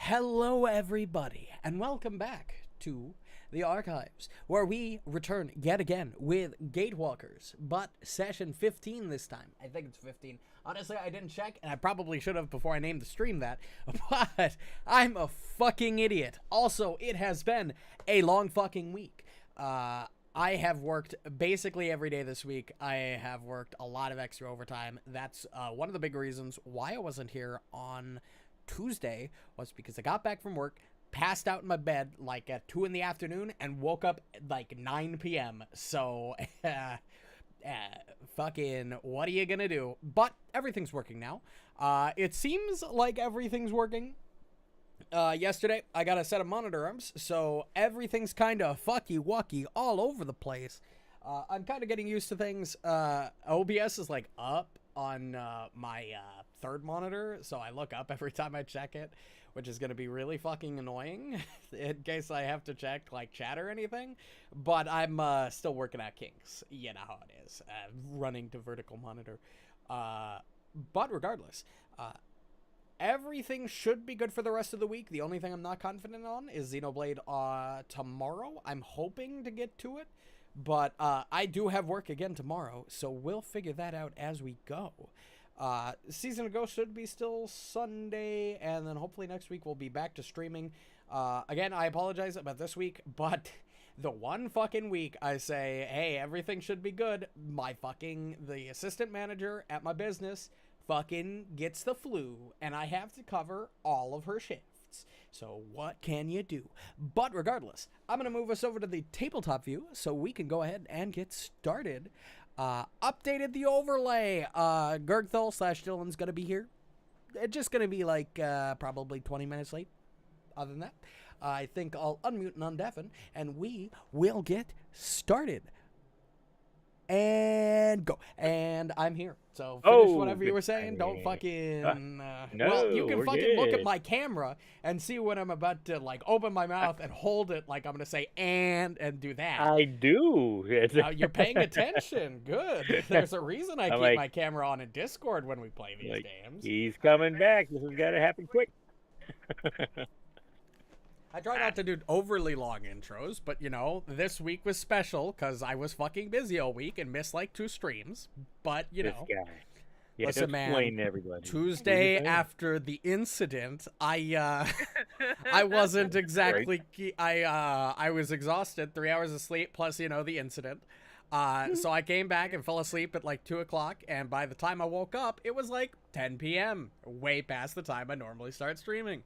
Hello, everybody, and welcome back to the Archives, where we return yet again with Gatewalkers, but session 15 this time. I think it's 15. Honestly, I didn't check, and I probably should have before I named the stream that, but I'm a fucking idiot. Also, it has been a long fucking week. I have worked basically every day this week. I have worked a lot of extra overtime. That's one of the big reasons why I wasn't here on Tuesday, was because I got back from work, passed out in my bed like at 2 in the afternoon, and woke up at like 9 p.m. So, fucking, what are you gonna do? But everything's working now. It seems like everything's working. Yesterday, I got a set of monitor arms, so everything's kind of fucky-wucky all over the place. I'm kind of getting used to things. OBS is like up on my third monitor, so I look up every time I check it, which is going to be really fucking annoying in case I have to check like chat or anything. But I'm still working out kinks. You know how it is, running to vertical monitor. But regardless, everything should be good for the rest of the week. The only thing I'm not confident on is Xenoblade tomorrow. I'm hoping to get to it, but I do have work again tomorrow, so we'll figure that out as we go. Season of Ghost should be still Sunday, and then hopefully next week we'll be back to streaming. Again, I apologize about this week, but the one fucking week I say, hey, everything should be good, the assistant manager at my business fucking gets the flu, and I have to cover all of her shifts. So what can you do? But regardless, I'm going to move us over to the tabletop view so we can go ahead and get started. Updated the overlay. Gurgthil / Dylan's going to be here. It's just going to be like probably 20 minutes late. Other than that, I think I'll unmute and undeafen, and we will get started. And go. And I'm here. So finish whatever you were saying. Don't fucking... No, well, you can fucking look at good. my camera and see when I'm about to, like, open my mouth and hold it like I'm going to say and do that. I do. You're paying attention. Good. There's a reason I keep like- my camera on in Discord when we play these games. He's coming back. This has got to happen quick. I try not to do overly long intros, but, you know, this week was special because I was fucking busy all week and missed, like, 2 streams. But, you know, This guy. Yeah, listen, man, explain to everybody. Tuesday after the incident, I wasn't exactly... I was exhausted, 3 hours of sleep, plus, you know, the incident. So I came back and fell asleep at, like, 2 o'clock, and by the time I woke up, it was, like, 10 p.m., way past the time I normally start streaming.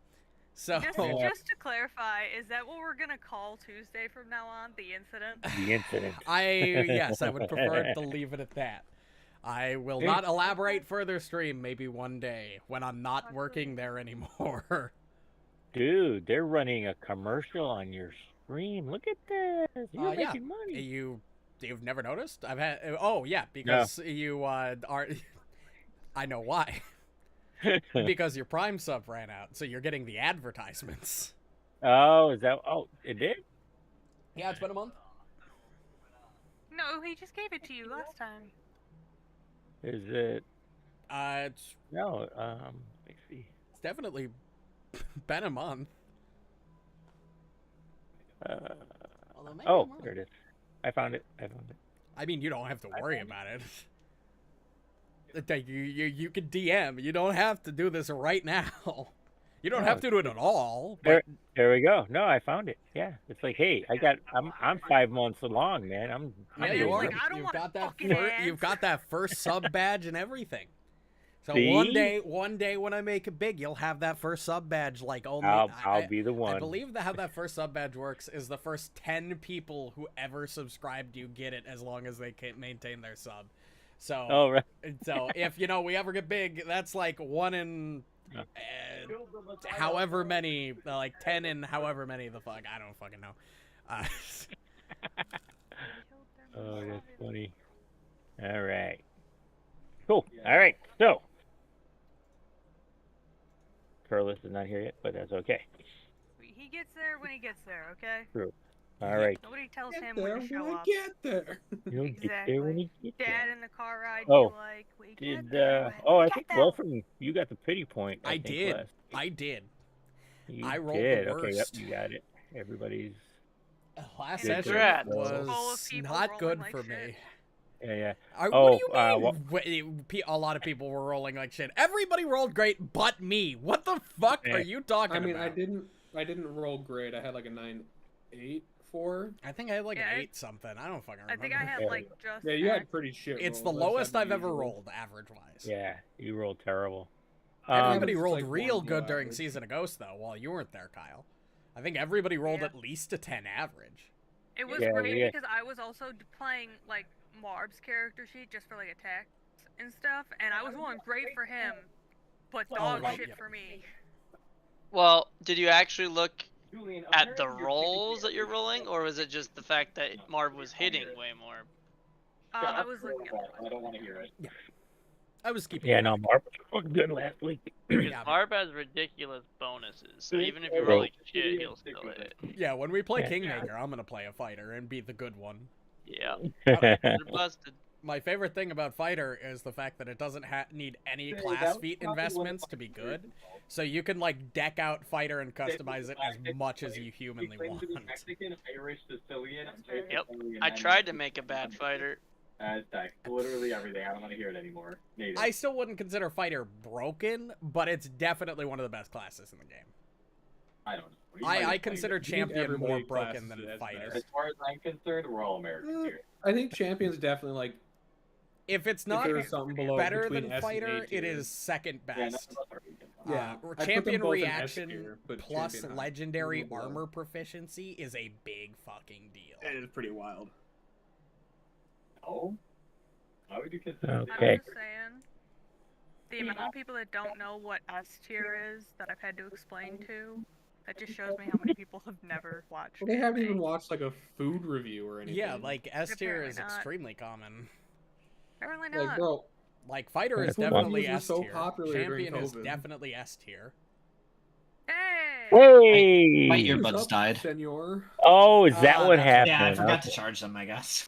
So just to clarify, is that what we're gonna call Tuesday from now on? The incident? The incident. Yes, I would prefer to leave it at that. I will not elaborate further stream maybe one day when I'm not working there anymore. Dude, they're running a commercial on your stream. Look at this. You're making money. You've never noticed? I've had because you are I know why. Because your Prime sub ran out, so you're getting the advertisements. Oh, is that... Oh, it did? Yeah, it's been a month. No, he just gave it to you last time. Is it... It's No, let me see. It's definitely been a month. There it is. I found it. I mean, you don't have to worry about it. You can DM. You don't have to do this right now. You don't have to do it at all. But... There we go. No, I found it. Yeah, it's like, hey, I'm 5 months along, man. You are. Like, You've got that first sub badge and everything. So See? one day when I make it big, you'll have that first sub badge. Like only I'll be the one. I believe that how that first sub badge works is the first 10 people who ever subscribed you get it as long as they can maintain their sub. So, right. So if, you know, we ever get big, that's like 1 in however many, like 10 in however many the fuck. I don't fucking know. Oh, that's funny. All right. Cool. All right. So, Kurleth is not here yet, but that's okay. He gets there when he gets there, okay? True. All right. Nobody tells him when to show up. Get there. You'll get there when you get there. Dad in the car ride, Oh, we Did get there. I think Wilfram, you got the pity point. I did. last week. I did. You I rolled the did. Okay, yep, worst. you got it. Everybody's. Last And session Congrats. full of was people not rolling good like for shit. me. Yeah. What do you Oh, mean? A lot of people were rolling like shit. Everybody rolled great, but me. What the fuck Yeah. are you talking I mean, about? I didn't roll great. I had like a 9.84. I think I had like Yeah, an 8 something. I don't fucking remember. I think I had Yeah. like just. Yeah, you had X. pretty shit. It's the rolls. I just lowest had I've my ever usual. rolled, average-wise. Yeah, you rolled terrible. Everybody Average is rolled like real one good below during average. Season of Ghost, though, while you weren't there, Kyle. I think everybody rolled Yeah. at least a 10 average. It was Yeah, great yeah. because I was also playing like Muarb's character sheet just for like attacks and stuff, and I was rolling great for him, but dog right, shit yeah. for me. Well, did you actually look at the rolls that you're rolling, or was it just the fact that Marv was hitting way more? I was looking at I don't want to hear it. I was keeping Yeah, track. no, Mark was fucking good last week. Because Yeah, Marv has ridiculous bonuses, so even if you Right. roll like shit, he'll still hit. Yeah, when we play Yeah. Kingmaker, I'm gonna play a fighter and be the good one. Yeah, you're busted. My favorite thing about fighter is the fact that it doesn't need any class feat investments to be good. So you can like deck out fighter and customize it as much as you humanly want. Mexican, Irish, Sicilian. Yep. I tried to make a bad fighter. Aztec, literally everything. I don't want to hear it anymore. Native. I still wouldn't consider fighter broken, but it's definitely one of the best classes in the game. I don't know. I consider champion more everybody broken classes than it as fighter. best. As far as I'm concerned, we're all Americans here. I think champion's definitely like If it's if not there's something below better between than S and A fighter, it tier. is second Yeah, none best. of us are Americans. Yeah, Uh, I'd put them champion both in S reaction tier, but plus champion legendary a little below. armor proficiency is a big fucking deal. It is pretty wild. No? Why would you consider Okay. I'm just saying, the amount of people that don't know what S tier is that I've had to explain to, that just shows me how many people have never watched. Well, they haven't anime. even watched like a food review or anything. Yeah, like S tier Apparently is not. extremely common. Apparently like not. bro, Like fighter is Food definitely reviews were S so tier. popular during Champion is COVID. definitely S tier. Hey! Hey! My what's earbuds up, died. senor? Oh, is that what that's- happened? Yeah, I forgot to Okay. charge them, I guess.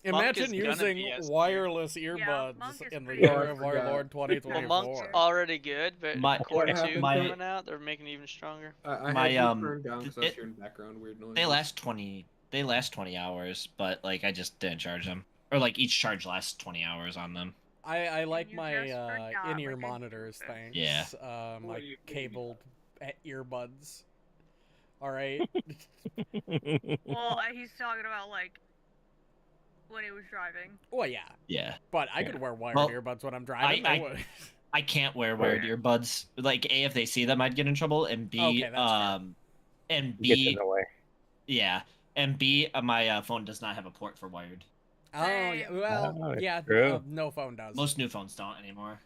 Imagine is gonna using be S tier. wireless Monk earbuds is in the pretty year good. of our Yeah. Lord Well, 2024. Monk's already good, but My- Core what 2 happened- coming out, they're making it even stronger. I My, had you um, turned down because I was it- hearing background weird noise. They last 20 hours, but like I just didn't charge them. Or like each charge lasts 20 hours on them. I like You my just forgot, in-ear like, I- monitors, thanks. Yeah. My cabled earbuds. All right. Well, he's talking about like when he was driving. Well, yeah, Yeah. but I Yeah. could wear wired Well, earbuds when I'm driving. I- That would- I can't wear wired earbuds. Like A, if they see them, I'd get in trouble, and B, Okay, that's fair. and Gets in B, the way. yeah, and B, my phone does not have a port for wired. Oh, yeah. Well, Oh, it's yeah. true. No phone does. Most new phones don't anymore.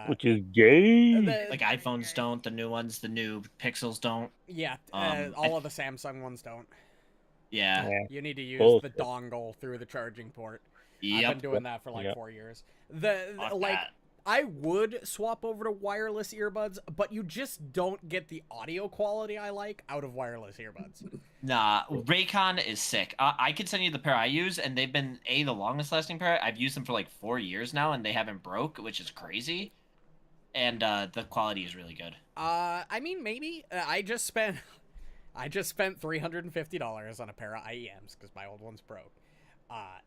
Which is gay. Like iPhones don't. The new ones, the new Pixels don't. Yeah, I- all of the Samsung ones don't. Yeah. Yeah. You need to use Bullshit. the dongle through the charging port. I've Yep. been doing that for like Yep. 4 years. Fuck Like that. I would swap over to wireless earbuds, but you just don't get the audio quality I like out of wireless earbuds. Nah, Raycon is sick. I could send you the pair I use, and they've been the longest lasting pair. I've used them for like 4 years now, and they haven't broke, which is crazy. And the quality is really good. I mean, maybe I just spent $350 on a pair of IEMs because my old ones broke.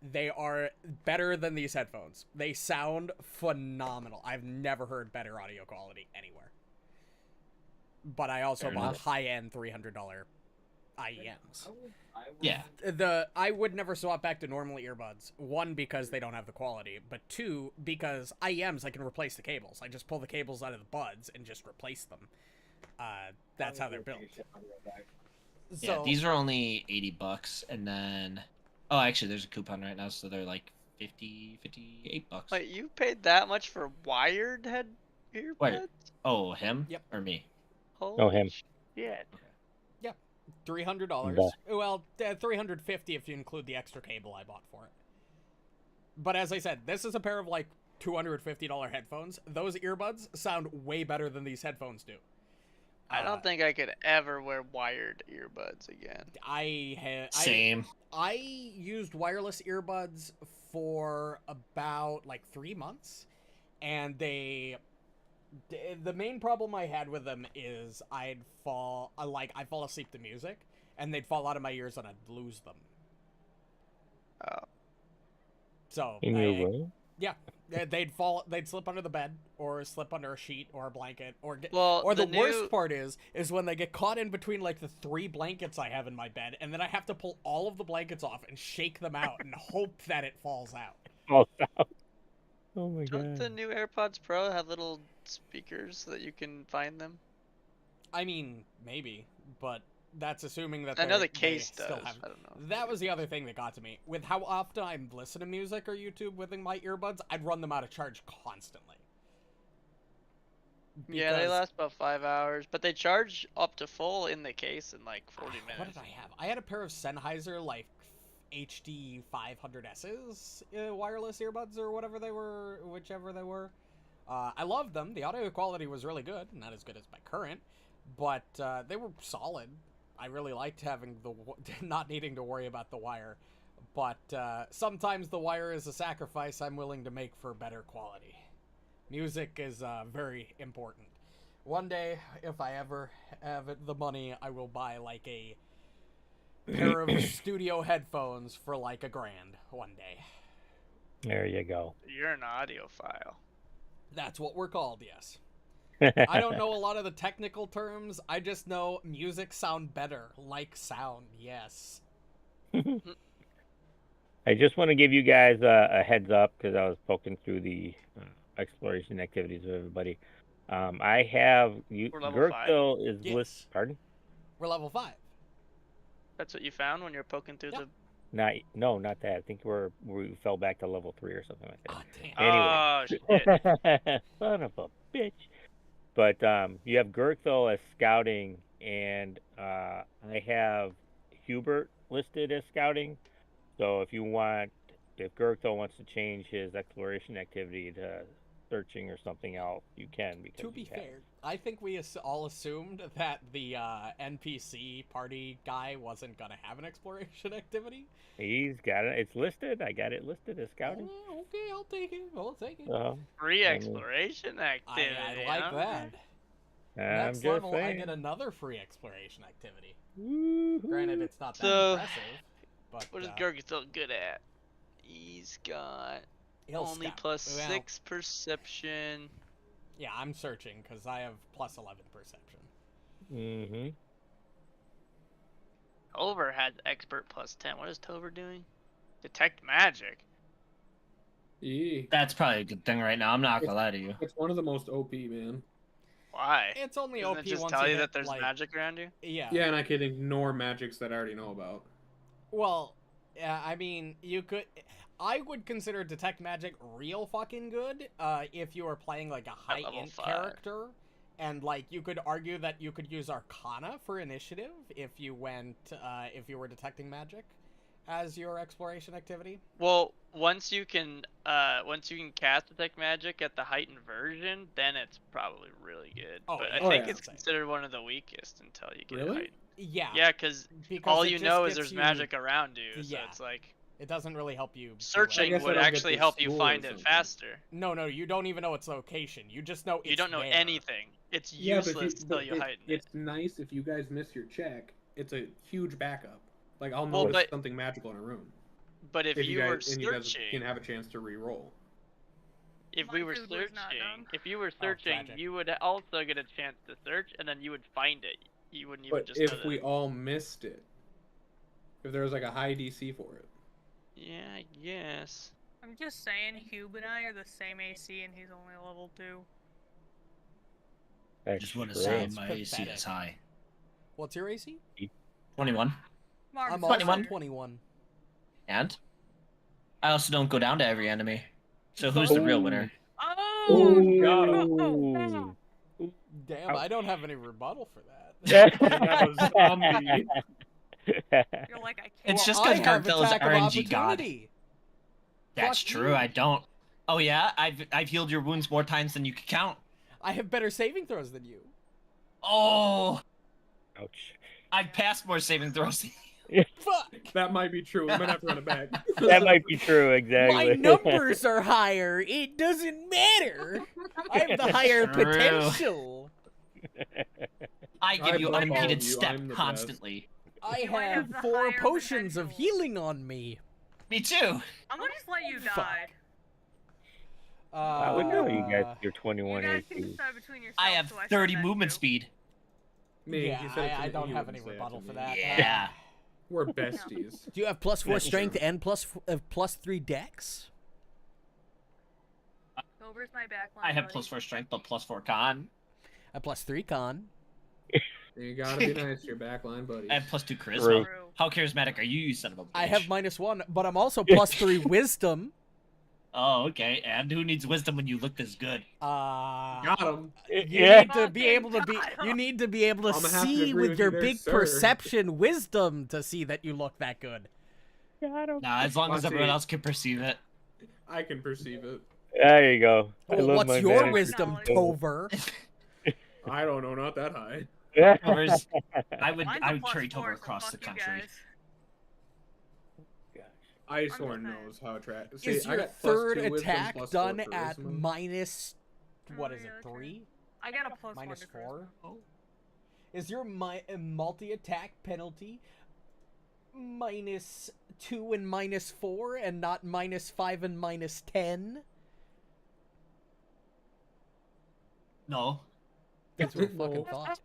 They are better than these headphones. They sound phenomenal. I've never heard better audio quality anywhere. But I also Fair bought enough. high-end $300 IEMs. Yeah. I would never swap back to normal earbuds. One, because they don't have the quality, but two, because IEMs I can replace the cables. I just pull the cables out of the buds and just replace them. That's how they're built. Yeah, So, these are only $80, and then oh, actually, there's a coupon right now, so they're like 58 bucks. Wait, you paid that much for wired head earbuds? Wait. Oh, him? Yep. Or me? Holy him. shit. $300. Well, $350 if you include the extra cable I bought for it. But as I said, this is a pair of like $250 headphones. Those earbuds sound way better than these headphones do. I don't think I could ever wear wired earbuds again. Same. I used wireless earbuds for about like 3 months, and they The main problem I had with them is I'd fall asleep to music, and they'd fall out of my ears, and I'd lose them. Oh. So In your room? yeah, they'd slip under the bed, or slip under a sheet or a blanket, or Well, or the the worst new- part is when they get caught in between like the 3 blankets I have in my bed, and then I have to pull all of the blankets off and shake them out and hope that it falls out. Falls out. Oh my Don't the god. new AirPods Pro have little speakers so that you can find them? I mean, maybe, but that's assuming that I know they the case still does. have. I don't know. That was the other thing that got to me. With how often I'm listening to music or YouTube with my earbuds, I'd run them out of charge constantly. Yeah, they Because- last about 5 hours, but they charge up to full in the case in like 40 minutes. What did I have? I had a pair of Sennheiser like HD 500S's wireless earbuds or whatever they were, whichever they were. I loved them. The audio quality was really good, not as good as my current, but they were solid. I really liked having not needing to worry about the wire, but sometimes the wire is a sacrifice I'm willing to make for better quality. Music is very important. One day, if I ever have the money, I will buy like a pair of studio headphones for like $1,000 one day. There you go. You're an audiophile. That's what we're called, yes. I don't know a lot of the technical terms. I just know music sound better. Like sound, yes. I just want to give you guys a heads up because I was poking through the exploration activities of everybody. I have you. We're level Gurgthil is Yes. list. Pardon? We're level 5. That's what you found when you were poking through Yep. Not that. I think we fell back to level 3 or something like that. Oh, damn. the. Oh shit! Son of a bitch. But you have Gurgthil as scouting, and I have Hubert listed as scouting. So if Gurgthil wants to change his exploration activity to searching or something else, you can. Because To be you have- fair, I think we all assumed that the NPC party guy wasn't going to have an exploration activity. He's got it. It's listed. I got it listed as scouting. Oh, okay, I'll take it. I'll take it. Free I mean- exploration activity. I like huh? that. I'm Next just level, I saying. get another free exploration activity. Woo-hoo. Granted, it's not that So, impressive, but What is uh, Gurgthil good at? He's got he'll only scout. plus Well, 6 perception. Yeah, I'm searching because I have plus 11 perception. Mm-hmm. Tover has expert plus 10. What is Tover doing? Detect magic. Yee. That's probably a good thing right now. I'm not gonna lie to you. It's one of the most OP, man. Why? It's only Doesn't OP it just once tell you hit, that there's like, magic around you? Yeah. Yeah, and I could ignore magics that I already know about. Well, I mean, you could. I would consider detect magic real fucking good if you were playing like a high level int 5. character, and like you could argue that you could use Arcana for initiative if you if you were detecting magic as your exploration activity. Well, once you can cast detect magic at the heightened version, then it's probably really good. Oh, but yeah. I Oh, think yeah. it's considered one of the weakest until you get it Really? heightened. Yeah. Yeah, because Because all it you just know is gets there's you- magic around you, so Yeah. it's like It doesn't really help you. do searching guess I would don't get actually to help you explore or find it something. faster. No, you don't even know its location. You just know it's You don't know there. anything. It's Yeah, but useless until you heighten it. It's nice if you guys miss your check. It's a huge backup. Like I'll Well, notice but- something magical in a room. But if you guys, were and you guys searching, can have a chance to re-roll. if My we were food was not searching, done. if you were searching, tragic. you would also get a chance to search, and then you would find it. You wouldn't even But just if know that. we all missed it, if there was like a high DC for it, Yeah, I guess. I'm just saying, Hube and I are the same AC, and he's only level 2. I just want to True. say That's my AC pathetic. is high. What's your AC? 21. Mark, I'm also 21. 21. And I also don't go down to every enemy. So who's the real winner? Oh, Ooh. no. Damn, Ow. I don't have any rebuttal for that. got a zombie. You're like, I can't. It's just I because have Gurgthil is attack of RNG god. opportunity. That's Fuck true. you. I don't. Oh yeah, I've healed your wounds more times than you can count. I have better saving throws than you. Oh, Ouch. I've passed more saving throws. Fuck. That might be true. We might have to run it back. That might be true, exactly. My numbers are higher. It doesn't matter. I have the higher True. potential. I give you believe unimpeded you, step I'm the constantly. I You might have have the 4 higher potions of potential. healing on me. Me too. I'm gonna just let you Fuck. die. I would know you guys. You're You 21 guys can AC. decide between yourselves. I have who I 30 send that movement to. speed. Me, Yeah, he said it to I me, don't he have wouldn't any say it rebuttal to for me. that. Yeah. We're besties. Do you have +4 That's strength true. and +3 dex? Tover's my backline. I have buddy. +4 strength, but +4 con. A +3 con. You gotta be nice to your backline buddies. I have +2 charisma. True. True. How charismatic are you, you son of a bitch? I have -1, but I'm also +3 wisdom. Oh, okay. And who needs wisdom when you look this good? Got him. You Yeah. need to be Fucking able to be. got You him. need to be able to I'm gonna have to see agree with with your you there, big sir. perception wisdom to see that you look that good. Nah, as long as Watch everyone it. else can perceive it. I can perceive it. There you go. I Well, love what's my your managers. wisdom, knowledge. Tover? I don't know, not that high. Tover's, I would Mine's I a would carry +4, Tover so across the fuck you country. guys. Icehorn I'm knows how to Is I your got third +2 wisdom, attack +4 done at charisma. minus? What Oh, is it? yeah, okay. 3? I got a +1 Minus to 4? charisma. Is your multi-attack penalty -2 and -4 and not -5 and -10? No. That's what I fucking No. thought.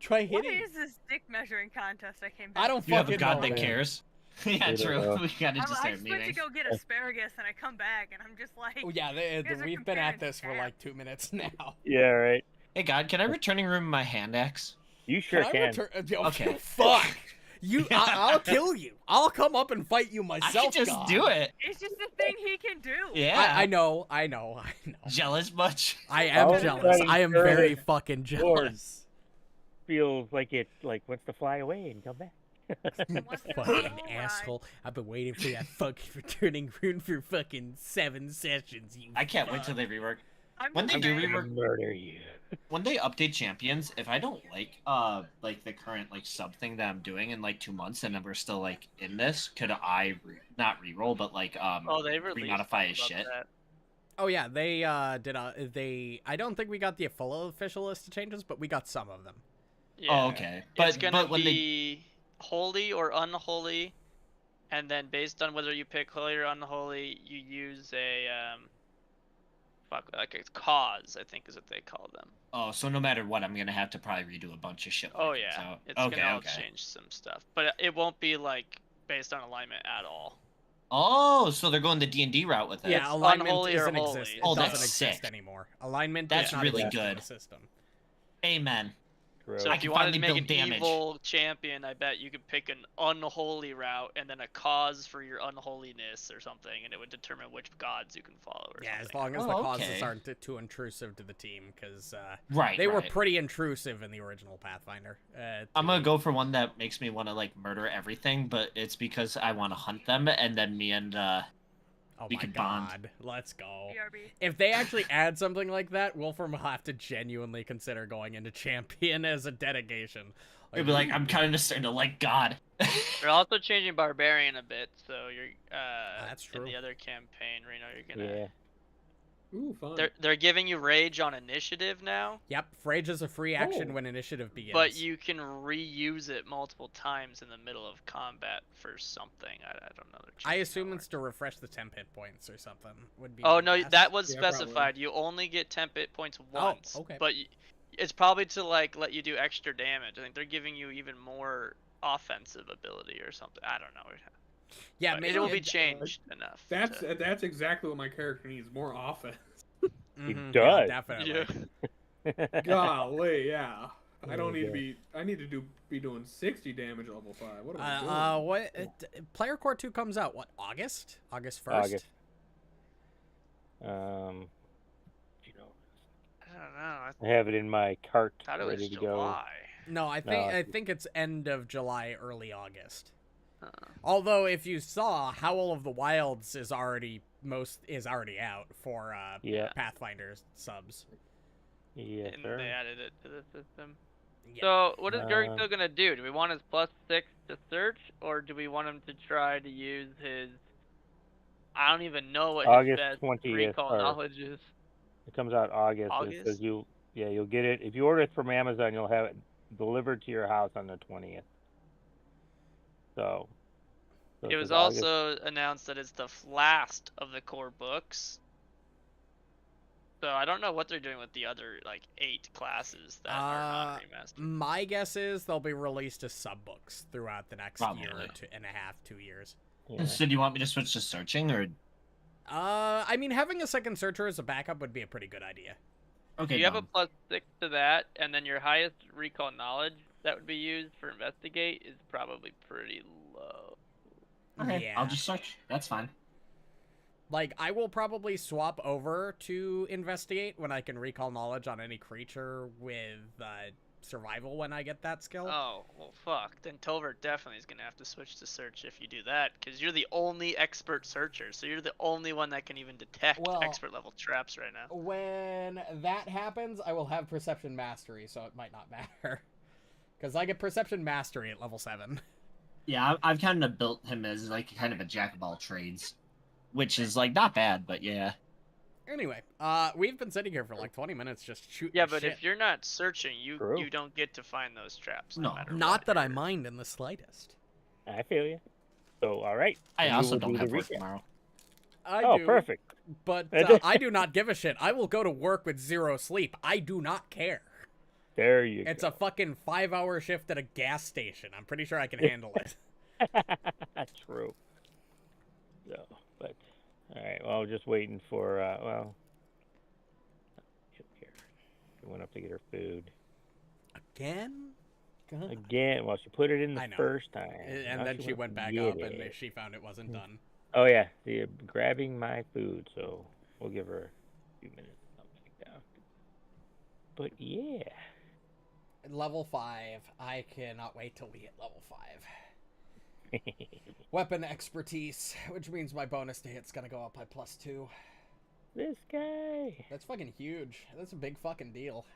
Try What hitting. is this dick measuring contest I came back I don't from? You have a fucking god know, that man. cares. Yeah, I don't true. know. We gotta just I start just went to meeting. go get asparagus and I come back and I'm just like, Oh yeah, guys are we've been at comparing this for stats. like 2 minutes now. Yeah, right. Hey, God, can I returning room my hand axe? You sure I can. return? Okay. Fuck. I'll kill you. I'll come up and fight you I myself. can just God. do it. it's just a thing he can do. Yeah. I know. Jealous much? I am I'll jealous. try I am and very turn fucking towards- jealous. Feels like it wants to fly away and come back. What's the Fucking whole asshole. I've been waiting for that fucking returning rune for fucking 7 sessions. You I can't wait fuck. till they rework. I'm When just they do saying, rework, Murder you. when they update champions, if I don't like the current like sub thing that I'm doing in like 2 months, and then we're still like in this, could I not reroll, but like Oh, they released remodify his stuff shit? about that. Oh yeah, they did. I don't think we got the full official list of changes, but we got some of them. Yeah. Oh, okay. It's But gonna when they be holy or unholy, and then based on whether you pick holy or unholy, you use a like a cause, I think is what they call them. so no matter what, I'm gonna have to probably redo a bunch of shit. Oh like it, yeah, so- it's okay, gonna all okay. change some stuff, but it won't be like based on alignment at all. Oh, so they're going the D&D route with it. Yeah, alignment unholy or doesn't holy. exist. It Oh, doesn't that's exist sick. anymore. Alignment That's does not really exist in good. the system. Amen. True. So I if can you wanted to finally make build an damage. evil champion, I bet you could pick an unholy route and then a cause for your unholiness or something, and it would determine which gods you can follow. Or Yeah, as something. long as Oh, the causes okay. aren't too intrusive to the team, because Right. they were right. pretty intrusive in the original Pathfinder. I'm gonna go for one that makes me want to like murder everything, but it's because I want to hunt them, and then me and Oh we my could bond. god, let's go. BRB. If they actually add something like that, Wilfram will have to genuinely consider going into champion as a dedication. it'd be like I'm kind of starting to like God. They're also changing barbarian a bit, so you're That's in true. the other campaign, Reno, you're gonna. Yeah. Ooh, fun. They're giving you rage on initiative now, Yep, Rage is a free action Oh. when initiative begins. but you can reuse it multiple times in the middle of combat for something. I don't know. They're I changing assume how it it's to refresh the temp hit points or something. Would be. Oh my no, guess. that was Yeah, probably. specified. You only get temp hit points once. okay. But it's probably to like let you do extra damage. I think they're giving you even more offensive ability or something. I don't know. Yeah, But maybe it will be changed enough. That's exactly what my character needs. More offense. Mhm, does. Yeah, definitely. Yeah. Golly, yeah. I don't Oh, need to God. be. I need to be doing 60 damage at level 5. What am I doing? What? Player Core 2 comes out what? August 1st. August. You know, I don't know. I I have it in my cart thought it was ready to go. July. No, I No, think it's end of July, early August. Uh, Although, if you saw, Howl of the Wilds is already out for Yeah. Pathfinder subs. Yes, and sir. they added it to the system. Yeah. So what is Uh, Gurgthil gonna do? Do we want his +6 to search, or do we want him to try to use his? I don't even know what his August best 20th, recall or knowledge is. it comes out August. And it says August. you'll get it if you order it from Amazon. You'll have it delivered to your house on the 20th. So It was says August. also announced that it's the last of the core books. So I don't know what they're doing with the other like 8 classes that are not remastered. My guess is they'll be released as sub-books throughout the next year Probably. and a half, 2 years. Yeah. So do you want me to switch to searching or? I mean, having a second searcher as a backup would be a pretty good idea. Okay. You have a done. +6 to that, and then your highest recall knowledge that would be used for investigate is probably pretty low. Okay. Yeah. I'll just search. That's fine. Like, I will probably swap over to investigate when I can recall knowledge on any creature with survival when I get that skill. Oh, well, fuck. Then Tover definitely is going to have to switch to search if you do that, because you're the only expert searcher, so you're the only one that can even detect Well, expert level traps right now. When that happens, I will have Perception Mastery, so it might not matter. Because I get Perception Mastery at level 7. Yeah, I've kind of built him as like kind of a jack of all trades, which is like not bad, but yeah. Anyway, we've been sitting here for like 20 minutes just shooting Yeah, but shit. if you're not searching, you True. don't get to find those traps. No. Matter Not what. that I mind in the slightest. I feel you. So all right. I you also will don't do have the work recap. tomorrow. I Oh, do, perfect. but That- I do not give a shit. I will go to work with 0 sleep. I do not care. There you It's go. a fucking 5-hour shift at a gas station. I'm pretty sure I can handle it. True. So, but all right. Well, just waiting for well. She'll care. She went up to get her food Again? God. again. Well, she put it in I the know. first time. And Now then she went to back get up and it. she found it wasn't done. Oh yeah, the grabbing my food. So we'll give her a few minutes. Something like that. But yeah. Level 5. I cannot wait till we hit level 5. Weapon expertise, which means my bonus to hit's gonna go up by +2. This guy. That's fucking huge. That's a big fucking deal.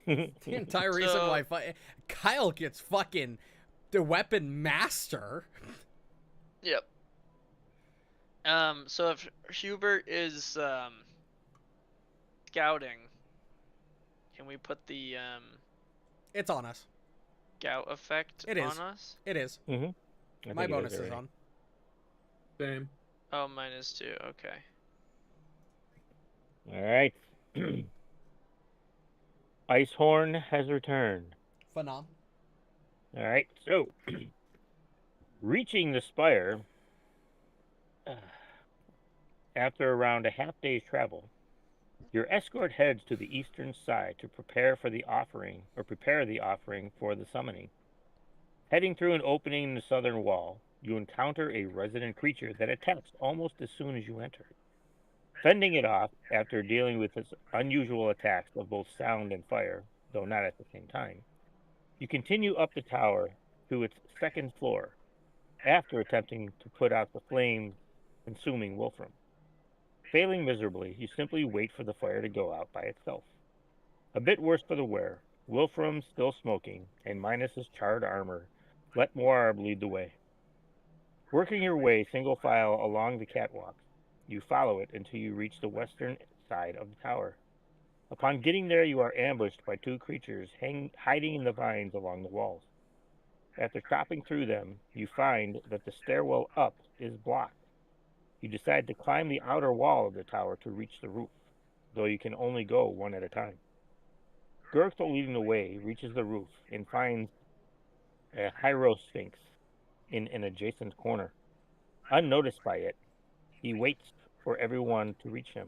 The entire reason So- why Kyle gets fucking the weapon master. Yep. So if Hubert is scouting, can we put the It's on us. gout effect It is. on us? It is. Mm-hmm. My bonus is on. Same. Oh, mine is too. Okay. All right. Icehorn has returned. Phenom. All right. So, reaching the spire after around a half day's travel, your escort heads to the eastern side to prepare the offering for the summoning. Heading through an opening in the southern wall, you encounter a resident creature that attacks almost as soon as you enter. Fending it off after dealing with its unusual attacks of both sound and fire, though not at the same time, you continue up the tower to its second floor, after attempting to put out the flame consuming Wilfram. Failing miserably, you simply wait for the fire to go out by itself. A bit worse for the wearer, Wilfram, still smoking, and minus his charred armor, let Muarb lead the way. Working your way single file along the catwalk, you follow it until you reach the western side of the tower. Upon getting there, you are ambushed by 2 creatures hiding in the vines along the walls. After chopping through them, you find that the stairwell up is blocked. You decide to climb the outer wall of the tower to reach the roof, though you can only go one at a time. Gurgthil, leading the way, reaches the roof and finds a Hierosphinx in an adjacent corner. Unnoticed by it, he waits for everyone to reach him.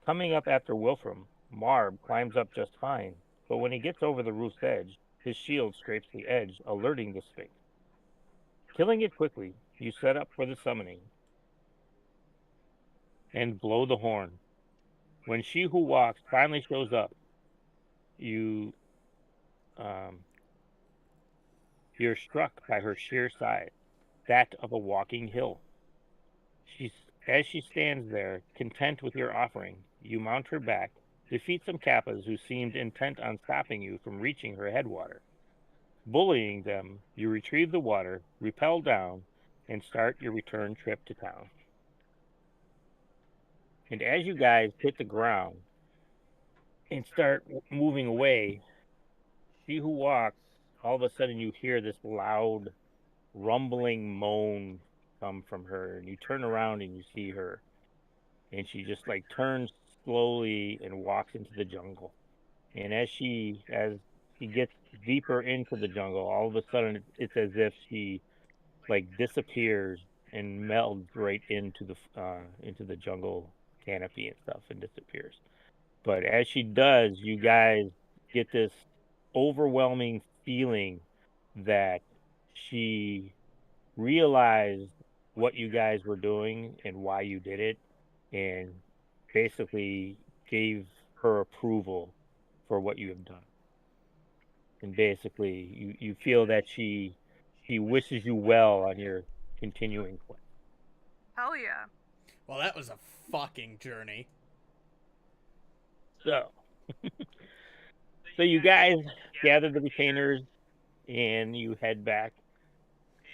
Coming up after Wilfram, Muarb climbs up just fine, but when he gets over the roof's edge, his shield scrapes the edge, alerting the Sphinx. Killing it quickly, you set up for the summoning and blow the horn. When She Who Walks finally shows up, you're struck by her sheer size, that of a walking hill. As she stands there, content with your offering, you mount her back defeat some Kappas who seemed intent on stopping you from reaching her headwater. Bullying them, you retrieve the water, rappel down, and start your return trip to town. And as you guys hit the ground and start moving away, she who walks, all of a sudden you hear this loud, rumbling moan come from her, and you turn around and you see her, and she just like turns slowly and walks into the jungle. And as she gets deeper into the jungle, all of a sudden it's as if she like disappears and melds right into the jungle canopy and stuff and disappears. But as she does, you guys get this overwhelming feeling that she realized what you guys were doing and why you did it, and basically gave her approval for what you have done. And basically, you feel that she wishes you well on your continuing quest. Hell yeah. Well, that was a fucking journey. So, you guys gather the retainers and you head back,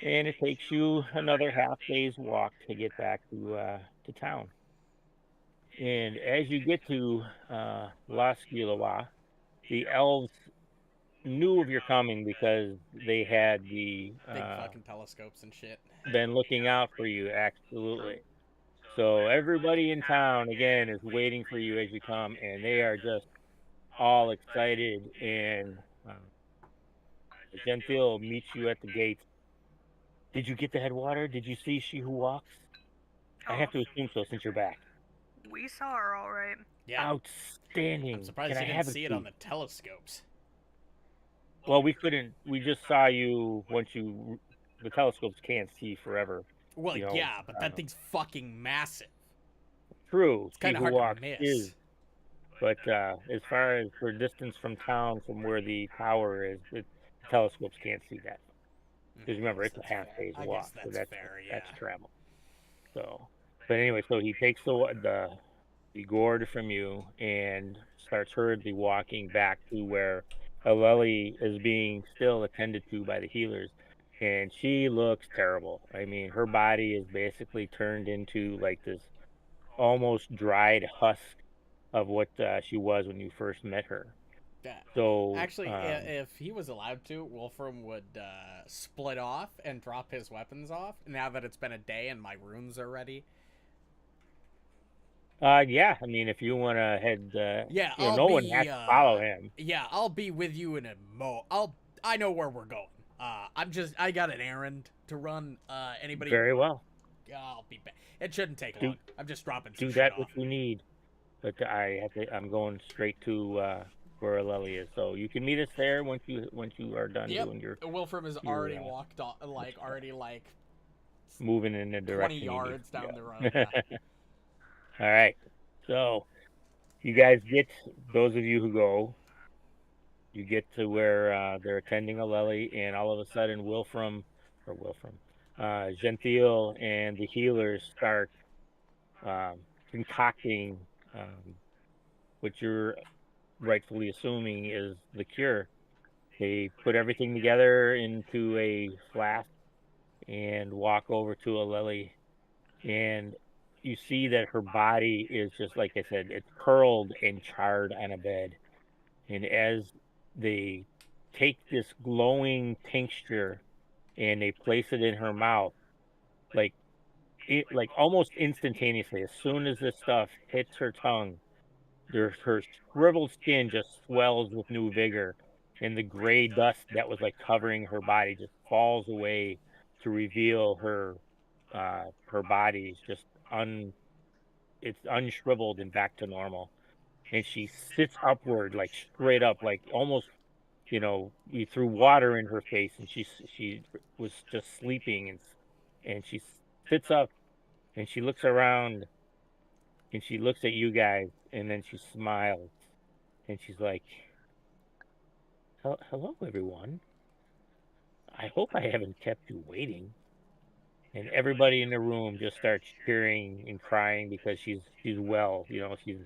and it takes you another half day's walk to get back to town. And as you get to Las Gilawa, the elves knew of your coming because they had the Big fucking telescopes and shit. been looking out for you. Absolutely. So everybody in town again is waiting for you as you come, and they are just all excited. And Gurgthil meets you at the gates. Did you get the headwater? Did you see She Who Walks? I have to assume so since you're back. We saw her all right. Yeah. Outstanding. I'm surprised Can you I didn't have a see it seat? on the telescopes. Well, we couldn't. We just saw you once you. The telescopes can't see forever. Well, You know, yeah, but that thing's fucking massive. True. It's kind She of Who hard Walks to miss. is. But as far as for distance from town, from where the tower is, the telescopes can't see that. Because remember, it's a half day's I walk, guess so that's fair, yeah. that's travel. So, but anyway, so he takes the gourd from you and starts hurriedly walking back to where Aleli is being still attended to by the healers, and she looks terrible. I mean, her body is basically turned into like this almost dried husk of what she was when you first met her. Yeah. So Actually, if he was allowed to, Wilfram would split off and drop his weapons off. Now that it's been a day and my runes are ready. yeah, I mean, if you want to head, Yeah, you know, I'll no be, one has to follow him. Yeah, I'll be with you in a I know where we're going. I got an errand to run. Anybody? Very well. I'll be back. It shouldn't take long. I'm just dropping some Do shit that off. what you need. But I'm going straight to where Aleli is. So you can meet us there once you are done doing your. Wilfram has already walked on, already moving in the 20 direction. yards down the road. Yeah. All right. So you guys get, those of you who go, you get to where they're attending Aleli, and all of a sudden Gurgthil and the healers start concocting what you're rightfully assuming is the cure. They put everything together into a flask and walk over to Aleli, and you see that her body is just, like I said, it's curled and charred on a bed. And as they take this glowing tincture and they place it in her mouth, like almost instantaneously, as soon as this stuff hits her tongue, her shriveled skin just swells with new vigor, and the gray dust that was like covering her body just falls away to reveal her body is just it's unshriveled and back to normal. And she sits upward, like straight up, like almost, you know, you threw water in her face, and she was just sleeping, and she sits up, and she looks around, and she looks at you guys, and then she smiles, and she's like, "Hello, everyone. I hope I haven't kept you waiting." And everybody in the room just starts cheering and crying because she's well, you know, she's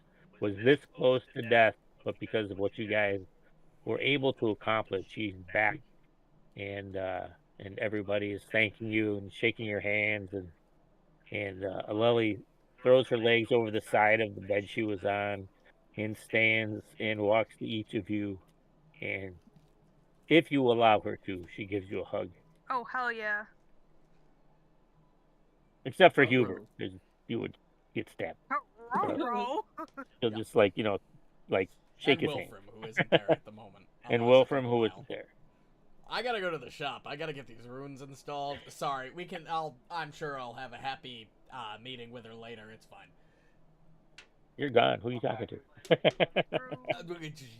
was this close to death, but because of what you guys were able to accomplish, she's back, and everybody is thanking you and shaking your hands, and Aleli throws her legs over the side of the bed she was on, and stands and walks to each of you, and if you allow her to, she gives you a hug. Oh, hell yeah. Except for Oh. Hubert, because you would get stabbed. Ruh-roh. She'll just like shake And his hand. Wilfram, who isn't there at the moment. And Unless it Wilfram, took a who while. isn't there. I gotta go to the shop. I gotta get these runes installed. Sorry, we can. I'm sure I'll have a happy meeting with her later. It's fine. You're gone. Who are you talking to?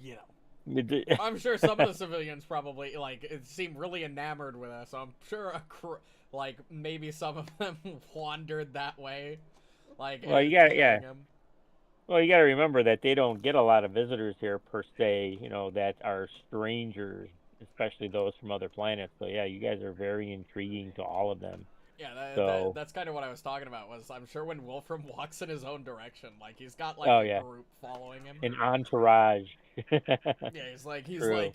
You know, I'm sure some of the civilians probably seem really enamored with us. So I'm sure maybe some of them wandered that way. Well, you gotta remember that they don't get a lot of visitors here per se. That are strangers, especially those from other planets. So yeah, you guys are very intriguing to all of them. Yeah, that's kind of what I was talking about. Was I'm sure when Wilfram walks in his own direction, he's got a group following him. An entourage. Yeah, he's True.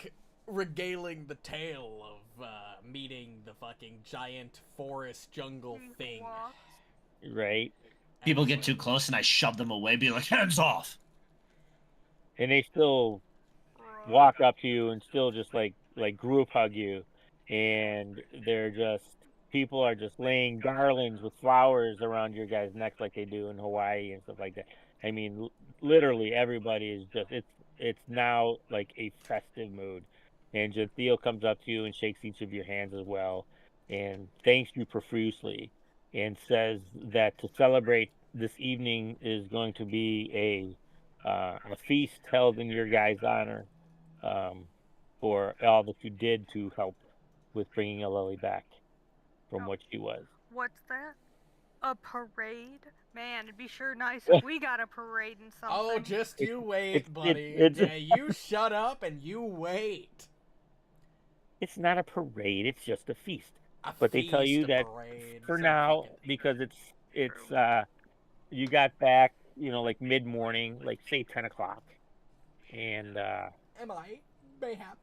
regaling the tale of meeting the fucking giant forest jungle thing. Right. People get too close and I shove them away, be like, hands off. And they still walk up to you and still just like group hug you, and people are just laying garlands with flowers around your guys' necks like they do in Hawaii and stuff like that. I mean, literally everybody is just it's now like a festive mood. And Gurgthil comes up to you and shakes each of your hands as well, and thanks you profusely, and says that to celebrate this evening is going to be a feast held in your guys' honor, for all that you did to help with bringing Aleli back from what she was. What's that? A parade? Man, it'd be sure nice if we got a parade and something. Oh, just you wait, buddy. it's- You shut up and you wait. It's not a parade; it's just a feast. A But they tell feast, you a that parade, for some now, fucking- because it's you got back, like mid morning, like say 10 o'clock, and Am I mayhap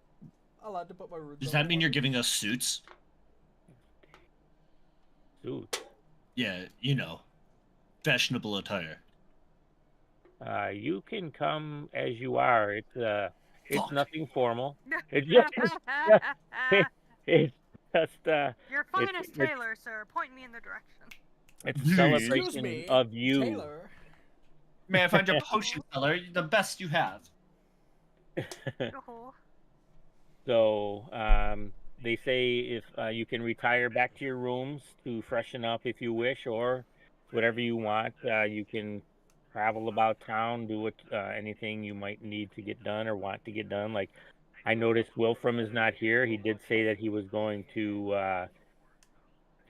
allowed to put my roots Does on that mean the you're water? giving us suits? suit. Yeah, fashionable attire. You can come as you are. It's Fuck. nothing formal. It's just it's just Your finest it's- tailor, sir. Point me in the direction. it's a Excuse celebration Excuse me, of you. Taylor. May I find your potion seller? The best you have. Oh. So they say if you can retire back to your rooms to freshen up if you wish, or whatever you want. You can travel about town, do what anything you might need to get done or want to get done. Like I noticed Wilfram is not here. He did say that he was going to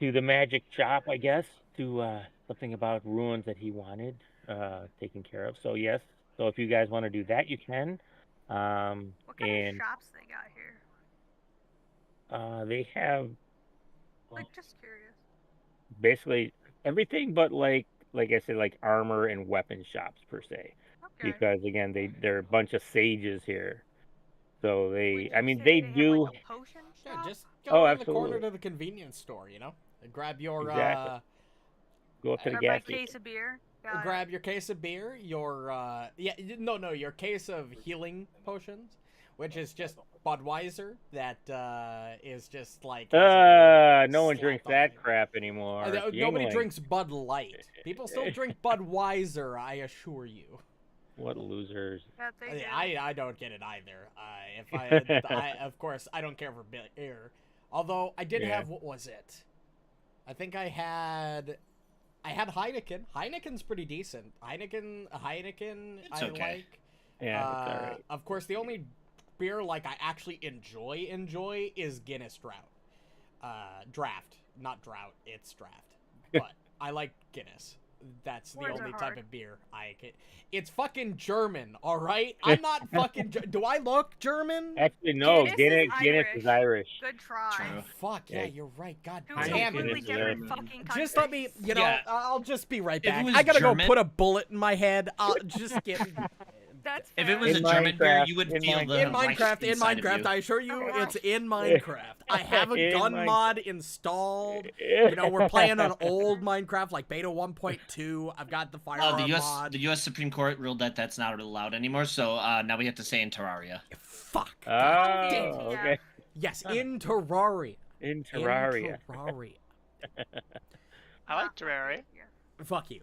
the magic shop, I guess, to something about ruins that he wanted taken care of. So yes, so if you guys want to do that, you can. What kind And of shops they got here? they have Just curious. basically everything but like I said, like armor and weapon shops per se. Okay. Because again, they're a bunch of sages here. So Would I you mean say they have, do like, a potion Yeah, shop? just Oh, go around the corner absolutely. to the convenience store, and grab your Exactly. Go up to the Or buy gas a case station. of beer. Got it. grab your case of beer, your your case of healing potions, which is just Budweiser. That is just like No one slap drinks on that it. crap anymore. Nobody Yingling. drinks Bud Light. People still drink Budweiser, I assure you. What losers. That they do. I don't get it either. Of course I don't care for beer. Although I did Yeah. have, what was it? I think I had Heineken. Heineken's pretty decent. Heineken It's I okay. like. Yeah, that's all right. Of course, the only beer I actually enjoy is Guinness Draft. Draft, not drought. It's draft. But I like Guinness. That's the Words are only type hard. of beer I can. It's fucking German, all right? I'm not fucking. Do I look German? Actually, no. Guinness is Guinness is Irish. Good try. True. Fuck yeah, Yeah. you're right. God Two I damn completely it. Guinness is different German. fucking countries. Just let me, you know, Yeah. I'll just be right If it back. was I gotta German- go put a bullet in my head. I'll just get. That's If fair. it was In a German beer, Minecraft, you would in feel the In Reich Minecraft, inside of you. I assure you, Oh, it's right. in Minecraft. I have a In gun Mine- mod installed. You know, we're playing on old Minecraft, like beta 1.2. I've got the firearm mod. The U.S. Supreme Court ruled that that's not allowed anymore, so now we have to say in Terraria. Fuck. Oh, God damn. okay. Yes, in Terraria. In Terraria. In Terraria. I like Terraria. Fuck you.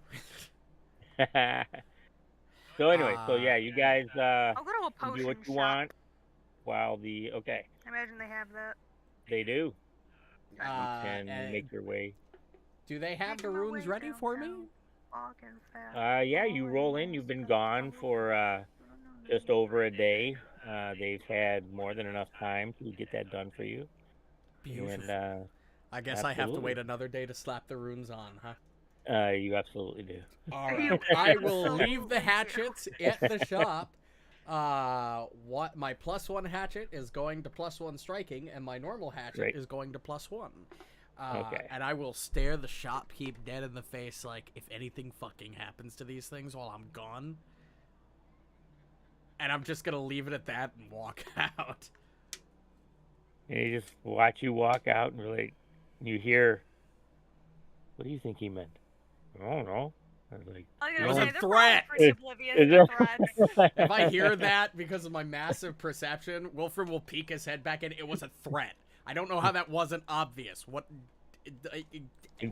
So anyway, so yeah, you guys I'll go to a can potion do what you shop. want while the I imagine they have that. they do. You And can make your way. do they have the Making my runes way ready for me? downtown, walking fast, Yeah, you roll in. You've been gone for just over a day. They've had more than enough time to get that done for you. Beautiful. And I guess I have to absolutely. wait another day to slap the runes on, huh? you absolutely do. All You right. I will absolutely leave the do. hatchets at the shop. What my +1 hatchet is going to +1 striking, and my normal hatchet Right. is going to +1. Okay. And I will stare the shopkeep dead in the face, like, if anything fucking happens to these things while I'm gone. And I'm just gonna leave it at that and walk out. And you just watch you walk out, and like, you hear. What do you think he meant? I don't know. I was like, I was It gonna was say, a they're threat. probably pretty oblivious Is to it- threats. If I hear that because of my massive perception, Wilfram will peek his head back in. It was a threat. I don't know how that wasn't obvious.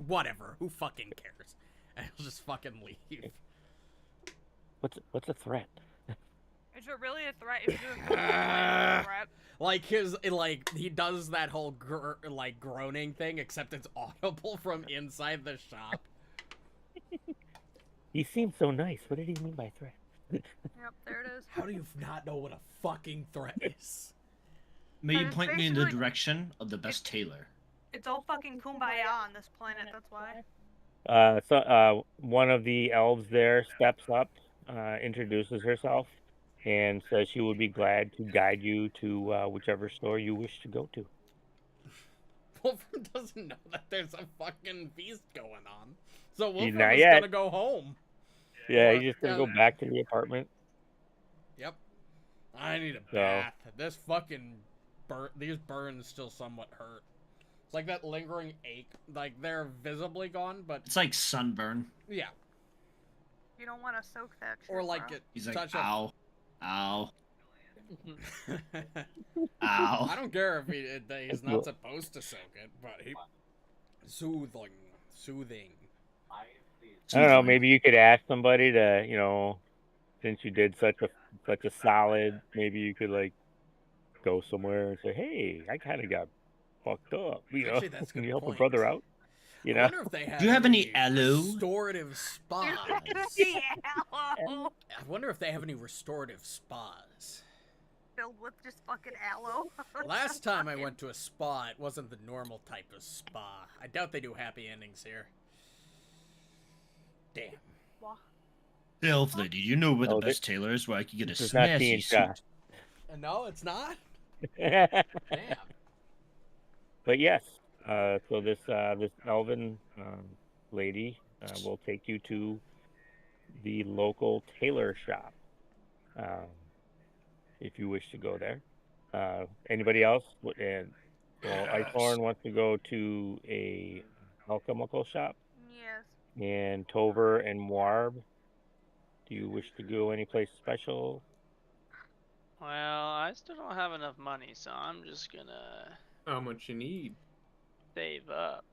Whatever. Who fucking cares? And he'll just fucking leave. What's a threat? Is it really a threat if you're doing a threat? Like he does that whole groaning thing, except it's audible from inside the shop. He seemed so nice. What did he mean by threat? Yep, there it is. How do you not know what a fucking threat is? May you It's point me in the basically- direction of the best tailor? It's all fucking kumbaya on this planet, that's why. So one of the elves there steps up, introduces herself, and says she would be glad to guide you to whichever store you wish to go to. Wilfram doesn't know that there's a fucking feast going on. So Wilfram not is yet. gonna go home. Yeah, Or- he's just gonna go back to the apartment. Yep. I need a So- bath. This fucking these burns still somewhat hurt. It's like that lingering ache. Like they're visibly gone, but It's like sunburn. yeah. You don't want to soak that shit, Or like bro. it He's like, touch ow, ow, a... ow. I don't care if he's not supposed to soak it, but he soothing. I don't know. Maybe you could ask somebody to, since you did such a solid, maybe you could like go somewhere and say, "Hey, I kind of got fucked up. Actually, that's a Can good you help point. a brother out?" I wonder if they have Do you have any aloe? restorative spas. Yeah, aloe. I wonder if they have any restorative spas. Filled with just fucking aloe. Last time I went to a spa, it wasn't the normal type of spa. I doubt they do happy endings here. Damn. Elf lady, you know where the Oh, best tailor is where I can get a this is not being snazzy shot. suit. No, it's not? Damn. But yes, so this elven lady will take you to the local tailor shop, if you wish to go there. Anybody else? And Icehorm wants to go to a alchemical shop, Yes. and Tover and Muarb. Do you wish to go any place special? Well, I still don't have enough money, so I'm just gonna How much you need? save up.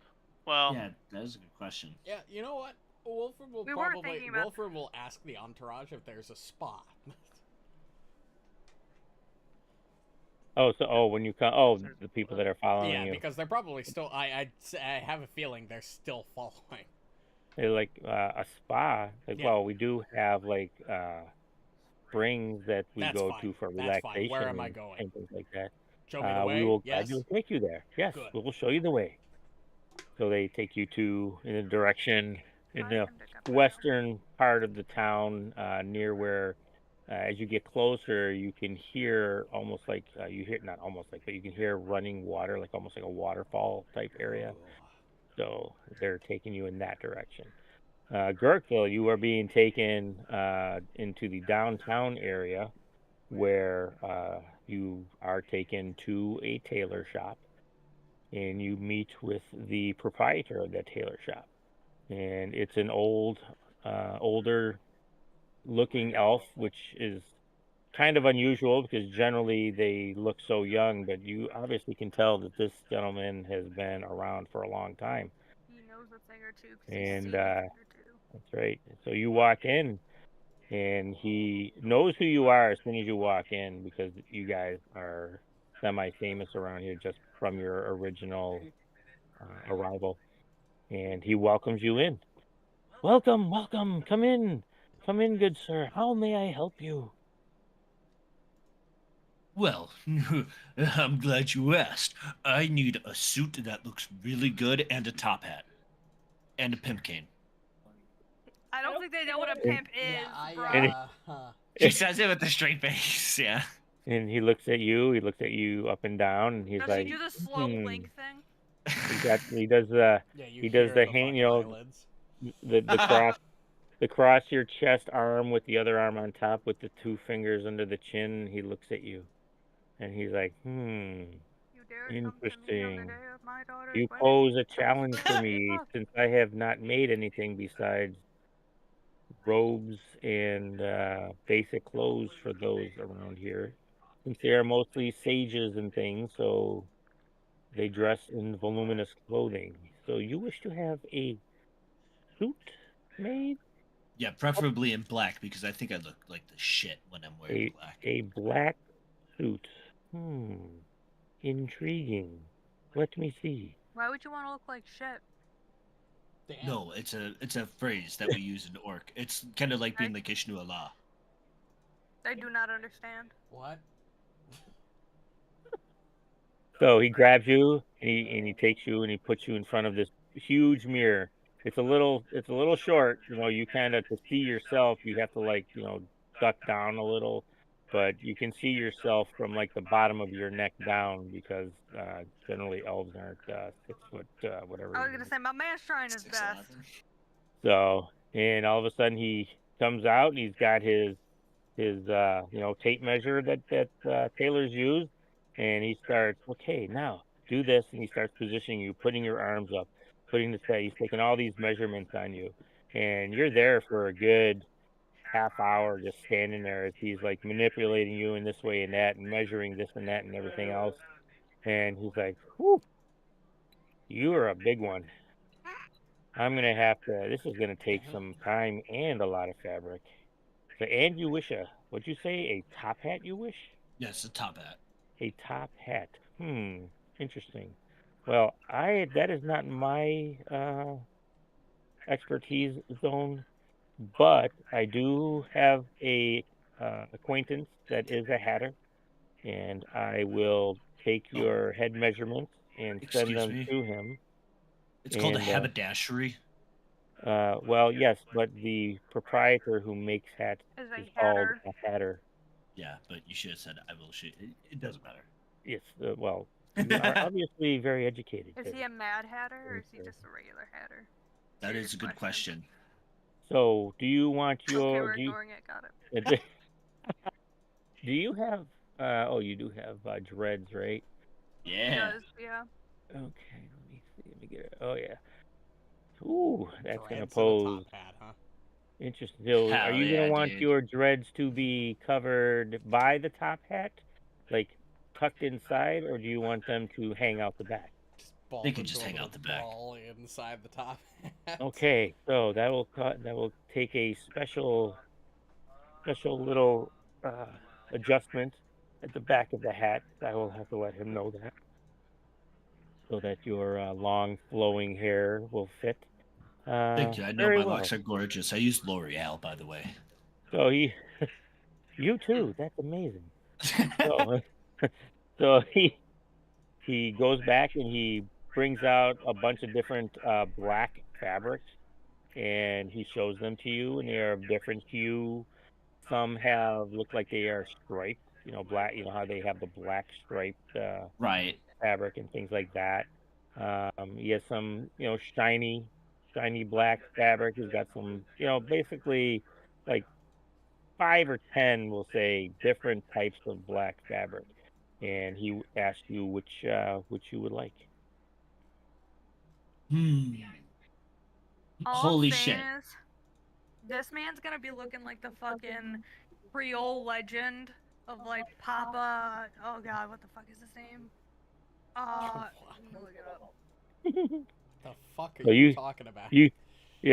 Well, Yeah, that is a good question. Yeah, you know what? Wilfram will We weren't thinking about- Wilfram will ask the entourage if there's a spa. When you come, the people that are following Yeah, you, because they're probably still. I have a feeling they're still following. they're like a spa. Like, Yeah. well, we do have like springs that we That's go fine. to for That's fine. relaxation. Where am I going? And things like that. Show me the way. We will Yes. guide you and take you there. Yes, Good. we will show you the way. So they take you in the direction in I the can pick up now. western part of the town, near where, as you get closer, you can hear almost like you hear not almost like, but you can hear running water, like almost like a waterfall type area. So they're taking you in that direction. Gurgthil, you are being taken into the downtown area where you are taken to a tailor shop, and you meet with the proprietor of that tailor shop. And it's an older looking elf, which is kind of unusual because generally they look so young, but you obviously can tell that this gentleman has been around for a long time. He knows a thing or two 'cause he's And seen a thing or two. that's right. So you walk in, and he knows who you are as soon as you walk in because you guys are semi-famous around here just from your original arrival. And he welcomes you in. Welcome, welcome. Come in, good sir. How may I help you? Well, I'm glad you asked. I need a suit that looks really good and a top hat. And a pimp cane. I don't think they know what a pimp is, bro. She says it with a straight face, yeah. And he looks at you. He looks at you up and down, and he's Does like, he do the slow blink thing? He does the hand, you know, the cross your chest arm with the other arm on top with the two fingers under the chin. He looks at you, and he's like, interesting. You pose a challenge for me since I have not made anything besides robes and basic clothes for those around here. Since they are mostly sages and things, so they dress in voluminous clothing. So you wish to have a suit made? Yeah, preferably in black because I think I look like the shit when I'm wearing black. A black suit. Intriguing. Let me see. Why would you want to look like shit? Damn. No, it's a phrase that we use in Orc. It's kind of like being like Ishnu Allah. I do not understand. What? So he grabs you and he takes you and he puts you in front of this huge mirror. It's a little short, you know. You kind of, to see yourself, you have to, like, you know, duck down a little, but you can see yourself from like the bottom of your neck down because generally elves aren't 6 foot whatever. I was gonna say my man's trying his best. So, and all of a sudden he comes out and he's got his you know, tape measure that tailors use, and he starts, okay, now do this, and he starts positioning you, putting your arms up, putting the set. He's taking all these measurements on you, and you're there for a good half hour just standing there as he's like manipulating you in this way and that and measuring this and that and everything else. And he's like, whew, you are a big one. I'm gonna have to, this is gonna take some time and a lot of fabric. So, and you wish what'd you say, a top hat you wish? Yes, a top hat. A top hat. Interesting. Well, that is not my expertise zone, but I do have a acquaintance that is a hatter, and I will take your head measurements and send them to him. It's called a haberdashery. Well, yes, but the proprietor who makes hats is called a hatter. Yeah, but you should have said I will shoot. It doesn't matter. Yes, well, you are obviously very educated. Is he a mad hatter or is he just a regular hatter? That is a good question. So, do you want your? Okay, we're ignoring it. Got it. Do you have? Oh, you do have dreads, right? Yeah. He does, yeah. Okay, let me see. Let me get it. Oh yeah. Ooh, that's Dreads gonna and a pose. top hat, huh? Interesting. So, are you gonna want your dreads to be covered by the top hat, like tucked inside, or do you want them to hang out the back? They can just hang out the back. Ball inside the top hat. Okay, so that will take a special little adjustment at the back of the hat. I will have to let him know that, so that your long flowing hair will fit. Thank you. I know my locks are gorgeous. I use L'Oreal, by the way. So you too. That's amazing. So he goes back and he brings out a bunch of different black fabrics, and he shows them to you, and they are of different hue. Some look like they are striped, black. You know how they have the black striped Right. fabric and things like that. He has some, shiny black fabric. He's got some, basically like 5 or 10, we'll say, different types of black fabric. And he asked you which you would like. All Holy I'm saying shit. is, this man's gonna be looking like the fucking Creole legend of like Papa. Oh god, what the fuck is his name? I'm gonna look it up. The fuck are So you talking about? Yeah,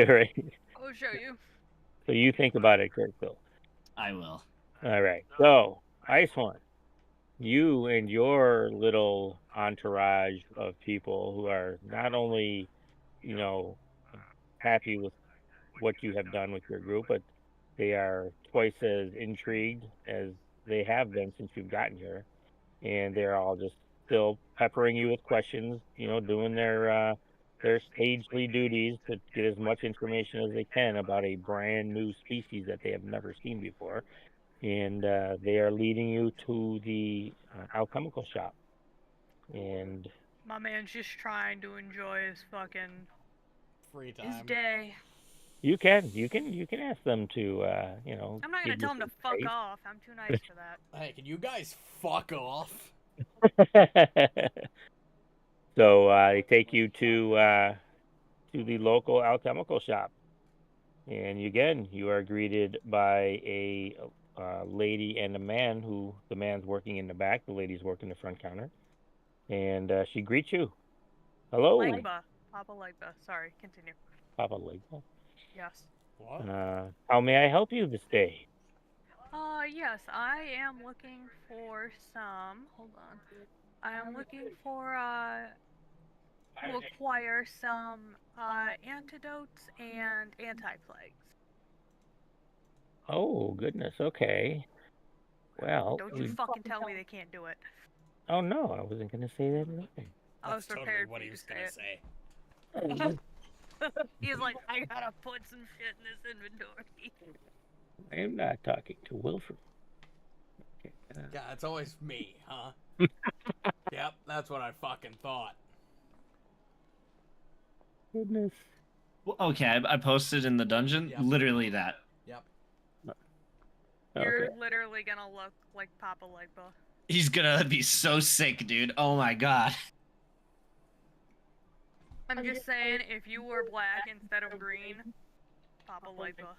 right. I'll show you. So you think about it, Gurgthil. I will. All right. So, Icehorm, you and your little entourage of people who are not only, happy with what you have done with your group, but they are twice as intrigued as they have been since you've gotten here. And they're all just still peppering you with questions, doing their stagely duties to get as much information as they can about a brand new species that they have never seen before. And they are leading you to the alchemical shop. And My man's just trying to enjoy his fucking Free his time. day. you can ask them to, I'm not gonna give you tell him to some fuck space. off. I'm too nice for that. Hey, can you guys fuck off? So they take you to the local alchemical shop, and you are greeted by a lady and a man. Who the man's working in the back, the lady's working the front counter, and she greets you. Hello, Legba. Papa Legba. Sorry, continue. Papa Legba. Yes. What? How may I help you this day? Yes, I am looking for some. Hold on. I am looking for, to acquire some, antidotes and anti-plagues. Oh goodness. Okay. Well, Don't you fucking tell me they can't do it. Oh no, I wasn't gonna say that at all. I was That's prepared totally what for he you was to gonna say. He's like, I gotta put some shit in this inventory. I am not talking to Wilfram. Okay. Yeah, it's always me, huh? Yep, that's what I fucking thought. Goodness. Well, okay, I posted in the dungeon. Yep. Literally that. Yep. You're Okay. literally gonna look like Papa Legba. He's gonna be so sick, dude. Oh my god. I'm just saying, if you were black instead of green, Papa Legba.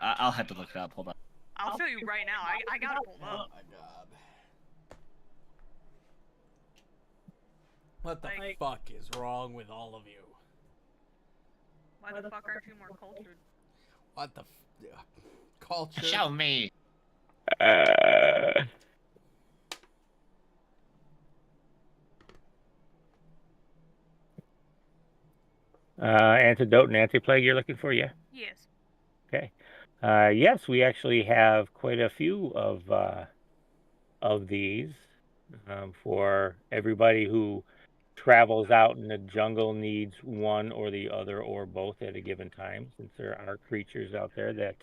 I'll have to look it up. Hold on. I'll show you right now. I got it pulled Oh up. my god. What the Like- fuck is wrong with all of you? Why the fuck aren't you more cultured? What the culture? Show me. Antidote and anti-plague you're looking for, yeah? Yes. Okay. Yes, we actually have quite a few of these for everybody who travels out in the jungle, needs one or the other or both at a given time, since there are creatures out there that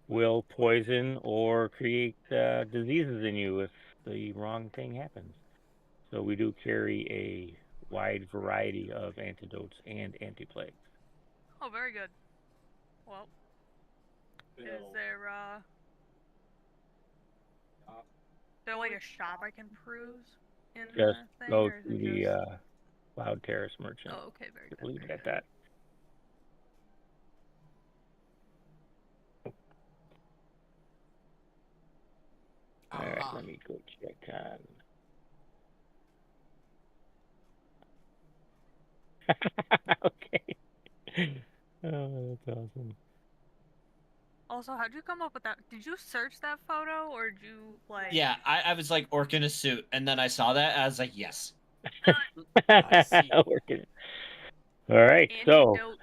will poison or create diseases in you if the wrong thing happens. So we do carry a wide variety of antidotes and anti-plagues. Oh, very good. Well, is there like a shop I can peruse in Just the thing? go or is to it the just... Cloud Terrace Merchant. Oh, okay, very good. We'll leave it at that. All right, let me go check on. Okay. Oh, that's awesome. Also, how'd you come up with that? Did you search that photo, or did you, like... Yeah, I was like orc in a suit, and then I saw that, and I was like, yes. I see. Working. All right, so Antidote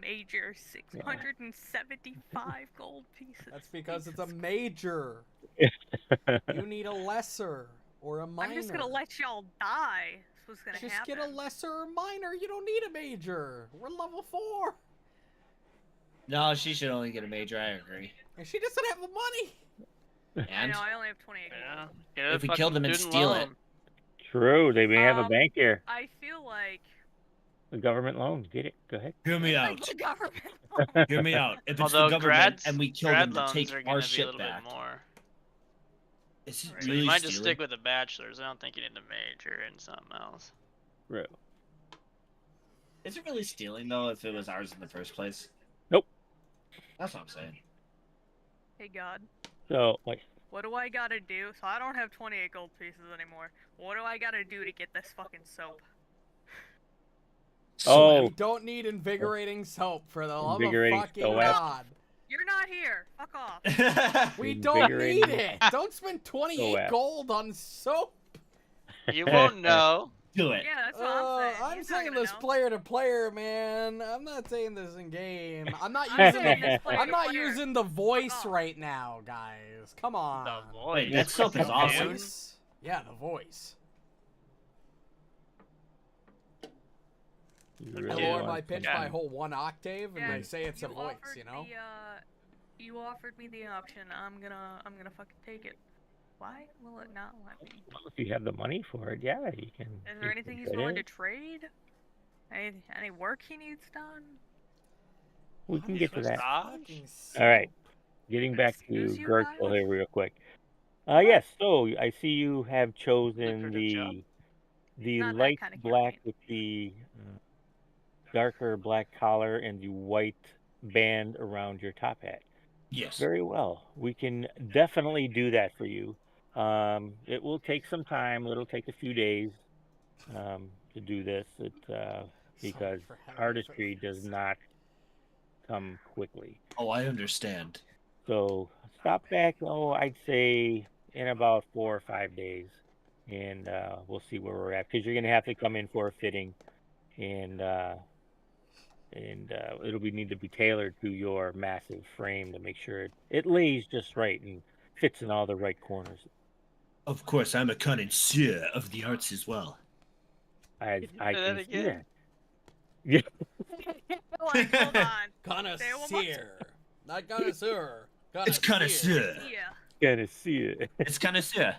major, 675 gold pieces. That's because it's a major. You need a lesser or a minor. I'm just gonna let y'all die. That's what's gonna Just happen. get a lesser or minor. You don't need a major. We're level 4. No, she should only get a major. I agree. And she doesn't have the money. I And know, I only have 28 gold. Yeah. Get a if we fucking kill them and student steal it, loan. True. They may have a bank here. I feel like A government loan. Get it? Go ahead. hear me like out. the government. Hear me out. If it's Although the government grads, and we kill grad them to loans take are our gonna be a shit little back, bit more. is it Right. So really you might just stealing? stick with the bachelors. I don't think you need a major and something else. True. Is it really stealing though? If it was ours in the first place? Nope. That's what I'm saying. Hey God, So, like, what do I gotta do? So I don't have 28 gold pieces anymore. What do I gotta do to get this fucking soap? Oh. We don't need invigorating soap for the love of Invigorating fucking soap. God. You're not here. Fuck off. We don't need Invigorating it. Don't spend 28 soap. gold on soap. You won't know. Do it. Yeah, that's what I'm saying. I'm You're not saying gonna this know. player to player, man. I'm not saying this in game. I'm not I'm using saying this player I'm to not player. using the voice off. right now, guys. Come on. The Wait, voice. that soap is The awesome. voice? Yeah, the voice. you I really lower want my pitch yeah. by a whole 1 octave, and Yeah, they say it's a voice, offered you know? you offered me the option. I'm gonna fucking take it. Why will it not let me? Well, if you have the money for it, yeah, you can. Is there anything he's willing to trade? Any work he needs done? We can get to that. Fucking All right. Getting back to Excuse you, Gurgthil Kyle? here real quick. Yes, so I see you have chosen Lucrative job. the Not that light kinda black campaign. with the darker black collar and the white band around your top hat. Yes. Very well. We can definitely do that for you. It will take some time. It'll take a few days to do this. Because for having artistry faith. does not come quickly. Oh, I understand. So stop back, I'd say in about 4 or 5 days, and we'll see where we're at. Because you're going to have to come in for a fitting, and it'll need to be tailored to your massive frame to make sure it lays just right and fits in all the right corners. Of course, I'm a connoisseur of the arts as well. I Say that can see again? that. Yeah. Like, hold on. Say it one more Connoisseur. Not connoisseur. It's connoisseur. Yeah. Gotta see it. It's connoisseur.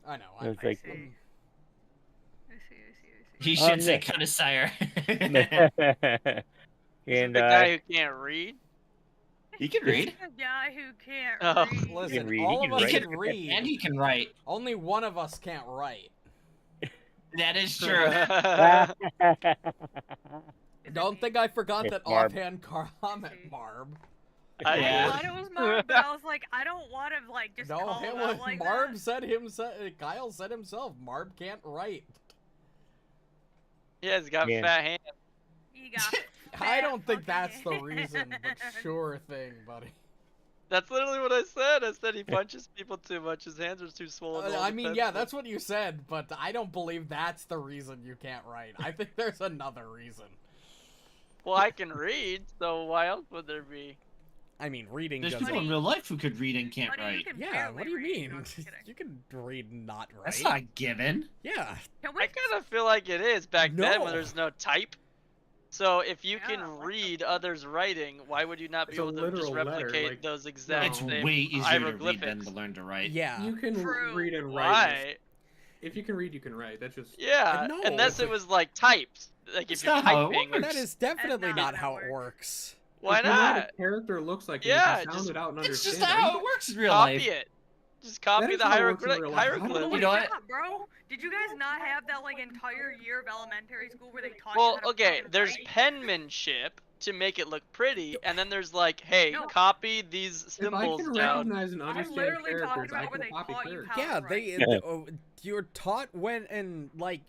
I know. It's I like, see. I see. He should say yeah. connoisseur. Isn't and the guy who can't read? He can read. A guy who can't Oh. read. Listen, read, all he of can us write. can read. And he can write. Only one of us can't write. That is true. Don't think I forgot It's that Muarb. offhand comment, Muarb. I Yeah. thought it was Muarb, but I was like, I don't want to just No, call it him was out like Muarb that. said Kyle said himself, Muarb can't write. Yeah, he's got Yeah. fat hands. He got I fat don't think fucking that's the hands. reason, but sure thing, buddy. That's literally what I said. I said he punches people too much. His hands are too swollen. to I hold a mean, yeah, pencil. that's what you said, but I don't believe that's the reason you can't write. I think there's another reason. Well, I can read, so why else would there be? I mean, reading There's doesn't... people in real life who could read and can't Buddy, you write. can Yeah, barely what do you read. mean? No, I'm just kidding. You can read and not write. That's not given. Yeah. Can we I kind of feel like it is back then when No. there's no type. So if you Yeah, can what the read others' writing, why would you not be It's a able to just literal letter, replicate like- those exact It's same way easier to read hieroglyphics? than to learn to write. Yeah. You can True. read and write. Why? If you can read, you can write. That's just. Yeah, No, unless it's it was like typed. Like It's if you're not how it typing. works. That is definitely not not how how it it works. Why If you know what not? a character looks like, Yeah, and you can sound just- it out and It's understand just it. how it works in real Copy life. it. Just copy is the how it works in real life. hieroglyph. You know what? Yeah, bro. Did you guys not have that like entire year of elementary school where they taught Well, you how to okay, fucking there's write? penmanship to make it look pretty, and then there's like, hey, No. copy these If I symbols can down. recognize and I'm understand literally talking characters, I about where can they copy taught you characters. how Yeah, to they write. you're taught when in like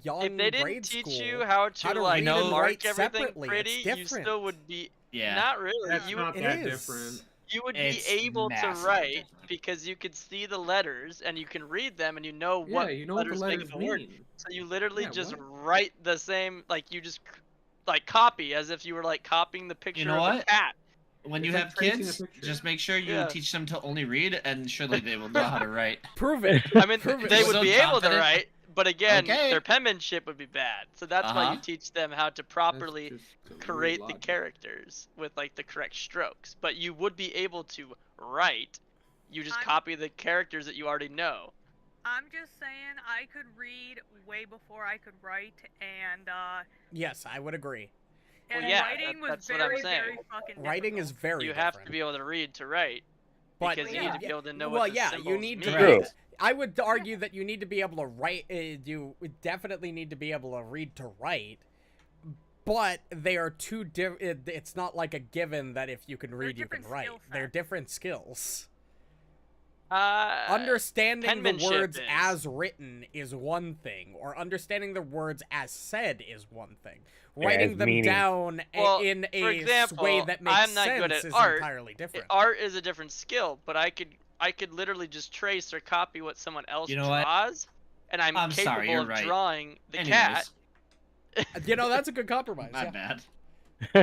young If they didn't grade teach school. you how to, how to like read and mark write everything separately, pretty, it's you different. still would be Yeah. not really. That's You not It that is. different. you would It's be able to massively write different. because you could see the letters and you can read them and you know Yeah, what you know what the letters letters make a word. mean. So you literally Yeah, just what? write the same, like you just like copy as if you were like copying the picture know of a what? cat. When It's you like have tracing a kids, picture. just make sure you Yeah. teach them to only read, and surely they will know how to write. Prove it. I mean, Prove it. they You're would so be able to confident. write, But again, Okay. their penmanship would be bad. So that's why you Uh-huh. teach them how to That's properly just a weird create the logic. characters with like the correct strokes. But you would be able to write. You just I'm- copy the characters that you already know. I'm just saying I could read way before I could write, and Yes, I would agree. and yeah, writing was that's what I'm very, saying. very fucking Writing is difficult. very You different. have to be able to read to write. But Because you yeah, need to be able to know well, what the yeah, symbols you need to mean. True. read. I would argue that you need to be able to write. You definitely need to be able to read to write. But they are two different. It's not like a given that if you can read, you can different write. skill They're sets. different skills. Understand Understanding the penmanship words is. as written is one thing, or understanding the words as said is one thing. Yeah, Writing as them meaning. down Well, in for a example, way that makes I'm not sense good at is art. entirely different. Art is a different skill, but I could literally just trace or copy what someone else You know what? draws, and I'm I'm capable sorry, you're of right. drawing the Anyways, cat. You know, that's a good compromise. my Yeah. bad. No,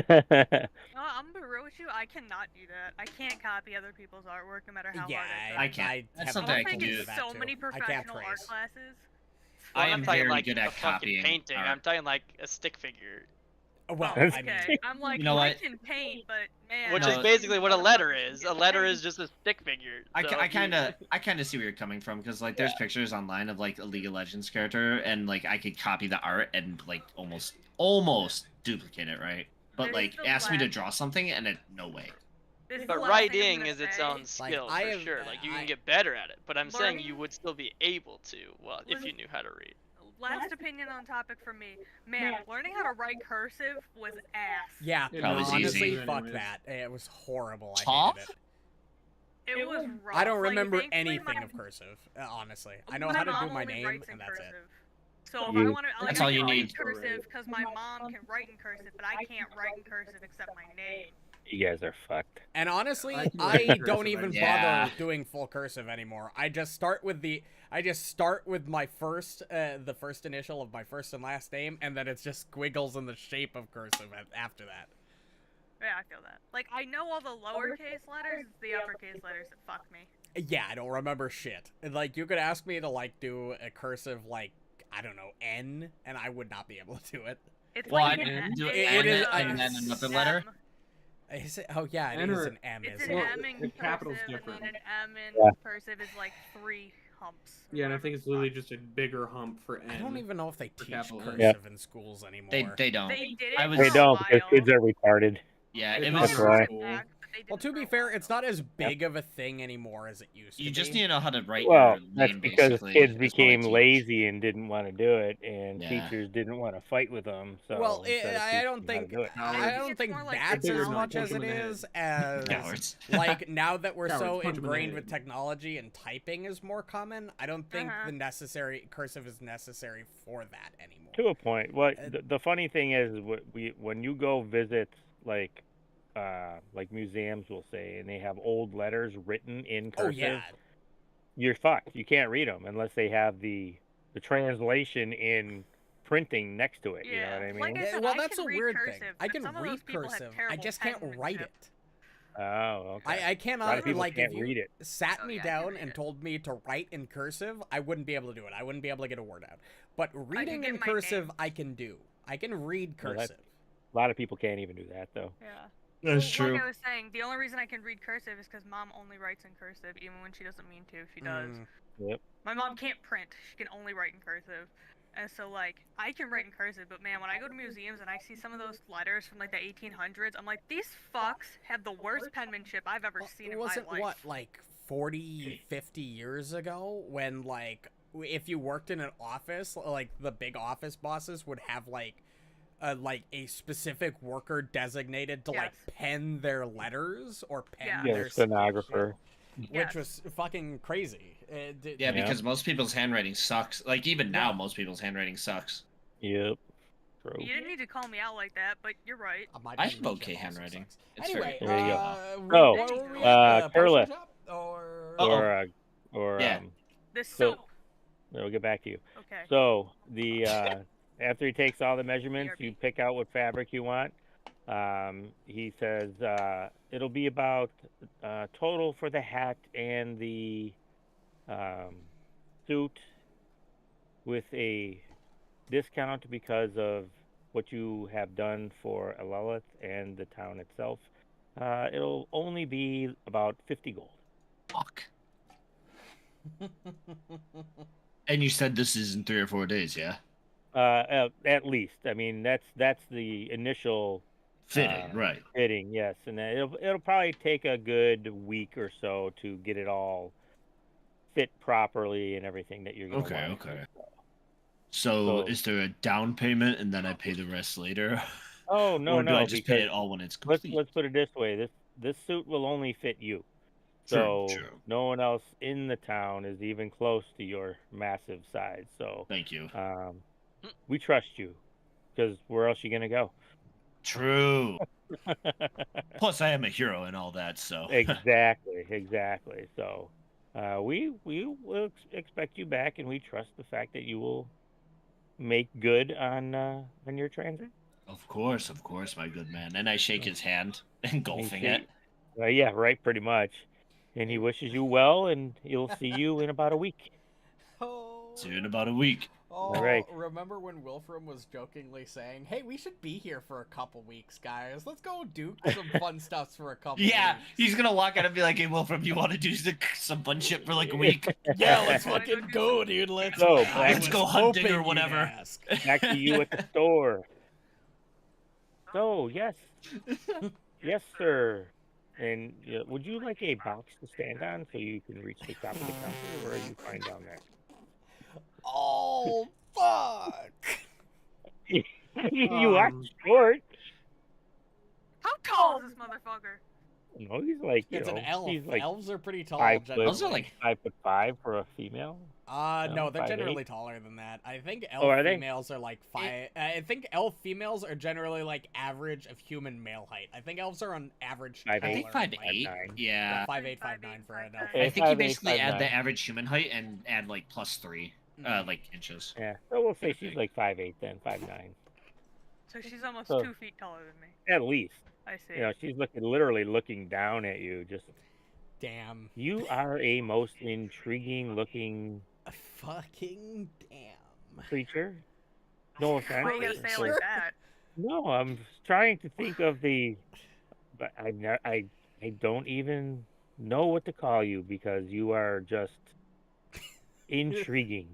I'm gonna be real with you. I cannot do that. I can't copy other people's artwork, no matter how Yeah, hard I try. I can't. That's have something I I'm can taking do. that so too. many I can't professional art trace. classes. I I'm am talking very like good a at fucking copying painting. art. I'm talking like a stick figure, Well, Oh, I okay. mean, I'm like, You know I what? can paint, but man. which No, is basically what a letter is. A letter paint. is just a stick figure. I So if you- kind of see where you're coming from because like there's pictures online of like a League of Legends character and like I could copy the art and like almost duplicate it, right? But This like is the ask me to last- draw something and no way. This is But the last thing I'm writing gonna is its say. own skill I for have- sure. Like you I- can get better at it. But I'm saying you Learning- would still be able to. Well, if you knew how to read. Last opinion on topic for me. Man, learning how to write cursive was ass. yeah, It was honestly, easy. fuck Anyways. that. It was horrible. I Tough? hated it. It was rough. I don't Like, remember thankfully, anything my- of cursive, honestly. I know how to mom do my only name, writes in and that's it. cursive. So if You- I want to, like, That's I all can you write need. cursive because my mom can write in cursive, but I can't write in cursive except my name. You guys are fucked. And honestly, I can I write don't cursive, even yeah. bother doing full cursive anymore. I just start with my first, the first initial of my first and last name, and then it's just squiggles in the shape of cursive after that. Yeah, I feel that. Like, I know all the lowercase letters, it's the uppercase letters that fuck me. Yeah, I don't remember shit. Like, you could ask me to, like, do a cursive, like, I don't know, N, and I would not be able to do it. It's Well, like I an do it's it is- like and then a another M. letter. Is it? Oh, yeah, it N is or- an M, It's isn't an Well, it? M in the capital's cursive, different. and then an M in Yeah. cursive is like 3 humps. or Yeah, and I whatever think it's the literally fuck. just a bigger hump for N. I don't even know if they teach capital N. cursive in schools anymore. They don't. They did it I was- for They a don't because while. kids are retarded. Yeah, It's it not was. That's right. cool. Back, but they did Well, it to for be a fair, while. it's not as big of a thing anymore as it used to You be. just need to know how to write Well, your that's name, because basically, kids is what I became teach. lazy and didn't want to do it, and Yeah. teachers didn't want to fight with them. So Well, instead of I teaching don't them how to think do it. I don't It's think more like that's bigger as not much punch as them it in the is as Cowards. like now that we're Cowards, so punch 'em in the ingrained head. with technology and typing is more common. I don't think Uh-huh. the necessary cursive is necessary for that anymore. To a point. What Uh, the funny thing is, when you go visit like museums, will say, and they have old letters written in Oh cursive, yeah, you're fucked. You can't read them unless they have the translation in printing next to it. You know Yeah, what I mean? like I Yeah, said, well I that's a can read weird thing. cursive, I but can some of read those people have cursive. I terrible just can't write penmanship. it. Oh, okay. I A lot cannot of people like can't if you read it. sat Oh, me yeah, I can down read and it. told me to write in cursive, I wouldn't be able to do it. I wouldn't be able to get a word out. But reading get in my cursive, name. I can do. I can read Well, that- cursive. A lot of people can't even do that though. Yeah. That's Well, true. Like I was saying, the only reason I can read cursive is because mom only writes in cursive, even when she doesn't mean to. She does. Mm. Yep. My mom can't print; she can only write in cursive. And so, like, I can write in cursive, but man, when I go to museums and I see some of those letters from like the 1800s, I'm like, these fucks have the worst penmanship I've ever seen It in my wasn't life. what like 40, 50 years ago when like if you worked in an office, like the big office bosses would have like a specific worker designated to like Yes. pen their letters or pen Yeah. Yeah, their the stenographer. which Yes. was fucking crazy. Yeah, Yeah. because most people's handwriting sucks. Like even now, most people's handwriting sucks. Yep. True. You didn't need to call me out like that, but you're right. My I have penmanship okay also handwriting. sucks. It's Anyway, very- There you go. what Oh, were we at? The Kurleth. potion shop? Or Uh-oh. Or Yeah. This So- soap. we'll get back to you. Okay. So the after he takes all the measurements, BRB. you pick out what fabric you want. He says it'll be about total for the hat and the suit. with a discount because of what you have done for Alelith and the town itself. It'll only be about 50 gold. Fuck. And you said this is in 3 or 4 days, yeah? At least. I mean, that's the initial Fitting, right? fitting, yes, and then it'll probably take a good week or so to get it all fit properly and everything that you're gonna Okay, want. okay. So is there a down payment and then I pay the rest later? Oh no, Or do no, I just pay because it all when it's let's complete? put it this way: this suit will only fit you. True, So true. no one else in the town is even close to your massive size. So Thank you. we trust you, because where else are you gonna go? True. Plus, I am a hero and all that, so. Exactly. So we will expect you back, and we trust the fact that you will make good on your transit. Of course, my good man. And I shake his hand, engulfing it. Yeah, right, pretty much. And he wishes you well, and he'll see you in about a week. Oh. See you in about a week. Oh, All right. remember when Wilfram was jokingly saying, "Hey, we should be here for a couple weeks, guys. Let's go do some fun stuff for a couple Yeah, weeks." he's gonna walk out and be like, "Hey, Wilfram, you want to do some fun shit for like a week? Yeah, let's fucking go, dude. Let's go. I Let's was go hunting hoping or you'd whatever." ask. Back to you at the store. So, yes. Yes, sir. And would you like a box to stand on so you can reach the top of the counter, or are you fine down there? Oh, fuck. You are short. How tall is this motherfucker? No, he's like, It's an elf. he's like Elves are pretty tall. 5 foot. Generally. Elves are like 5'5" for a female. No, they're 5'8". generally taller than that. I think elf are they? females are like five. I think elf females are generally like average of human male height. I think elves are on average. 5'8". I think taller, 5'8". like, Yeah. 5'8", 5'9" for an elf. I think you 5'8", basically add 5'9". the average human height and add like +3, like inches. Yeah, so we'll say she's like 5'8" then, 5'9". So she's almost So- 2 feet taller than me. At least. I see. You know, she's literally looking down at you. Just, Damn. you are a most intriguing looking Fucking damn. creature. No offense. Why you gotta say it like that? No, I'm trying to think of the, but I don't even know what to call you because you are just intriguing.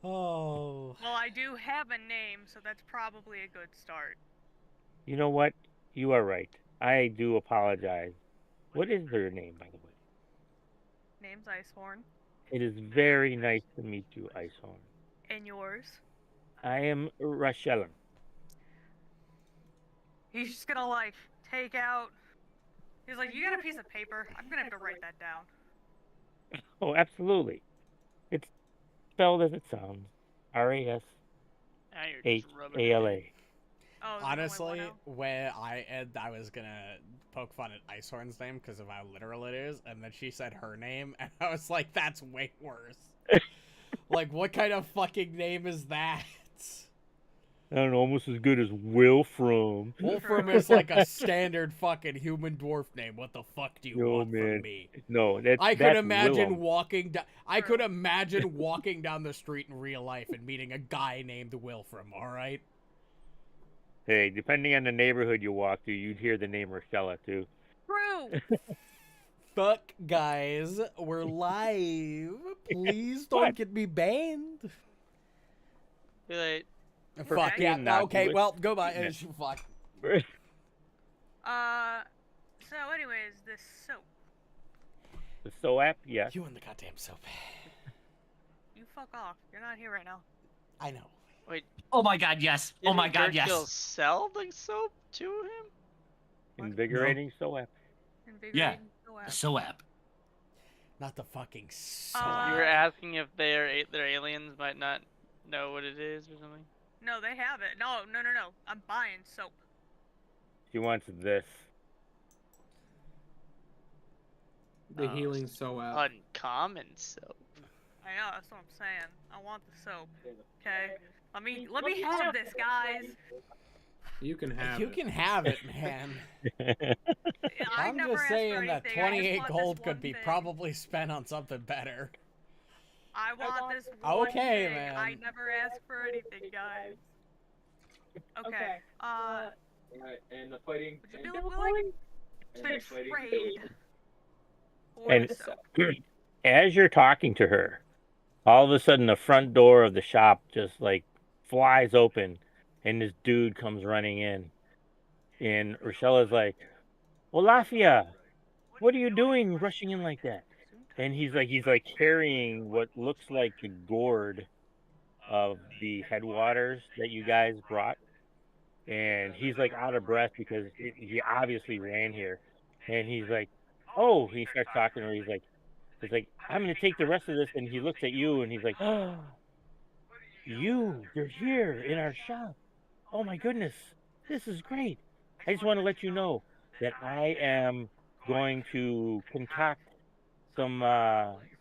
Oh. Well, I do have a name, so that's probably a good start. You know what? You are right. I do apologize. What is their name, by the way? Name's Icehorm. It is very nice to meet you, Icehorm. And yours? I am Rashellan. He's just gonna like take out. He's like, you got a piece of paper? I'm gonna have to write that down. Oh, absolutely. It's spelled as it sounds. R-A-S-H-A-L-A. Now you're just rubbing it in. Oh, is it only Honestly, one L? when I was gonna poke fun at Icehorn's name because of how literal it is, and then she said her name, and I was like, that's way worse. Like, what kind of fucking name is that? I don't know, almost as good as Wilfram. Wolfram is like a standard fucking human dwarf name. What the fuck do you No, want man. from me? No, that's I could that's imagine Willem. walking down. I could imagine walking down the street in real life and meeting a guy named Wilfram. All right. Hey, depending on the neighborhood you walk through, you'd hear the name Rochella too. True. Fuck, guys, we're live. Please don't What? get me banned. Too late. Fuck yeah. not Okay, do it. well, go by. Yeah. Fuck. So anyways, this soap. The SOAP, yes. You and the goddamn soap. You fuck off. You're not here right now. I know. Wait. Oh my god, yes. Oh my god, Gurgthil yes. sell the soap to him? Invigorating SOAP. Invigorating The soap. SOAP. Not the fucking soap. You were asking if their aliens might not know what it is or something. No, they have it. No. I'm buying soap. She wants this. The healing SOAP. Uncommon soap. I know. That's what I'm saying. I want the soap. Okay. Let me have this, guys. You can have You it. can have it, man. I I'm never just asked for saying that anything, I just 28 want this gold one could be thing. probably spent on something better. I want this one Okay, thing. man. I never ask for anything, guys. Okay. And the fighting. Would you be willing to trade for And the soap? as you're talking to her, all of a sudden the front door of the shop just like flies open, and this dude comes running in, and Rochelle's like, "Olafia, what are you doing, rushing in like that?" And he's like carrying what looks like the gourd of the headwaters that you guys brought, and he's like out of breath because he obviously ran here, and he's like, "Oh," he starts talking to her. He's like, "I'm gonna take the rest of this," and he looks at you, and he's like, "Oh, you're here in our shop. Oh my goodness, this is great. I just want to let you know that I am going to concoct some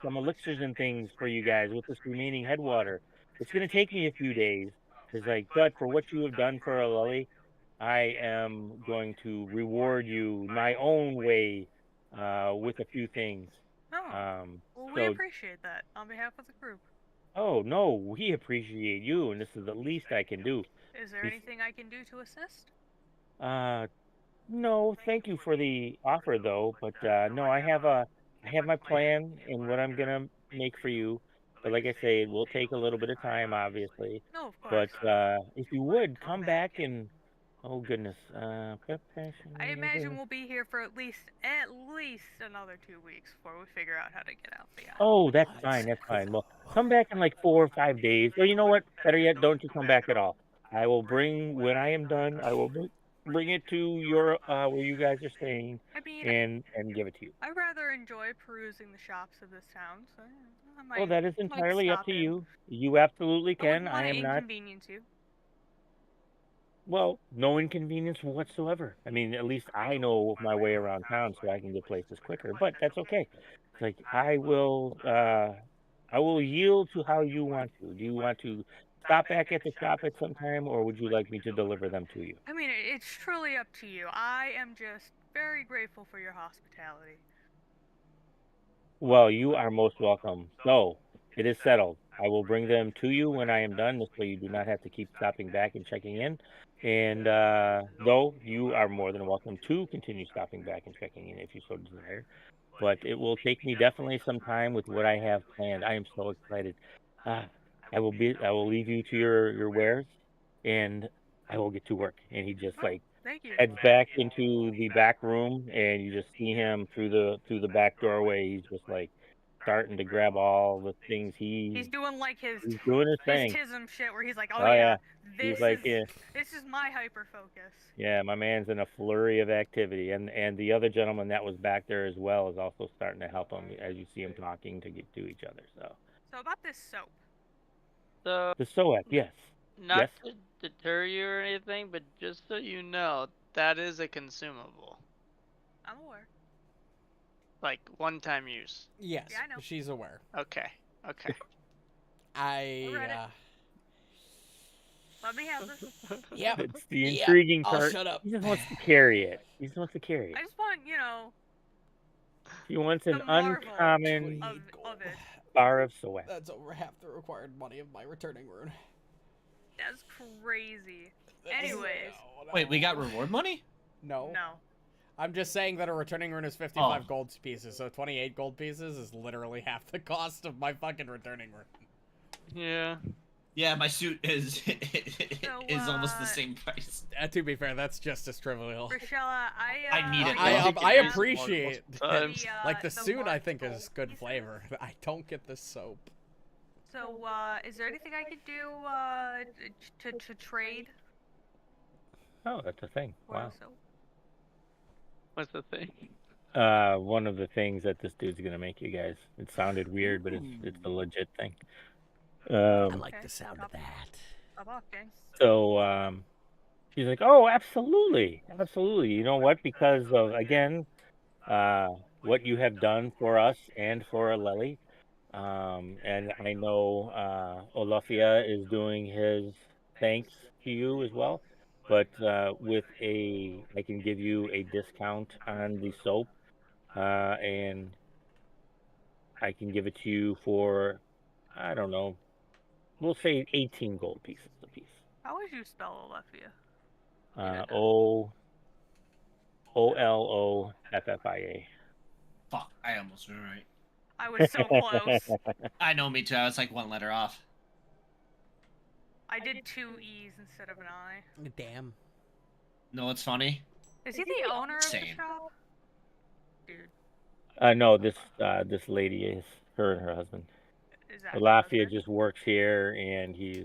elixirs and things for you guys with this remaining headwater. It's gonna take me a few days." He's like, "But for what you have done for a lily, I am going to reward you my own way with a few things." Oh, well, we So, appreciate that on behalf of the group. oh no, we appreciate you, and this is the least I can do. Is there He's- anything I can do to assist? No, thank you for the offer though, but no, I have my plan and what I'm gonna make for you. But like I say, it will take a little bit of time, obviously. No, of course. But if you would come back and, oh goodness, I imagine we'll be here for at least another 2 weeks before we figure out how to get out the island. Oh, that's fine. That's fine. Well, come back in like 4 or 5 days. Or you know what? Better yet, don't you come back at all. I will bring when I am done. I will bring it to your where you guys are staying I mean, and give it to you. I rather enjoy perusing the shops of this town, so I might. Well, that is might entirely up stop to in. you. You absolutely I wouldn't can. want I to am not. inconvenience you. Well, no inconvenience whatsoever. I mean, at least I know my way around town, so I can get places quicker. But that's okay. It's like I will yield to how you want to. Do you want to stop back at the shop at some time, or would you like me to deliver them to you? I mean, it's truly up to you. I am just very grateful for your hospitality. Well, you are most welcome. So, it is settled. I will bring them to you when I am done. This way you do not have to keep stopping back and checking in. And though you are more than welcome to continue stopping back and checking in if you so desire. But it will take me definitely some time with what I have planned. I am so excited. I will leave you to your wares, and I will get to work. And he just like Thank you. heads back into the back room, and you just see him through the back doorway. He's just like starting to grab all the things He's doing like he's doing his his thing. tism shit where he's like, oh, Oh, yeah, He's this like, is this is my hyper focus. yeah, my man's in a flurry of activity, and the other gentleman that was back there as well is also starting to help him as you see him talking to get to each other. So about this soap. So, The SOAP, yes. not Yes. to deter you or anything, but just so you know, that is a consumable. I'm aware. Like, one-time use. Yes, Yeah, I know. she's aware. Okay. Okay. read it. Let me have this. Yep. It's the Yeah, intriguing I'll part. shut up. He just wants to carry it. He just wants to carry it. I just want, you know, He wants an the marvel uncommon of it. bar of SOAP. That's over half the required money of my returning rune. That's crazy. Anyways. Wait, we got reward money? No. No. I'm just saying that a returning rune is 55 Oh. gold pieces, so 28 gold pieces is literally half the cost of my fucking returning rune. Yeah. Yeah, my suit is is almost the So, same price. To be fair, that's just as trivial. Rochella, I need it, I, though. I appreciate Times. like the suit. I large think is gold good pieces. flavor. I don't get the soap. So, is there anything I could do, to trade Oh, that's a thing. for Wow. the soap? What's the thing? One of the things that this dude's gonna make you guys. It sounded weird, but it's a legit thing. I like Okay, the sound of copy. that. Stop walking. So she's like, "Oh, absolutely, absolutely. You know what? Because of again, what you have done for us and for Aleli, and I know Olafia is doing his thanks to you as well. But I can give you a discount on the soap, and I can give it to you for I don't know. We'll say 18 gold pieces a piece. How would you spell Alephia? Olofia. Fuck, I almost were right. I was so close. I know, me too. I was like one letter off. I did 2 E's instead of an I. Damn. No, it's funny. Is he the owner of the Same. shop? Dude, No, this lady is her and her husband. is that Olafia just works here, and he's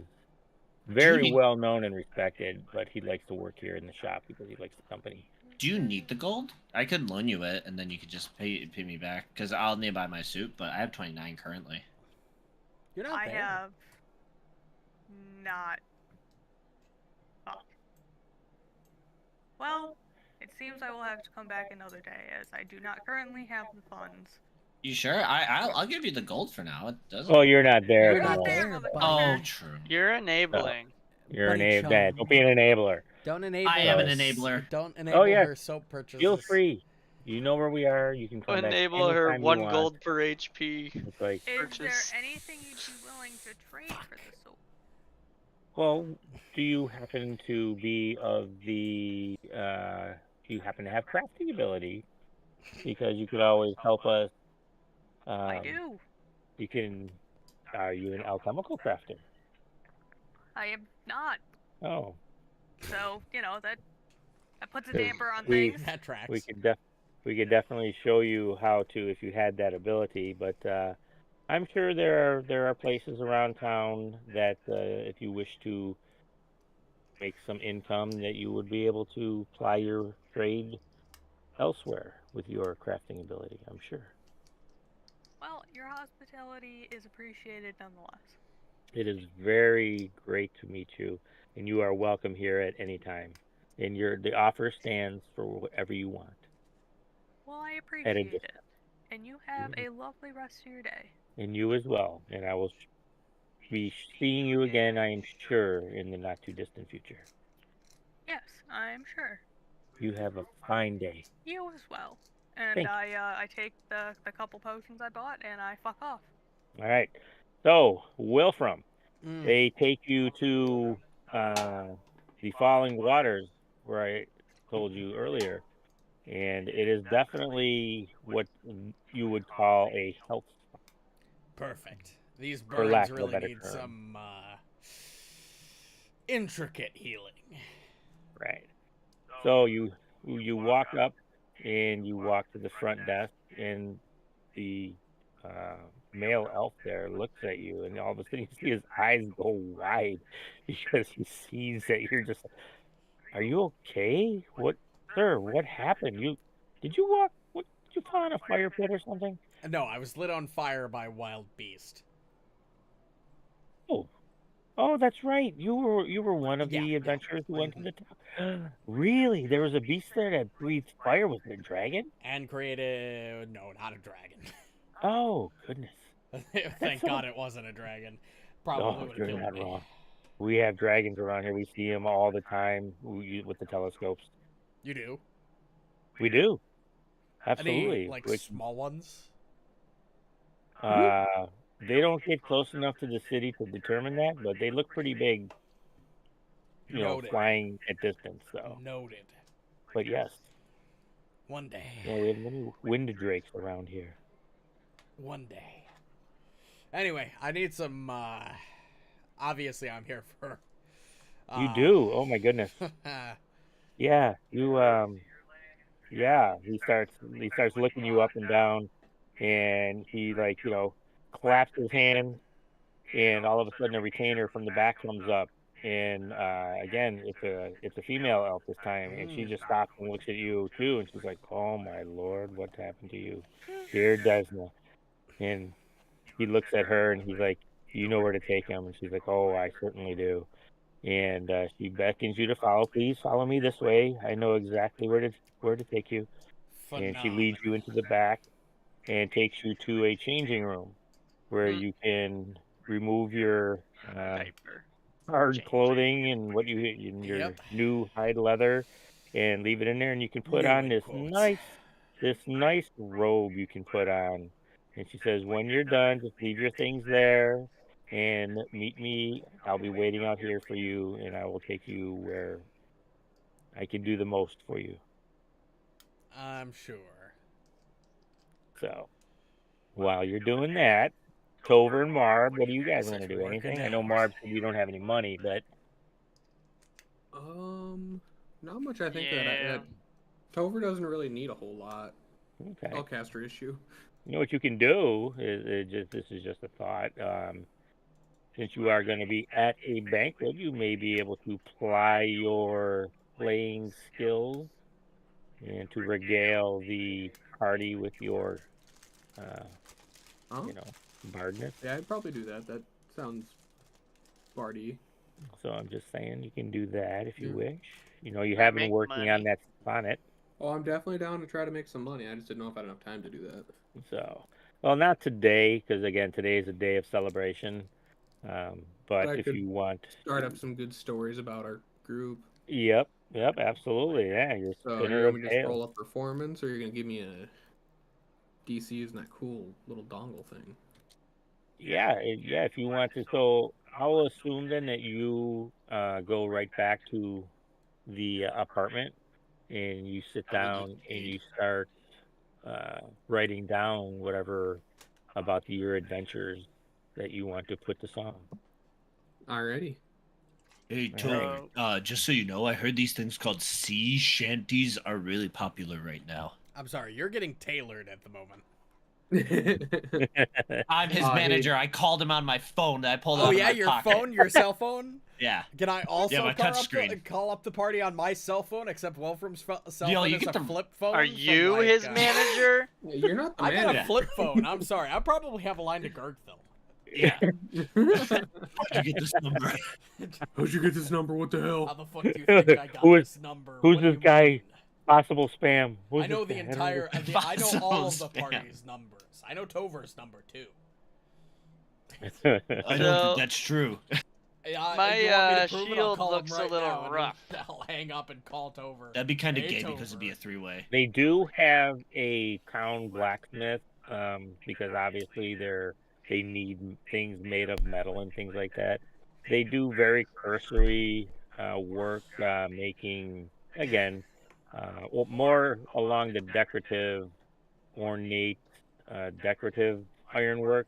very need- well known and respected, but he likes to work here in the shop because he likes the company. Do you need the gold? I could loan you it, and then you could just pay me back. Because I'll need to buy my suit, but I have 29 currently. You're not I there. have not. Oh. Well, it seems I will have to come back another day, as I do not currently have the funds. You sure? I'll give you the gold for now. It doesn't. Oh, you're not there. You're at the not moment. there, motherfucker. buddy. Oh, true. You're enabling. You're an Buddy enabler. chum. Don't be an enabler. Don't enable I am an her. enabler. Don't enable yeah. her soap purchases. Feel free. You know where we are. You can come back Enable her anytime you 1 want. gold per HP. It's like, Is Purchase. there anything you'd be willing to trade for the soap? well, do you happen to be of the? Do you happen to have crafting ability? Because you could always help us. I do. You can. Are you an alchemical crafter? I am not. Oh, So, that puts a Because damper on we- things. That tracks. we could definitely show you how to if you had that ability. But I'm sure there are places around town that if you wish to make some income, that you would be able to ply your trade elsewhere with your crafting ability. I'm sure. Well, your hospitality is appreciated nonetheless. It is very great to meet you, and you are welcome here at any time. And the offer stands for whatever you want. Well, I appreciate dis- it. And you have a lovely rest of your day. And you as well. And I will be seeing you again, I am sure, in the not too distant future. Yes, I'm sure. You have a fine day. You as well. And Thank you. I take the couple potions I bought and I fuck off. All right. So, Wilfram, Mm. they take you to the Falling Waters, where I told you earlier. And it is definitely what you would call a health spot. Perfect. These For lack birds of a really better need term. some intricate healing. Right. So you walk up and you walk to the front desk, and the male elf there looks at you, and all of a sudden you see his eyes go wide because he sees that you're just. Are you okay? What, sir? What happened? Did you walk? What, did you fall in a fire pit or something? No, I was lit on fire by a wild beast. Oh, that's right. You were one of Yeah, the yeah. adventurers who went to the top. Really? There was a beast there that breathed fire. Was it a dragon? And created... No, not a dragon. Oh, goodness. Thank so- God it wasn't a dragon. Probably Oh, would have you're killed not me. wrong. We have dragons around here. We see them all the time with the telescopes. You do? We do. Absolutely. Any, like, Which, small ones? they don't get close enough to the city to determine that, but they look pretty big, Noted. flying at distance. So, Noted. but yes, One day. we have many wind drakes around here. One day. Anyway, I need some, obviously I'm here for... You do? Oh my goodness. Yeah, you yeah, he starts looking you up and down, and he claps his hand, and all of a sudden a retainer from the back comes up, and again it's a female elf this time, and she just stops and looks at you too, and she's like, "Oh my lord, what happened to you, dear Desna?" And he looks at her and he's like, "You know where to take him?" And she's like, "Oh, I certainly do." And she beckons you to follow. Please follow me this way. I know exactly where to take you. And she leads you into the back and takes you to a changing room where you can remove your Diaper. hard Change. clothing and your Yep. new hide leather, and leave it in there. And you can put New on in this quotes. nice robe you can put on. And she says, when you're done, just leave your things there. and meet me. I'll be waiting out here for you, and I will take you where I can do the most for you. I'm sure. So, while you're doing that, Tover and Muarb, what do you guys want to Such do? working Anything? I know hours. Muarb said you don't have any money, but Not much. I think Yeah. that Tover doesn't really need a whole lot. okay. Spellcaster issue. You know what you can do is this is just a thought. Since you are going to be at a banquet, you may be able to ply your playing skills and to regale the party with your, Huh? you know, bardness. Yeah, I'd probably do that. That sounds bardy. So I'm just saying you can do that if you Yeah. wish. You know, you I have been make working on money. that sonnet. Oh, I'm definitely down to try to make some money. I just didn't know if I had enough time to do that. So, well, not today, because again, today is a day of celebration. But I if could you want, Start up some good stories about our group. yep, absolutely, yeah, you're So, spinner you want of me to just tales. roll a performance, or you're gonna give me a DC using that cool little dongle thing? Yeah, if you want to. So I'll assume then that you go right back to the apartment and you sit I would down look and paid. you start writing down whatever about your adventures that you want to put to song. Alrighty. Hey, All Tover, right. just so you know, I heard these things called sea shanties are really popular right now. I'm sorry, you're getting tailored at the moment. I'm his Hey. manager. I called him on my phone that I pulled Oh out yeah, of my your pocket. phone, your cell phone. Yeah. Can I also my touchscreen. call up the party on my cell phone? Except Wolfram's cell Yo, phone you is get a to- flip phone. Are from, you like, his manager? You're not the I got a manager. flip phone. I'm sorry. I probably have a line to Gurgthil. Yeah. How'd you get this number? How'd you get this number? What the How hell? the fuck do you think I got Who is- this number? who's What do this you guy? mean? Possible spam. Who's I know this the guy? I don't know. entire. I know all of the Possible spam. party's numbers. I know Tover's number too. I don't So- think that's true. My, you want me to prove it? I'll shield call him looks a right little now, and rough. I'll hang up and call Tover. That'd be kind of Hey, gay because it'd be Tover. a three-way. They do have a town blacksmith because obviously they need things made of metal and things like that. They do very cursory work making, again, more along the decorative, ornate, decorative ironwork,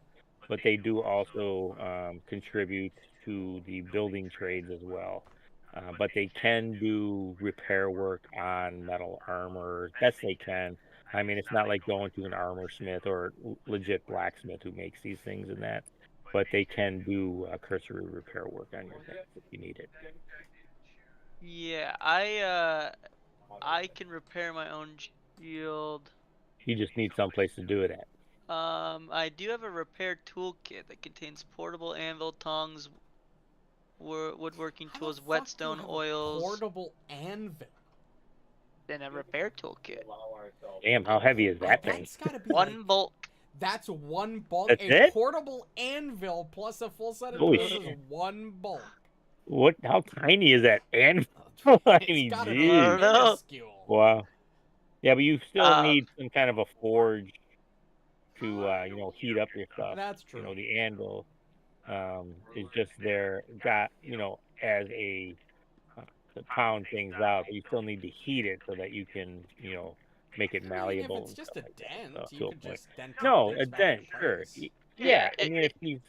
but they do also contribute to the building trades as well. But they can do repair work on metal armor. Best they can. I mean, it's not like going to an armor smith or legit blacksmith who makes these things and that. But they can do cursory repair work on your things if you need it. Yeah, I can repair my own shield. You just need someplace to do it at. I do have a repair toolkit that contains portable anvil, tongs, woodworking How the tools, fuck do you whetstone have a oils, portable anvil. and a repair toolkit. Damn, how heavy is that thing? That's gotta be One like, bulk. That's one bulk. That's a it? portable anvil plus a full set of Holy tools is shit. one bulk. How tiny is that anvil? I mean, It's gotta be geez. I don't know. minuscule. Wow. Yeah, but you still Um, need some kind of a forge to heat up your stuff. That's true. The anvil is just there, as a to pound things out. But you still need to heat it so that you can, make it I mean, malleable. if it's and just stuff a like that. dent, So, you to a could point. just dent. No, things a back dent, in sure. place. Yeah, Yeah, I mean, if you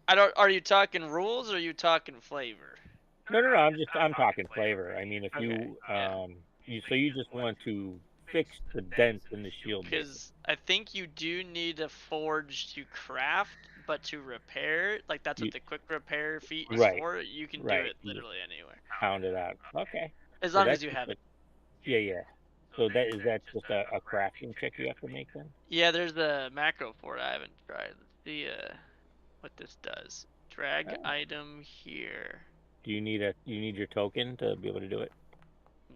Are you talking rules or are you talking flavor? no, I'm talking flavor. I mean, if Okay, you yeah. you just want to fix the dent in the shield. Because I think you do need a forge to craft, but to repair, like that's what the quick repair feat is Right, for. You can right, do it you just literally anywhere, pound it out. Okay. as So long that's as you just have it. yeah. So that's just a crafting check you have to make then? Yeah, there's the macro for it. I haven't tried. Let's see what this does. Drag Oh. item here. Do you need your token to be able to do it?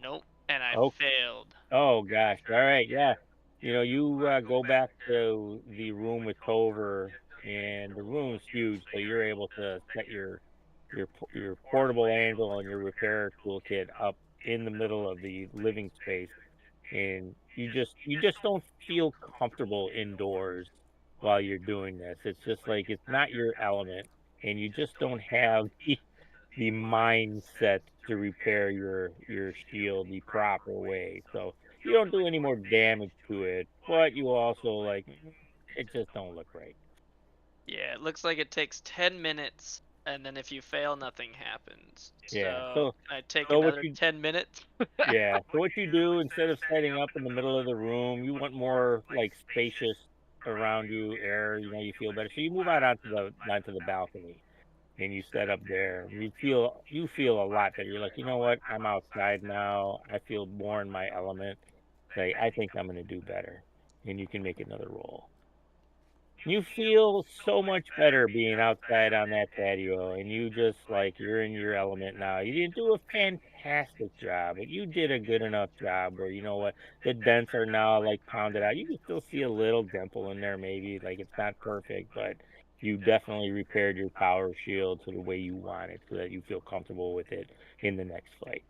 Nope, and I Oh. failed. Oh gosh. All right, yeah. You go back to the room with Tover, and the room's huge, so you're able to set your portable anvil and your repair toolkit up in the middle of the living space, and you just don't feel comfortable indoors while you're doing this. It's just like it's not your element, and you just don't have the mindset to repair your shield the proper way. So you don't do any more damage to it, but you also like it just don't look right. Yeah, it looks like it takes 10 minutes, and then if you fail, nothing happens. Yeah. So can I take so what another you 10 minutes? yeah. So what you do instead of setting up in the middle of the room, you want more like spacious around you, air. You know, you feel better. So you move out onto the balcony, and you set up there. You feel a lot better. You're like, you know what? I'm outside now. I feel more in my element. Say, I think I'm gonna do better, and you can make another roll. You feel so much better being outside on that patio, and you just like you're in your element now. You didn't do a fantastic job, but you did a good enough job where you know what the dents are now like pounded out. You can still see a little dimple in there, maybe like it's not perfect, but you definitely repaired your power shield to the way you want it, so that you feel comfortable with it in the next fight.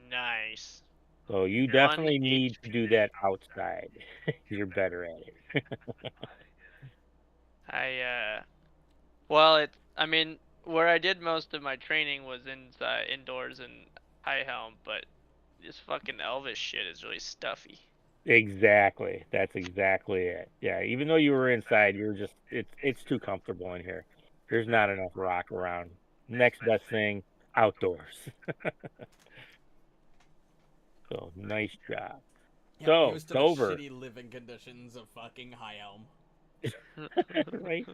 Nice. So you One definitely need to HP. do that outside. You're better at it. I mean, where I did most of my training was inside, indoors in High Helm, but this fucking Elvish shit is really stuffy. Exactly. That's exactly it. Yeah, even though you were inside, you were just it's too comfortable in here. There's not enough rock around. Next best thing, outdoors. So nice job. Yeah, So used to Tover, the shitty living conditions of fucking High Elm. right?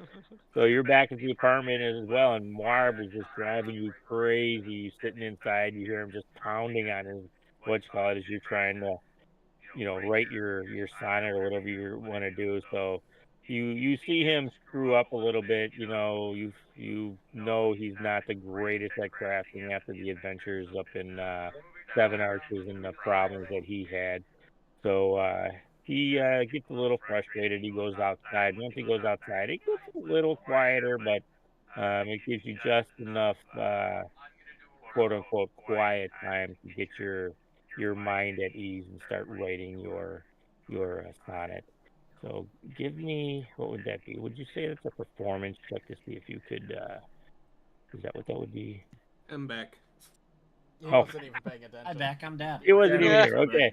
So you're back at the apartment as well, and Muarb is just driving you crazy. You're sitting inside, you hear him just pounding on his what you call it as you're trying to write your sonnet or whatever you want to do. So you see him screw up a little bit. You know he's not the greatest at crafting after the adventures up in Seven Arches and the problems that he had. So he gets a little frustrated. He goes outside. Once he goes outside, it gets a little quieter, but it gives you just enough quote unquote quiet time to get your mind at ease and start writing your sonnet. So give me, what would that be? Would you say that's a performance check to see if you could? Is that what that would be? I'm back. He Oh. wasn't even paying attention. I'm back. I'm down. It wasn't even Yeah. here. Okay.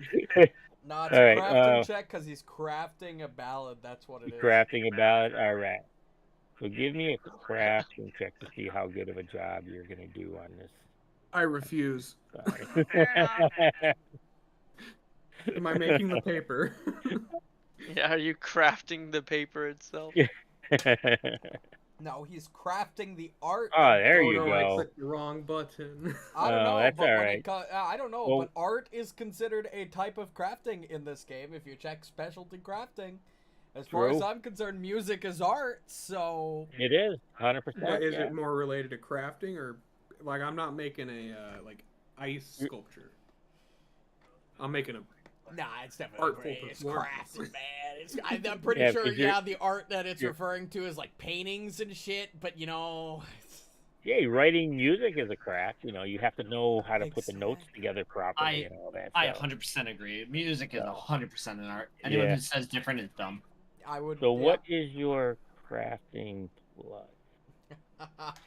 No, it's All a right, crafting check because he's crafting a ballad. That's what it is. crafting a ballad. All right. So give me a crafting check to see how good of a job you're gonna do on this. I refuse. Sorry. Fair enough. Am I making the paper? Yeah, are you crafting the paper itself? No, he's crafting the art. Oh, there Oh, you no, I go. clicked the wrong button. I don't know, that's but all when right. I don't know, Well- but art is considered a type of crafting in this game if you check specialty crafting. As far as True. I'm concerned, music is art, so It is 100%. But is yeah. it more related to crafting, or like I'm not making a like ice sculpture? I'm making a nah, it's definitely Artful it's performance. crafting, man. I'm pretty Yeah, sure, 'cause you're- the art that it's you're- referring to is like paintings and shit, but Yeah, writing music is a craft. You have to know how to put the notes Exactly. together properly and all that. I so. 100% agree. Music is So. 100% an art. Anyone Yeah. who says different is dumb. I would. So what is your crafting plus?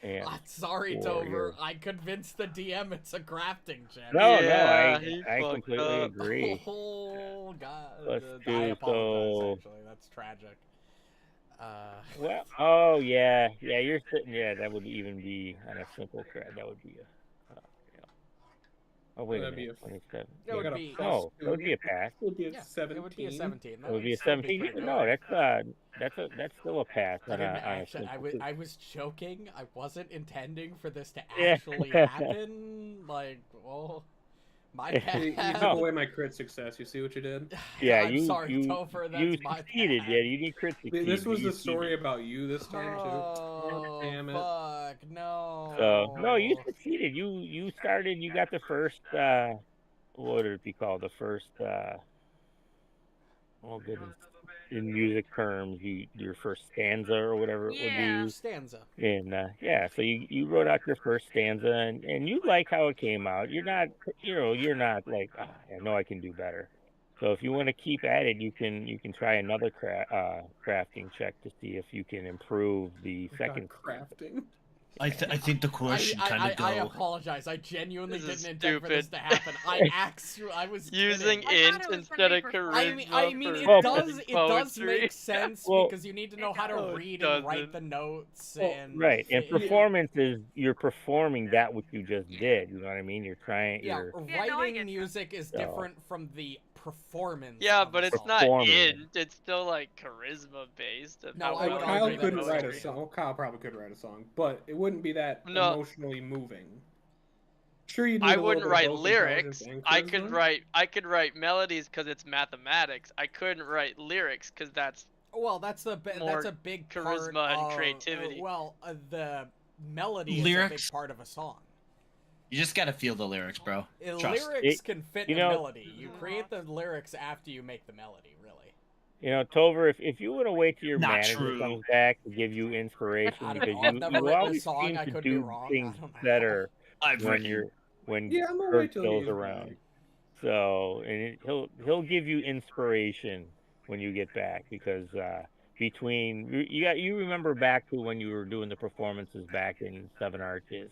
And Sorry, warrior. Tover. I convinced the DM it's a crafting check. No, Yeah, he I fucked completely up. agree. Oh god, Let's I do apologize. so. Actually, that's tragic. Well, oh yeah, you're sitting. Yeah, that would even be on a simple craft. That would be a. Oh wait a That'd be minute, 27. It would got a be. plus No, that would two. be a pass. It would be a Yeah, 17. it would be a 17. It would be a still 17. pretty No, good. that's still a pass I on didn't a actually. simple. I was joking. I wasn't intending for this to Yeah. actually happen. Like, well, my You bad. took away my crit success. You see what you did? Yeah, I'm you sorry, you Topher. That's you my succeeded. bad. Yeah, you need crit succeed. This was You the story succeeded. about you this time too. Oh, Damn it. fuck, no. So no, you succeeded. You started. You got the first. What would it be called? The first. Oh goodness. In music terms, your first stanza or whatever it Yeah. would Stanza. be. And yeah, so you wrote out your first stanza, and you like how it came out. You're not you're not like I know I can do better. So if you want to keep at it, you can try another crafting check to see if you can improve the Oh, second. God, crafting. I think the course should kind of go. I apologize. I genuinely This is didn't intend for this stupid. to happen. I was Using kidding. I thought int it was instead gonna of be charisma. I mean, it Well, does poetry. make sense Well, because you need to know how to No, it read and write doesn't. the notes Well, and right, and it- performance is you're performing that what you just did. You know what I mean? You're trying. Yeah, You're Yeah, no, I writing get ya. music is So- different from the performance. Yeah, of but a it's song. not Performing. int. It's still like charisma based. And No, how I well would you Kyle agree read that couldn't it's write a true. poetry. song. Kyle probably could write a song, but it wouldn't be that No. emotionally moving. Sure, you. I wouldn't write lyrics. I could write melodies because it's mathematics. I couldn't write lyrics because that's Well, that's More a big charisma part and of, creativity. The melody Lyrics? is a big part of a song. You just gotta feel the lyrics, bro. Trust. Lyrics can fit you the know- melody. You create the lyrics after you make the melody, really. You know, Tover, if you want to wait till your Not manager true. comes back to give you inspiration, I don't because know. I've never you written a always song. seem I to could be do wrong. I things don't know. better I've when written. Yeah, I'm gonna wait till Gurgthil's he's around. back. So, and he'll give you inspiration when you get back, because between you remember back to when you were doing the performances back in Seven Arches.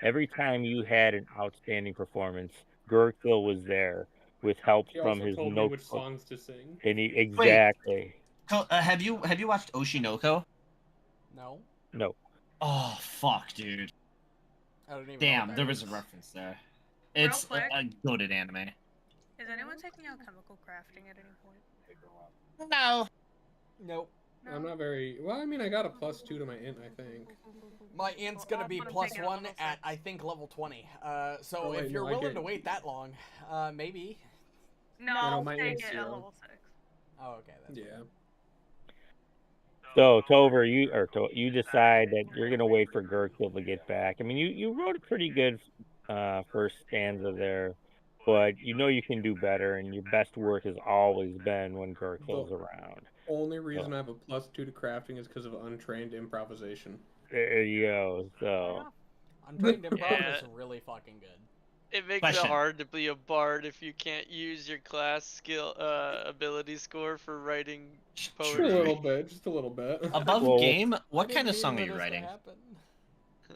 Every time you had an outstanding performance, Gurgthil was there with help He from also his told me which notebook. songs to sing. And exactly. Have you watched Oshinoko? No, No. Oh fuck, dude. I don't even. know Damn, what there that was a is. reference there. It's quick. a goated anime. Is anyone taking out chemical crafting at any point? No. Nope. No? I'm not very well. I mean, I got a +2 to my int, I think. My int's Well, gonna I'm be gonna plus take it at one level at 6. I think level 20. So Oh, wait, if you're no, I willing to didn't. wait that long, maybe. No, no, I'll my take int's it at 0. level 6. Oh, okay. That's Yeah. So Tover, you decide that you're gonna wait for Gurgthil to get back. I mean, you wrote a pretty good first stanza there, but you know you can do better, and your best work has always been when Gurgthil's around. Only reason I have a +2 to crafting is because of untrained improvisation. There you go. So Untrained improv Yeah. is really fucking good. It makes Question. it hard to be a bard if you can't use your class skill ability score for writing Just a poetry. little bit, just a little bit. Above Well, game, I what didn't kind of mean song for are you this to writing? happen.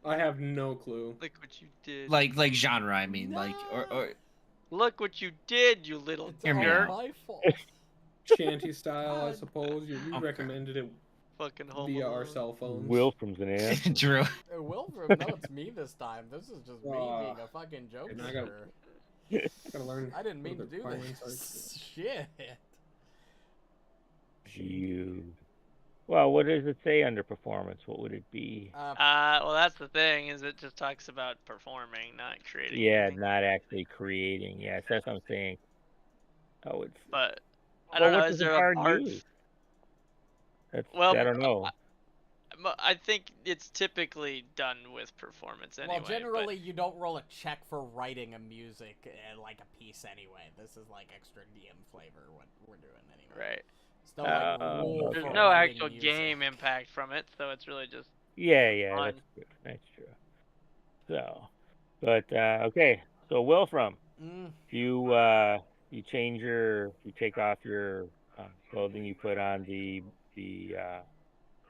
I have no clue. Look what you did. Like genre, I mean, like or Look what you did, you little It's Hear me all out. my fault. Shanty style, I God. suppose. We Okay. recommended it fucking home via our Alone. cell phones. Wilfram's an ass. Drew. Wilfram, no, it's me this time. This is just me Aw. being a fucking And I got- jokester. Gotta learn. I didn't mean to what the do requirements this. Shit. You. Well, what does it say under performance? What would it be? Well, that's the thing, is it just talks about performing, not creating. Yeah, anything. not actually creating. Yes, that's what I'm saying. Oh, it's. But I Well, don't know. what Is does the there a bard bard? use? That's, Well, I don't know. I think it's typically done with performance anyway. Well, generally, you don't roll a check for writing a music, like a piece anyway. This is like extra DM flavor, what we're doing anyway. Right. It's no, like, rule There's for no writing actual music. game impact from it, so it's really just Yeah, fun. that's true. That's true. So, but okay. So Wilfram, Mm, you take off your clothing, you put on the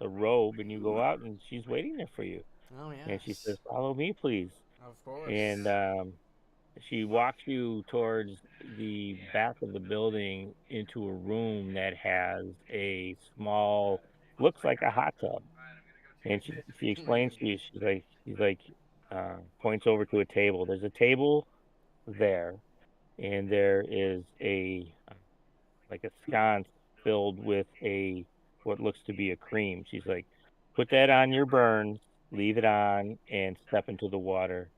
robe, and you go out, and she's waiting there for you. oh, yes. And she says, "Follow me, please." Of course. And she walks you towards the back of the building into a room that has a small, looks like a hot tub. And she explains to you, she's like, points over to a table. There's a table there, and there is like a sconce filled with what looks to be a cream. She's like, put that on your burns, leave it on, and step into the water.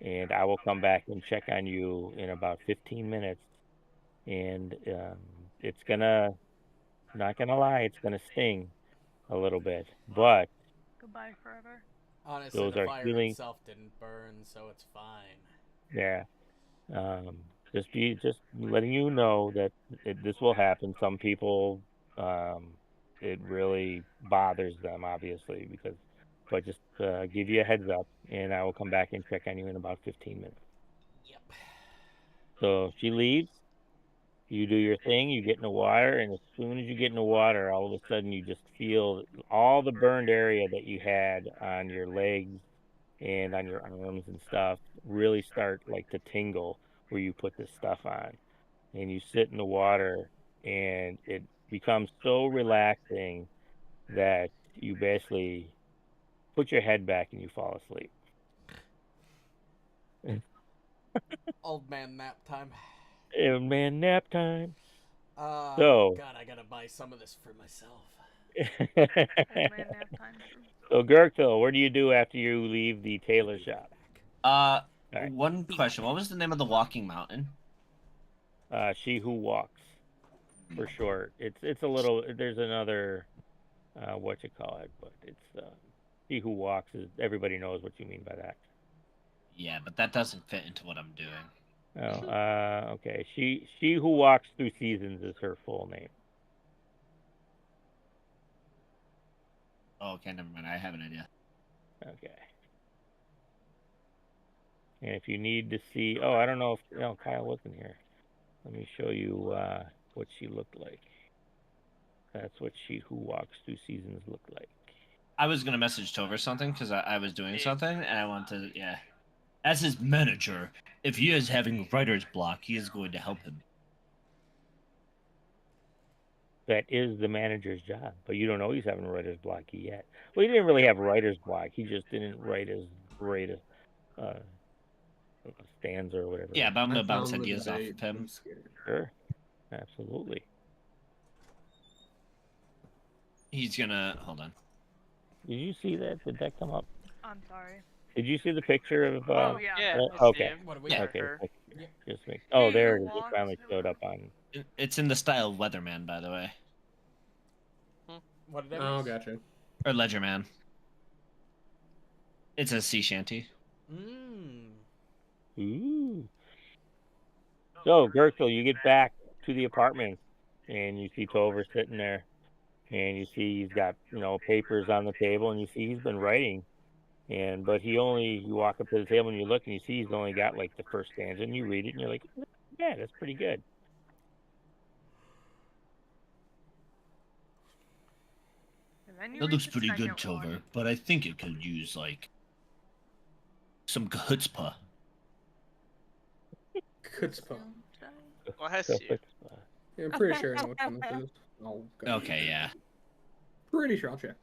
And I will come back and check on you in about 15 minutes. And it's not gonna lie, it's gonna sting a little bit. But Goodbye forever. Honestly, those the are fire healing. itself didn't burn, so it's fine. Yeah, just letting you know that this will happen. Some people, it really bothers them, obviously, but just give you a heads up, and I will come back and check on you in about 15 minutes. Yep. So she leaves. You do your thing, you get in the water, and as soon as you get in the water, all of a sudden you just feel all the burned area that you had on your legs and on your arms and stuff really start like to tingle where you put this stuff on. And you sit in the water, and it becomes so relaxing that you basically put your head back and you fall asleep. Old man nap time. Old man nap time. God, I gotta buy some of this for myself. Old man nap time. So, Gurgthil, what do you do after you leave the tailor shop? Right. One question. What was the name of the walking mountain? She Who Walks, for short. It's a little. There's another, what you call it, but it's She Who Walks. Everybody knows what you mean by that. Yeah, but that doesn't fit into what I'm doing. Oh, okay. She Who Walks Through Seasons is her full name. Oh, okay, never mind. I have an idea. Okay. And if you need to see, I don't know if Kyle wasn't here. Let me show you what she looked like. That's what She Who Walks Through Seasons looked like. I was gonna message Tover something because I was doing something and I want to, yeah. As his manager, if he is having writer's block, he is going to help him. That is the manager's job, but you don't know he's having writer's block yet. Well, he didn't really have writer's block. He just didn't write as great a stanza or whatever. Yeah, but I'm gonna I bounce found the ideas off debate. of him. I'm scared. Sure, absolutely. He's gonna hold on. Did you see that? Did that come up? I'm sorry. Did you see the picture of? Oh yeah. Yeah. Okay. What do we Yeah. got? Okay. Yeah. Just make. Oh, She there Who it is. It Walks finally Through- showed up on. It's in the style of Weatherman, by the way, What did that Oh, mean? gotcha. or Ledgerman. It's a sea shanty. Ooh. So, Gurgthil, you get back to the apartment, and you see Tover sitting there, and you see he's got papers on the table, and you see he's been writing, but you walk up to the table and you look and you see he's only got like the first stanza, and you read it and you're like, yeah, that's pretty good. And then you That read looks the pretty good, second one. Tover, but I think it could use, like, some chutzpah. Chutzpah. Bless So you. it's, Yeah, I'm pretty sure I know which one this is. Oh, God. Okay, yeah. Pretty sure I'll check.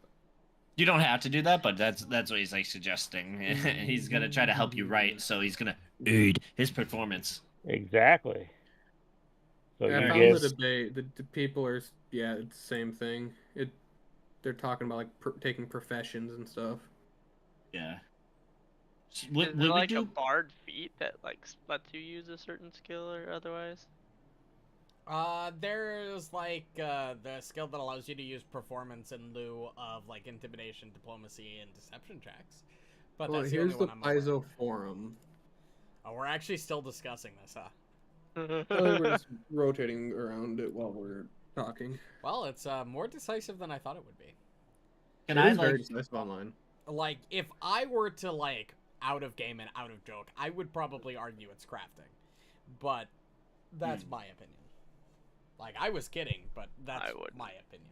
You don't have to do that, but that's what he's like suggesting. He's gonna try to help you write, so he's gonna aid his performance. exactly. So Yeah, I you found get the debate. The people are, it's the same thing. They're talking about like taking professions and stuff. Yeah. Is What there we like do? a bard feat that like lets you use a certain skill or otherwise? There's like the skill that allows you to use performance in lieu of like intimidation, diplomacy, and deception checks. But Well, that's the here's only the one I'm aware of. Isoforum. Oh, we're actually still discussing this, huh? I think we're just rotating around it while we're talking. Well, it's more decisive than I thought it would be. Can It I is very like? decisive online. Like, if I were to like out of game and out of joke, I would probably argue it's crafting. But that's my opinion. Like, I was kidding, but that's I wouldn't. my opinion.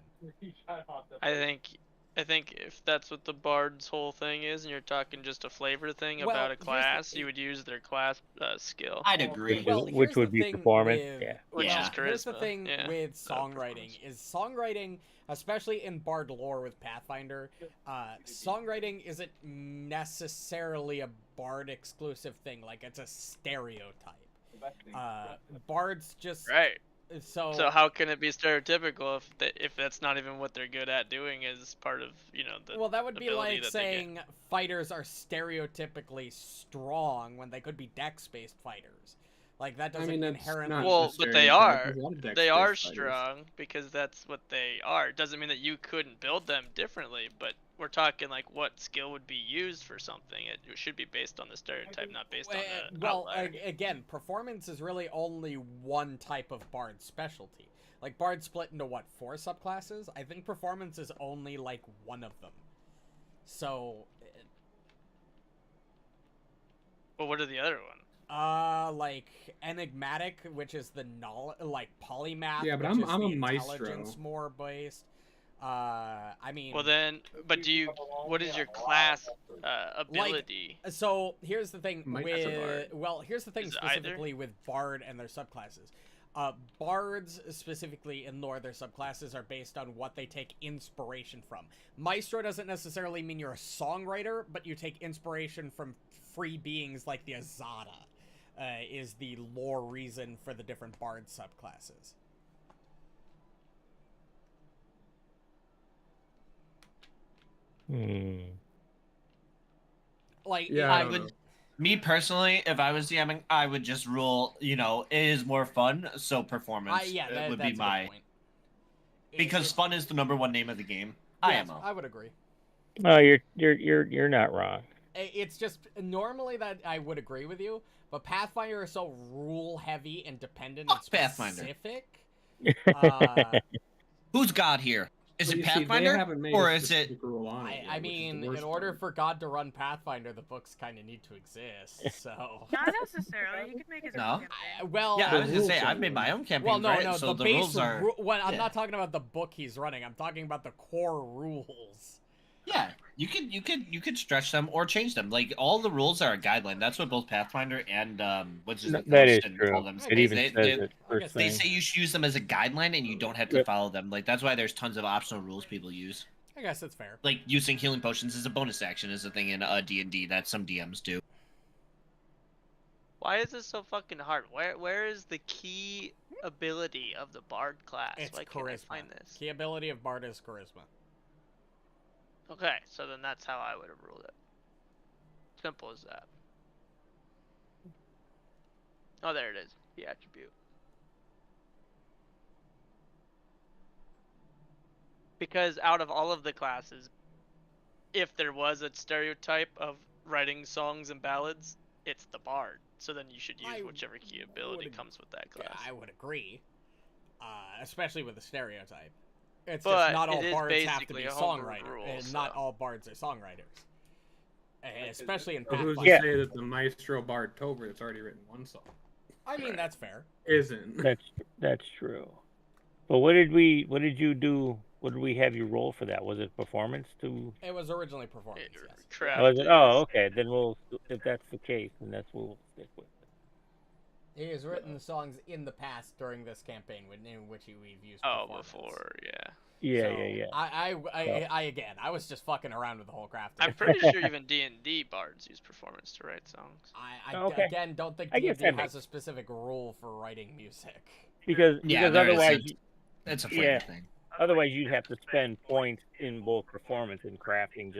I think if that's what the bard's whole thing is, and you're talking just a flavor thing Well, about a here's the class, thing. you would use their class skill. I'd agree. Well, which here's would the be thing performance. with- Yeah. Which Yeah. is charisma. Here's the thing yeah. with No, songwriting is songwriting, especially in Bard lore with Pathfinder, songwriting isn't necessarily a Bard exclusive thing. Like, it's a stereotype. Bards just Right. so So how can it be stereotypical if that's not even what they're good at doing as part of the well, that would be ability like that they get? saying fighters are stereotypically strong when they could be dex-based fighters. Like, that doesn't that's inherently. not Well, a but they stereotype. are. There's a lot of They dex-based are fighters. strong because that's what they are. It doesn't mean that you couldn't build them differently, but we're talking like what skill would be used for something. It should be based on the stereotype, not based on the Well, outlier. again, performance is really only one type of Bard specialty. Like, Bard split into, 4 subclasses? I think performance is only, like, one of them. So... Well, what are the other ones? Like enigmatic, which is the knowledge, like polymath, Yeah, but which I'm is a the maestro. intelligence more based. I mean, Well then, but what is your class ability? so here's the thing Maestro with, Bard. well, here's the thing Is it either? specifically with Bard and their subclasses. Bards, specifically in lore, their subclasses are based on what they take inspiration from. Maestro doesn't necessarily mean you're a songwriter, but you take inspiration from free beings like the Azada, is the lore reason for the different Bard subclasses. Like, Yeah, I would, me personally, if I was DMing, I would just rule, it is more fun, so performance would be that's a my... good point. Because fun is the #1 name of the game. Yes, IMO. I would agree. No, you're not wrong. It's just normally that I would agree with you, but Pathfinder is so rule heavy and dependent and specific. Who's God here? Is it Pathfinder, or is it? I mean, in order for God to run Pathfinder, the books kind of need to exist. So Not necessarily. You could make his own campaign. well, Yeah, I was gonna say I've made my own campaign. well, no, right? no, So the the base rules are. I'm not talking about the book he's running. I'm talking about the core rules. Yeah, you could stretch them or change them. Like all the rules are a guideline. That's what both Pathfinder and what's his that is Ghost true. call them. It even says it first They thing. say you should use them as a guideline, and you don't have to follow them. Like that's why there's tons of optional rules people use. I guess that's fair. Like using healing potions as a bonus action is a thing in D&D that some DMs do. Why is this so fucking hard? Where is the key ability of the Bard class? It's Why can't I find this? Key ability of Bard is charisma. Okay, so then that's how I would have ruled it. Simple as that. Oh, there it is. The attribute. Because out of all of the classes, if there was a stereotype of writing songs and ballads, it's the Bard. So then you should use whichever key ability comes with that class. Yeah, I would agree. Especially with the stereotype. It's But just not all it is bards have to basically be a homebrew songwriters, rule, and so- not all bards are songwriters. Especially in So who's Pathfinder. to say that the Maestro Bard Tover that's already written one song I mean, that's fair. isn't? That's true. But what did you do? What did we have you roll for that? Was it performance to? It was originally performance, yes. Was it? Oh, okay. Then if that's the case, then that's what we'll stick with. He has written the songs in the past during this campaign in which we've used performance. Before, yeah. Yeah. I was just fucking around with the whole crafting. I'm pretty sure even D&D bards use performance to write songs. I again don't think D&D has a specific rule for writing music. Because otherwise, it's a flavor thing. Otherwise, you'd have to spend points in both performance and crafting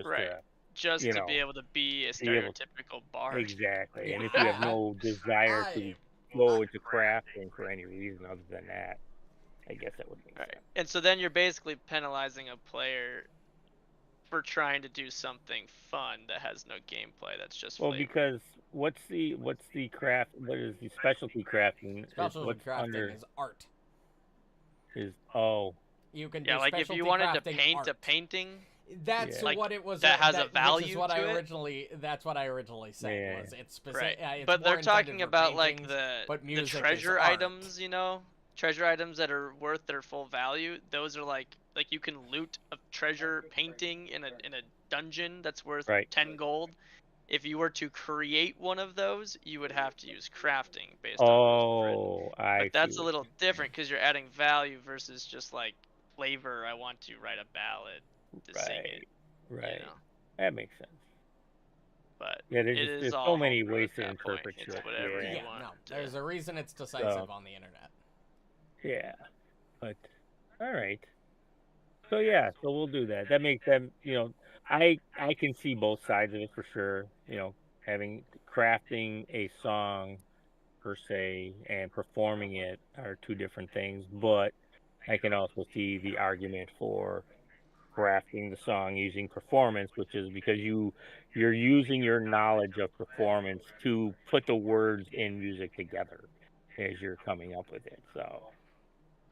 just to be able to be a stereotypical bard. Exactly, and if you have no desire to go into crafting for any reason other than that, I guess that would make sense. And so then you're basically penalizing a player for trying to do something fun that has no gameplay. That's just flavor. Because what's the craft? What is the specialty crafting? Specialty crafting is art. You can do like if you wanted to paint a painting. That's what it was. That has a value which is what to I it. originally. That's what I originally said. Was it's specific? Right. It's but more they're talking intended for about paintings, like the music treasure is art. items, treasure items that are worth their full value. Those are like you can loot a treasure painting in a dungeon that's worth 10 gold. If you were to create one of those, you would have to use crafting based on but that's a little different because you're adding value versus just like flavor. I want to write a ballad to sing it. Right. That makes sense. But there's so many ways to interpret it. It's whatever you want. There's a reason it's decisive on the internet. Yeah, but all right. So we'll do that. That makes them, I can see both sides of it for sure. Having crafting a song per se and performing it are two different things, but I can also see the argument for crafting the song using performance, which is because you're using your knowledge of performance to put the words in music together as you're coming up with it.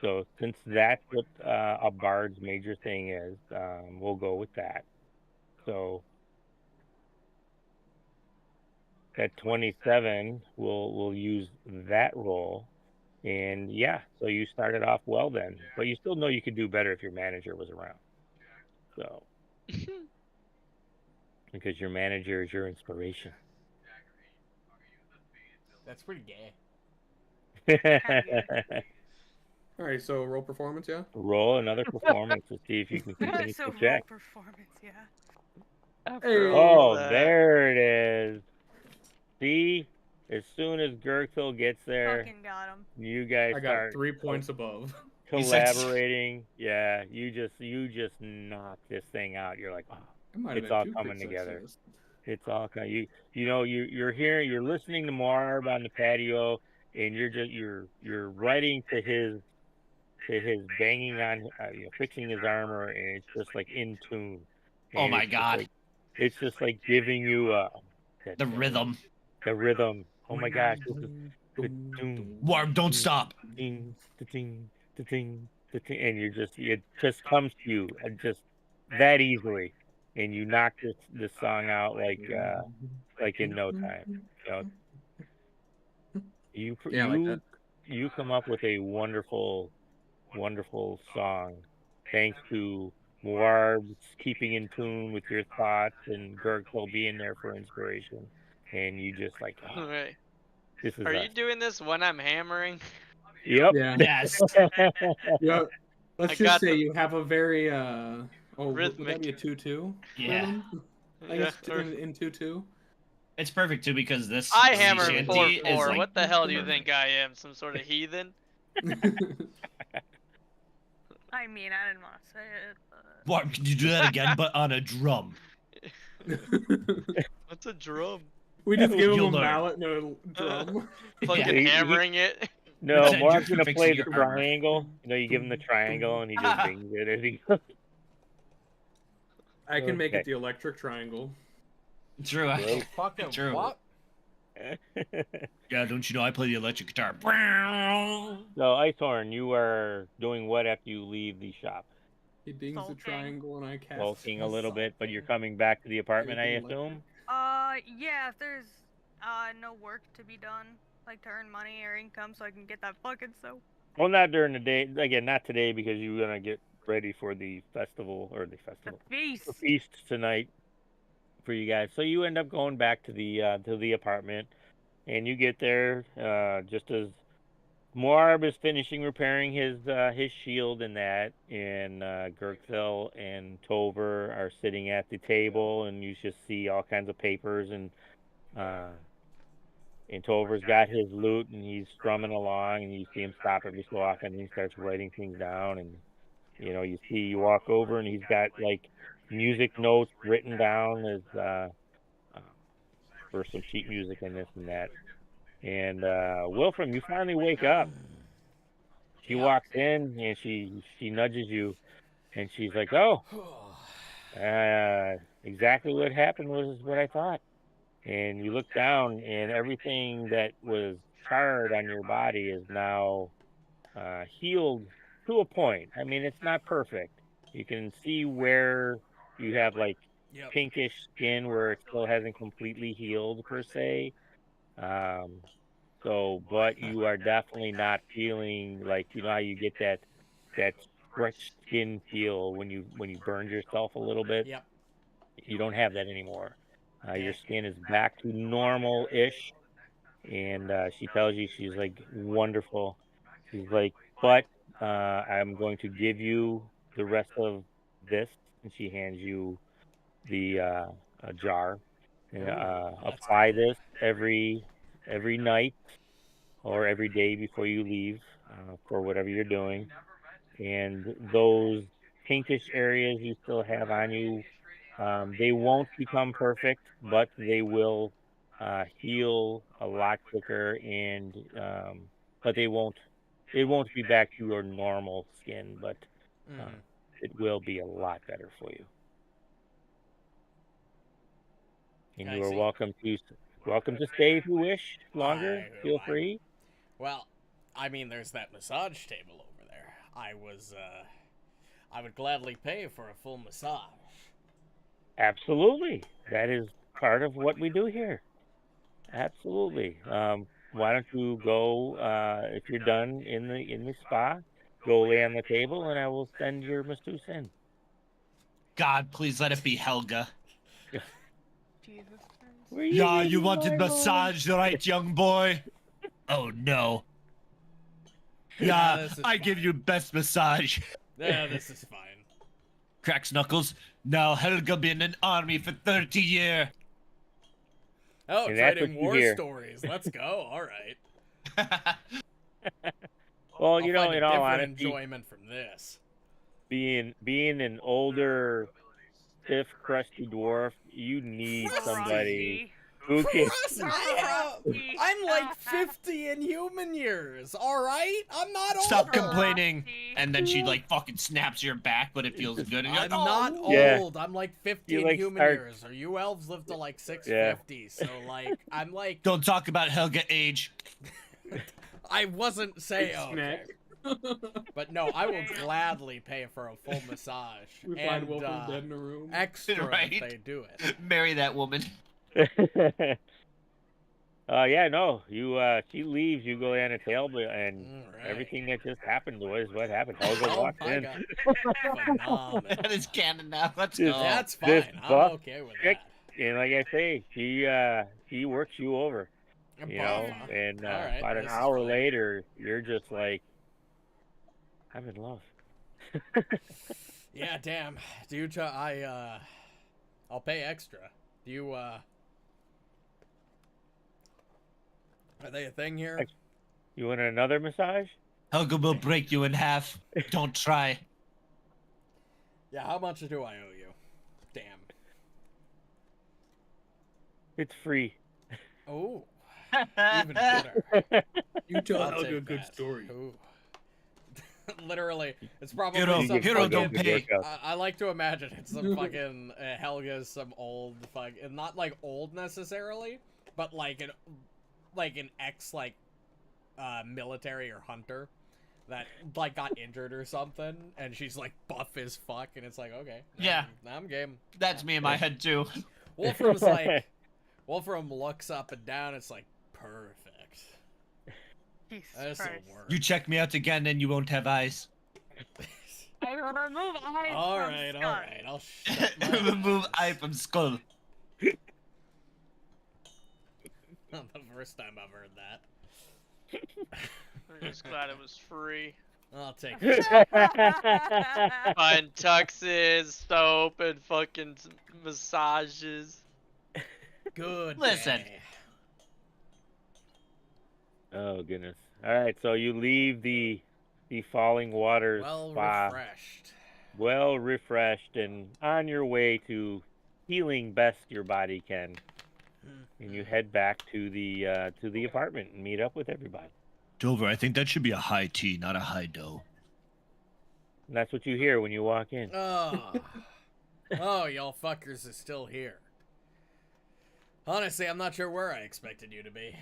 So since that's what a bard's major thing is, we'll go with that. So that 27 will use that roll. And yeah, so you started off well then, but you still know you could do better if your manager was around. So, because your manager is your inspiration. That's pretty gay. All right, so roll performance, yeah. Roll another performance to see if you can continue So to roll check. performance, yeah. After Hey. all Oh, that. there it is. See, as soon as Gurgthil gets there, Fucking got him. you guys I got start 3 points above. collaborating. Yeah, you just knock this thing out. You're like, oh, It might have it's been all 2 coming crit together. success. It's all kind. You're hearing, you're listening to Muarb on the patio, and you're writing to his banging on, fixing his armor, and it's just like in tune. Oh And my it's just god. like, it's just like giving you The rhythm. the rhythm. Oh my gosh, this is the doom, Muarb, don't stop. ding, the ding, the ding, the ding, and it just comes to you just that easily, and you knock this song out like in no time. You know, Yeah, like that. you come up with a wonderful song, thanks to Muarb's keeping in tune with your thoughts and Gurgthil being there for inspiration, and you just like, oh, Alright. this is Are us. you doing this when I'm hammering? Yep. Yeah. Yes. Yeah. Let's I just got say the- you have a very would that Rhythmic. be a 2-2? Yeah. Rhythm? I Yeah, guess in 2-2. It's perfect too because this I sea hammer shanty is 4-4. like What the hell do you think I am? Some sort of heathen? I mean, I didn't want to say it, but... Muarb, can you do that again, but on a drum? What's a drum? We just give him You'll a learn. mallet and a drum. Fucking He- hammering it. No, Pretend you're Muarb's gonna fixing play the your armor. triangle. You give him the triangle, and he just bings it as he goes. I can make Okay. it the electric triangle. true. Great. Fucking True. what? Yeah, don't you know I play the electric guitar? So, Icehorn, you are doing what after you leave the shop? He dings the Sulking. triangle and I cast. Walking a little bit, but you're coming back to the apartment, I Anything assume? Yeah, if there's, no work to be done, like to earn money or income so I can get that fucking soap. Well, not during the day. Again, not today because you're gonna get ready for the festival The feast! the feast tonight for you guys. So you end up going back to the apartment, and you get there just as Muarb is finishing repairing his shield and that, and Gurgthil and Tover are sitting at the table, and you just see all kinds of papers, and Tover's got his lute and he's strumming along, and you see him stop every so often, and he starts writing things down, and you walk over and he's got like music notes written down as for some sheet music and this and that. And Wilfram, you finally wake up. She walks in and she nudges you, and she's like, "Oh, exactly what happened was what I thought." And you look down, and everything that was charred on your body is now healed to a point. I mean, it's not perfect. You can see where you have like pinkish skin where it still hasn't completely healed per se. But you are definitely not feeling like, how you get that stretched skin feel when you burned yourself a little bit. Yep. You don't have that anymore. Your skin is back to normal-ish, and she tells you, she's like, wonderful. She's like, but I'm going to give you the rest of this, and she hands you the a jar. Apply this every night or every day before you leave for whatever you're doing, and those pinkish areas you still have on you, they won't become perfect, but they will heal a lot quicker, and but it won't be back to your normal skin, but it will be a lot better for you. And you are welcome to stay if you wish longer. Feel free. Well, I mean, there's that massage table over there. I would gladly pay for a full massage. Absolutely. That is part of what we do here. Absolutely. Why don't you go if you're done in the spa, go lay on the table, and I will send your masseuse in. God, please let it be Helga. Jesus Christ. Where Yeah, you leading, wanted my lord? massage, right, young boy? Oh no. Yeah, this is I give fine. you best massage. Yeah, this is fine. Cracks knuckles. Now Helga been in army for 30 years. Oh, And that's trading what you war hear. stories. Let's go. All right. Well, I'll you know, find a in all different honesty, enjoyment from this. being an older, stiff, crusty dwarf, you need somebody who can. I'm like 50 in human years. All right, I'm not old. Stop complaining. And then she like fucking snaps your back, but it feels good. And you're I'm like, not "Oh." Yeah. old. I'm like 50 You, in like, human start- years. Or you elves live to like 650. So like, I'm like, Don't talk about Helga age. I wasn't saying. Big Oh, okay. snack. But no, I will gladly pay for a full massage We find and Wilfram dead in a room. extra Right? if they do it. Marry that woman. Yeah, no, you she leaves, you go down a tail, and Alright. everything that just happened was what happened. Helga Oh walks my in. god. Phenomenal. That is canon now. Let's This- go. That's this fine. I'm buff okay with chick, that. and like I say, she works you over, you know, Buff, huh? and Alright, about an this is hour fine. later, you're just like, I'm in love. Yeah, damn. Do you I'll pay extra. Do you are they a thing here? You want another massage? Helga will break you in half. Don't try. Yeah, how much do I owe you? Damn. It's free. Oh. Even better. You tell I'll Helga a take good that. story. Ooh. Literally, it's probably Hero, some hero fucking- don't pay. I like to imagine it's some fucking Helga's some old fucking, not like old necessarily, but like an ex military or hunter that like got injured or something, and she's like buff as fuck, and it's like, okay, Yeah. I'm game. That's me in my head too. Wolfram's like, Wolfram looks up and down. It's like perfect. Jesus That's Christ. the word. You check me out again and you won't have eyes. I will remove eyes All from right, all Scott. right. I'll shut my Remove eyes. eye from skull. Not the first time I've heard that. I'm just glad it was free. I'll take it. Fine tuxes, soap, and fucking massages. Good. Listen. day. Oh goodness! All right, so you leave the Falling Waters Well spa, refreshed. well refreshed, and on your way to healing best your body can, and you head back to the apartment and meet up with everybody. Tover, I think that should be a high tea, not a high dough. And that's what you hear when you walk in. Oh. Oh, y'all fuckers is still here. Honestly, I'm not sure where I expected you to be.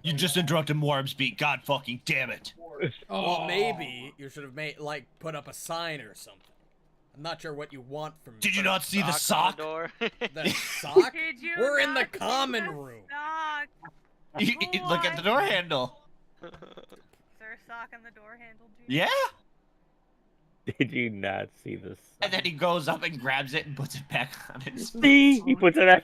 You just interrupted Muarb's beat. God fucking damn it. Well, maybe you should have put up a sign or something. I'm not sure what you want from me. Did you not see the Sock sock? on the door. The sock? Did you We're in the not see common the room. Sock? Look at the door handle. Is there a sock on the door handle, Gene? Yeah. Did you not see this? And then he goes up and grabs it and puts it back on his. See, he puts it on.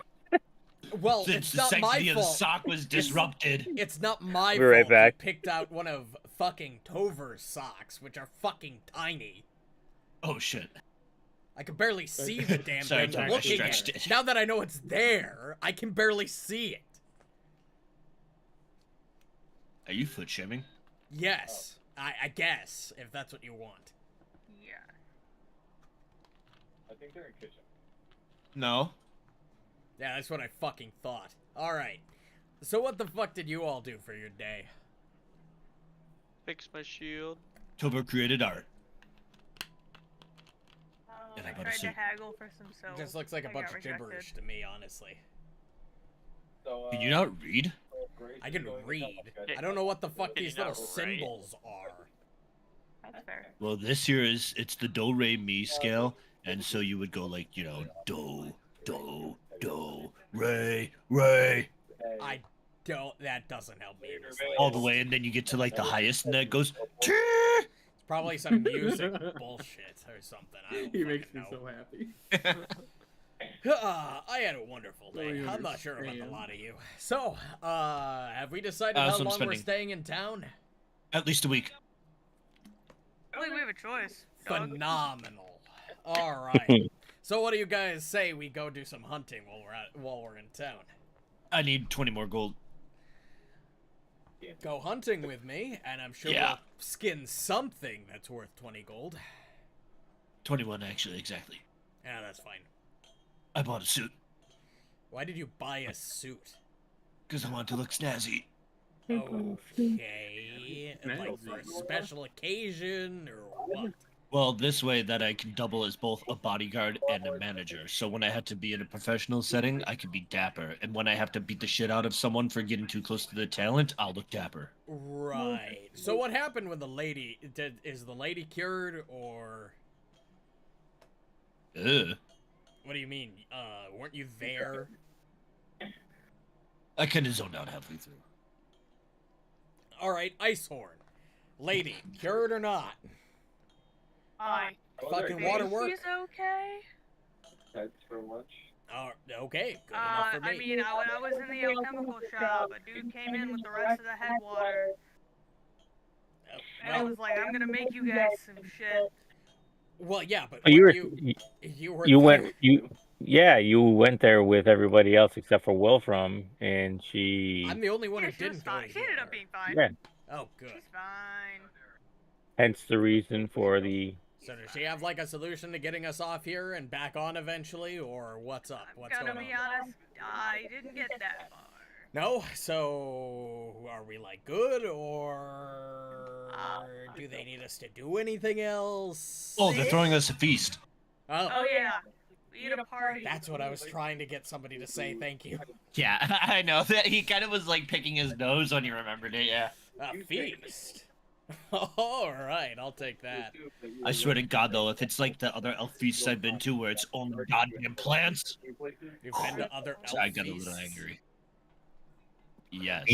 Well, Since it's the not my sanctity of the fault. sock was disrupted. It's not my We're right fault back. you picked out one of fucking Tover's socks, which are fucking tiny. Oh shit. I can barely see the damn Sorry, thing Doc, I looking at stretched it. it. Now that I know it's there, I can barely see it. Are you foot shaming? Yes, I guess, if that's what you want. Yeah. I think they're in kitchen. No. Yeah, that's what I fucking thought. Alright. So what the fuck did you all do for your day? Fix my shield. Tover created art. And I I bought a tried to suit. haggle for some soap. It just looks like a I bunch got of gibberish rejected. to me, honestly. So, Can you not read? I can read. I don't know what the fuck Can you these little not write? symbols are. That's fair. Well, this here it's the do re mi scale, and so you would go like do, do, do, re, re. I don't. That doesn't help me in this all the least. way, and then you get to like the highest, and then it goes. "Tee!" It's probably some music bullshit or something. I don't He makes fucking me know. so happy. I had a wonderful day. Really I'm not sure about a understand. lot of you. So, have we decided So how I'm long we're spending- staying in town? At least a week. I think we have a choice. Dog. Phenomenal. All right. So, what do you guys say we go do some hunting while we're in town? I need 20 more gold. Go hunting with me, and I'm sure Yeah. we'll skin something that's worth 20 gold. 21, actually, exactly. Yeah, that's fine. I bought a suit Why did you buy a suit? because I want to look snazzy. Okay. Like for a special occasion or what? Well, this way that I can double as both a bodyguard and a manager. So when I have to be in a professional setting, I can be dapper. And when I have to beat the shit out of someone for getting too close to their talent, I'll look dapper. Right. So what happened with the lady? Is the lady cured or Ugh. what do you mean? Weren't you there? I kind of zoned out halfway through. All right, Icehorn. Lady, cured or not? Hi. Fucking water work? She's okay. That's for lunch. Oh, okay, good enough for me. I mean, when I was in the chemical shop, a dude came in with the rest of the headwater, and I was like, I'm gonna make you guys some shit. Well, yeah, but Oh, you were you were you there. went you went there with everybody else except for Wilfram, and she I'm the only one Yeah, who she was didn't go fine. She ended up here. being fine. yeah. Oh, good. She's fine. Hence the reason for the So does she have like a solution to getting us off here and back on eventually, or what's up? What's Gotta going be on? honest, I didn't get that far. No? So are we like good, or do they need us to do anything else? Oh, they're throwing us a feast. Oh yeah, we had a party. That's what I was trying to get somebody to say. Thank you. Yeah, I know that he kind of was like picking his nose when he remembered it. Yeah. A feast. All right, I'll take that. I swear to God, though, if it's like the other elf feasts I've been to where it's only goddamn plants, You've been to other elf I got a feasts? little angry. Yes.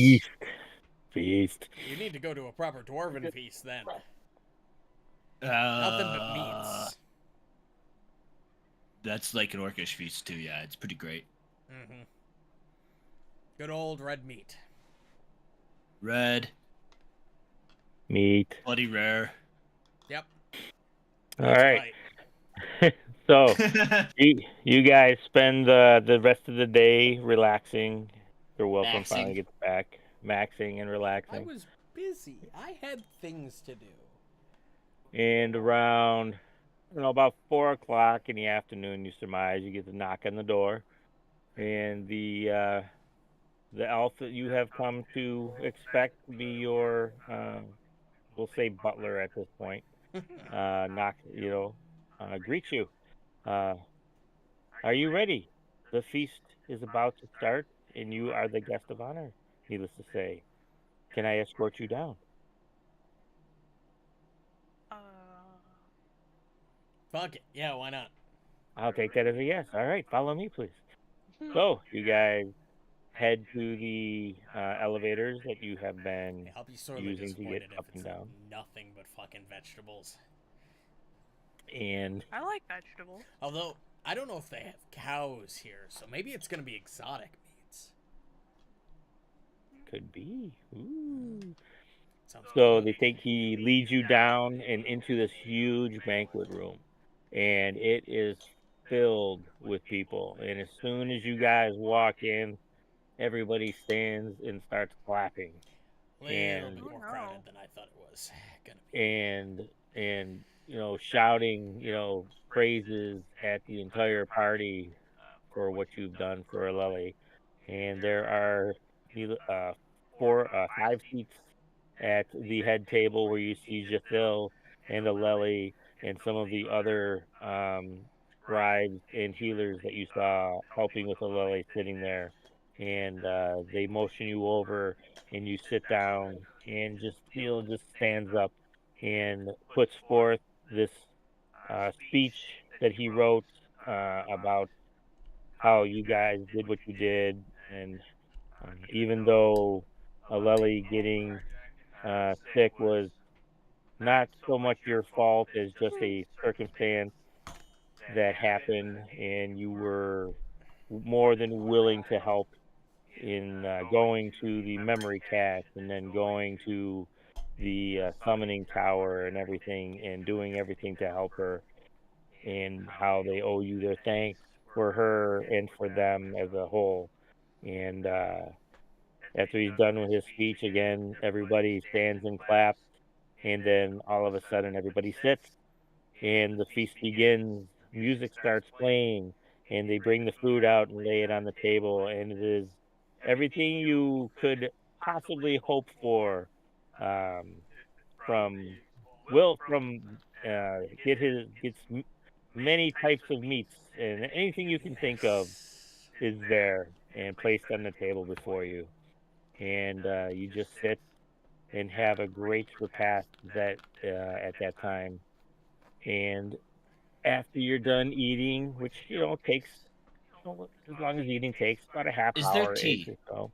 feast. You need to go to a proper dwarven feast then. Uh, Nothing but meats. That's like an orcish feast too. Yeah, it's pretty great. Mm-hmm. Good old red meat. Red, Meat. bloody rare. Yep. All That's right. So you guys spend the rest of the day relaxing. Your Wilfram finally Maxing. gets back, maxing and I relaxing. was busy. I had things to do. And around, about 4 o'clock in the afternoon, you surmise you get the knock on the door, and the elf that you have come to expect to be your, we'll say butler at this point, greets you. Are you ready? The feast is about to start, and you are the guest of honor, needless to say. Can I escort you down? Fuck it. Yeah, why not? I'll take that as a yes. All right, follow me, please. So, you guys head to the elevators that you have been I'll be sorely using to disappointed get up if and it's down. nothing but fucking vegetables. And I like vegetables. Although, I don't know if they have cows here, so maybe it's gonna be exotic meats. could be. Ooh. Sounds So good. he leads you down and into this huge banquet room, and it is filled with people. And as soon as you guys walk in, everybody stands and starts clapping. A little and- bit more Oh, no. crowded than I thought it was gonna be. and shouting praises at the entire party for what you've done for Lily. And there are 5 seats at the head table where you see Gurgthil and Lily and some of the other scribes and healers that you saw helping with Lily sitting there. And they motion you over, and you sit down, and just stands up and puts forth this speech that he wrote about how you guys did what you did, and Even though Aleli getting sick was not so much your fault as just a circumstance that happened, and you were more than willing to help in going to the memory cache and then going to the summoning tower and everything and doing everything to help her, and how they owe you their thanks for her and for them as a whole. And after he's done with his speech again, everybody stands and claps, and then all of a sudden everybody sits and the feast begins. Music starts playing, and they bring the food out and lay it on the table, and it is everything you could possibly hope for. From Wilfram, gets many types of meats, and anything you can think of is there and placed on the table before you, and you just sit and have a great repast that at that time. And after you're done eating, which takes as long as eating takes, about a half Is hour there tea? or so.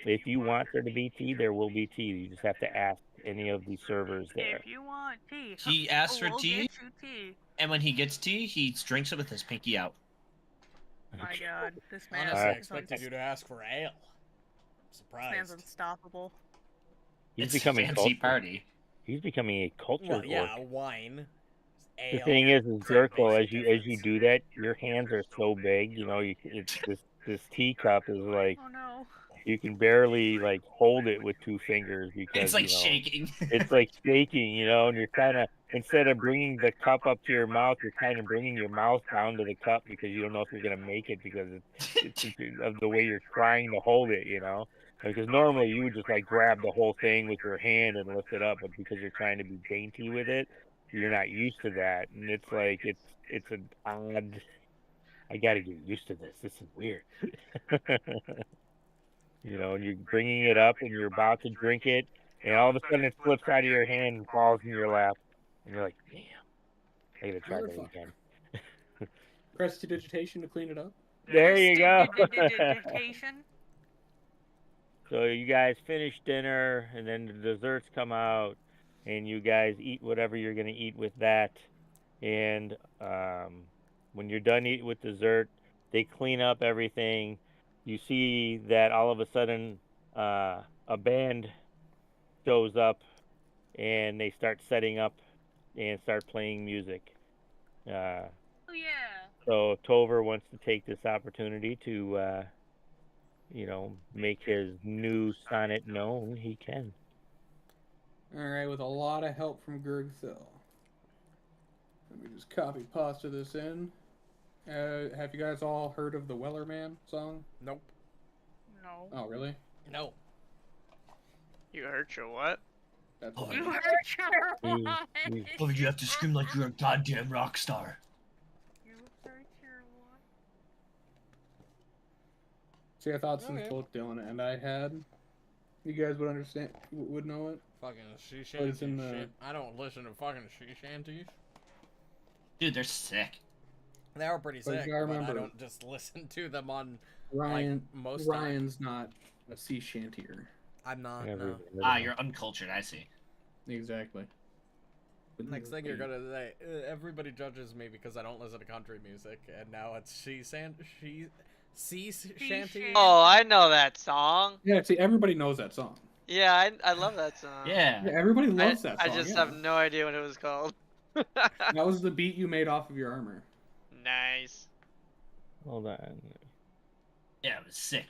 If you want there to be tea, there will be tea. You just have to ask any of the servers there. If you want tea, He asks for we'll tea, get you tea. and when he gets tea, he drinks it with his pinky out. My God, this man Honestly, I is expected you to ask for ale. this man's Surprised. unstoppable. He's It's a becoming fancy cultured. party. He's becoming a cultured Well, yeah, orc. wine. The Ale. thing is Pretty Gurgthil, basic as you difference. do that, your hands are so big. It's this teacup is like Oh no. you can barely like hold it with two fingers because It's like shaking. it's like shaking, and you're kind of, instead of bringing the cup up to your mouth, you're kind of bringing your mouth down to the cup because you don't know if you're gonna make it because it's of the way you're trying to hold it, Because normally you would just like grab the whole thing with your hand and lift it up, but because you're trying to be dainty with it, you're not used to that, and it's like it's an odd. I got to get used to this. This is weird. And you're bringing it up and you're about to drink it, and all of a sudden it slips out of your hand and falls in your lap, and you're like, damn, I gotta try that again. Prestidigitation to clean it up. There you go. Dictation. So you guys finish dinner, and then the desserts come out, and you guys eat whatever you're gonna eat with that. And when you're done eating with dessert, they clean up everything. You see that all of a sudden a band shows up, and they start setting up and start playing music. Oh yeah. So Tover wants to take this opportunity to, make his new sonnet known. He can. All right, with a lot of help from Gurgthil. Let me just copy pasta this in. Have you guys all heard of the Wellerman song? Nope. No. Oh, really? No. You hurt your what? That's Oh, fine. You hurt your He- what? he- Oh, you have to scream like you're a goddamn rock star. You hurt your what? See, I thought since Okay. both Dylan and I had, you guys would understand, would know it. Fucking sea But shanty it's in the- shit. I don't listen to fucking sea shanties. Dude, they're sick. They are pretty But you sick, gotta but I remember- don't just listen to them on Ryan, most Ryan's not a sea shantier. I'm not. Never- No. never Ah, mind. you're uncultured. I see. Exactly. But Next thing you're gonna say, everybody judges me because I don't listen to country music, and now it's sea shanty. shanty. Oh, I know that song. Yeah, see, everybody knows that song. Yeah, I love that song. Yeah. Yeah, everybody loves that I song. just yeah. have no idea what it was called. That was the beat you made off of your armor. Nice. Hold on. Yeah, it was sick.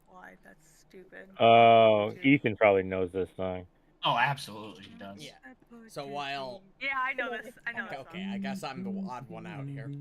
Why? That's stupid. Oh, Ethan probably knows this song. Oh, absolutely, he does. Yeah. So while Yeah, I know this. I know this okay, song. I guess I'm the odd one out here.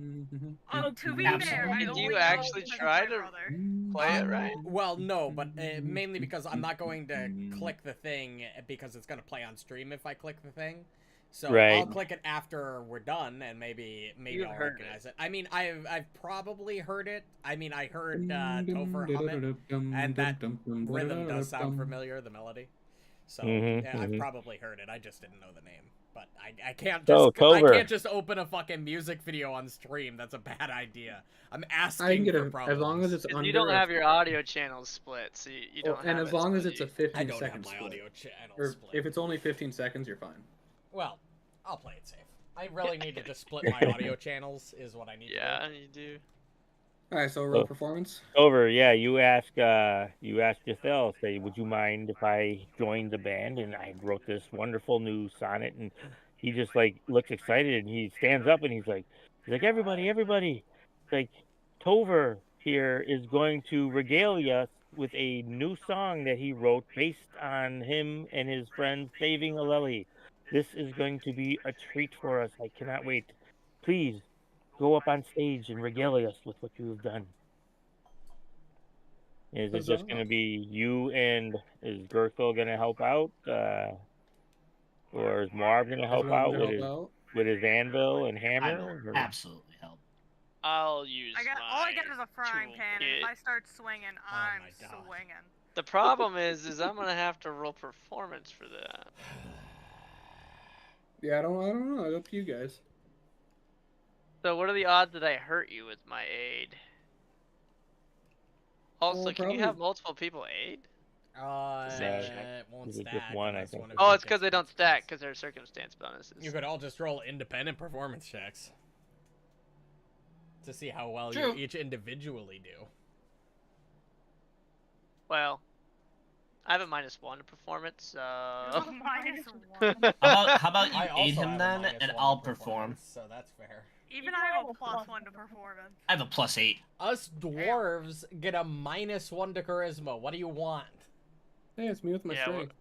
Oh, to be Absolutely. fair, I Did only you know actually because of try my to- brother. Play it right. Well, no, but mainly because I'm not going to click the thing because it's gonna play on stream if I click the thing. So Right. I'll click it after we're done, and maybe You've I'll heard recognize it. I mean, I've probably heard it. I mean, I heard Tover hum it, and that rhythm does sound familiar, the melody. So Mhm, yeah, I've mhm. probably heard it. I just didn't know the name. but I can't So, just I Tover. can't just open a fucking music video on stream. That's a bad idea. I'm asking I can get for a, problems. as long as it's 'Cause under. you don't have your audio channels split, so you don't have and as it long as split. it's a I 15 don't second have my split. audio channel Or split. if it's only 15 seconds, you're fine. Well, I'll play it safe. I really need to just split my audio channels. Is what I need to do. Yeah, you do. All right, so roll Oh. performance. Over, yeah, you asked Gurgthil, say, would you mind if I joined the band? And I wrote this wonderful new sonnet, and he just like looks excited, and he stands up and he's like, everybody, it's like Tover here is going to regale us with a new song that he wrote based on him and his friends saving Aleli. This is going to be a treat for us. I cannot wait. Please go up on stage and regale us with what you have done. Is it just going to be you and is Gurgthil going to help out? Or is Muarb going to help out with his anvil and I hammer? will absolutely help. I'll use All I got is a frying pan, and if toolkit. I start swinging, I'm my God. swinging. The problem is I'm gonna have to roll performance for that. Yeah, I don't know. It's up to you guys. So what are the odds that I hurt you with my aid? Also, can you have multiple people aid? It won't Is it just stack. one, I unless think? one of Oh, you it's because gets they don't bonuses. stack because they're circumstance bonuses. You could all just roll independent performance checks to see how well True. you each individually do. Well, I have a -1 to performance, so. -1. How about you I also aid have him a then, -1 and to I'll perform. performance, so that's fair. Even I have a +1 to performance. I have a +8. Us dwarves get a -1 to charisma. What do you want? Hey, it's me with my Yeah, strength.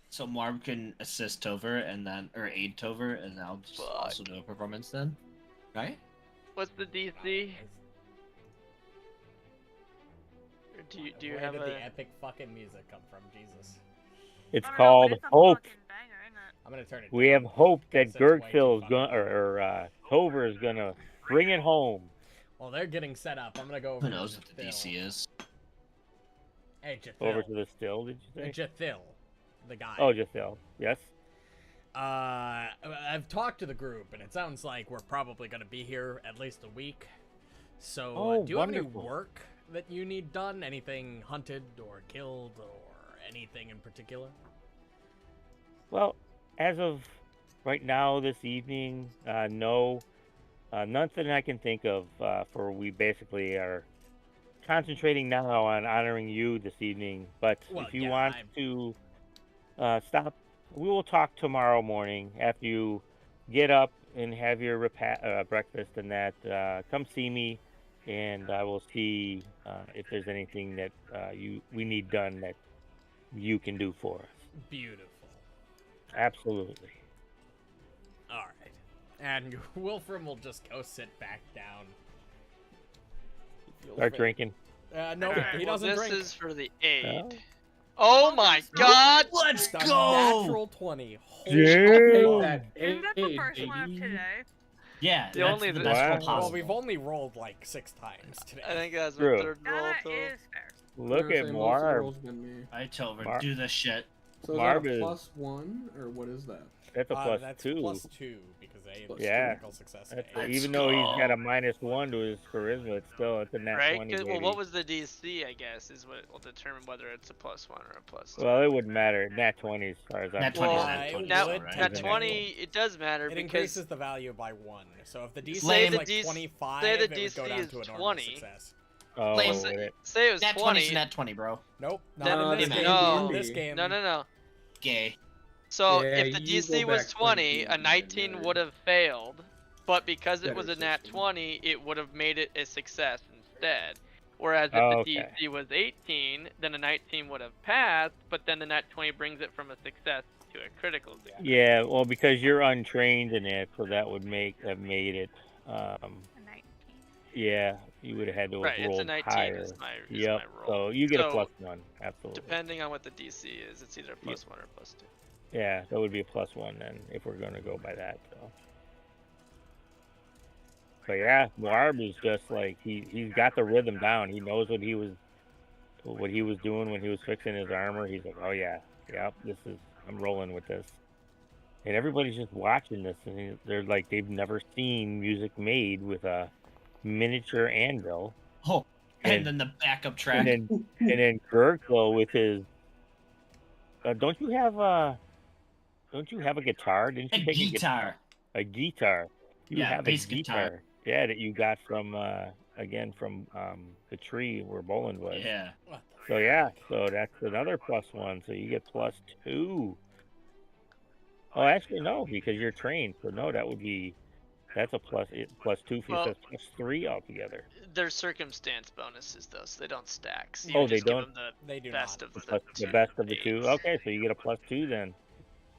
So Muarb can assist Tover and then, or aid Tover, and I'll just also do a performance then. Right? What's the DC? Or do you Where have did a? the epic fucking music come from? Jesus. It's I don't know, called but it's a Hope. fucking banger, isn't it? I'm gonna turn it. We down. have hope that It's way too Gurgthil is fucking going, or Tover is going to bring it home. Well, they're getting set up. I'm gonna go over Who to knows what the DC Jathil. is? Hey, Jathil. Over to the still, did you say? Jathil, the guy. Oh, Jathil. Yes. I've talked to the group, and it sounds like we're probably gonna be here at least a week. So, Oh, do you have any wonderful. work that you need done? Anything hunted or killed or anything in particular? Well, as of right now, this evening, no. Nothing I can think of, for we basically are concentrating now on honoring you this evening. But Well, if you yeah, want to stop, we will talk tomorrow morning after you get up and have your breakfast and that. Come see me, and I will see if there's anything that we need done that you can do for us. Beautiful. Absolutely. All right. And Wilfram will just go sit back down. Start drinking. No, Alright, he well, doesn't this drink. is for the aid. Oh. Oh my God! Let's The go! natural 20. Yeah. Holy That Isn't that the aid, first one of baby. today? Yeah, The that's only- the best Wow. roll Well, possible. we've only rolled like 6 times today. I think that's my True. third roll. That Though. is fair. Look at Most of the Muarb. rolls been me. Alright, Tover, Muarb. do this shit. So is Muarb that is- a +1 or what is that? That's a plus That's two. +2 because they Plus Yeah. critical success. That's, to aid. even though he's go. got a -1 to his charisma, it's a nat Right? 20. 'Cause- well, baby. what was the DC? I guess is what will determine whether it's a +1 or a +2. Well, it wouldn't matter. Nat 20 as far as I'm Nat 20 is Well, nat it 20, now, would, right? nat Even 20, it does matter It because increases the value by 1. So if the DC Say is the like DC 25, say the it would DC go down is to a normal 20. success. Oh, Lane, with it. say it was Nat 20. 20 is nat 20, bro. Nope, not No, in this no, game. no. Not in this game. No. Gay. So Yeah, if the you DC go was back 20, 20, a 19 nerd. would have failed, but because it Better was a nat system. 20, it would have made it a success instead. Whereas if Oh, the okay. DC was 18, then a 19 would have passed, but then the nat 20 brings it from a success to a critical success. Yeah, well, because you're untrained in it, so that would have made it. A 19. Yeah, you would have had to have Right, it's a rolled 19 higher. is my Yep. roll. So you get a So, +1, absolutely. Depending on what the DC is, it's either a +1 or a +2. Yeah, that would be a +1 then, if we're gonna go by that. So. But yeah, Muarb is just like he's got the rhythm down. He knows what he was doing when he was fixing his armor. He's like, oh yeah, yep, I'm rolling with this. and everybody's just watching this, and they're like they've never seen music made with a miniature anvil. Oh, and then the backup track. And then Gurgthil with his. Don't you have a guitar? Didn't you A take guitar. a guitar? You have a bass guitar. Yeah, that you got from from the tree where Boland was. Yeah. So yeah, so that's another +1. So you get +2. Oh, actually no, because you're trained. So no, that's a +2 for you. So it's +3 altogether. They're circumstance bonuses though, so they don't stack. So Oh, you they just give don't? them the They do best not. of the The best of the two. Okay, so you get a +2 then.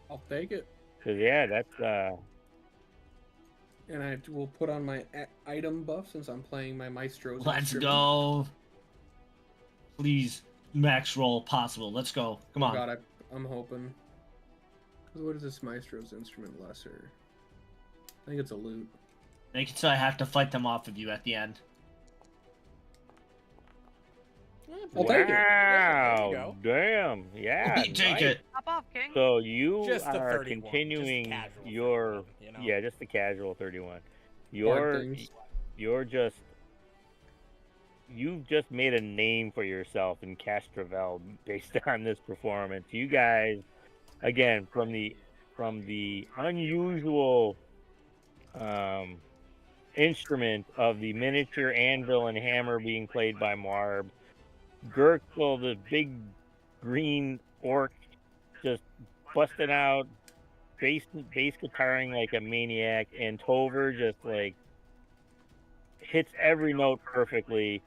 I'll take it. Cause yeah, that's And I will put on my item buff since I'm playing my Maestro's. Let's instrument. go. Please, max roll possible. Let's go. Come on. Oh God, I'm hoping. What is this Maestro's instrument lesser? I think it's a lute. Make it so I have to fight them off of you at the end. I'll take it. wow, damn, yeah. Take nice. it. Hop off, King. So you Just the are 31, just continuing casual your 31, you know? yeah, just the casual 31. things. You've just made a name for yourself in Castrovel based on this performance. You guys, again, from the unusual instrument of the miniature anvil and hammer being played by Muarb, Gurgthil, the big green orc, just busting out bass guitaring like a maniac, and Tover just like hits every note perfectly.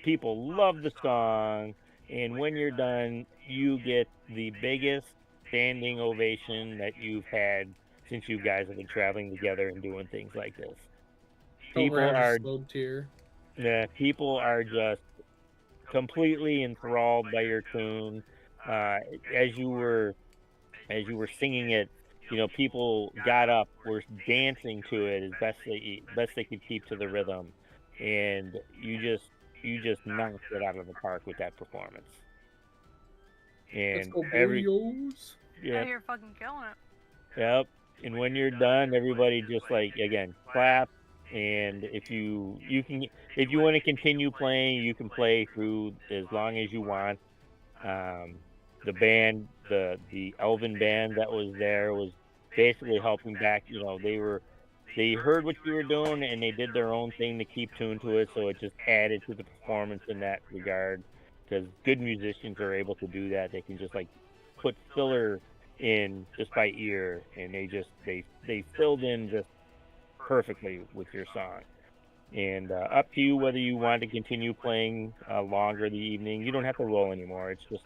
People love the song, and when you're done, you get the biggest standing ovation that you've had since you guys have been traveling together and doing things like this. People are just completely enthralled by your tune. As you were singing it, you know, people got up, were dancing to it as best they could keep to the rhythm, and you just knocked it out of the park with that performance. And You're fucking killing it. Yep. And when you're done, everybody just like again clap. And if you want to continue playing, you can play through as long as you want. The band, the Elven band that was there was basically helping back. You know, they heard what you were doing and they did their own thing to keep tuned to it. So it just added to the performance in that regard. Because good musicians are able to do that. They can just like put filler in just by ear, and they filled in just perfectly with your song. And up to you whether you want to continue playing longer the evening. You don't have to roll anymore. It's just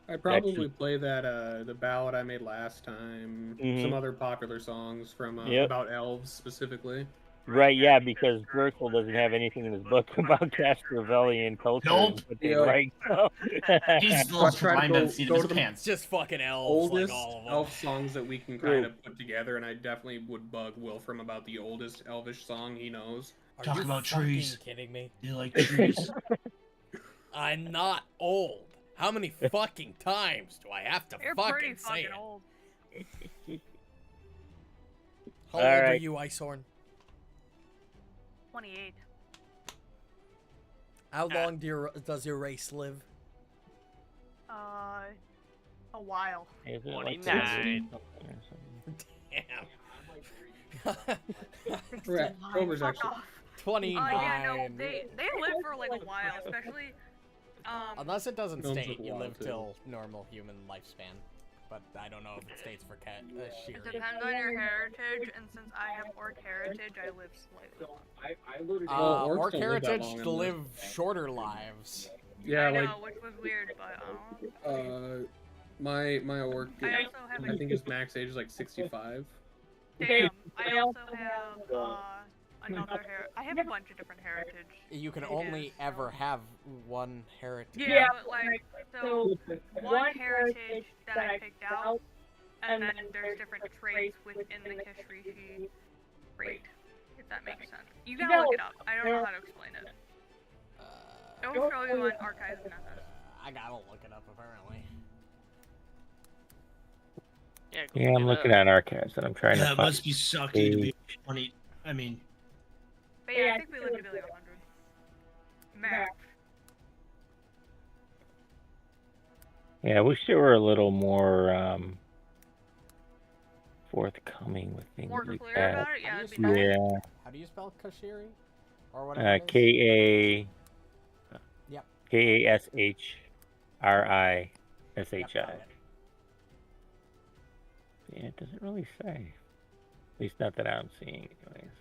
I'd probably play that the ballad I made last time, some other popular songs from about elves specifically. Right, yeah, because Gurgthil doesn't have anything in his book about Castrovellian culture. Nope. Right, so. He's still trying to see his pants. Just fucking elves, Oldest like all of them. elf songs that we can kind of put together, and I definitely would bug Wilfram about the oldest elvish song he knows. Are Talk you about fucking trees. kidding me? You like trees? I'm not old. How many fucking times do I have to You're fucking pretty say fucking it? old. How old are right. you, Icehorm? 28. How long does your race live? A while. Isn't it like 29. Damn. Right, Tover's Fuck actually. off. 29. Yeah, no, they live for like a while, especially. Unless it doesn't Gnomes state, live a you while, live too. till normal human lifespan. But I don't know if it states for cat. It Sheer. depends on your heritage, and since I have orc heritage, I live slightly longer. I literally Well, orcs Orc don't live that heritage long to anyway. live shorter lives. Yeah, I know, like which was weird, but my orc, I also have I think his max age is like 65. damn. I also have another I have a bunch of different heritage. You can pages, only ever so- have one heritage. Yeah, but like so one heritage that I picked out, and then there's different traits within the Kishrishi trait, if that makes sense. You gotta look it up. I don't know how to explain it. It will show you on Archives and FS. I gotta look it up apparently. Yeah, go Yeah, pick I'm it looking up. at archives and I'm trying Yeah, to it find. must be sucky to be 20. I mean, But yeah, I think we live to be like 100. Max. Yeah, I wish they were a little more forthcoming with things More like clear that. about it? Yeah, How do it'd you be spell nice. Yeah, How do you spell Kashiri? Or whatever it is? K-A. Yep. Kashrishi. Yep, got it. Yeah, it doesn't really say. At least not that I'm seeing, anyways.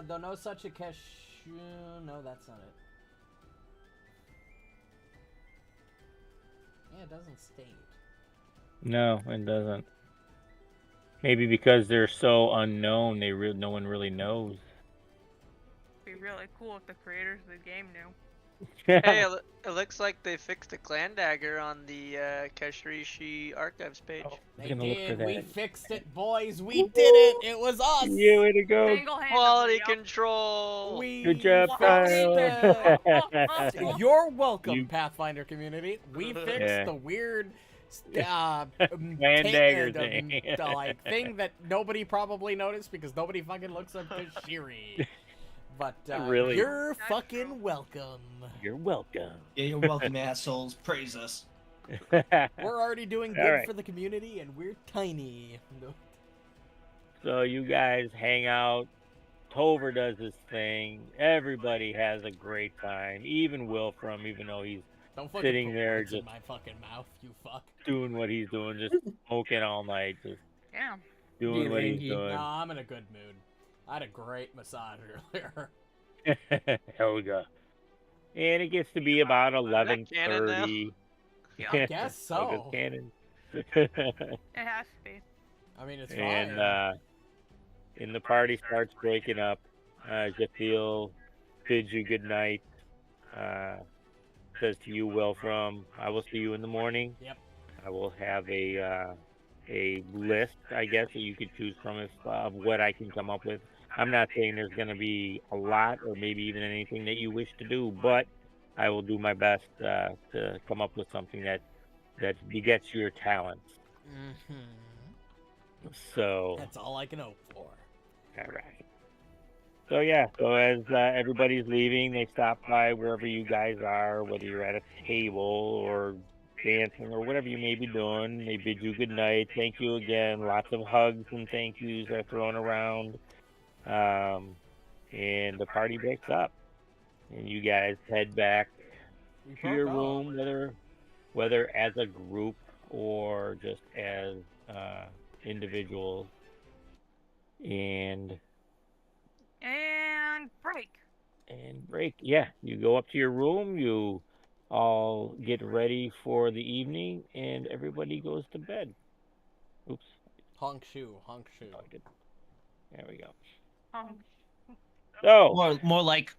Though no such a cash. No, that's not it. Yeah, it doesn't state. No, it doesn't. Maybe because they're so unknown, no one really knows. It'd be really cool if the creators of the game knew. Hey, it looks like they fixed the clan dagger on the Kashrishi archives page. Oh, I was They gonna look for did. We that. fixed it, boys. We did it. It was us. Yeah, way to go. Single-handedly, Quality yup. control. We Good job, fixed Kyle. it. You're welcome, You- Pathfinder community. We fixed Yeah. the weird Clan dagger thing. like thing that nobody probably noticed because nobody fucking looks up Kashiri. But Really? you're That's fucking true. welcome. You're welcome. Yeah, you're welcome, assholes. Praise us. We're already doing good Alright. for the community, and we're tiny. So you guys hang out. Tover does his thing. Everybody has a great time. Even Wilfram, even though he's Don't fucking Sitting put there words in just- my fucking mouth, you fuck. doing what he's doing, just smoking all night, just Yeah. doing Being what he's lanky. doing. No, I'm in a good mood. I had a great massage earlier. Hell yeah. And it gets to be about that canon now? 11:30. I guess Oh, good so. canon. It has to be. I mean, it's and fine. and the party starts breaking up. Gurgthil bids you good night. Says to you, Wilfram, I will see you in the morning. Yep. I will have a list, I guess, that you could choose from of what I can come up with. I'm not saying there's going to be a lot or maybe even anything that you wish to do, but I will do my best to come up with something that begets your talents. So, That's all I can hope for. all right. So yeah, so as everybody's leaving, they stop by wherever you guys are, whether you're at a table or dancing or whatever you may be doing. They bid you good night. Thank you again. Lots of hugs and thank yous are thrown around. And the party breaks up. And you guys head back We to your broke up. room, whether as a group or just as individuals. And break. Yeah, you go up to your room, you all get ready for the evening, and everybody goes to bed. Oops. Honk shoe, honk shoe. Oh, I did. There we go. Um, So, More like.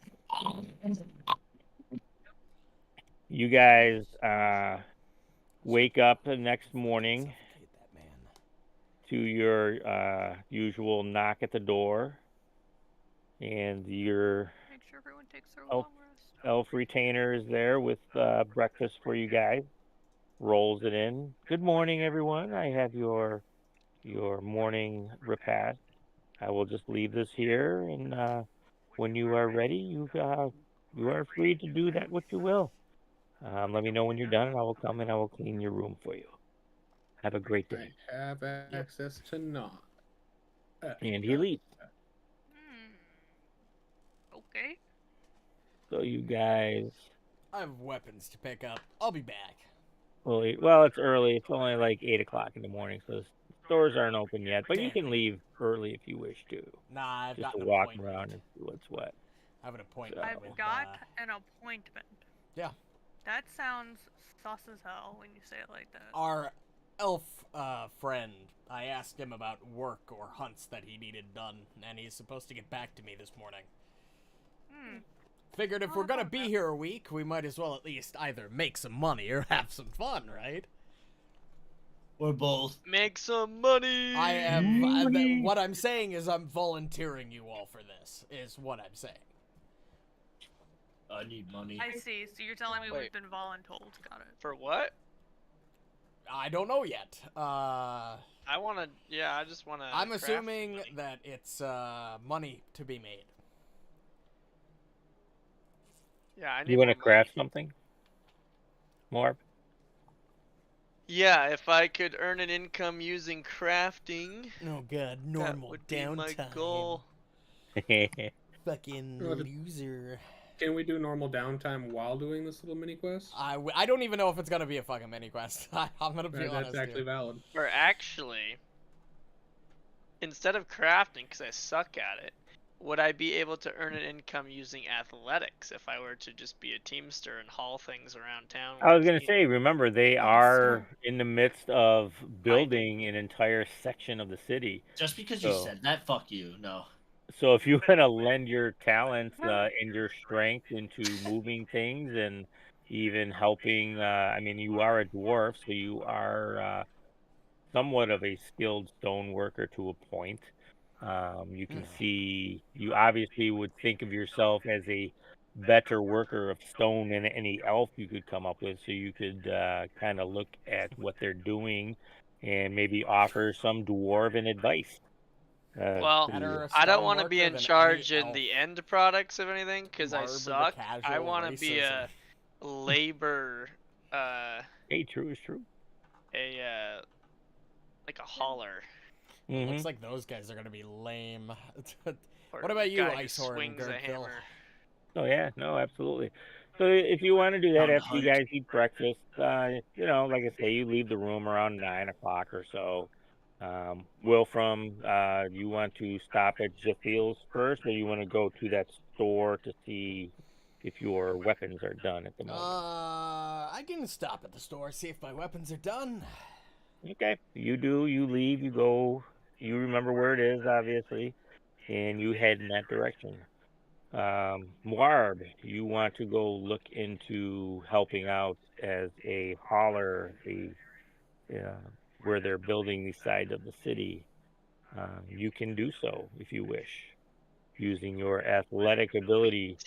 you guys wake up the next morning Suffocate that man. to your usual knock at the door, and your make sure everyone takes their Oh. long rest. elf retainer is there with breakfast for you guys. Rolls it in. Good morning, everyone. I have your morning repast. I will just leave this here, and when you are ready, you are free to do that what you will. Let me know when you're done, and I will come and I will clean your room for you. Have a great day. I have access to not. And he leaves. Okay. So you guys. I have weapons to pick up. I'll be back. Well, it's early. It's only like 8 o'clock in the morning, so the stores aren't open yet. But you can leave early if you wish to. Nah, I've Just got to an walk appointment. around and see what's what. I have an appointment. I've with, got an appointment. Yeah. That sounds sus as hell when you say it like that. Our elf friend. I asked him about work or hunts that he needed done, and he's supposed to get back to me this morning. Figured if we're gonna be here a week, we might as well at least either make some money or have some fun, right? Or both. Make some money. I am. What I'm saying is I'm volunteering you all for this, is what I'm saying. I need money. I see. So you're telling me Wait. we've been voluntold. Got it. For what? I don't know yet. I wanna. Yeah, I just wanna. I'm craft assuming money. that it's money to be made. Yeah, I need You more want to money. craft something? Muarb? Yeah, if I could earn an income using crafting, Oh god, that normal would be my downtime. goal. Fucking Well, loser. Can we do normal downtime while doing this little mini quest? I don't even know if it's gonna be a fucking mini quest. I'm gonna be That's honest. actually Here. valid. Or actually, instead of crafting, because I suck at it, would I be able to earn an income using athletics if I were to just be a teamster and haul things around town? I was going to say, remember, they are in the midst of building an entire section of the city. Just because you said that, fuck you. No. So if you want to lend your talents and your strength into moving things and even helping, I mean, you are a dwarf, so you are somewhat of a skilled stone worker to a point. You can see, you obviously would think of yourself as a better worker of stone than any elf you could come up with. So you could kind of look at what they're doing and maybe offer some dwarven advice. Well, I don't want to be in charge in the end products of anything because I suck. I want to be a labor. Hey, true is true. Like a hauler. Looks like those guys are gonna be lame. What about you, Icehorm and Gurgthil? Oh yeah, no, absolutely. So if you want to do that after you guys eat breakfast, you know, like I say, you leave the room around 9 o'clock or so. Wilfram, you want to stop at Gurgthil's first, or you want to go to that store to see if your weapons are done at the moment? I can stop at the store, see if my weapons are done. Okay, you do. You leave. You go. You remember where it is, obviously, and you head in that direction. Muarb, you want to go look into helping out as a hauler, where they're building the side of the city. You can do so if you wish, using your athletic ability.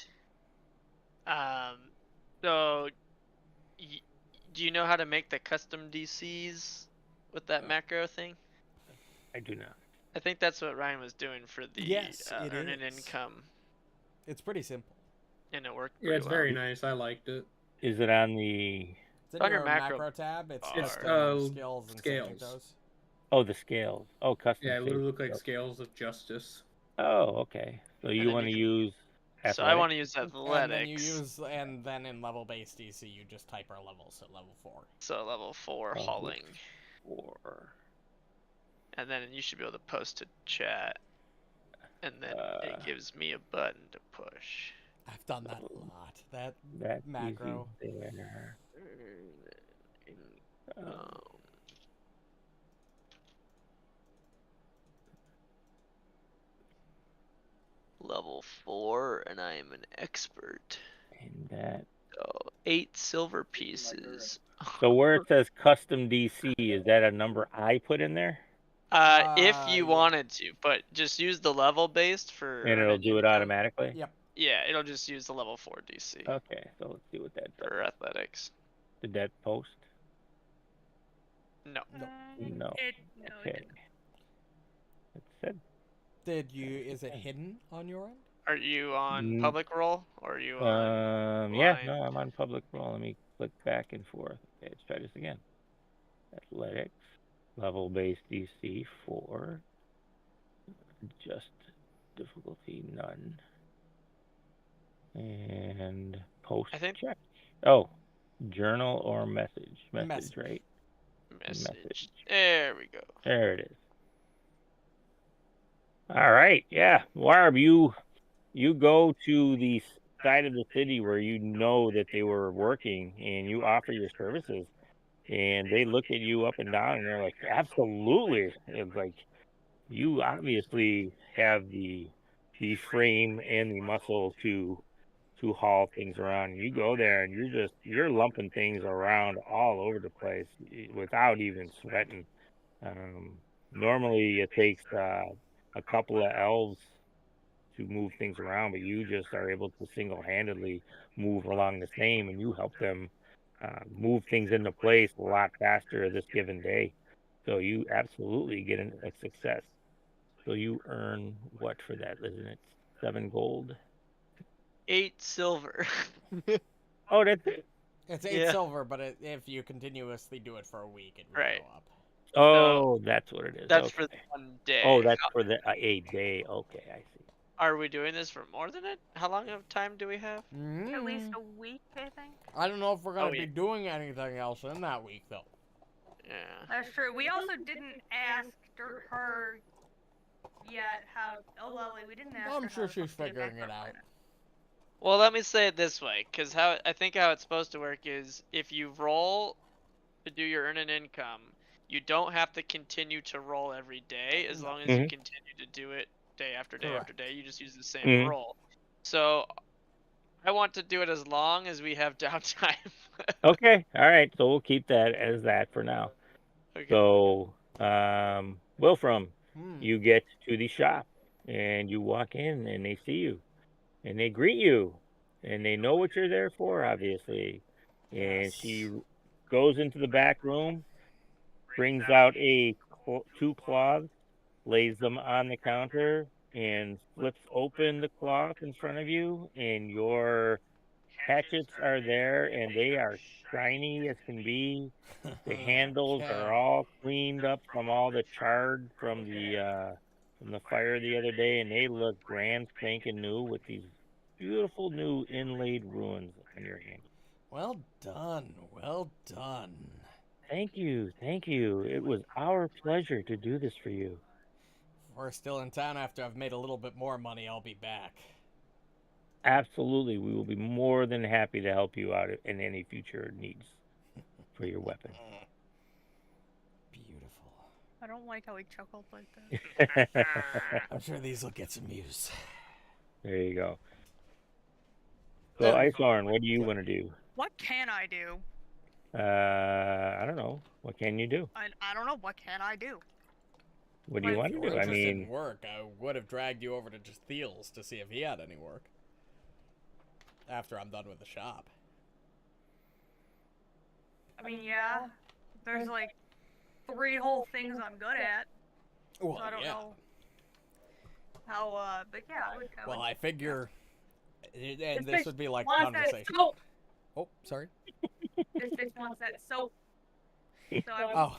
So, do you know how to make the custom DCs with that macro thing? I do not. I think that's what Ryan was doing for the earn an income. It's pretty simple. And it worked Yeah, it's well. very nice. I liked it. Is it on the... It's in your macro tab. It's skills and scales. Oh, the scales. Oh, custom. Yeah, it literally look like scales of justice. Oh, okay. So you want to use athletics? So I want to use athletics. And then in level-based DC, you just type our levels at level 4. So level 4 hauling. 4. And then you should be able to post to chat. And then it gives me a button to push. I've done that a lot. That macro. Level 4, and I am an expert. And that. 8 silver pieces. So where it says custom DC, is that a number I put in there? If you wanted to, but just use the level based for. And it'll do it automatically? Yep. Yeah, it'll just use the level 4 DC. Okay, so let's see what that does. For athletics. Did that post? No. No. Okay. It said. Is it hidden on your end? Are you on public roll or are you on yeah, no, I'm on public roll. Let me click back and forth. Okay, let's try this again. Athletics, level based DC 4. Just difficulty none. And post check. Oh, journal or message. Message, right? Message. There we go. There it is. All right, yeah. Muarb, you go to the side of the city where you know that they were working, and you offer your services, and they look at you up and down, and they're like, absolutely. It's like, you obviously have the frame and the muscle to haul things around. You go there, and you're lumping things around all over the place without even sweating. Normally, it takes a couple of elves to move things around, but you just are able to single-handedly move along the same, and you help them move things into place a lot faster this given day. So you absolutely get a success. So you earn what for that, isn't it? 7 gold. 8 silver. Oh, that's it. It's 8 Yeah. silver, but if you continuously do it for a week, it will Right. go up. Oh, that's what it is. That's okay. for the 1 day. Oh, that's for the a day. Okay, I see. Are we doing this for more than it? How long of time do we have? At least a week, I think. I don't know if we're going to Oh, be doing anything else in that week, though. Yeah. That's true. We also didn't ask her yet how. Oh, Lily, we didn't ask. I'm her sure how to she's fuck get figuring back it to out. China. Well, let me say it this way, because how it's supposed to work is if you roll to do your earn an income, you don't have to continue to roll every day as long as you continue to do it day after day after day. You just use the same roll. So I want to do it as long as we have downtime. Okay, all right. So we'll keep that as that for now. Okay. So, Wilfram, Hmm. you get to the shop and you walk in and they see you and they greet you and they know what you're there for, obviously. And Yes. she goes into the back room, brings out 2 cloths, lays them on the counter, and flips open the cloth in front of you, and your hatchets are there, and they are shiny as can be. The handles are all cleaned up from all the chard from the fire the other day, and they look grand spanking new with these beautiful new inlaid runes on your handle. Well done. Well done. Thank you, thank you. It was our pleasure to do this for you. If we're still in town after I've made a little bit more money, I'll be back. Absolutely, we will be more than happy to help you out in any future needs for your weapon. Beautiful. I don't like how he chuckled like that. I'm sure these will get some use. There you go. So, Icehorm, what do you want to do? What can I do? I don't know. What can you do? I don't know. What can I do? What do you want If to you were do? I interested in mean, work, I would have dragged you over to Gurgthil's to see if he had any work. After I'm done with the shop. I mean, yeah. There's like 3 whole things I'm good at. Well, So I don't yeah. know how, but yeah, I would. Well, I figure, and this bitch would be like wants that conversation. soap. Oh, sorry. This bitch wants that soap. So I Oh,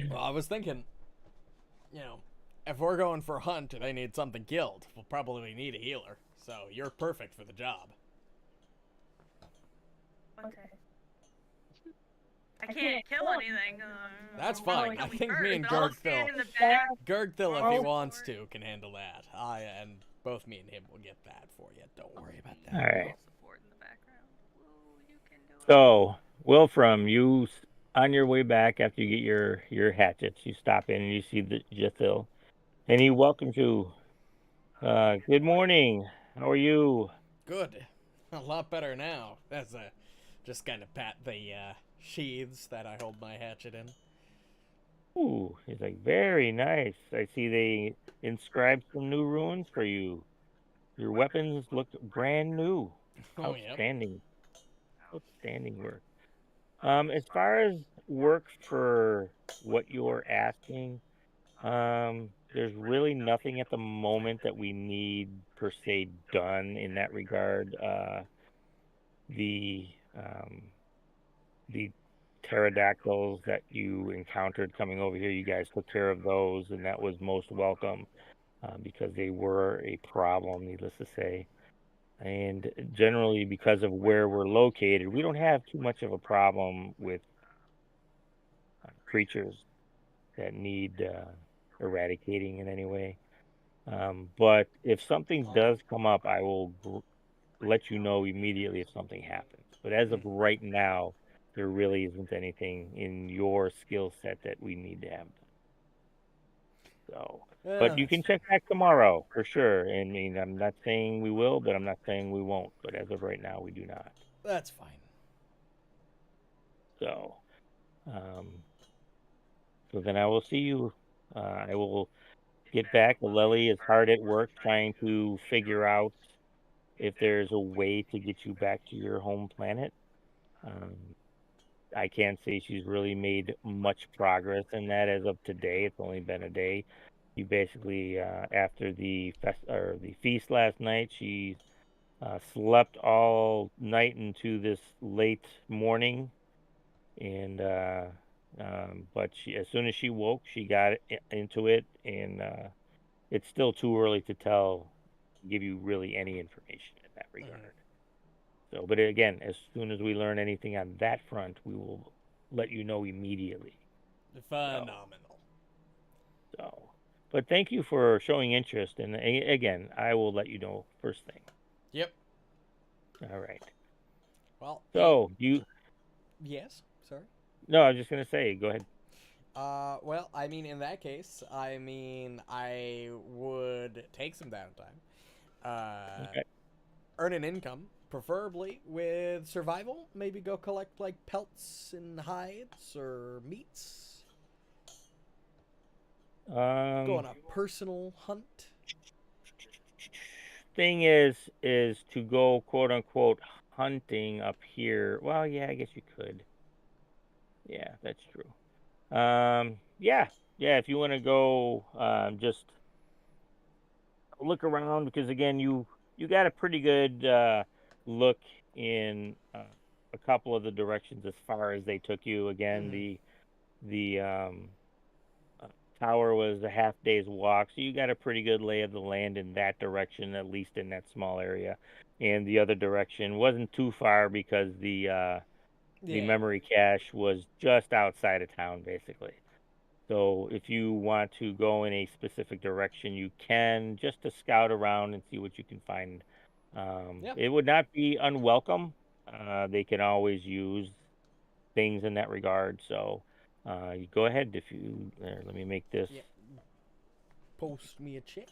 well, I was thinking, you know, if we're going for a hunt and they need something killed, we'll probably need a healer. So you're perfect for the job. Okay. I can't kill anything. That's no one fine. kill I me think first, me and but I'll stand Gurgthil, in the back. Gurgthil, if he Oh. wants to, can handle that. And both me and him will get that for you. Don't worry about that. all right. Support in the background. Woo, you can do it. So, Wilfram, you on your way back after you get your hatchets, you stop in and you see the Gurgthil, and he welcomes you. Good morning. How are you? Good. A lot better now. That's just kind of pat the sheaths that I hold my hatchet in. Ooh, he's like, very nice. I see they inscribed some new runes for you. Your weapons look brand new. Oh, yep. Outstanding. Outstanding work. As far as work for what you're asking, there's really nothing at the moment that we need per se done in that regard. The pterodactyls that you encountered coming over here, you guys took care of those, and that was most welcome because they were a problem, needless to say. And generally, because of where we're located, we don't have too much of a problem with creatures that need eradicating in any way. But if something does come up, I will let you know immediately if something happens. But as of right now, there really isn't anything in your skill set that we need to have done. So, but you can check back tomorrow for sure. I mean, I'm not saying we will, but I'm not saying we won't. But as of right now, we do not. That's fine. So, so then I will see you. I will get back. Lily is hard at work trying to figure out if there's a way to get you back to your home planet. I can't say she's really made much progress in that as of today. It's only been a day. You basically, after the feast last night, she slept all night into this late morning, and but as soon as she woke, she got into it, and it's still too early to give you really any information in that regard. So, but again, as soon as we learn anything on that front, we will let you know immediately. Phenomenal. So, but thank you for showing interest, and again, I will let you know first thing. Yep. All right. Well. So you. Yes. Sorry. No, I was just gonna say. Go ahead. Well, I mean, in that case, I would take some downtime. Okay. Earn an income, preferably with survival. Maybe go collect like pelts and hides or meats. Go on a personal hunt. Thing is to go quote unquote hunting up here. Well, yeah, I guess you could. Yeah, that's true. Yeah. If you want to go, just look around, because again, you got a pretty good look in a couple of the directions as far as they took you. Again, the tower was a half day's walk, so you got a pretty good lay of the land in that direction, at least in that small area. And the other direction wasn't too far because the memory cache was just outside of town, basically. So if you want to go in a specific direction, you can, just to scout around and see what you can find. It would not be unwelcome. They can always use things in that regard. So you go ahead if you. There, let me make this. Yeah. Post me a check.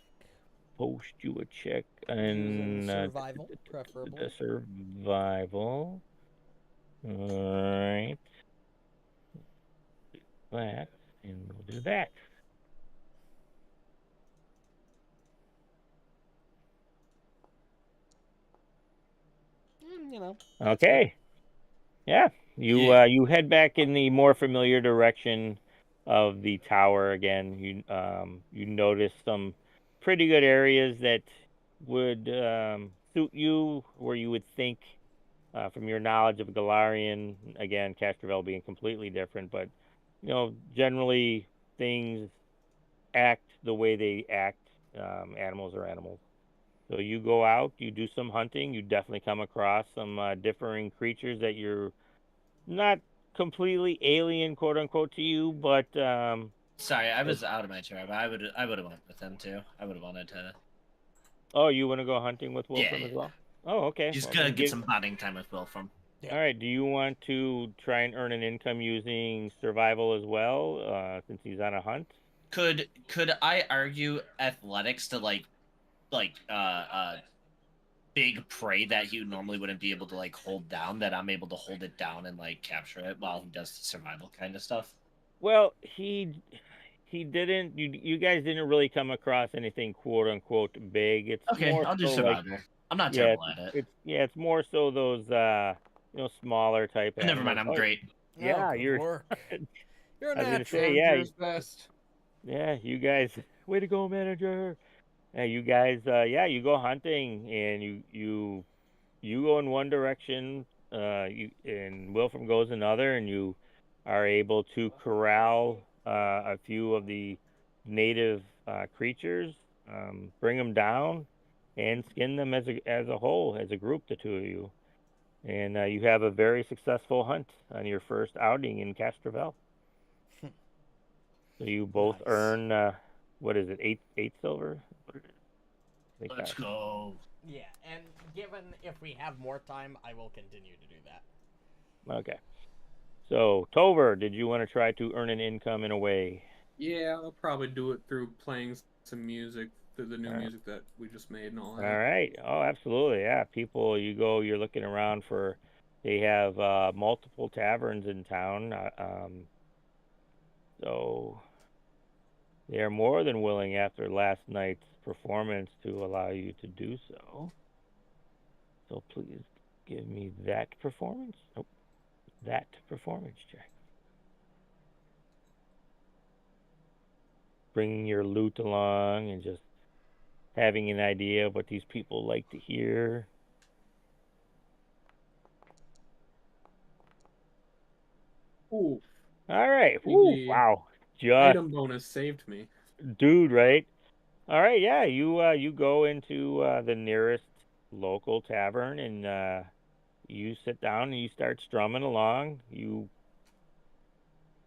Post you a check and survival, preferably. The survival. All right. That, and we'll do that. You know. Okay. Yeah. You head back in the more familiar direction of the tower again. You notice some pretty good areas that would suit you, where you would think, from your knowledge of Galarian, again, Castrovel being completely different, but generally things act the way they act. Animals are animals. So you go out, you do some hunting, you definitely come across some differing creatures that you're not completely alien, quote unquote, to you, but sorry, I was out of my chair, but I would have went with them too. I would have wanted to. Oh, you want to go hunting with Wilfram as well? Oh, okay. Just gonna get some bonding time with Wilfram. All right. Do you want to try and earn an income using survival as well, since he's on a hunt? Could I argue athletics to like big prey that he normally wouldn't be able to like hold down, that I'm able to hold it down and like capture it while he does the survival kind of stuff? Well, he didn't. You guys didn't really come across anything quote unquote big. It's okay. More I'll do so survival. Like, I'm not terrible at it. It's more so those smaller type. Never mind. I'm great. Yeah, you're you're a natural. Manager's best. Yeah, you guys. Way to go, manager. You guys, you go hunting, and you go in one direction, and Wilfram goes another, and you are able to corral a few of the native creatures, bring them down, and skin them as a whole, as a group, the two of you, and you have a very successful hunt on your first outing in Castrovel. So you both earn what is it, 8 silver? Let's go. Yeah, and given if we have more time, I will continue to do that. Okay. So, Tover, did you want to try to earn an income in a way? Yeah, I'll probably do it through playing some music, through the new music that we just made and all that. All right. Oh, absolutely. Yeah. People, you're looking around for, they have multiple taverns in town. So, they are more than willing after last night's performance to allow you to do so. So please give me that performance. Nope, that performance check. Bringing your loot along and just having an idea of what these people like to hear. Ooh, All right. Ooh, the wow. Just item bonus saved me. dude, right? All right, yeah. You go into the nearest local tavern and you sit down and you start strumming along.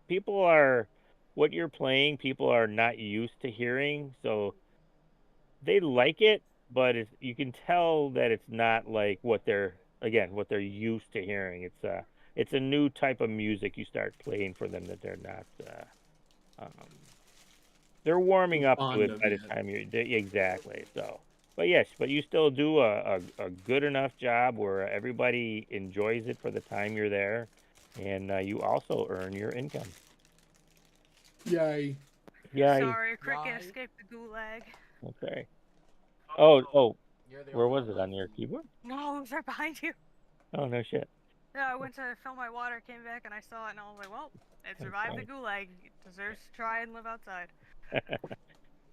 People are what you're playing. People are not used to hearing, so they like it, but you can tell that it's not like what they're used to hearing. It's a new type of music you start playing for them that they're not. Um, they're warming up to Fond it of by the it. time exactly. So, but yes, but you still do a good enough job where everybody enjoys it for the time you're there, and you also earn your income. Yay. Yeah. Sorry, Cricket Yay. escaped the gulag. Okay. Oh, You're the where only was one it on left. your keyboard? No, it was right behind you. Oh no shit. Yeah, I went to fill my water, came back, and I saw it, and I was like, well, it survived the gulag. It deserves to try and live outside.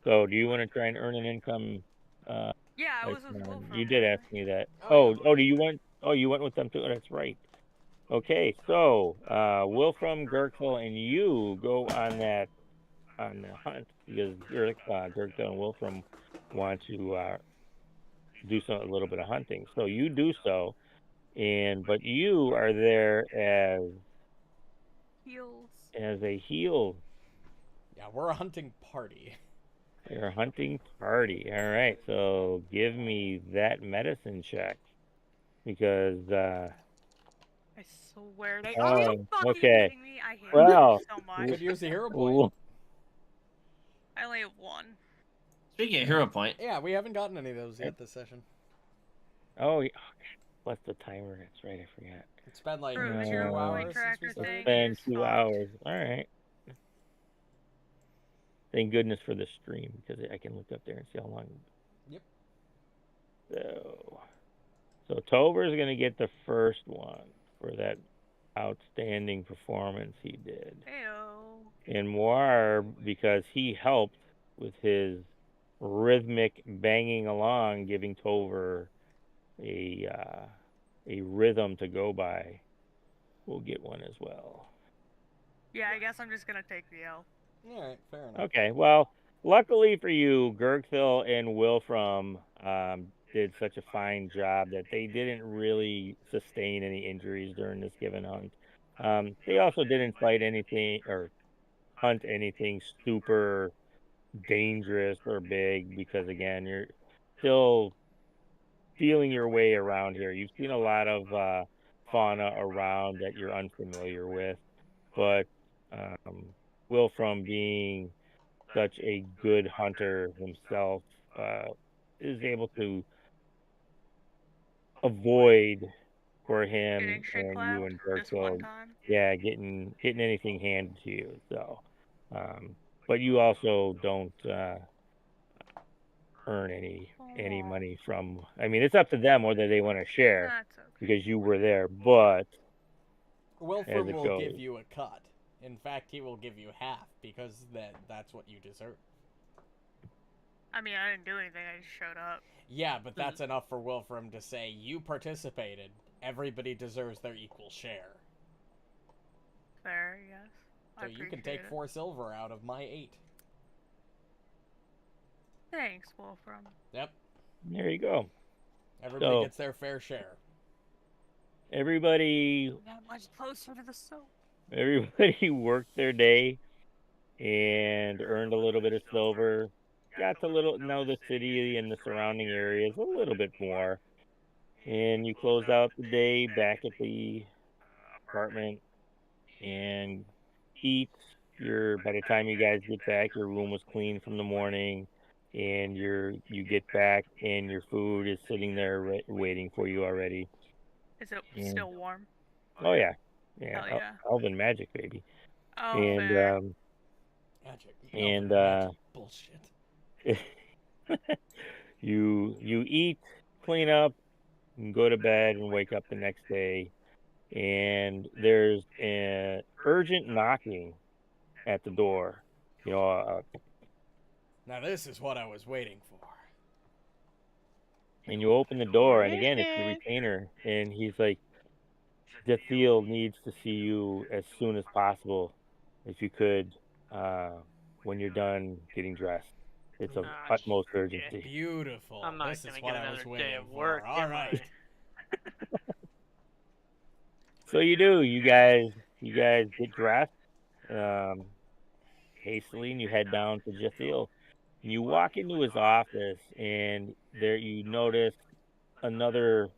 So, do you want to try and earn an income? Yeah, I Like, was with Wilfram. you did ask me that. Oh, Oh, do you want? Oh, you went with them too. That's right. Okay, so Wilfram, Gurgthil, and you go on the hunt because Gurgthil and Wilfram want to do a little bit of hunting. So you do so, but you are there Heals. as a heal. Yeah, we're a hunting party. You're a hunting party. All right, so give me that medicine check because. I swear they. Are you fucking Okay. kidding me? I hate Well, you so Could much. use a hero point. I only have one. Speaking of hero point, Yeah, we haven't gotten any of those yet this session. Oh, yeah. What's the timer? That's right. I forgot. It's been like True, the 2 hero point hours since tracker we started. thing. It's been is 2 fucked. hours. All right. Thank goodness for the stream because I can look up there and see how long. Yep. So Tover's gonna get the first one for that outstanding performance he did. Heyo. And Muarb, because he helped with his rhythmic banging along, giving Tover a rhythm to go by, will get one as well. Yeah, I guess I'm just gonna take the L. Alright, fair enough. Okay, well, luckily for you, Gurgthil and Wilfram did such a fine job that they didn't really sustain any injuries during this given hunt. They also didn't fight anything or hunt anything super dangerous or big because, again, you're still feeling your way around here. You've seen a lot of fauna around that you're unfamiliar with, but Wilfram, being such a good hunter himself, is able to avoid for him Getting shit and clapped you and this one Gurgthil, time. yeah, getting anything handed to you. So, but you also don't earn any money from. I mean, it's up to them whether they want to share That's okay. because you were there, but Wilfram as it will goes. give you a cut. In fact, he will give you half because that's what you deserve. I mean, I didn't do anything. I just showed up. Yeah, but that's enough for Wilfram to say you participated. Everybody deserves their equal share. Fair, yes. So you can take 4 silver out of my 8. Thanks, Wilfram. Yep. There you go. Everybody gets their fair share. Everybody Not much closer to the soap. Everybody worked their day and earned a little bit of silver. Got to know the city and the surrounding areas a little bit more. And you closed out the day back at the apartment and eat. By the time you guys get back, your room was clean from the morning, and you get back and your food is sitting there waiting for you already. Is it still warm? Oh yeah, Hell yeah. Elven magic, baby. Oh, And fair. Magic. and Magic. Bullshit. you eat, clean up, You can go to bed and wake up the next day, and there's an urgent knocking at the door. You know, Now this is what I was waiting for. and you open the door, and again, it's the retainer, and he's like, Gurgthil needs to see you as soon as possible, if you could, when you're done getting dressed. It's of utmost urgency. Beautiful. I'm not this is gonna what get I was another day waiting of work, for. All am right. So you do. You guys get dressed hastily, and you head down to Gurgthil. And you walk into his office, and there you notice another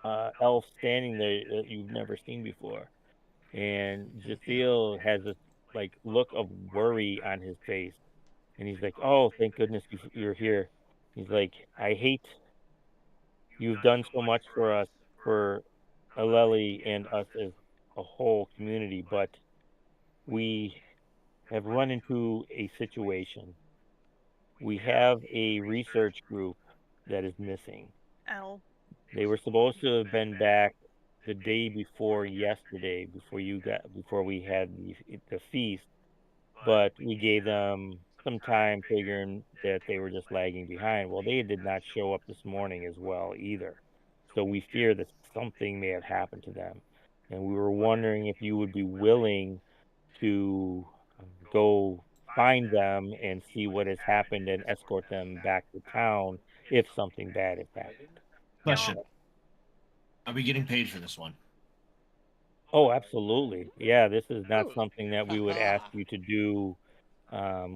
elf standing there that you've never seen before. And Gurgthil has this like look of worry on his face, and he's like, "Oh, thank goodness you're here." He's like, "I hate you've done so much for us, for Aleli and us as a whole community, but we have run into a situation. We have a research group that is missing. L. They were supposed to have been back the day before yesterday, before we had the feast, but we gave them some time figuring that they were just lagging behind. Well, they did not show up this morning as well either. So we fear that something may have happened to them. And we were wondering if you would be willing to go find them and see what has happened and escort them back to town if something bad has happened. Question. Are we getting paid for this one? Oh, absolutely. Yeah, this is not something that we would ask you to do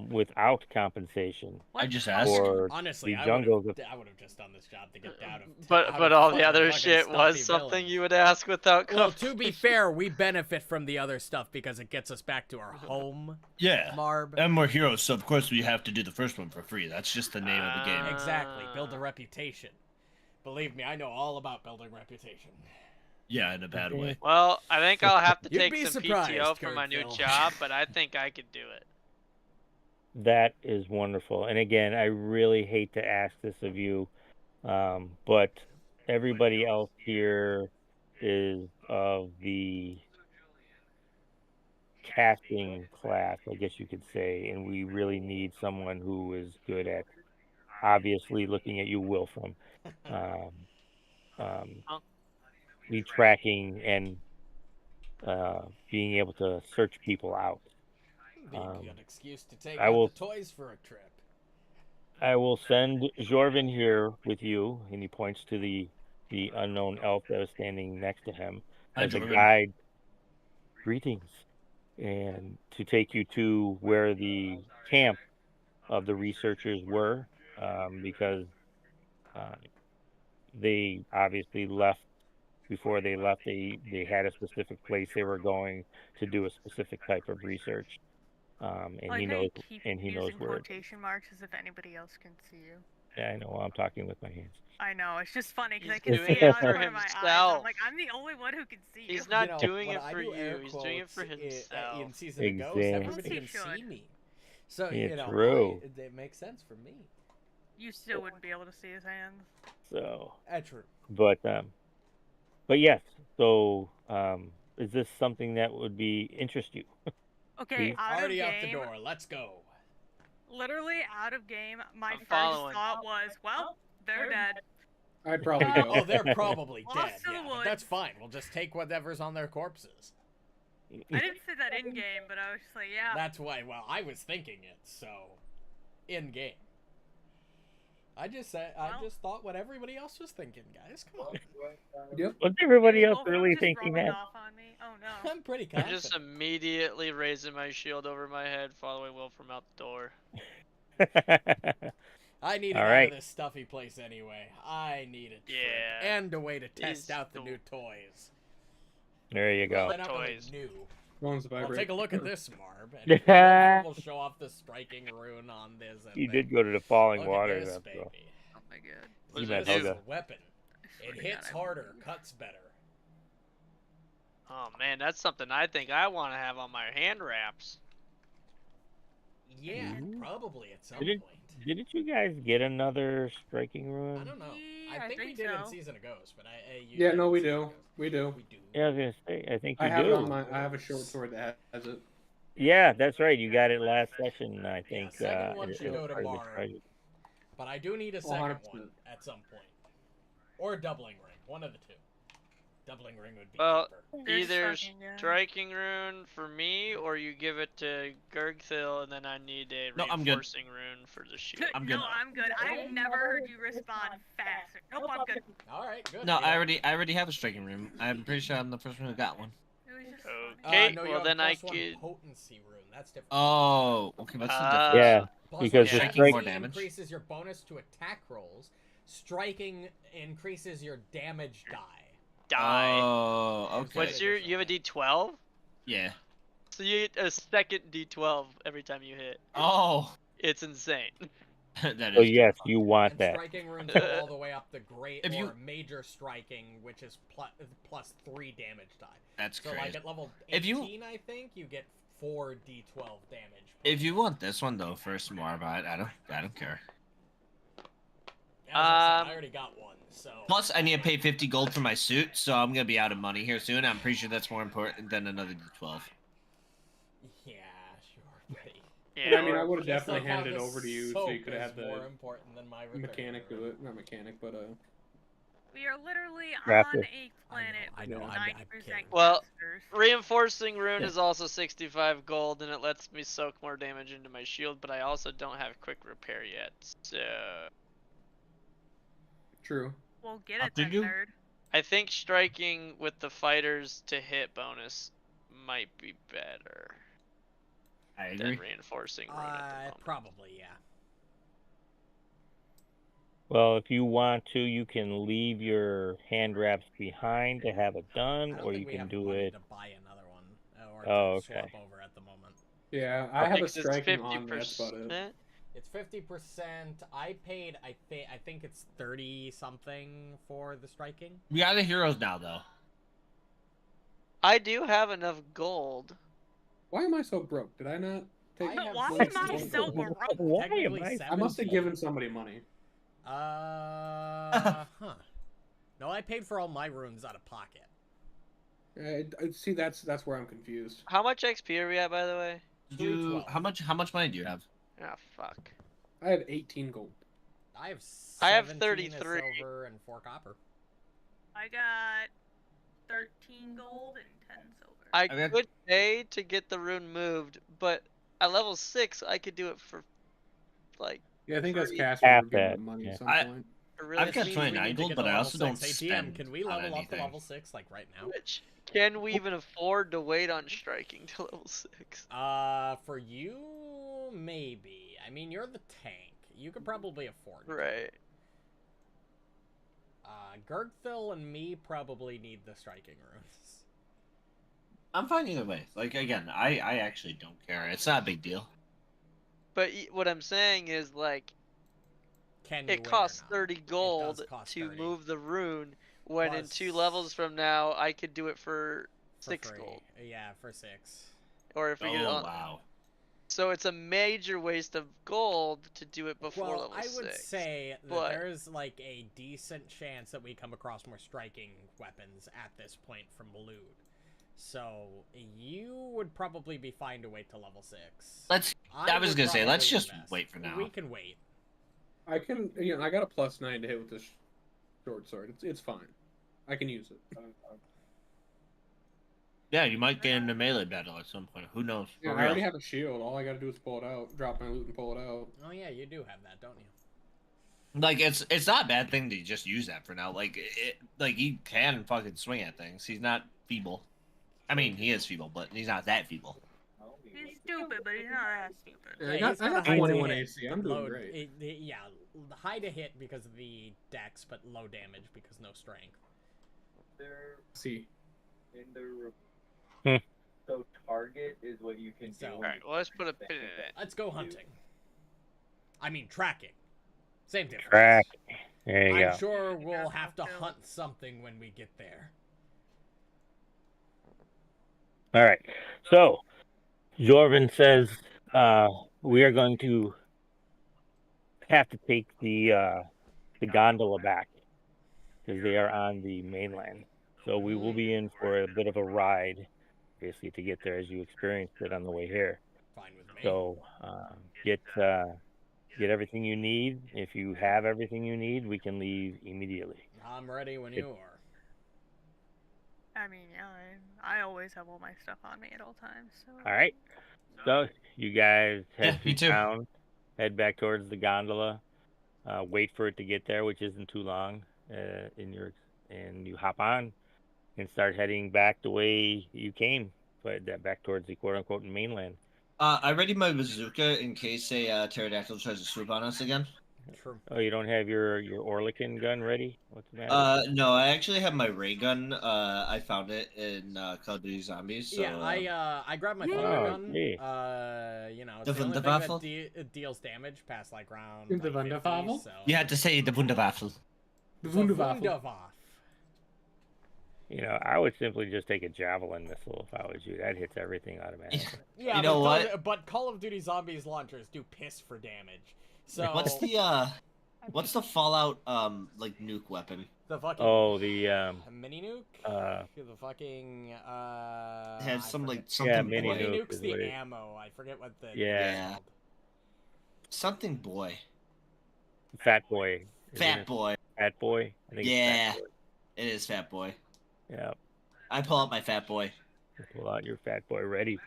without compensation. I just asked. For Honestly, the I jungles would have just done this job to get out of. But all the other shit was something you would ask without Well, to compensation. be fair, we benefit from the other stuff because it gets us back to our home. Yeah. Muarb. And we're heroes, so of course we have to do the first one for free. That's just the name of the game. Exactly. Build a reputation. Believe me, I know all about building reputation. Yeah, in a bad way. Well, I think I'll have to You'd take be some surprised, PTO for my new Gurgthil. job, but I think I could do it. That is wonderful. And again, I really hate to ask this of you, but everybody else here is of the casting class, I guess you could say, and we really need someone who is good at, obviously, looking at you, Wilfram, lead tracking and being able to search people out. Be a good excuse to take I out will- the toys for a trip. I will send Jorvin here with you, and he points to the unknown elf that was standing next to him Hi, as a Jorvin. guide. Greetings, and to take you to where the camp of the researchers were, because they obviously left. Before they left, they had a specific place they were going to do a specific type of research, and Like he how knows, you keep and he knows using where. quotation marks as if anybody else can see you. Yeah, I know. Well, I'm talking with my hands. I know, it's just funny because I He's can doing see it it out for of my eyes. himself. I'm like, I'm the only one who can see you. He's not You know, doing when it I for do air you. He's doing it for quotes himself. in Season of Ghosts, Exactly. everybody He can see should. me. So, It's you know, true. it makes sense for me. You still wouldn't be able to see his hands. So, True. but yes. So, is this something that would interest you? Okay, Please? out Already of out game, the door. Let's go. literally out of game, my I'm first following. thought was, well, they're dead. I'd probably go. Oh, they're probably dead. Also Yeah, but would- that's fine. We'll just take whatever's on their corpses. I didn't say that in game, but I was just like, yeah. That's why. Well, I was thinking it. So, in game. I just thought what everybody else was thinking, guys. Come on. Yep. What's everybody Is else Wolfram really just thinking rubbing that? off on me? Oh no. I'm pretty I'm confident. just immediately raising my shield over my head, following Wilfram out the door. I needed All out right. of this stuffy place anyway. I needed Yeah. and a way to test These out the do- new toys. There you Well, go. they're not really Toys. new. One's Well, vibrate. take a look at this, Marb. And we'll show off the striking rune on this. And You then did go to the Falling look Waters. at this, after all. baby. Oh my god. What You does met it This is do? Helga. a weapon. I It swear to hits God, I harder, won't. cuts better. Oh man, that's something I think I want to have on my hand wraps. Yeah, Ooh. probably at some Didn't- point. Didn't you guys get another striking I rune? don't know. Yeah, I think we think did in so. Season of Ghosts, but you Yeah, did no, in we Season do. of Ghosts. We do. We do. Yeah, I was gonna say. I think you I have do. it on my. I have a short sword that has it. Yeah, that's right. You got it last session, I think. second one should it was go to part of the Muarb. treasure. But I do need a 100%. second one at some point. Or doubling ring. One of the two. Doubling ring would be Well, cheaper. either Fucking, yeah. striking rune for me, or you give it to Gurgthil, and then I need a No, I'm good. reinforcing rune for the shield. I'm good. No, I'm good. I've never heard you respond faster. Nope, I'm good. Alright, good. No, Yeah. I already have a striking room. I'm pretty sure I'm the first one who got one. It was just Okay, no, you well have then I plus one could. potency rune. That's different. Oh, okay, what's the difference? Yeah, Plus because one the potency more damage. increases your bonus to attack rolls. Striking increases your damage die. Oh, okay. What's your? You have a D12, Yeah. so you get a second D12 every time you hit. Oh, It's insane. that so is. yes, you want And that. striking runes go all the way up to great If you- or major striking, which is plus 3 damage die. That's So crazy. like at level 18, If you- I think, you get 4 d12 damage. If you want this one though, first more, but I don't care. As I said, I already got one, so... Plus, I need to pay 50 gold for my suit, so I'm gonna be out of money here soon. I'm pretty sure that's more important than another D12. Yeah, sure, buddy. Yeah. I mean, I would have Just definitely like how handed it the over to you, so you soap could have is had more the important than my repair mechanic rune. do it. Not mechanic, but We are literally Raptor. on a planet I know, with I'm 90% kidding. Well, monsters. Reinforcing rune Yeah. is also 65 gold, and it lets me soak more damage into my shield, but I also don't have quick repair yet, so... true. We'll get Up it to then, you. nerd. I think striking with the fighters to hit bonus might be better I than agree. reinforcing rune at the moment. Probably, yeah. Well, if you want to, you can leave your hand wraps behind to have it I done, don't or think you we can have do money it. to buy another one, or Oh, to swap okay. over at the moment. Yeah, I have a Because it's striking on. That's about it. 50%. It's 50%. I paid, I think it's 30 something for the striking. We got the heroes now, though. I do have enough gold. Why am I so broke? Did I not take? I But have why am 60 I gold. so broke? Why am Technically I? I must have 70. given somebody money. Huh. No, I paid for all my runes out of pocket. See, that's where I'm confused. How much XP are we at, by the way? Did you? 312. How much money do you have? Ah, fuck. I had 18 gold. I have I have 17 of 33. silver and 4 copper. I got 13 gold and 10 silver. I Okay. could pay to get the rune moved, but at level 6, I could do it for, like, Yeah, I think that's Pretty Casper half for giving that, him money yeah. at some I- point. for really I've got Means 29 we need to gold, get but to I level also don't 6. Hey, DM, spend can we on level up to anything. level 6, like, right now? Which, can we even afford to wait on striking to level 6? For you, maybe. I mean, you're the tank. You could probably afford it. Right. Gurgthil and me probably need the striking runes. I'm fine either way. Like again, I actually don't care. It's not a big deal. But what I'm saying is, like, Can you it win or costs not? 30 It gold does cost to 30. move the rune, when in Plus- 2 levels from now, I could do it for For 6 free. gold. Yeah, for 6. Or if we get it Oh on. wow. So it's a major waste of gold to do it before Well, level I 6. would say that but- there's like a decent chance that we come across more striking weapons at this point from loot. So you would probably be fine to wait till level 6. I was would gonna say, let's probably just invest. wait for now. We can wait. I can, I got a +9 to hit with this short sword. It's fine. I can use it. Yeah, you might get into melee battle at some point. Who knows? Yeah, For I already real. have a shield. All I gotta do is pull it out, drop my loot, and pull it out. Oh yeah, you do have that, don't you? Like it's not a bad thing to just use that for now. Like he can fucking swing at things. He's not feeble. I mean, he is feeble, but he's not that feeble. He's stupid, but he's not that stupid. Yeah, Yeah, I he's got got a high 21 to hit, AC. I'm doing low, great. yeah, high to hit because of the dex, but low damage because no strength. See, In the Hmm. So target is what you can do. So- Alright, well, let's put a pin in it. Let's go hunting. I mean, tracking. Same difference. Track. There you I'm go. sure we'll got have to no hunt something when we get there. All right. So, Jorvin says we are going to have to take the gondola back. because they are on the mainland. So we will be in for a bit of a ride, basically, to get there as you experienced it on the way here. Fine with me. So get everything you need. If you have everything you need, we can leave immediately. I'm ready when you are. I mean, yeah, I always have all my stuff on me at all times. So. All right. So you guys head me through too. town, head back towards the gondola, wait for it to get there, which isn't too long, and you hop on and start heading back the way you came, but back towards the quote-unquote mainland. I ready my bazooka in case a pterodactyl tries to swoop on us again. True. Oh, you don't have your Orlican gun ready? What's the matter? No, I actually have my ray gun. I found it in Call of Duty Zombies. So, Yeah, I grabbed my thunder gun. You know, it's the only thing that deals damage past like round. The Wunderwaffe? So. You had to say the Wunderwaffe. The The Wunderwaffe. Wunderwaffe. You know, I would simply just take a javelin missile if I was you. That hits everything automatically. Yeah, You know but what? But Call of Duty Zombies launchers do piss for damage. So What's the Fallout like nuke weapon? the fucking The mini nuke? The fucking It has some like Yeah, something mini boy. mini nuke nuke's is the what it- ammo. I forget what the Yeah. it's called. Something boy. Fat Boy. Isn't Fat it? boy. Fat Boy. I think Yeah. It's Fat Boy. It is Fat Boy. Yeah. I pull out my Fat Boy. Pull out your Fat Boy ready.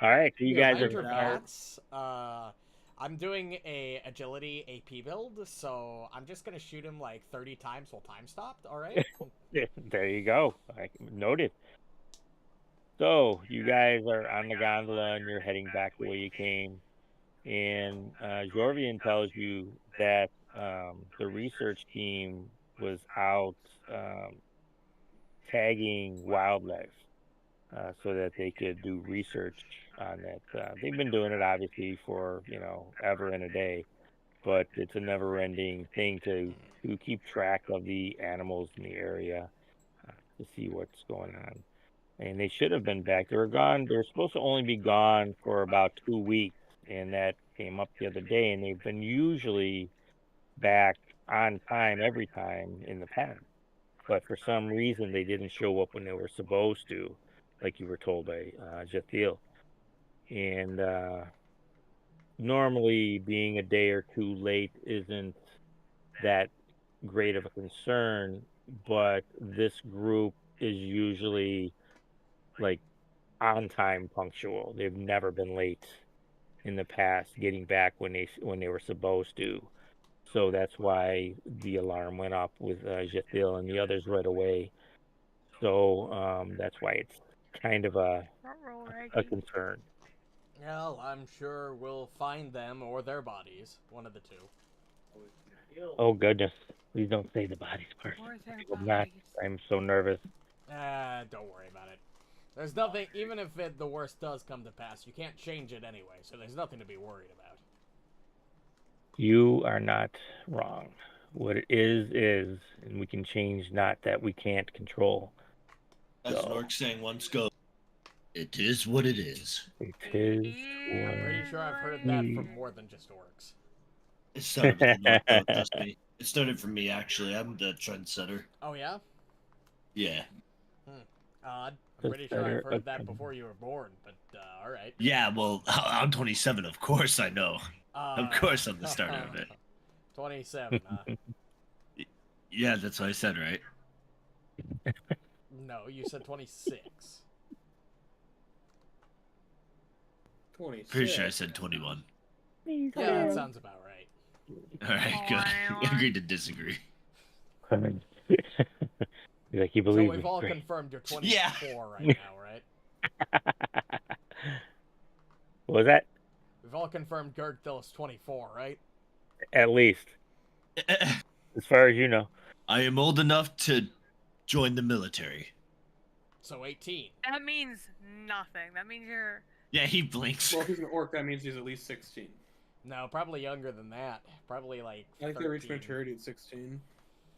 All right, so you Yeah, guys Ranger are. Bats, I'm doing a agility AP build, so I'm just gonna shoot him like 30 times while time stopped. All right. There you go. Noted. So you guys are on the gondola and you're heading back the way you came, and Jorvian tells you that the research team was out tagging wildlife so that they could do research on that. They've been doing it obviously for ever and a day, but it's a never-ending thing to keep track of the animals in the area to see what's going on. And they should have been back. They were gone. They were supposed to only be gone for about 2 weeks, and that came up the other day. And they've been usually back on time every time in the past, but for some reason they didn't show up when they were supposed to, like you were told by Gurgthil. And normally being a day or two late isn't that great of a concern, but this group is usually like on time punctual. They've never been late in the past getting back when they were supposed to. So that's why the alarm went up with Gurgthil and the others right away. So that's why it's kind of a concern. Well, I'm sure we'll find them or their bodies, one of the two. Oh goodness! Please don't say the bodies part. Or their I will not. bodies. I'm so nervous. Don't worry about it. There's nothing. Even if the worst does come to pass, you can't change it anyway. So there's nothing to be worried about. You are not wrong. What it is, and we can change not that we can't control. As an orc saying once go, it is what it is. It is. I'm pretty sure I've heard that from more than just orcs. It started with the North, though, trust me. It started from me, actually. I'm the trendsetter. Oh yeah. Yeah. Odd. I'm pretty sure I've heard that before you were born, but all right. Yeah, well, I'm 27, of course I know. Of course I'm the starter of it. 27, Yeah, that's what I said, right? No, you said 26. 26. Pretty sure I said 21. Yeah, that sounds about right. Alright, good. Agreed to disagree. Like you So believe we've me. all Great. confirmed you're 24 Yeah. right now, right? What was that? We've all confirmed Gurgthil is 24, right? At least, as far as you know. I am old enough to join the military. So 18. That means nothing. That means you're. Yeah, he blinks. Well, if he's an orc, that means he's at least 16. No, probably younger than that. Probably like I think they reach 13. maturity at 16.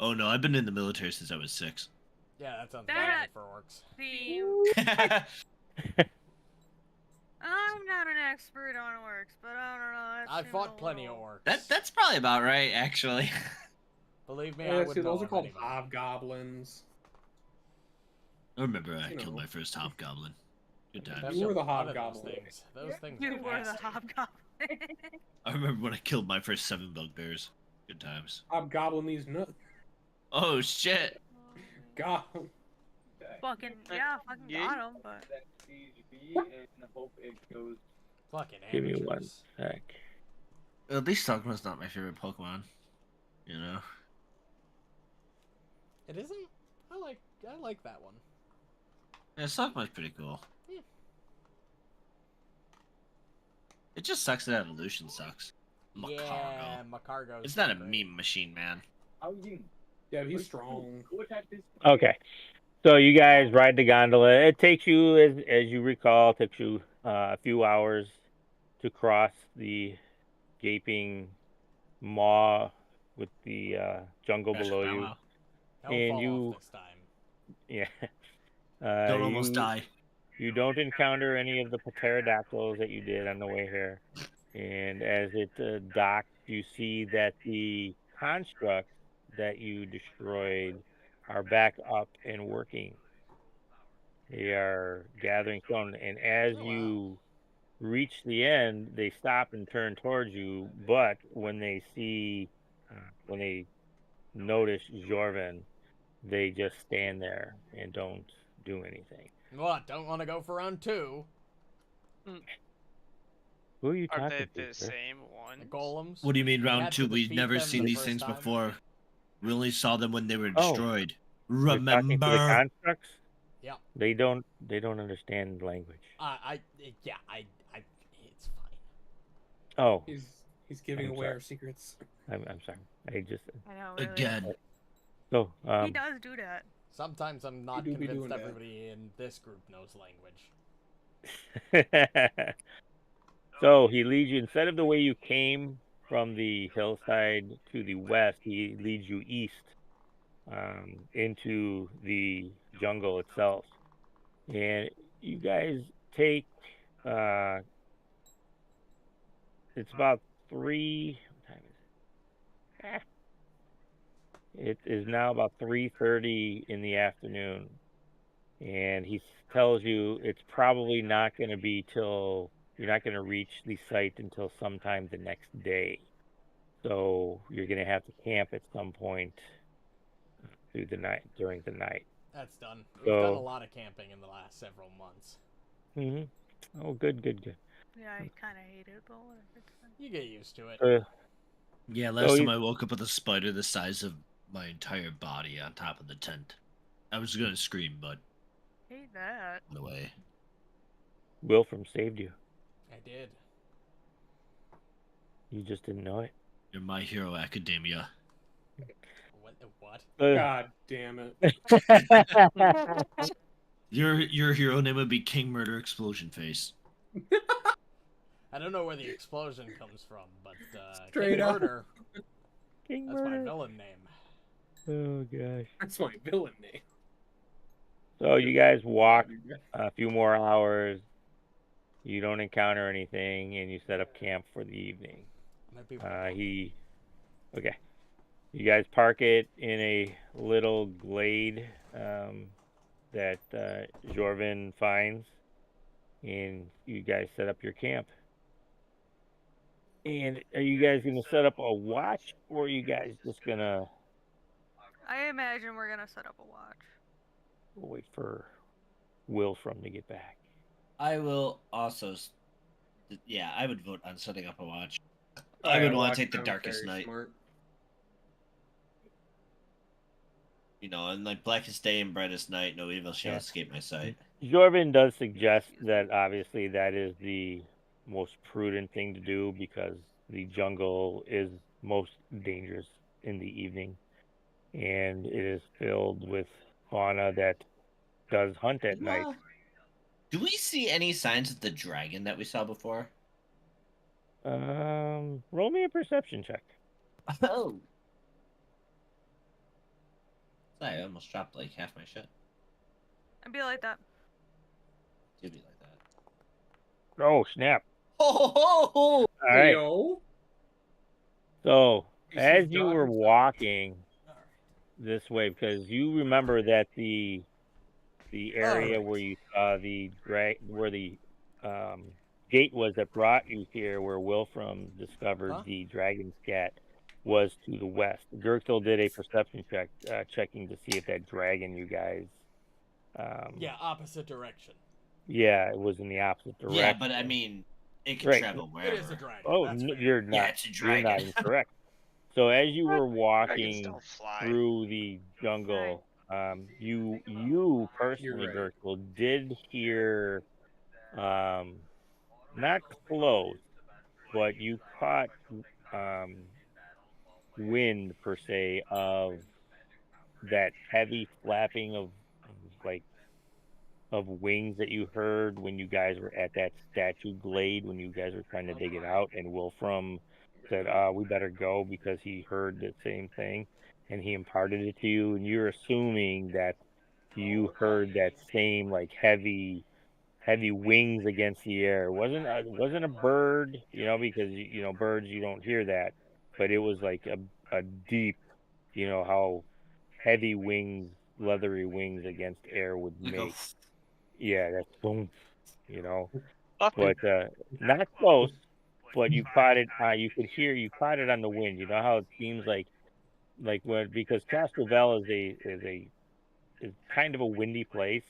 Oh no, I've been in the military since I was 6. Yeah, that sounds That- bad for orcs. I'm not an expert on orcs, but I don't know. that I've seems fought a plenty of little- orcs. That's probably about right, actually. Believe me, I Yeah, wouldn't see, those know are of called any of them. hobgoblins. I remember I You killed know. my first hobgoblin. Good There's times. You were a the lot of those hobgoblin. things. Those things You are were the nasty. hobgoblin. I remember when I killed my first 7 bugbears. Good times. Hobgoblin these nuts. Oh shit! God. Fucking fucking Yeah. got him, but And hope it goes. Fucking Give amateurs. me one sec. At least Dogma's not my favorite Pokemon. You know? It isn't? I like that one. Yeah, Dogma's pretty cool. Yeah. It just sucks that evolution sucks. Yeah, Macargo. Macargo's It's not a great. meme machine, man. How you? Yeah, he's strong. Go attack this. Okay. So you guys ride the gondola. It takes you, as you recall, takes you a few hours to cross the gaping maw with the jungle below you. Don't And fall you- off this time. Yeah. Don't almost die. You don't encounter any of the pterodactyls that you did on the way here. And as it docks, you see that the constructs that you destroyed are back up and working. They are gathering stone, and as Oh, wow. you reach the end, they stop and turn towards you. But when they notice Jorvin, they just stand there and don't do anything. What? Don't want to go for round 2? Who are you Are talking they to? the sir? same The ones? golems? What do you mean We round had to 2? We've defeat never them seen the these first things time. before. We only saw them when they were Oh. destroyed. You're talking to the Remember? constructs? Yeah. They don't understand language. It's fine. Oh, He's giving I'm away sorry. our secrets. I'm sorry. I just I know. Really. Again. so He does do that. Sometimes I'm not do be convinced doing that. everybody in this group knows language. So he leads you, instead of the way you came from the hillside to the west, he leads you east into the jungle itself. And you guys take, it's about what time is it? It is now about 3:30 in the afternoon. And he tells you it's probably not going to be till you're not going to reach the site until sometime the next day. So you're going to have to camp at some point during the night. That's done. We've done a So- lot of camping in the last several months. Oh, good. Yeah, I kind of hate it, but whatever. It's fine. You get used to it. Yeah, So last time you- I woke up with a spider the size of my entire body on top of the tent. I was gonna scream, but Hate that. no way. Wilfram saved you. I did. You just didn't know it. You're my hero, Academia. What? God damn it. Your hero name would be King Murder Explosion Face. I don't know where the explosion comes from, but Straight King up. Murder, King that's my Murder. villain name. Oh gosh. That's my villain name. So you guys walk a few more hours. You don't encounter anything, and you set up camp for the evening. Might be Okay. You guys park it in a little glade that Jorvin finds, and you guys set up your camp. And are you guys gonna set up a watch, or are you guys just gonna I imagine we're gonna set up a watch. wait for Wilfram to get back? I will also. Yeah, I would vote on setting up a watch. Oh, I yeah, would want watch to take the sounds darkest very night. smart. You know, and like blackest day and brightest night, no evil shall Yeah. escape my sight. Jorvin does suggest that obviously that is the most prudent thing to do because the jungle is most dangerous in the evening, and it is filled with fauna that does hunt at night. Do we see any signs of the dragon that we saw before? Roll me a perception check. Oh. Sorry, I almost dropped like half my shit. I'd be like that. Do be like that. Oh snap! Oh, ho, ho. All right. Yo. So He's as you were dodging stuff. walking this way because you remember that the area Alright. where you saw where the gate was that brought you here, where Wilfram discovered Huh? the dragon scat, was to the west. Gurgthil did a perception check, checking to see if that dragon you guys. Yeah, opposite direction. Yeah, it was in the opposite direction. Yeah, but I mean, it can Right. travel It wherever. is a dragon. Oh, That's fair. you're not. Yeah, it's a You're not dragon. incorrect. So as you were Dragons walking don't fly. through the jungle, you personally, right. Gurgthil, did hear, not close, but you caught wind per se of that heavy flapping of like of wings that you heard when you guys were at that statue glade when you guys were trying to dig it out, and Wilfram said, we better go because he heard the same thing and he imparted it to you, and you're assuming that you heard that same like heavy wings against the air. It wasn't a bird, because birds, you don't hear that, but it was like a deep, how heavy wings, leathery wings against air would Like make. a- Yeah, that's boom, Fucking but not close. But you caught it. You caught it on the wind. You know how it seems like because Castrovel is kind of a windy place.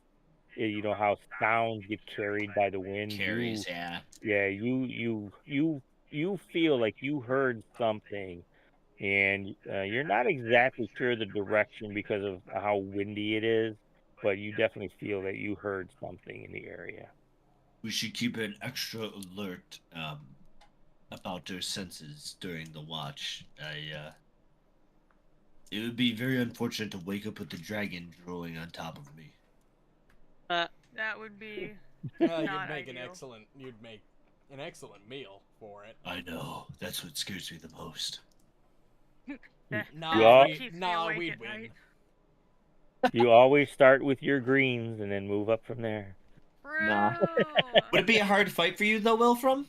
You know how sounds get carried by the wind. Carries, yeah. Yeah, you feel like you heard something, and you're not exactly sure the direction because of how windy it is, but you definitely feel that you heard something in the area. We should keep an extra alert about our senses during the watch. It would be very unfortunate to wake up with the dragon drooling on top of me. That would be You'd not make ideal. You'd make an excellent meal for it. I know. That's what scares me the most. Nah, Keeps me awake we'd at win. night. You always start with your greens and then move up from there. Nah. Bro. Would it be a hard fight for you though, Wilfram?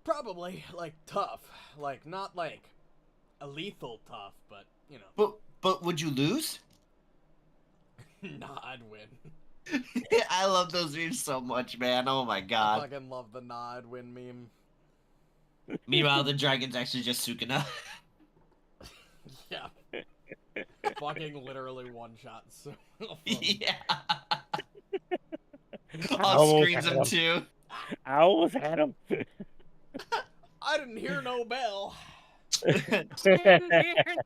Probably like tough, like not like a lethal tough, but you know. But would you lose? Nah, I'd win. I love those memes so much, man. Oh my I god. fucking love the nah, I'd win meme. Meanwhile, the dragon's actually just Sukuna. Yeah. Fucking literally one shot. So Yeah. Almost Off screens had him him. too. I almost had him. I didn't hear no bell. Didn't hear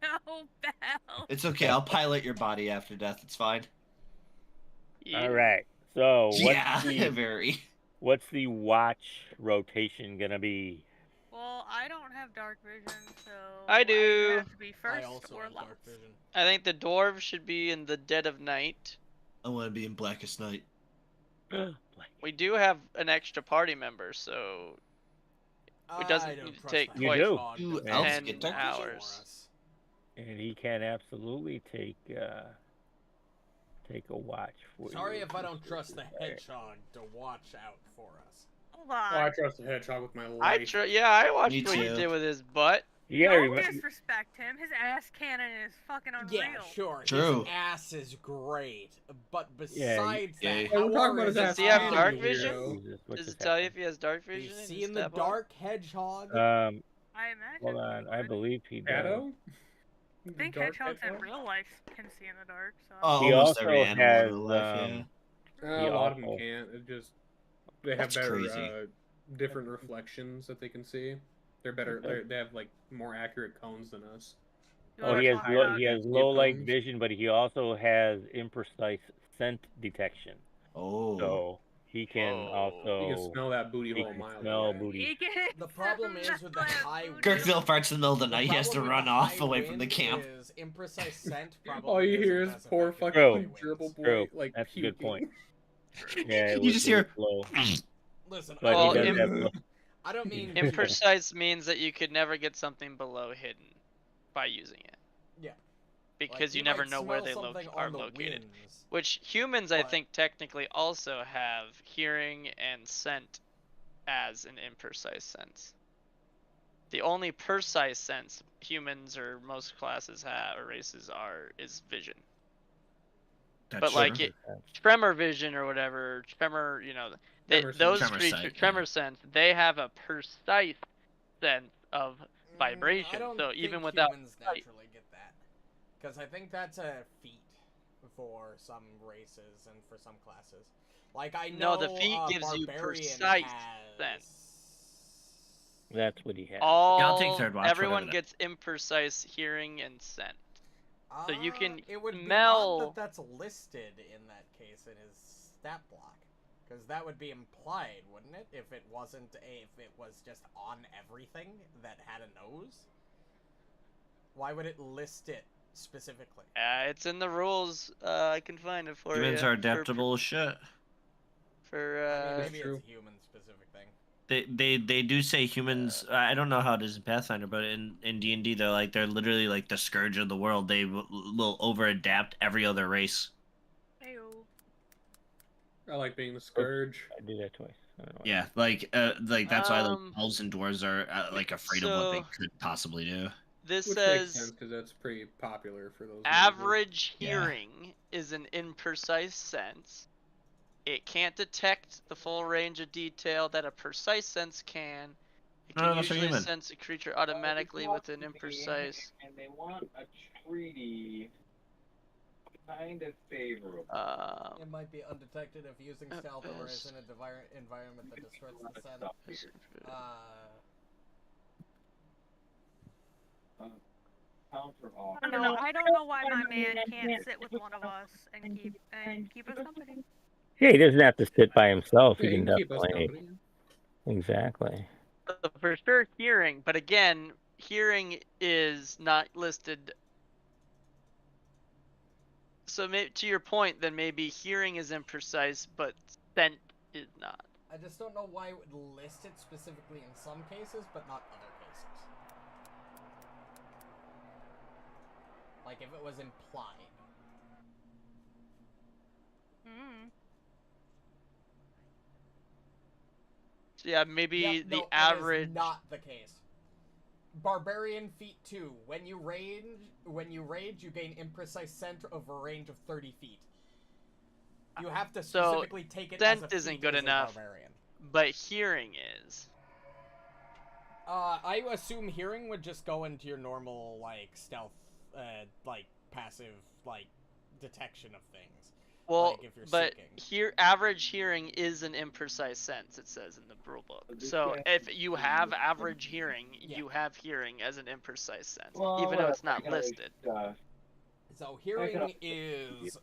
no bell. It's okay. I'll pilot your body after death. It's fine. Yeah. All right. So Yeah, very. what's the watch rotation gonna be? Well, I don't have dark vision, so I do. either have to be I first also or have dark last. vision. I think the dwarves should be in the dead of night. I want to be in Blackest Night. We do have an extra party member, so It doesn't I don't need to trust take the You quite do. hedgehog Who to else fucking get watch dark vision? for Hours. us. And he can absolutely take a watch for you. Sorry if I don't trust the hedgehog to watch out for us. Hold Oh, I on. trust the hedgehog with my I life. I watched Me what he too. did with his butt. You gotta Don't remember. disrespect him. His ass cannon is fucking unreal. Yeah, sure. True. His ass is great, but besides Yeah. that, Yeah, we're talking how about his are ass Does he have cannon, dark you vision? weirdo. Jesus, what Does just it tell you if happened? he has dark Do you vision? see in the step up? dark hedgehog? I imagine. Hold on. he I would. believe he does. Shadow? I think Dark hedgehogs in hedgehog? real life can see in the dark. So. Oh, He almost also every animal has, in real life, yeah. He A lot of them also- can't. It just they have That's better, crazy. different reflections that they can see. They're better. They have like more accurate cones than us. You Oh, wanna he has talk about- low light cones? vision, but he also has imprecise scent detection. Oh. So he can Oh. also You can smell that booty he hole can miles smell away. booty. He can The problem is with the smell that high booty. Gurgthil farts in the middle of the The night. He has to problem with run the off high away from the wind camp. Is imprecise scent probably All you hear isn't is as poor effective fucking as high gerbil winds. boy True. like That's a good puking. point. Yeah, You just hear- low. Listen, But Well, he does im- have low. I don't mean Imprecise means that you could never get something below hidden by using it. Yeah. Because Like, you never might know where smell they something are on the located. winds. Which humans, I But- think, technically also have hearing and scent as an imprecise sense. The only precise sense humans or most classes have or races is vision. That's But like true. tremor vision or whatever, tremor, those Tremor creatures, sight, tremor yeah. sense, they have a precise sense of vibration. I don't So think even without humans naturally get that, because I think that's a feat for some races and for some classes. Like I know, No, the feat gives you barbarian precise has... sense. That's what he has. I'll take third watch, Everyone whatever gets imprecise hearing and scent. So you can It would smell. be odd that that's listed in that case in his stat block, because that would be implied, wouldn't it? If it was just on everything that had a nose. Why would it list it specifically? It's in the rules. I can find it for you. Humans are adaptable as shit. I mean, maybe true. it's a human-specific thing. They do say humans. I don't know how it is in Pathfinder, but in D&D, they're literally like the scourge of the world. They will over adapt every other race. Heyo. I like being the scourge. I do that twice. I don't know. Yeah, like that's why like Um, elves and dwarves are like afraid of what they so- could possibly do. This Which makes sense says because that's pretty popular for those. average Yeah. hearing is an imprecise sense. It can't detect the full range of detail that a precise sense can. It No, can that's what you usually meant. sense a creature automatically with an imprecise. And they want a treaty kind of favorable. It might be undetected if using stealth or is in an environment that distorts the scent. Counter offer. I don't know why my man can't sit with one of us and keep us company. Yeah, he doesn't have to sit by himself. Yeah, he you can can keep us definitely. company. Exactly. For sure, hearing, but again, hearing is not listed. So to your point, then maybe hearing is imprecise, but scent is not. I just don't know why it would list it specifically in some cases, but not other cases. Like if it was implied. So yeah, maybe Yep, the no, average. That is not the case. Barbarian feat 2. When you rage, you gain imprecise scent over a range of 30 feet. You have to specifically take it as a scent feat isn't good as a enough. barbarian. But hearing is. I assume hearing would just go into your normal like stealth, like passive like detection of things. Well, like if you're but seeking. average hearing is an imprecise sense, it says in the rule book. So if you have average hearing, you have hearing as an imprecise sense, even though it's not listed. So hearing is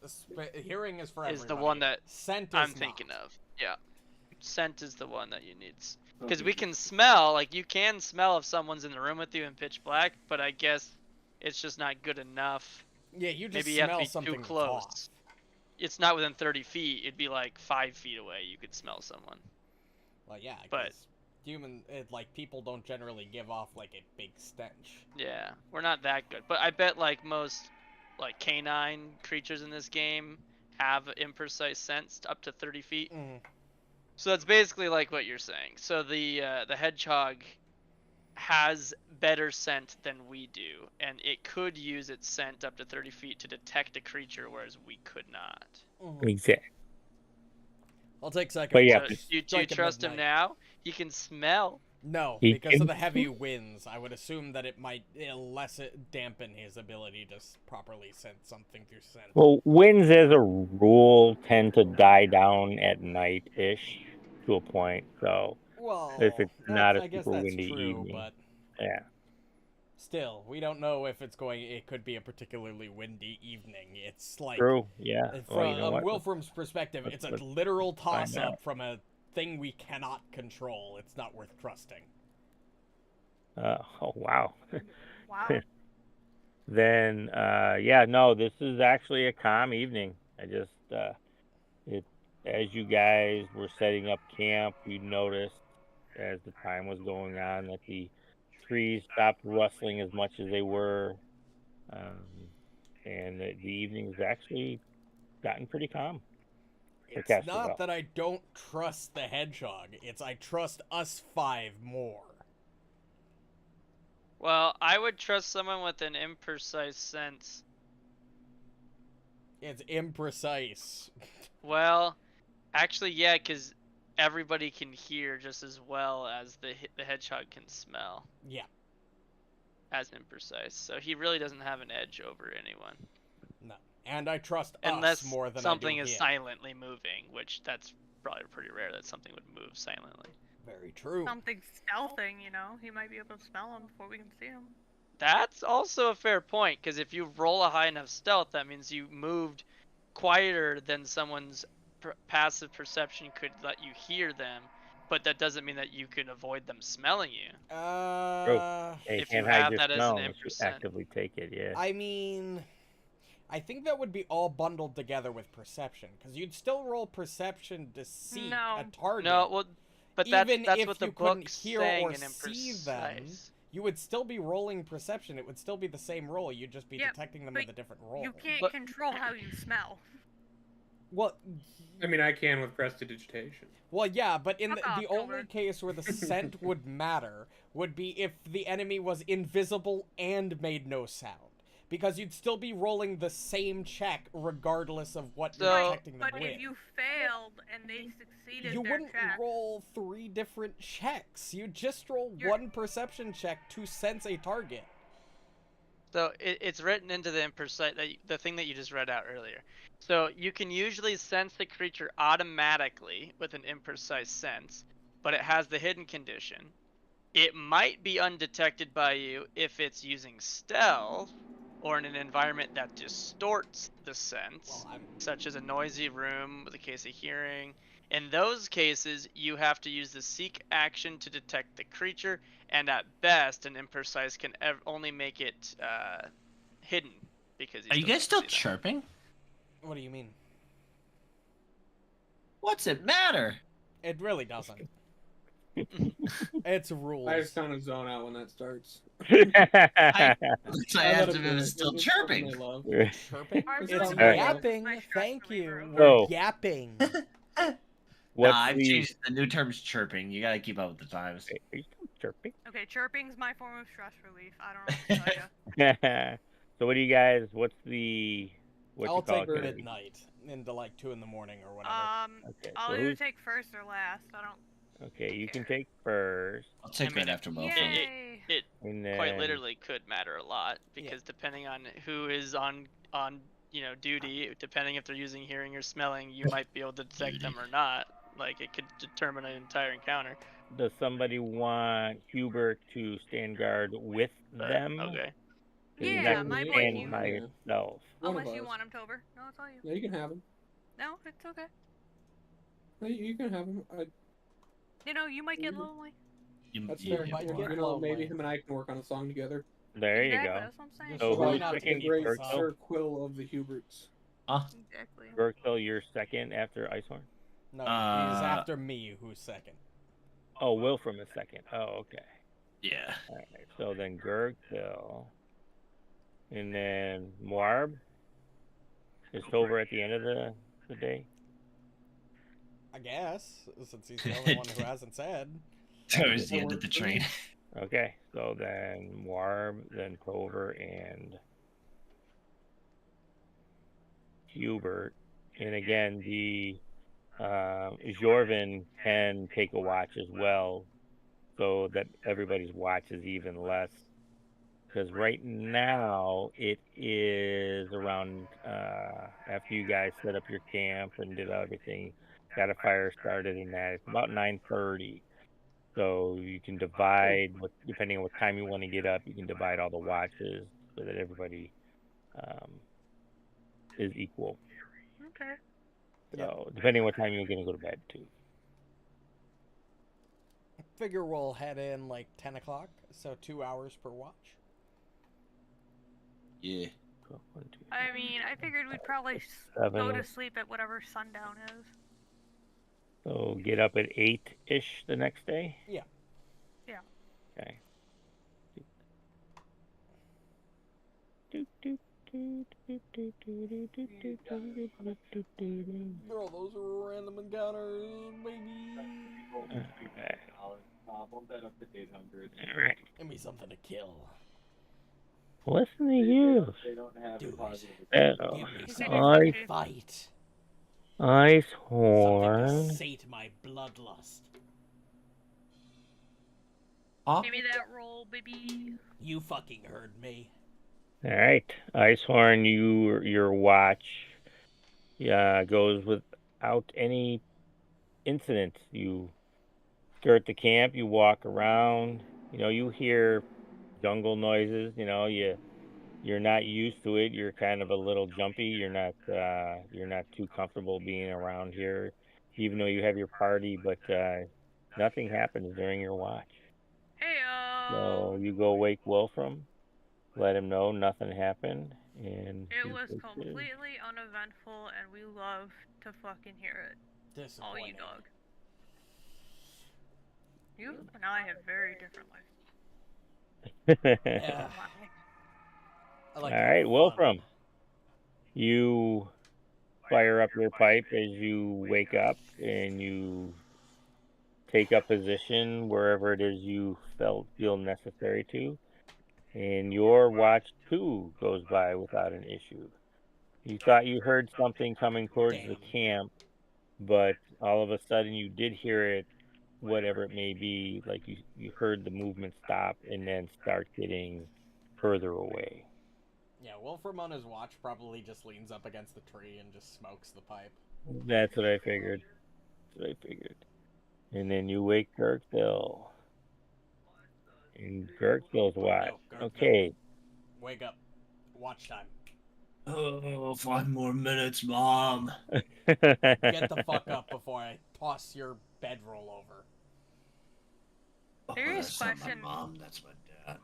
for everybody. Is the one that scent is I'm not. thinking of. Yeah, scent is the one that you need. Because we can smell, like you can smell if someone's in the room with you in pitch black, but I guess it's just not good enough. Yeah, you just maybe you have smell to be something too close. It's not within 30 feet. It'd be like 5 feet away. You could smell someone. Well, yeah, but like people don't generally give off like a big stench. Yeah, we're not that good. But I bet like most like canine creatures in this game have imprecise sense up to 30 feet. Mm-hmm. So that's basically like what you're saying. So the hedgehog has better scent than we do, and it could use its scent up to 30 feet to detect a creature, whereas we could not. Exactly. I'll take second. But yeah, So do you trust him now? He can smell. No, He because can- of the heavy winds, I would assume that it might dampen his ability to properly sense something through scent. Well, winds as a rule tend to die down at night-ish to a point. So Well, if it's not a I guess super that's windy true, evening, but yeah. still, we don't know if it could be a particularly windy evening. It's like True. Yeah. from Well, you know what? Wolfram's perspective, let's- it's a let's literal find toss-up out. from a thing we cannot control. It's not worth trusting. Oh wow. Wow. Then yeah, no, this is actually a calm evening. I just as you guys were setting up camp, you noticed as the time was going on that the trees stopped rustling as much as they were, and the evening's actually gotten pretty calm. for It's Castle Bell. not that I don't trust the hedgehog. It's I trust us 5 more. Well, I would trust someone with an imprecise sense. It's imprecise. Well, actually, yeah, because everybody can hear just as well as the hedgehog can smell. Yeah. As imprecise, so he really doesn't have an edge over anyone. No. And I trust Unless us more than something I do is him. silently moving, which that's probably pretty rare that something would move silently. Very true. Something stealthing, you know. He might be able to smell him before we can see him. That's also a fair point, because if you roll a high enough stealth, that means you moved quieter than someone's passive perception could let you hear them, but that doesn't mean that you can avoid them smelling you. If you have that as an imprecise, actively take it, yeah. I mean, I think that would be all bundled together with perception, because you'd still roll perception to see a target. No, well, but that's Even that's if what the you couldn't book's hear saying or in see imprecise. them, you would still be rolling perception. It would still be the same roll. You'd just be detecting them with a different roll. You can't control how you smell. Well, I mean, I can with prestidigitation. Well, yeah, but in the only Tover. case where the scent would matter would be if the enemy was invisible and made no sound. Because you'd still be rolling the same check regardless of what you're detecting them But with. if you failed and they succeeded You their wouldn't check, roll 3 different checks. You just roll one perception check to sense a target. So it's written into the imprecise, the thing that you just read out earlier. So you can usually sense the creature automatically with an imprecise sense, but it has the hidden condition. It might be undetected by you if it's using stealth or in an environment that distorts the sense, such as a noisy room with a case of hearing. In those cases, you have to use the seek action to detect the creature, and at best, an imprecise can only make it hidden. Because Are you guys still chirping? What do you mean? What's it matter? It really doesn't. It's rules. I just kind of zone out when that starts. I asked if it was still chirping. Chirping? Ours It's is yapping. my stress Thank you. reliever. We're Oh. yapping. Nah, I've changed the new term's chirping. You gotta keep up with the times. Are you still chirping? Okay, chirping's my form of stress relief. I don't know what to tell you. So what do you guys? What's the? What I'll you call take it? midnight into like 2 in the morning or whatever. Okay, I'll so either who's- take first or last. I don't. Okay, you can take first. I'll take right after Wilfram. Yay! It And quite then- literally could matter a lot, because depending on who is on duty, depending if they're using hearing or smelling, you might be able to detect them or not. Like, it could determine an entire encounter. Does somebody want Hubert to stand guard with them? Okay. 'Cause he's Yeah, not my gonna boy stand Hubert. by himself. One Unless of you us. want him, Tover. No, it's all you. Yeah, you can have him. No, it's okay. No, you can have him. You know, you might get lonely. That's fair. might You get know, maybe lonely. him and I can work on a song together. There you Exactly, go. that's what I'm saying. So Why who's not picking take Great Gurgthil? Sir Quill of the Huberts. Exactly. Gurgthil, you're second after Icehorm? No, he's after me, who's second. Oh, Wilfram is second. Oh, okay. Yeah. Alright, so then Gurgthil. And then Muarb? Is Tover at the end of the day? I guess, since he's the only one who hasn't said. Towards the end of the train. Okay, so then Muarb, then Tover, and Hubert. And again, the Jorvin can take a watch as well, so that everybody's watch is even less. Because right now it is around after you guys set up your camp and did everything, got a fire started and that, it's about 9:30. So you can divide, depending on what time you want to get up, you can divide all the watches so that everybody is equal. Okay. So depending on what time you're going to go to bed too. Figure we'll head in like 10 o'clock, so 2 hours per watch. Yeah. I mean, I figured we'd probably go 7. to sleep at whatever sundown is. So get up at 8-ish the next day? Yeah. Yeah. Okay. Bro, those are random encounters, baby. Okay. I'll bump that up to 800. Alright. Give me something to kill. Listen to you. They don't have Do it. positive. Oh, Give me He's something gonna to fight. fight. Icehorn. Something to sate my bloodlust. Huh? Give me that roll, baby. You fucking heard me. All right, Icehorn, your watch goes without any incident. You skirt the camp, you walk around. You hear jungle noises. You're not used to it. You're kind of a little jumpy. You're not too comfortable being around here, even though you have your party. But nothing happens during your watch. Heyo. So you go wake Wilfram, let him know nothing happened, and It he was takes it. completely uneventful, and we love to fucking hear it. All you Disappointing. dog. You and I have very different lives. Yeah. Wow. I like All to have right, fun. Wilfram. You fire up your pipe as you wake up, and you take up position wherever it is you feel necessary to. And your watch too goes by without an issue. You thought you heard something coming towards the Damn. camp, but all of a sudden you did hear it, whatever it may be, like you heard the movement stop and then start getting further away. Yeah, Wilfram on his watch probably just leans up against the tree and just smokes the pipe. That's what I figured. And then you wake Gurgthil. And Gurgthil's watch. Yo, Gurgthil. Okay. Wake up. Watch time. Oh, 5 more minutes, Mom. Get the fuck up before I toss your bedroll over. Serious That's not my question. mom, that's my dad.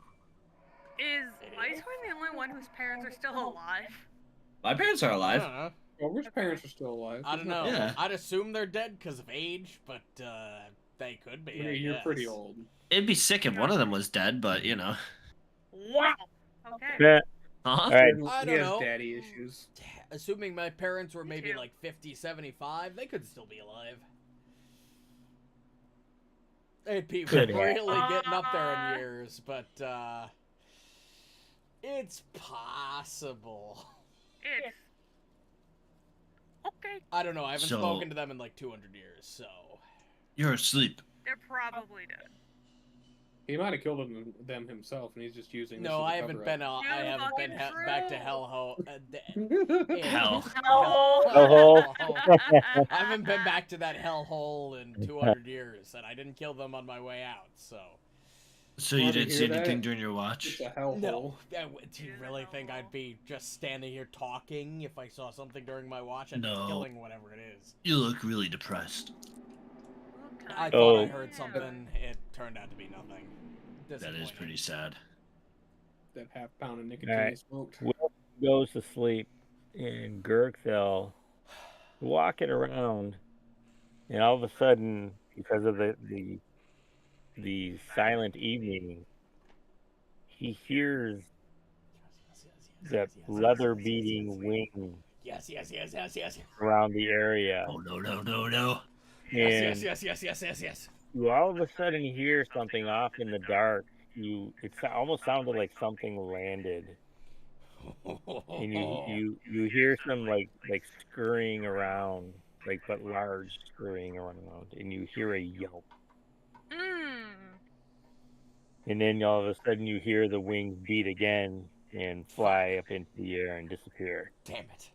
Is Icehorn the only one whose parents are still alive? My parents are I alive. don't know. Rover's parents are still alive. I don't know. Yeah. I'd assume they're dead because of age, but they could be. I You're guess. pretty old. It'd be sick if one of them was dead, but you know. Wow. Okay. Yeah. Uh-huh. All right. I He don't has know. daddy issues. Assuming my parents were Me maybe too. like 50, 75, they could still be alive. They'd be Could really getting up there in years, but it's possible. It's okay. I don't know. I haven't So- spoken to them in like 200 years, so. You're asleep. They're probably dead. He might have killed them himself, and he's just using. No, this I as a haven't cover-up. been. I You haven't been fucking back to true. hellhole. Hell. Hellhole. I haven't been back to that hellhole in 200 years, and I didn't kill them on my way out. So So you Wanna didn't see hear anything that? during your watch? It's a hellhole. no. Do you Here's a really think hellhole. I'd be just standing here talking if I saw something during my watch and No. killing whatever it is? You look really depressed. I Okay. thought I Oh. heard something. It turned out to be nothing. That is Disappointing. pretty sad. That half pound of nicotine Alright. he smoked. Will goes to sleep, and Gurgthil walking around, and all of a sudden, because of the silent evening, he hears that leather beating wing Yes. around the area, Oh, no, no, no, no. and Yes. you all of a sudden hear something off in the dark. It almost sounded like something landed, and you hear some like scurrying around, but large scurrying around, and you hear a yelp, and then all of a sudden you hear the wings beat again and fly up into the air and disappear. Damn it.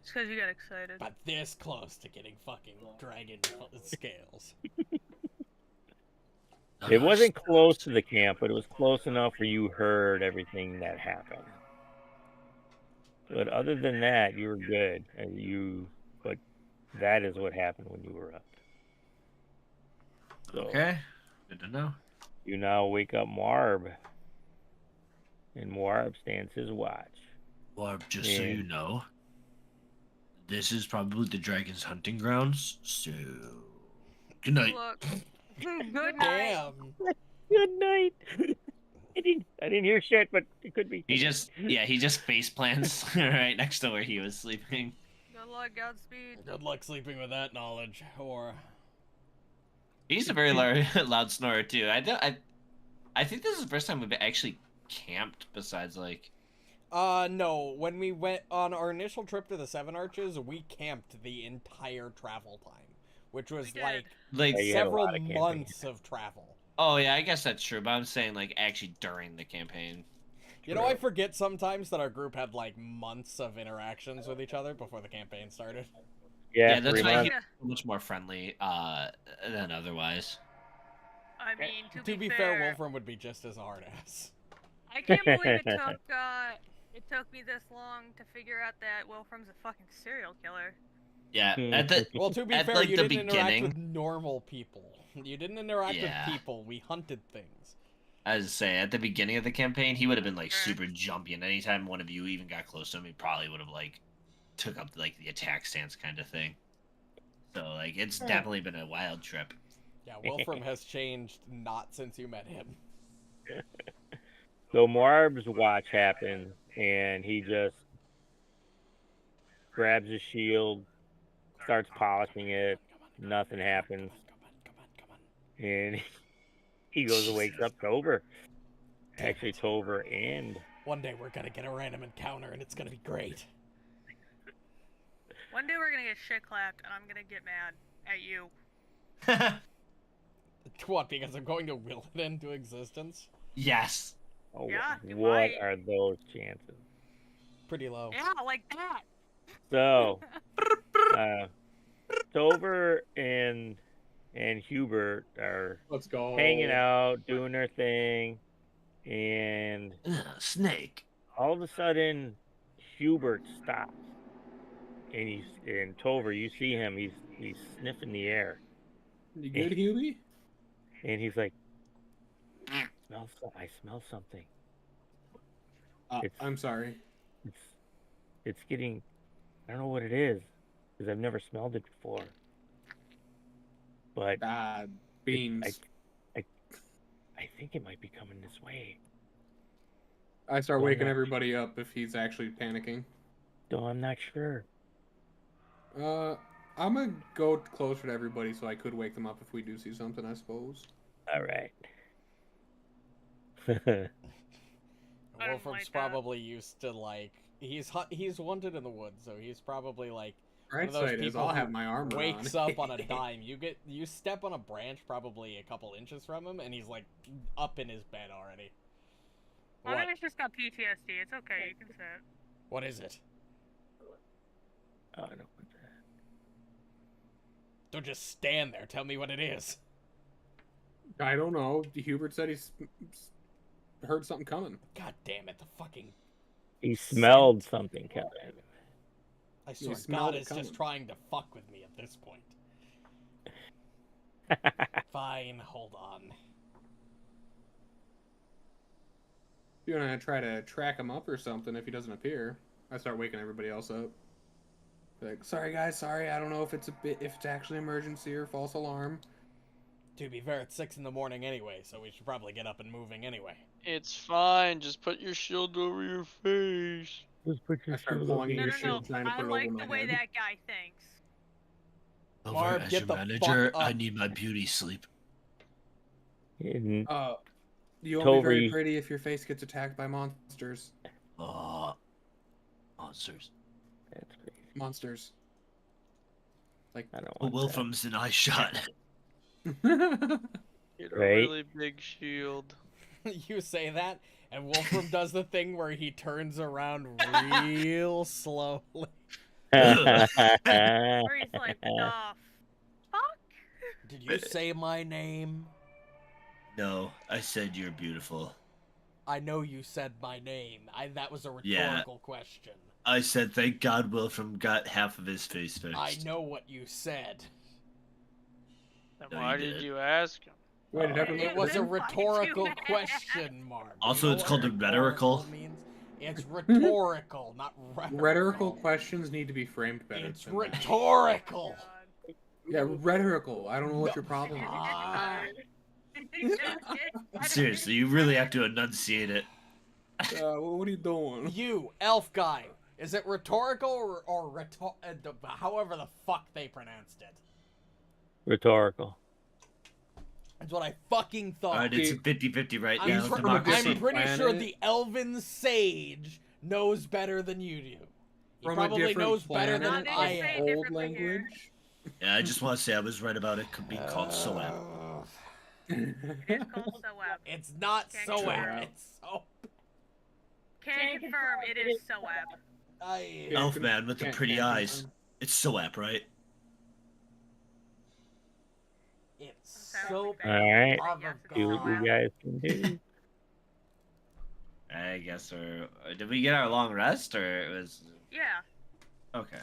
It's because you got excited. But this close to getting fucking dragon scales. It wasn't close to the camp, but it was close enough where you heard everything that happened. But other than that, you were good. But that is what happened when you were up. So Okay. Good to know. you now wake up Muarb, and Muarb stands his watch. Or just so Yeah. you know, this is probably the dragon's hunting grounds. So, good night. Look. Good night. Damn. Good night. I didn't hear shit, but it could be. He just face plants right next to where he was sleeping. Good luck, Godspeed. Good luck sleeping with that knowledge. Or He's a very loud snorer too. I think this is the first time we've actually camped besides like. No. When we went on our initial trip to the Seven Arches, we camped the entire travel time, which was We did. Like you had a several lot of camping. months of travel. Oh yeah, I guess that's true. But I'm saying like actually during the campaign. You know, I forget sometimes that our group had like months of interactions with each other before the campaign started. Yeah, that's 3 why months. he's much more friendly than otherwise. I mean, To be fair, Wolfram would be just as a hard ass. I can't believe it took me this long to figure out that Wilfram's a fucking serial killer. Yeah, Hmm. at the Well, to be at, fair, like, you the didn't interact beginning- with normal people. You didn't interact Yeah. with people. We hunted things. as I say, at the beginning of the campaign, he would have been like super jumpy, and anytime one of you even got close to him, he probably would have like took up like the attack stance kind of thing. So like it's definitely been a wild trip. Yeah, Wilfram has changed not since you met him. So Muarb's watch happens, and he just grabs his shield, starts polishing it. Nothing happens, Come on. and he goes and wakes up Tover. Actually, Tover and One day we're gonna get a random encounter, and it's gonna be great. One day we're gonna get shit clapped, and I'm gonna get mad at you. What? Because I'm going to will it into existence? Yes. oh, Yeah, you what might. are those chances? Pretty low. Yeah, like that. So, Tover and Hubert are Let's go. hanging out, doing their thing, and Snake. all of a sudden, Hubert stops, and Tover, you see him. He's sniffing the air, You good, Hubie? and he's like, I smell something. It's- I'm sorry. It's getting, I don't know what it is, because I've never smelled it before. But Bad beans. I think it might be coming this way. I start Why waking not? everybody up if he's actually panicking. Though I'm not sure. I'm gonna go closer to everybody so I could wake them up if we do see something, I suppose. All right. I don't Wolfram's like that. probably used to like he's wanted in the woods, so he's probably like Right one of those side is people I'll who have my armor wakes on. up on a dime. You step on a branch probably a couple inches from him, and he's like up in his bed already. I What? think it's just got PTSD. It's okay. You can say it. What is it? I don't know what that. Don't just stand there. Tell me what it is. I don't know. Hubert said he's heard something coming. God damn it! The fucking He smelled something coming. I swear, smelled God it is coming. just trying to fuck with me at this point. Fine, hold on. You're gonna try to track him up or something if he doesn't appear. I start waking everybody else up. Like, sorry guys, sorry. I don't know if it's if it's actually emergency or false alarm. To be fair, it's 6 in the morning anyway, so we should probably get up and moving anyway. It's fine. Just put your shield over your face. Just put your I start shield pulling over No, your no, shield, trying no. to I put it like over the my way head. that guy thinks. Over Marv, as get your the manager, fuck I up. need my beauty sleep. And You won't be very Tover, pretty if your face gets attacked by monsters. Monsters. that's crazy. Monsters. Like, I don't Well, want that. Wilfram's an eye shot. Get a Right. really big shield. You say that, and Wolfram does the thing where he turns around real slowly. Where he's like, the fuck? Did you say my name? No, I said you're beautiful. I know you said my name. That was a Yeah. rhetorical question. I said thank God Wilfram got half of his face first. I know what you said. Then No, why you did didn't. you ask him? wait, did everyone It was a Then why did you rhetorical ask? question, Marv. Also, You know it's what called a rhetorical. means? It's rhetorical, not rhetorical. Rhetorical questions need to be framed better. It's than that. rhetorical. Yeah, rhetorical. I don't know what your problem is. Ah. Seriously, you really have to enunciate it. What are you doing? You, elf guy. Is it rhetorical or however the fuck they pronounced it? Rhetorical. That's what I fucking thought. Alright, it's a 50-50 right I'm, now. pr- Democracy. I'm pretty sure planet. the Elven Sage knows better than you do. He From a probably different knows better than planet, Not I even am. say old differently here. language. Yeah, I just want to say I was right about it could be called Soap. It's called Soap. It's not Can't so confirm. It's so. Can confirm it is Soap. Elfman with the Can't- pretty can't eyes. confirm. It's Soap, right? It's Okay, so. I'll All right. Yes, it's See what you guys can do. I guess we're. Did we get our long rest, or it was? Yeah. Okay.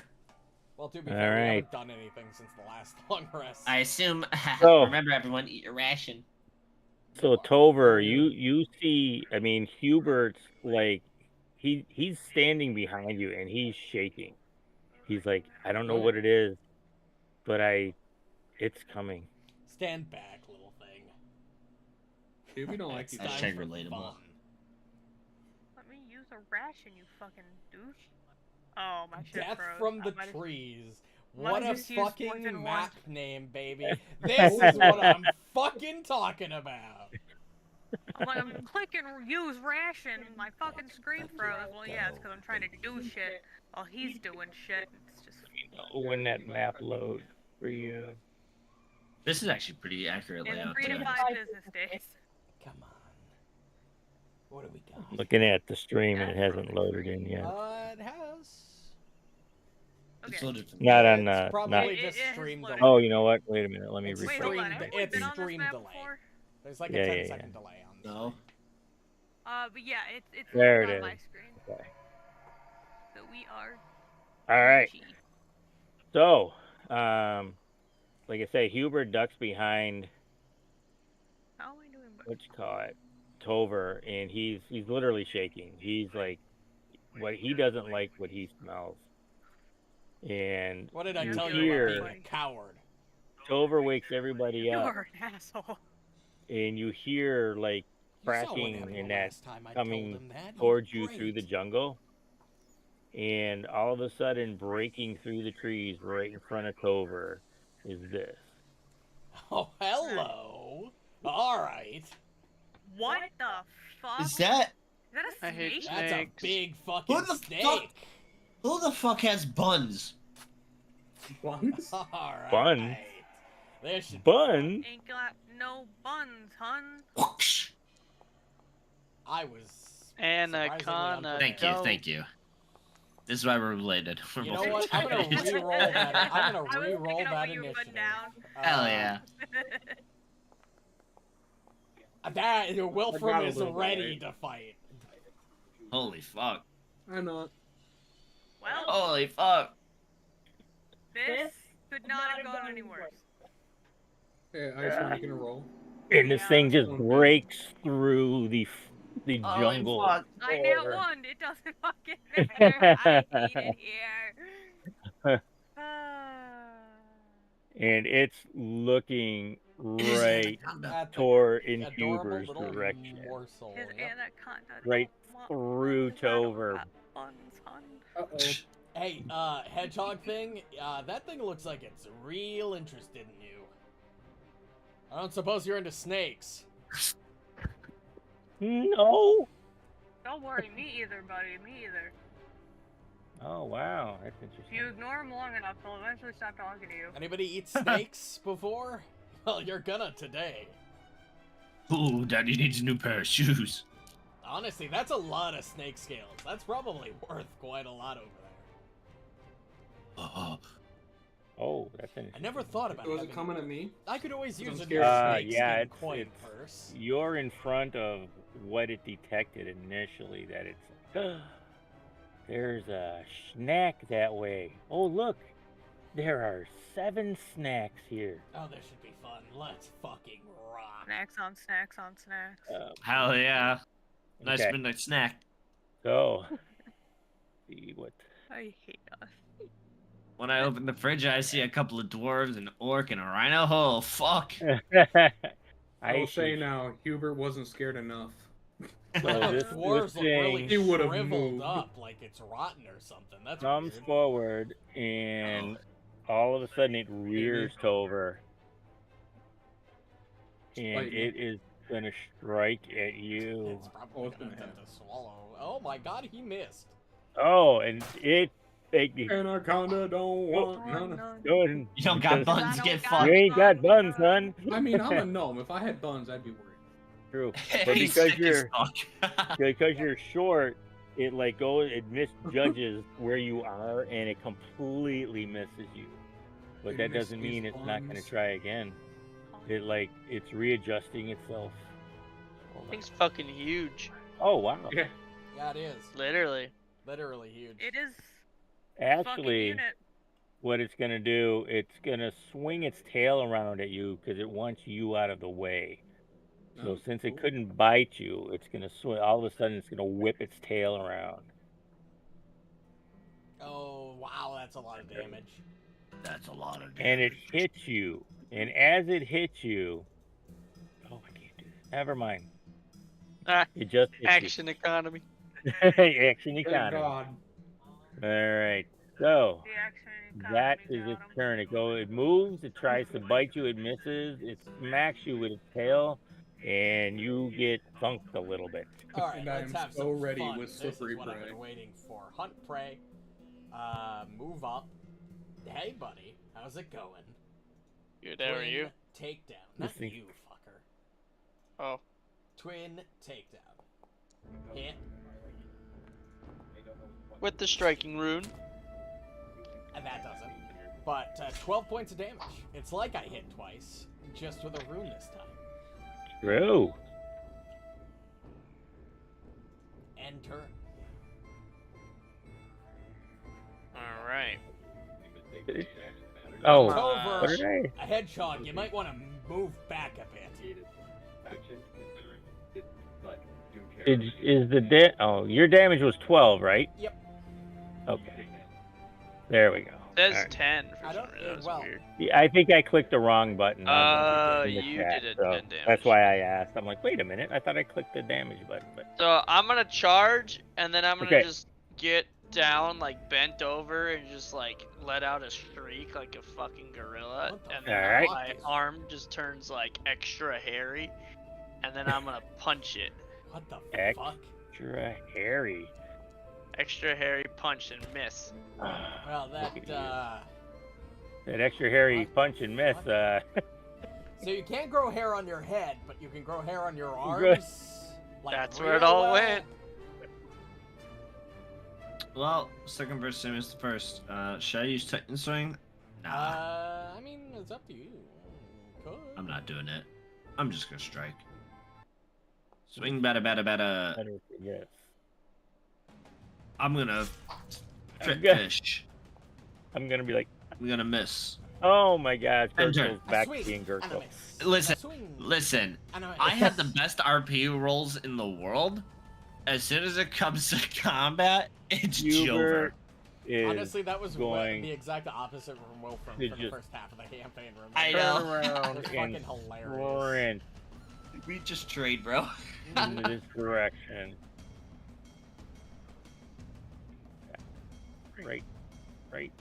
Well, to be All fair, we right. haven't done anything since the last long rest. I assume. So- Remember, everyone, eat your ration. So Tover, you see, I mean, Hubert's like he's standing behind you and he's shaking. He's like, I don't know what it is, but it's coming. Stand back, little thing. Dude, we don't like you. It's That's time hashtag for relatable. fun. Let me use a ration, you fucking douche. Oh, my shit Death froze. from the I might have- trees. might What have a just used fucking poison map one. name, baby. This is what I'm fucking talking about. I'm like, I'm clicking use ration, and my fucking screen froze. Well, yeah, it's because I'm trying to do shit while he's doing shit. It's just. When that map loads for you. This is actually pretty accurate In layout 3 to too. 5 business days. Come on. What do we got? Looking at the stream, and it hasn't loaded in yet. It has. It's Okay. loaded for me. Not on It's probably not. It just has stream loaded. delay. Oh, you know what? Wait a minute. Let me It's Wait, refresh. hold on. streamed- Have we it's been on this stream map delay. before? There's like Yeah, a yeah, 10-second yeah. delay on this. No. But yeah, it's There loaded it on my is. screen. Okay. So we are. All right. G. So, like I say, Hubert ducks behind How am I doing? what you call it, Tover, and he's literally shaking. He's like, what he doesn't like what he smells. And What did I You tell you hear- about being a coward? Tover wakes everybody up, You're an asshole. and you hear like You saw what cracking happened and the that last time I coming told him that. He towards was you through the great. jungle. And all of a sudden, breaking through the trees right in front of Tover is this. Oh, hello. All right. What the fuck? Is that Is that a I hate snake? That's Snakes. a big fucking Who the snake. fuck- who the fuck has buns? Buns? All right. Bun? There should Bun? Ain't got no buns, hun. Whoosh. I was. Anaconda. surprisingly Thank you, Go. thank you. This is why we're related. We're You both know what? I'm gonna Chinese. re-roll that. I'm gonna I was re-roll picking up that what you were putting initiative. down. Hell yeah. That Wilfram got a is little bit ready late. to fight. Holy fuck. I'm not. Well, Holy fuck. this could not have gone any worse. Hey, Icehorm, you gonna roll? And this thing just breaks through the Holy jungle. fuck. I floor. now won. It doesn't fucking matter. I hate it here. And it's looking It is right Anaconda. At the toward in adorable Huber's little direction. morsel. His Yep. anaconda Right don't want through buns. I don't Tover. got buns, hun. Uh-oh. Hey, hedgehog thing. That thing looks like it's real interested in you. I don't suppose you're into snakes. No. Don't worry, me either, buddy. Me either. Oh wow, that's If interesting. you ignore him long enough, they'll eventually stop talking to you. Anybody eat snakes before? Well, you're gonna today. Ooh, Daddy needs a new pair of shoes. Honestly, that's a lot of snake scales. That's probably worth quite a lot over there. Oh, that's interesting. I never thought about Was it. it coming at me? I could always I'm use a scared. snake Yeah, skin it's- coin it's- purse. You're in front of what it detected initially. That it's there's a snack that way. Oh look, there are 7 snacks here. Oh, this should be fun. Let's fucking rock. Snacks on snacks on snacks. Hell yeah. Nice Okay. midnight snack. So, see what. I hate us. When I open the fridge, I see a couple of dwarves, an orc, and a rhino. Oh, fuck. I will say now, Hubert wasn't scared enough. So The this dwarves look really thing He would've shriveled moved. up like it's rotten or something. That's comes weird. forward and all of a sudden it rears Tover. and it is gonna strike at you. It's probably gonna attempt to swallow. Oh my god, he missed. Oh, and it. Anaconda don't want none. Good. You don't got buns, I get don't fucked. You ain't got buns, son. I mean, I'm a gnome. If I had buns, I'd be worried. True, but He's because sick as you're short, it misjudges where you are, and it completely misses you. But that doesn't mean it's not gonna try again. It's readjusting itself. Thing's fucking huge. Oh wow! Yeah. Yeah, it is. Literally. Literally huge. It is. Fucking Actually, unit. what it's gonna do, it's gonna swing its tail around at you because it wants you out of the way. So since it couldn't bite you, it's gonna swing. All of a sudden, it's gonna whip its tail around. Oh wow, that's a lot of damage. That's a lot of damage. And it hits you. And as it hits you, oh, I can't do this. Never mind. Ah, It just hits action economy. you. Action Thank economy. God. All right. So The action that economy is got its 'em. turn. It moves. It tries to bite you. It misses. It smacks you with its tail, and you get thunked a little bit. All right, And I let's am have so some ready fun. with This slippery is what I've prey. been waiting for. Hunt prey. Move up. Hey, buddy, how's it going? Good, how are you? Takedown. Not Listen. you, fucker. Oh. Twin takedown. Hit. With the striking rune. And that doesn't. But 12 points of damage. It's like I hit twice, just with a rune this time. True. End turn. Alright. Oh, Tover, what did I? a hedgehog, you might want to move back a bit. Is the oh, your damage was 12, right? Yep. Okay. There we go. It says All right. 10 I for some don't- reason. That was well, weird. Yeah, I think I clicked the wrong button. in the You chat, did a so 10 damage. That's why I asked. I'm like, wait a minute. I thought I clicked the damage button, but So I'm gonna charge, and then I'm gonna Okay. just get down, like bent over, and just like let out a shriek like a fucking gorilla, What the and then Alright. my arm just turns like extra hairy, and then I'm gonna punch it. What the Heck. fuck? extra hairy. Extra hairy punch and miss. Well, that, That extra hairy What? punch and miss. So you can't grow hair on your head, but you can grow hair on your Good. arms. Like That's where it real all well. went. Well, second versus same as the first. Should I use Titan Swing? Nah, I mean, it's up to you. Could. I'm not doing it. I'm just gonna strike. Swing, bada, bada, bada. Yes. I'm gonna trip good. fish. I'm gonna be like, I'm gonna miss. oh my God, Enter. Gurgthil's back Swing, being and a Gurgthil. miss. Listen, A swing, Listen, and a miss. I have the best RP rolls in the world. As soon as it comes to combat, it's Jover. Hubert is Honestly, that was going the exact opposite from Wilfram to from the just first half of the campaign. Remember? I turn know. around It was and fucking hilarious. sprint We just trade, bro. in this direction. Right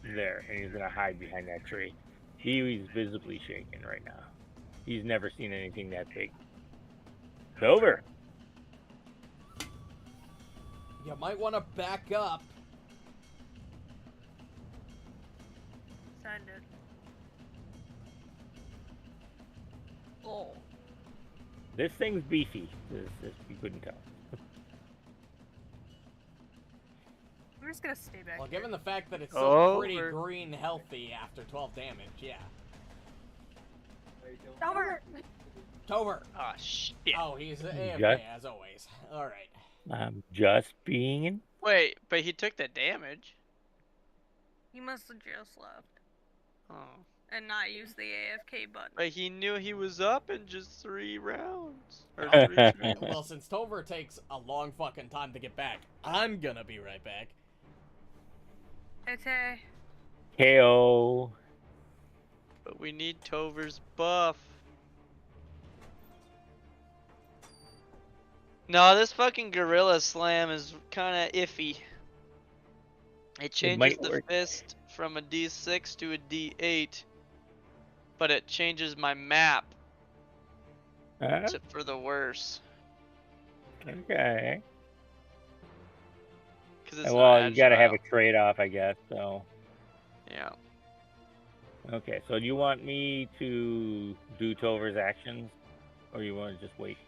there, and he's gonna hide behind that tree. He's visibly shaking right now. He's never seen anything that big. Tover. You might want to back up. Send it. Oh. This thing's beefy. This you couldn't tell. I'm just gonna stay back. Well, here. given the fact that it's still Oh, pretty we're- green healthy after 12 damage, yeah. Tover! Tover. Ah, shit. Oh, he's AFK Just- as always. All right. I'm just being. Wait, but he took the damage. He must have just left Oh. and not used the AFK button. But he knew he was up in just 3 rounds. Or 3 turns. Well, since Tover takes a long fucking time to get back, I'm gonna be right back. Hey, KO. But we need Tover's buff. No, this fucking Gorilla Slam is kinda iffy. It changes might the work. fist from a D6 to a D8. but it changes my map Huh? for the worse. Okay. Cause it's Well, not you gotta have a agile. trade-off, I guess. So. Yeah. Okay, so do you want me to do Tover's actions, or you want to just wait?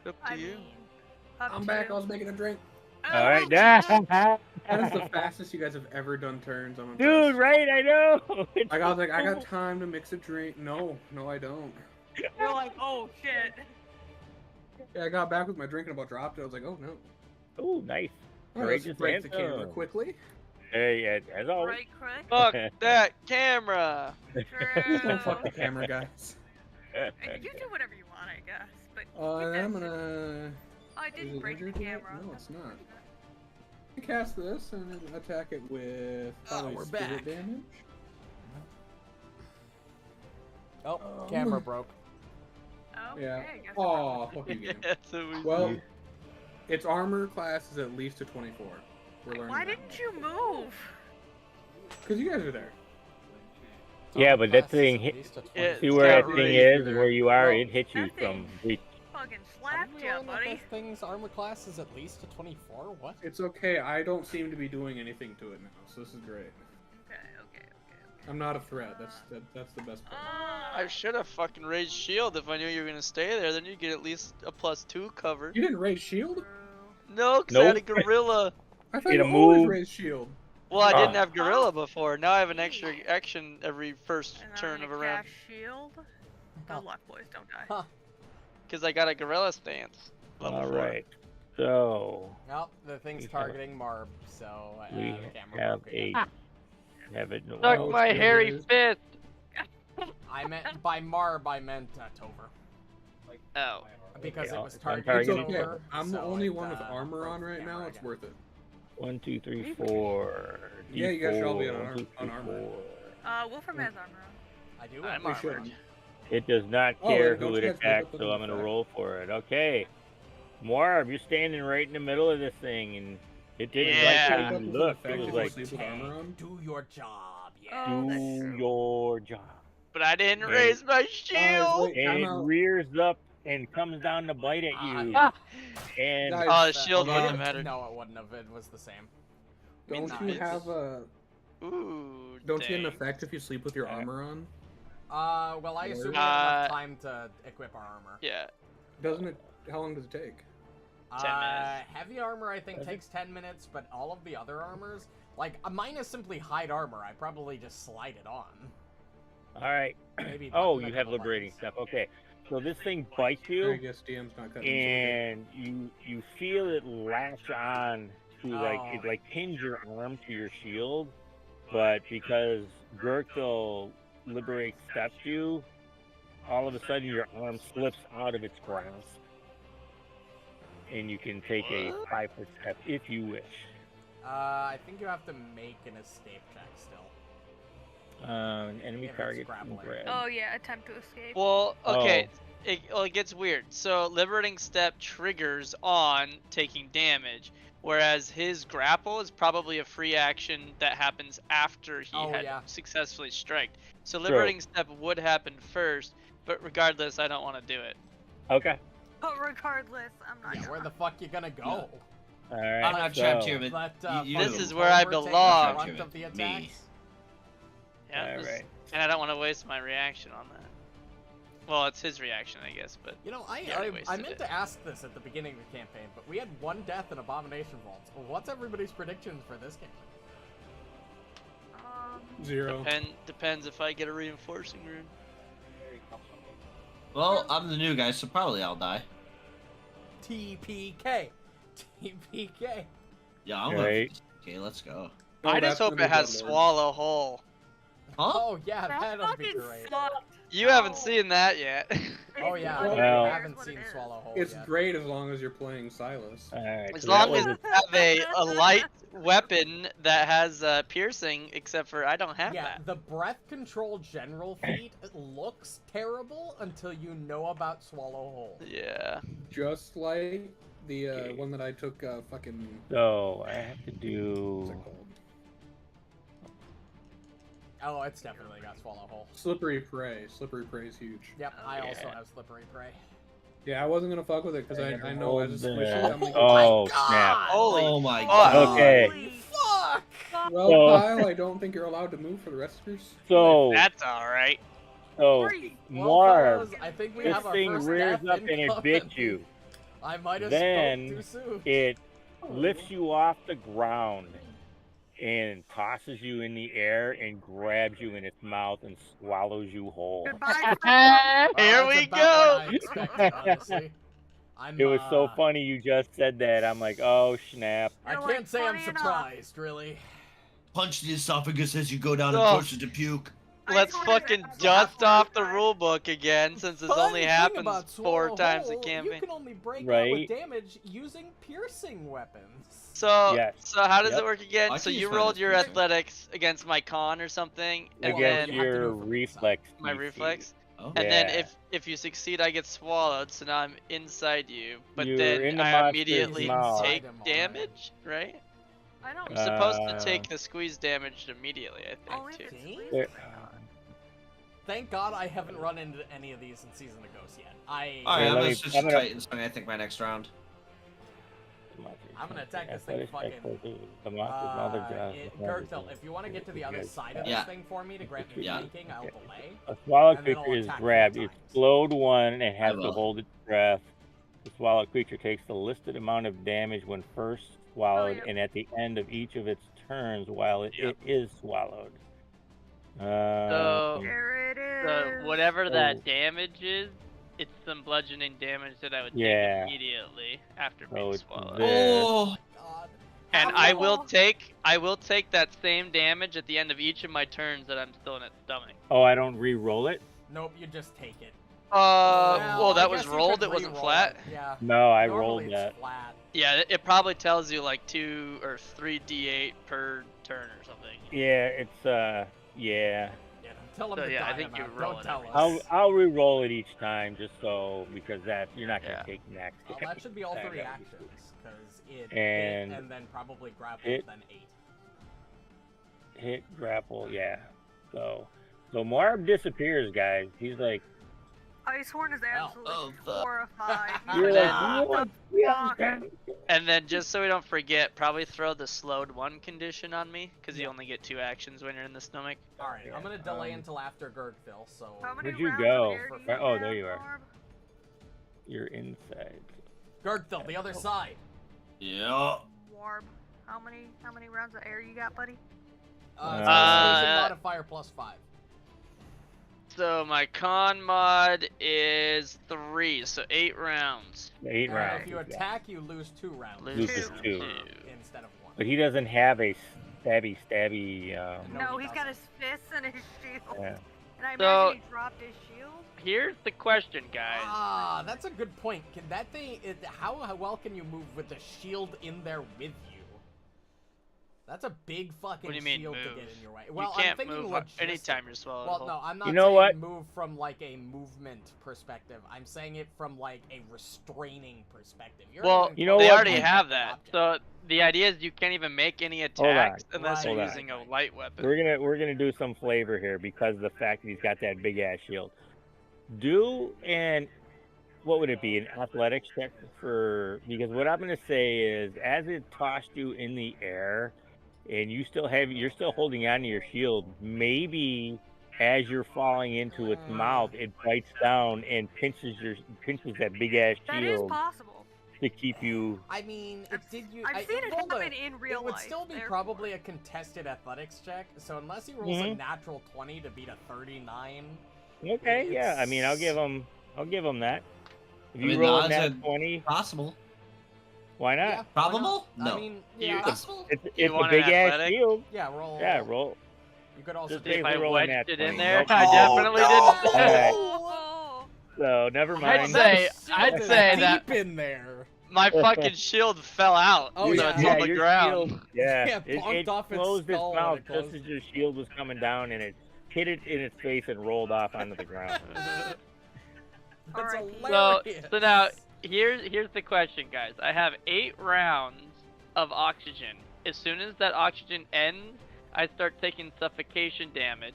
Up I to you. mean, up I'm to back. you. I was making a drink. All right, Oh, That is the fastest you guys have ever done turns. I'm dude, impressed. right? I know. Like, I was like, I got time to mix a drink. No, I don't. You're like, oh shit. Yeah, I got back with my drink and about dropped it. I was like, oh no. Oh, nice. All right, let's Courageous break the camera anthem. quickly. Hey, as always. Right, Craig? Fuck that camera. Please don't fuck the True. camera, guys. You do whatever you want, I guess. But I'm gonna. I Is didn't it break the injured yet? camera. No, it's not. I cast this and then attack it with probably we're spirit back. damage. Oh, camera broke. Oh, Yeah. okay, I guess Oh, fuck you, game. That's what we Well, do. its armor class is at least a 24. We're learning Why that didn't you move? Because you guys are there. Yeah, but that thing At hit. least a Yeah, 20. See where that got thing raised is, where you are, Well, it hits you that thing- from reach. Fucking How slapped do you, you know that buddy. this thing's armor class is at least a 24? What? It's okay. I don't seem to be doing anything to it now, so this is great. Okay. I'm not a threat. That's the best part. I should have fucking raised shield if I knew you were gonna stay there. Then you get at least a +2 cover. You didn't raise shield? True. No, cause I had a Nope. gorilla. I thought Need you a always move. raised shield. Well, I didn't Oh. have gorilla before. Now I have an extra action every first And turn I'm of a gonna round. cast shield. Good luck, boys. Don't die. Huh. Cause I got a gorilla stance. Level All 4. right. So Well, the thing's We have- targeting Marb, so we the camera have broke a again. have it. Suck Oh, my it's hairy good. fist. I meant by Marb, I meant Tover, Oh. because Okay, it was it's on targeting It's target. okay. Tover. I'm the so only it, one with armor on broke the right now. camera It's again. worth it. 1, 2, 3, 4. Yeah, you guys should all be D4, 1, 2, 3, unarmored. 4. Wolfram has armor on. I do. I'm have We armored. should. It does not Oh, care wait, don't who you it guys look attacks, up the so I'm gonna effect? roll for it. Okay. Muarb, you're standing right in the middle of this thing, and it didn't Yeah. like Look how up you with look. effect It was if you like, sleep with armor on. Do your job. Oh, Yeah. that's do true. your job. But I didn't And- raise my Guys, shield. wait, And time it out. rears up and comes down to bite at you. Ah. And Guys, Oh, the shield hold wouldn't on. have mattered. No, it wouldn't have. It was the same. Don't Nice. you have a? Ooh. Don't you get an dang. effect if you sleep with your armor on? Well, I assume we Uh, have enough time to equip our armor. Yeah. Doesn't it? How long does it take? 10 minutes. Heavy armor, I think, takes 10 minutes, but all of the other armors, like, mine is simply hide armor. I probably just slide it on. all right. Maybe. Oh, button a you have couple liberating buttons. stuff. Okay. So this thing bites I you, guess DM's not cutting. and you feel it latch on to it Oh. pins your arm to your shield, but because Gurgthil liberates steps you, all of a sudden your arm slips out of its grasp, and you can take a 5-foot step if you wish. I think you have to make an escape check still. Enemy If it's target grappling. grab. Oh yeah, attempt to escape. Well, okay. Oh. It gets weird. So liberating step triggers on taking damage, whereas his grapple is probably a free action that happens after he Oh, had yeah. successfully striked. So liberating step would happen first, but regardless, I don't want to do it. Okay. But regardless, I'm not. Yeah, gonna. where the fuck you gonna go? All right. I'm not so, trapped here, but Let, you- This you- is where I Tover take the belong. brunt of the Me. attacks? Yeah. All right. And I don't want to waste my reaction on that. Well, it's his reaction, I guess, but You know, He already I wasted meant it. to ask this at the beginning of the campaign, but we had one death in Abomination Vaults. What's everybody's predictions for this game? 0. depends if I get a reinforcing rune. Well, I'm the new guy, so probably I'll die. TPK. TPK. Yeah, I'm Right. Okay, let's go. No, I that's just hope gonna it be has Bloodlord. swallow hole. Huh? Oh, yeah, That that'll be fucking great. sucked. You haven't seen that yet. Oh, yeah, Well, I haven't seen Swallow Hole It's yet. great as long as you're playing Silas. All right. As so that long was as a- you have a light weapon that has piercing, except for I don't have Yeah, that. the breath control general feat looks terrible until you know about Swallow Hole. Yeah. Just like the Okay. one that I took fucking. So I have to What's do. it called? Oh, it's definitely got Swallow Hole. Slippery Prey. Slippery Prey is huge. Yep, Oh, I yeah. also have Slippery Prey. Yeah, I wasn't gonna fuck with it because I know as a squishy, I'm like, Oh, God! snap. Holy Oh my fuck. god. Okay. Holy Fuck! fuck. well, So- Kyle, I don't think you're allowed to move for the rest of your. So, That's alright. so Free. Well, Muarb, fellas, I think we this have our thing first rears death up and it incoming. bit you. I might have Then spoke too soon. It lifts you off the ground and tosses you in the air and grabs you in its mouth and swallows you whole. Goodbye. Well, Here that's we about go. what I expected, honestly. It was so funny you just said that. I'm like, oh snap. I You're, can't like, say I'm funny enough. surprised, really. Punch the esophagus as you go down and Oh. force it to puke. Let's Icehorm fucking is dust awful. off the rule book again, since this Fun only thing happens about 4 Swallow times a Hole, You campaign. can only break out Right. with damage using piercing weapons. So, Yes. so how does Yep. it work again? I So can you use mine rolled as your piercing. athletics against my con or something, and Well, Against then you have to do your it from reflex. my DC. reflex. Oh. And then Yeah. if you succeed, I get swallowed, so now I'm inside you. But You're then in the I monster's immediately mouth. take Inside him, alright. damage, right? I don't I'm supposed to Uh, take the squeeze damage immediately, I Only think, if too. it's See? squeezed. There- Thank God I haven't run into any of these in Season of Ghosts yet. Alright, Yeah, I'm let gonna me- switch I'm to gonna- Titan Swing, I think, my next round. I'm gonna attack this thing fucking- Gurgthil, if you want to get to the other side of this Yeah. thing for me to grant me Yeah. flanking, I'll delay. A swallow And then I'll creature is attack grabbed. 4 It's times. slowed 1 and has I to will. hold its breath. The swallow creature takes the listed amount of damage when first swallowed, yeah. and at the end of each of its turns while it Yep. is swallowed. So- There it is. So whatever that Oh. damage is, it's some bludgeoning damage that I would Yeah. take immediately after So being it's swallowed. this. Oh! God. And How I will long? take that same damage at the end of each of my turns that I'm still in its stomach. Oh, I don't re-roll it? Nope, you just take it. Well, I that was guess you rolled. could It wasn't re-roll flat. it, Yeah. No, I Normally rolled it's that. flat. Yeah, it probably tells you like 2 or 3d8 per turn or something. Yeah, it's yeah. Yeah, tell him So, to yeah, I die think you enough. roll Don't it tell every us. I'll re-roll it each time just so because that you're not gonna Yeah. take max Well, damage. that should be all That 3 would be actions, because it And hit and then probably grappled, hit. then 8. Hit, grapple, yeah. So Muarb disappears, guys. He's like, Icehorn is absolutely Oh, the- horrified. you're then- like, what? Yeah. And then just so we don't forget, probably throw the slowed 1 condition on me, because you Yeah. only get 2 actions when you're in the stomach. Alright, I'm gonna delay until after Gurgthil, so... How many Where'd you rounds go? of air do you Oh, have, there you are. Barb? You're inside. Gurgthil, the other side. Yeah. Warb. How many rounds of air you got, buddy? It's Uh, persuasion modifier plus 5. So my con mod is 3, so 8 rounds. 8 And rounds. if you attack, you lose 2 rounds. Loses 2. Instead of 1. But he doesn't have a stabby. No, No, he he's got doesn't. his fists and his shield. Yeah. And I So- imagine he dropped his shield. Here's the question, guys. Ah, that's a good point. Can that thing... How well can you move with the shield in there with you? That's a big fucking What do you mean shield to move? get in your way. Well, You can't I'm thinking move logistic. anytime you're swallowed Well, whole. no, I'm not You know saying what? move from like a movement perspective. I'm saying it from like a restraining perspective. You're Well, not even you know they what? already close to have the that. object. So the idea is you can't even make any on. attacks unless Right, you're right, using a right. light weapon. We're gonna do some flavor here because of the fact that he's got that big ass shield. Do an what would it be, an athletics check for, because what I'm gonna say is as it tossed you in the air and you're still holding on to your shield, maybe as you're falling into its mouth it bites down and pinches that big ass That is shield possible. to keep you. I mean, I've seen it rolled happen in real It would life. still be therefore. probably a contested athletics check. So unless he rolls a Mhm. natural 20 to beat a 39, Okay, yeah, I mean I'll It's- give him that. If I you mean, roll the a odds nat are 20, possible. why not? yeah, why Probable? not? No. I mean, You- yeah, Possible? It's a want an big ass athletic? shield. yeah, roll. Yeah, roll. You could also Just do If I basically roll a nat wedged it in 20. there, Nope. I definitely didn't. Alright. Oh, So never I'd mind. say- Shield I'd is say deep that- in there. My fucking shield fell out, Oh, so yeah. it's on the your ground. shield, yeah, Yeah, it punked off its closed its skull mouth when it just closed. as your shield was coming down, and it hit it in its face and rolled off onto the ground. That's R.I.P. hilarious. So now here's the question, guys. I have 8 rounds of oxygen. As soon as that oxygen ends, I start taking suffocation damage,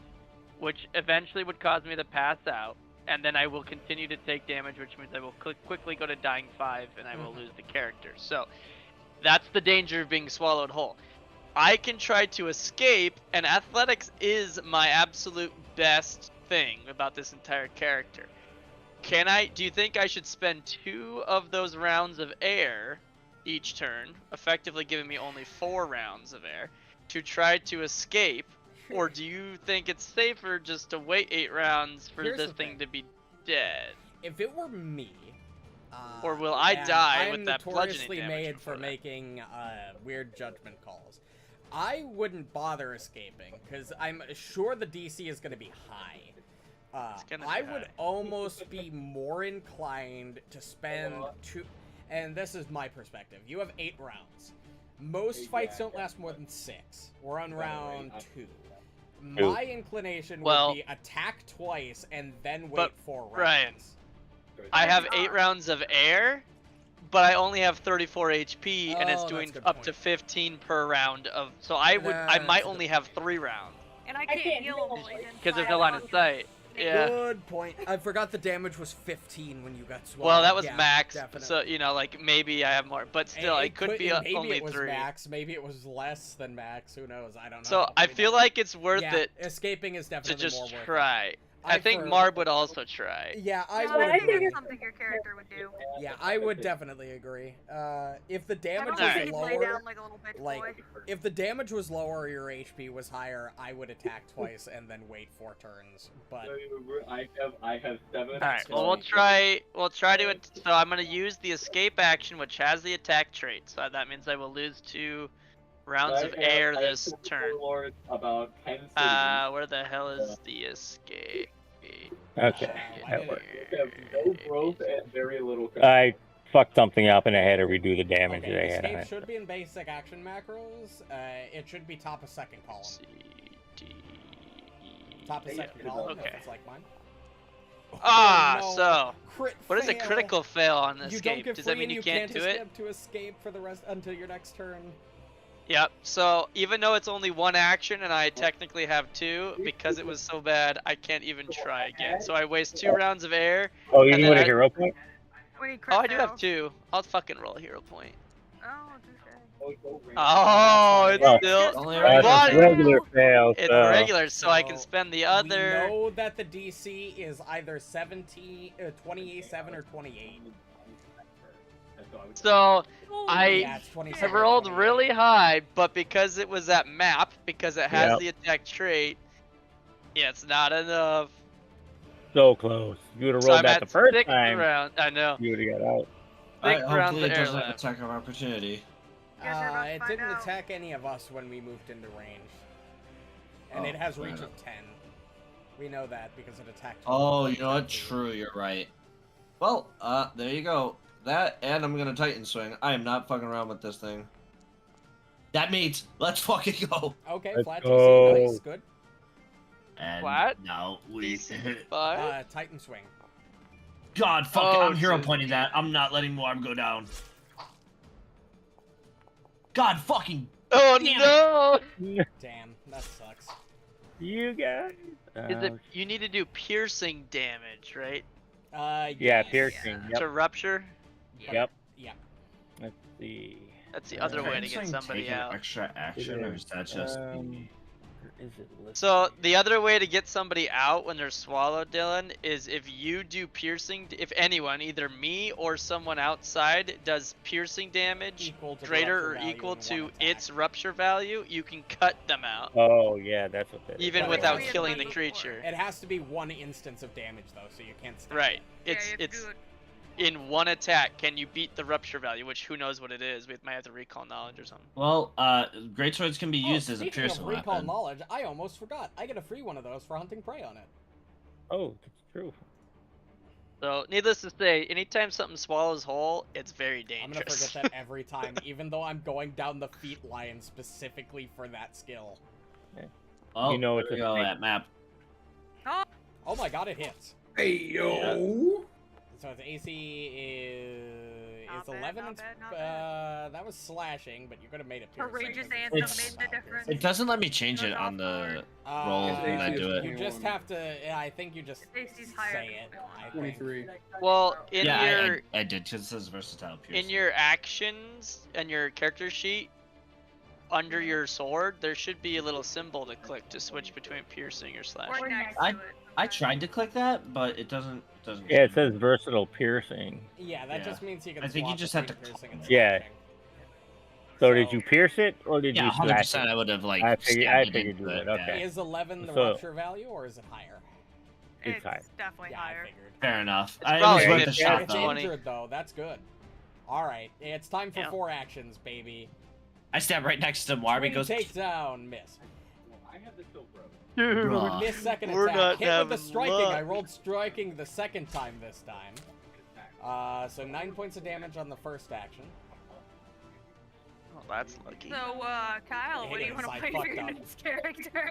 which eventually would cause me to pass out, and then I will continue to take damage, which means I will quickly go to dying 5, and I will lose the character. So that's the danger of being swallowed whole. I can try to escape, and athletics is my absolute best thing about this entire character. Do you think I should spend 2 of those rounds of air each turn, effectively giving me only 4 rounds of air, to try to escape? Or do you think it's safer just to wait 8 rounds for this thing to be dead? If it were me, or will I die with I'm that bludgeoning notoriously damage made for before that? making weird judgment calls, I wouldn't bother escaping because I'm sure the DC is going to be high. I would almost be more inclined to spend 2, and this is my perspective. You have 8 rounds. Most fights don't last more than 6. We're on round 2. My inclination would be attack twice and then wait 4 rounds. Ryan, I have 8 rounds of air, but I only have 34 HP, and it's doing up to 15 per round of. So I might only have 3 rounds. And I can't heal him because there's no line of sight. Yeah. Good point. I forgot the damage was 15 when you got swallowed. Well, that was yeah, max. Definitely. So maybe I have more, but still, it could be maybe only it was 3. Max. Maybe it was less than max. Who knows? I don't know. So I feel like it's worth it. Escaping is definitely to more just worth try. it. I think Muarb would also try. Yeah, I No, would I think agree. it's something your character would do. Yeah, I would definitely agree. If the damage I was don't think he'd lay lower, down like a little bitch boy. if the damage was lower or your HP was higher, I would attack twice and then wait 4 turns. But I have 7. Alright, well we'll try to so I'm gonna use the escape action, which has the attack trait, so that means I will lose 2 rounds of air this turn. About 10 where the hell is the escape? Okay, that worked. No growth and very little. I fucked something up and I had to redo the damage that I had on escape it. should be in basic action macros. It should be top of second column. Top of second column, if it's like mine. So Crit what is a fail. critical fail on the You escape? don't get Does that free mean and you can't do it? attempt to escape for the rest until your next turn. Yep, so even though it's only 1 action and I technically have 2, because it was so bad, I can't even try again. So I waste 2 rounds of air. Oh, you need a hero point? Oh, I do have 2. I'll fucking roll a hero point. Oh, Oh, it's Well, still only That's a regular fail, It's so... regular, so I can spend the other. We know that the DC is either 27 or 28. So Yeah, I it's 27 or rolled 28. really high, but because it was at map, because it has Yep. the attack trait, yeah, it's not enough. So close. You would have So rolled I'm that at the first 6 time. round. I know. You would have got out. 6 rounds Hopefully of it air doesn't left. attack of opportunity. guys are about to It find didn't out. attack any of us when we moved into range. And Oh, it has fair reach enough. of 10. We know that because it attacked. Oh, you know what? True, you're right. Well, there you go. That, and I'm gonna Titan Swing. I am not fucking around with this thing. That means, let's fucking go. Okay, Let's flat go. DC, nice, good. And What? now we... But Titan swing. God, fuck it. Oh, I'm hero so- pointing that. I'm not letting Muarb go down. God fucking... oh Damn no! Damn, that sucks. You guys. Is it? You need to do piercing damage, right? Yeah, Yes. piercing. Yep. To rupture. Yep. Yeah. Let's see. That's the other way to get somebody take out. An extra action, or is that just... Is it listed? So the other way to get somebody out when they're swallowed, Dylan, is if you do piercing. If anyone, either me or someone outside, does piercing damage Equal to the greater rupture or value equal in one to attack. its rupture value, you can cut them out, Oh, yeah, that's what that is. even But without we had killing done the before. creature. It has to be one instance of damage though, so you can't stack Right. it. It's in one attack. Can you beat the rupture value? Which who knows what it is? We might have to recall knowledge or something. Well, greatswords can be used as a speaking piercing of recall weapon. knowledge, I almost forgot. I get a free one of those for hunting prey on it. Oh, that's true. So, needless to say, anytime something swallows whole, it's very I'm gonna dangerous. forget that every time, even though I'm going down the feet line specifically for that skill. Oh, You know there it's we a go, snake. that map. Oh my god, it hits. Hey yo! So its AC is Not Is bad, 11 not and bad, not bad. that was slashing, but you could have made it piercing. Courageous 'cause it's Anthem It's- made the difference. It doesn't let me change Goes it on off the hard. roll His when I AC is do it. You just 21. have to. Yeah, I think you just AC's higher say than it. 21. I think. 23. Well, in Yeah, your I did because it says versatile piercing. in your actions and your character sheet, under your sword, there should be a little symbol to click to switch between piercing or Or slashing. next I- to it. I tried to click that, but it doesn't. Yeah, it says versatile piercing. Yeah, that Yeah. just means you can. I think you swap just have between to- piercing and Yeah. slashing. So did you pierce it or did Yeah, you slash 100%. it? I would have like. I stabbed it figured into you it, would, yeah. okay. Is 11 the So- rupture value or is it higher? It's higher. definitely Yeah, higher. I figured. Fair enough. It's It was probably worth a good. shot It's though. 20. injured though. That's good. All right, it's time for Yeah. 4 actions, baby. I stab right next to Muarb. He Twin goes. takedown, miss. I have the still broke. Bruh. Miss second We're attack. not Hit with the having striking. luck. I rolled striking the second time this time. So 9 points of damage on the first action. Oh, that's lucky. So, Kyle, what do It you want is, to I play for fucked your up. next character?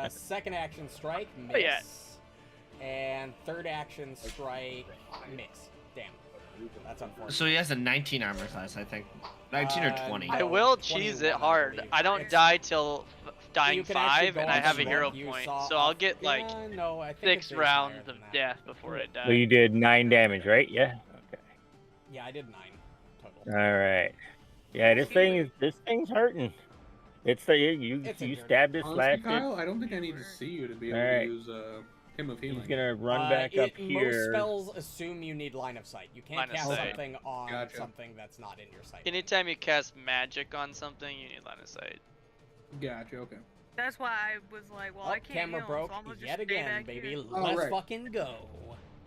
Second action strike, miss. Oh, yeah. And third action strike, miss. Damn. That's unfortunate. So he has a 19 armor class, I think. 19 or 20. no. I will 21, cheese it I hard. believe. I don't It's- die till dying You can actually 5, go and on I have a strike. hero You point, saw so I'll off- get like Yeah, no, I think 6 it's higher rounds than of that. death before I die. So you did 9 damage, right? Yeah. Okay. Yeah, I did 9 total. All right. Yeah, this thing's hurting. It's the you It's you injured. stabbed it, Honestly, slashed it. Kyle, I don't think I need to see you to be able Alright. to use Hymn of Healing. He's gonna run back up Most here. spells assume you need line of sight. You can't Line of cast sight. something on Gotcha. something that's not in your sight. Anytime you cast magic on something, you need line of sight. Gotcha, okay. That's why I was like, well, Oh, I can't camera heal, broke so I'm gonna just yet stay again, back baby. here. Let's right. fucking go.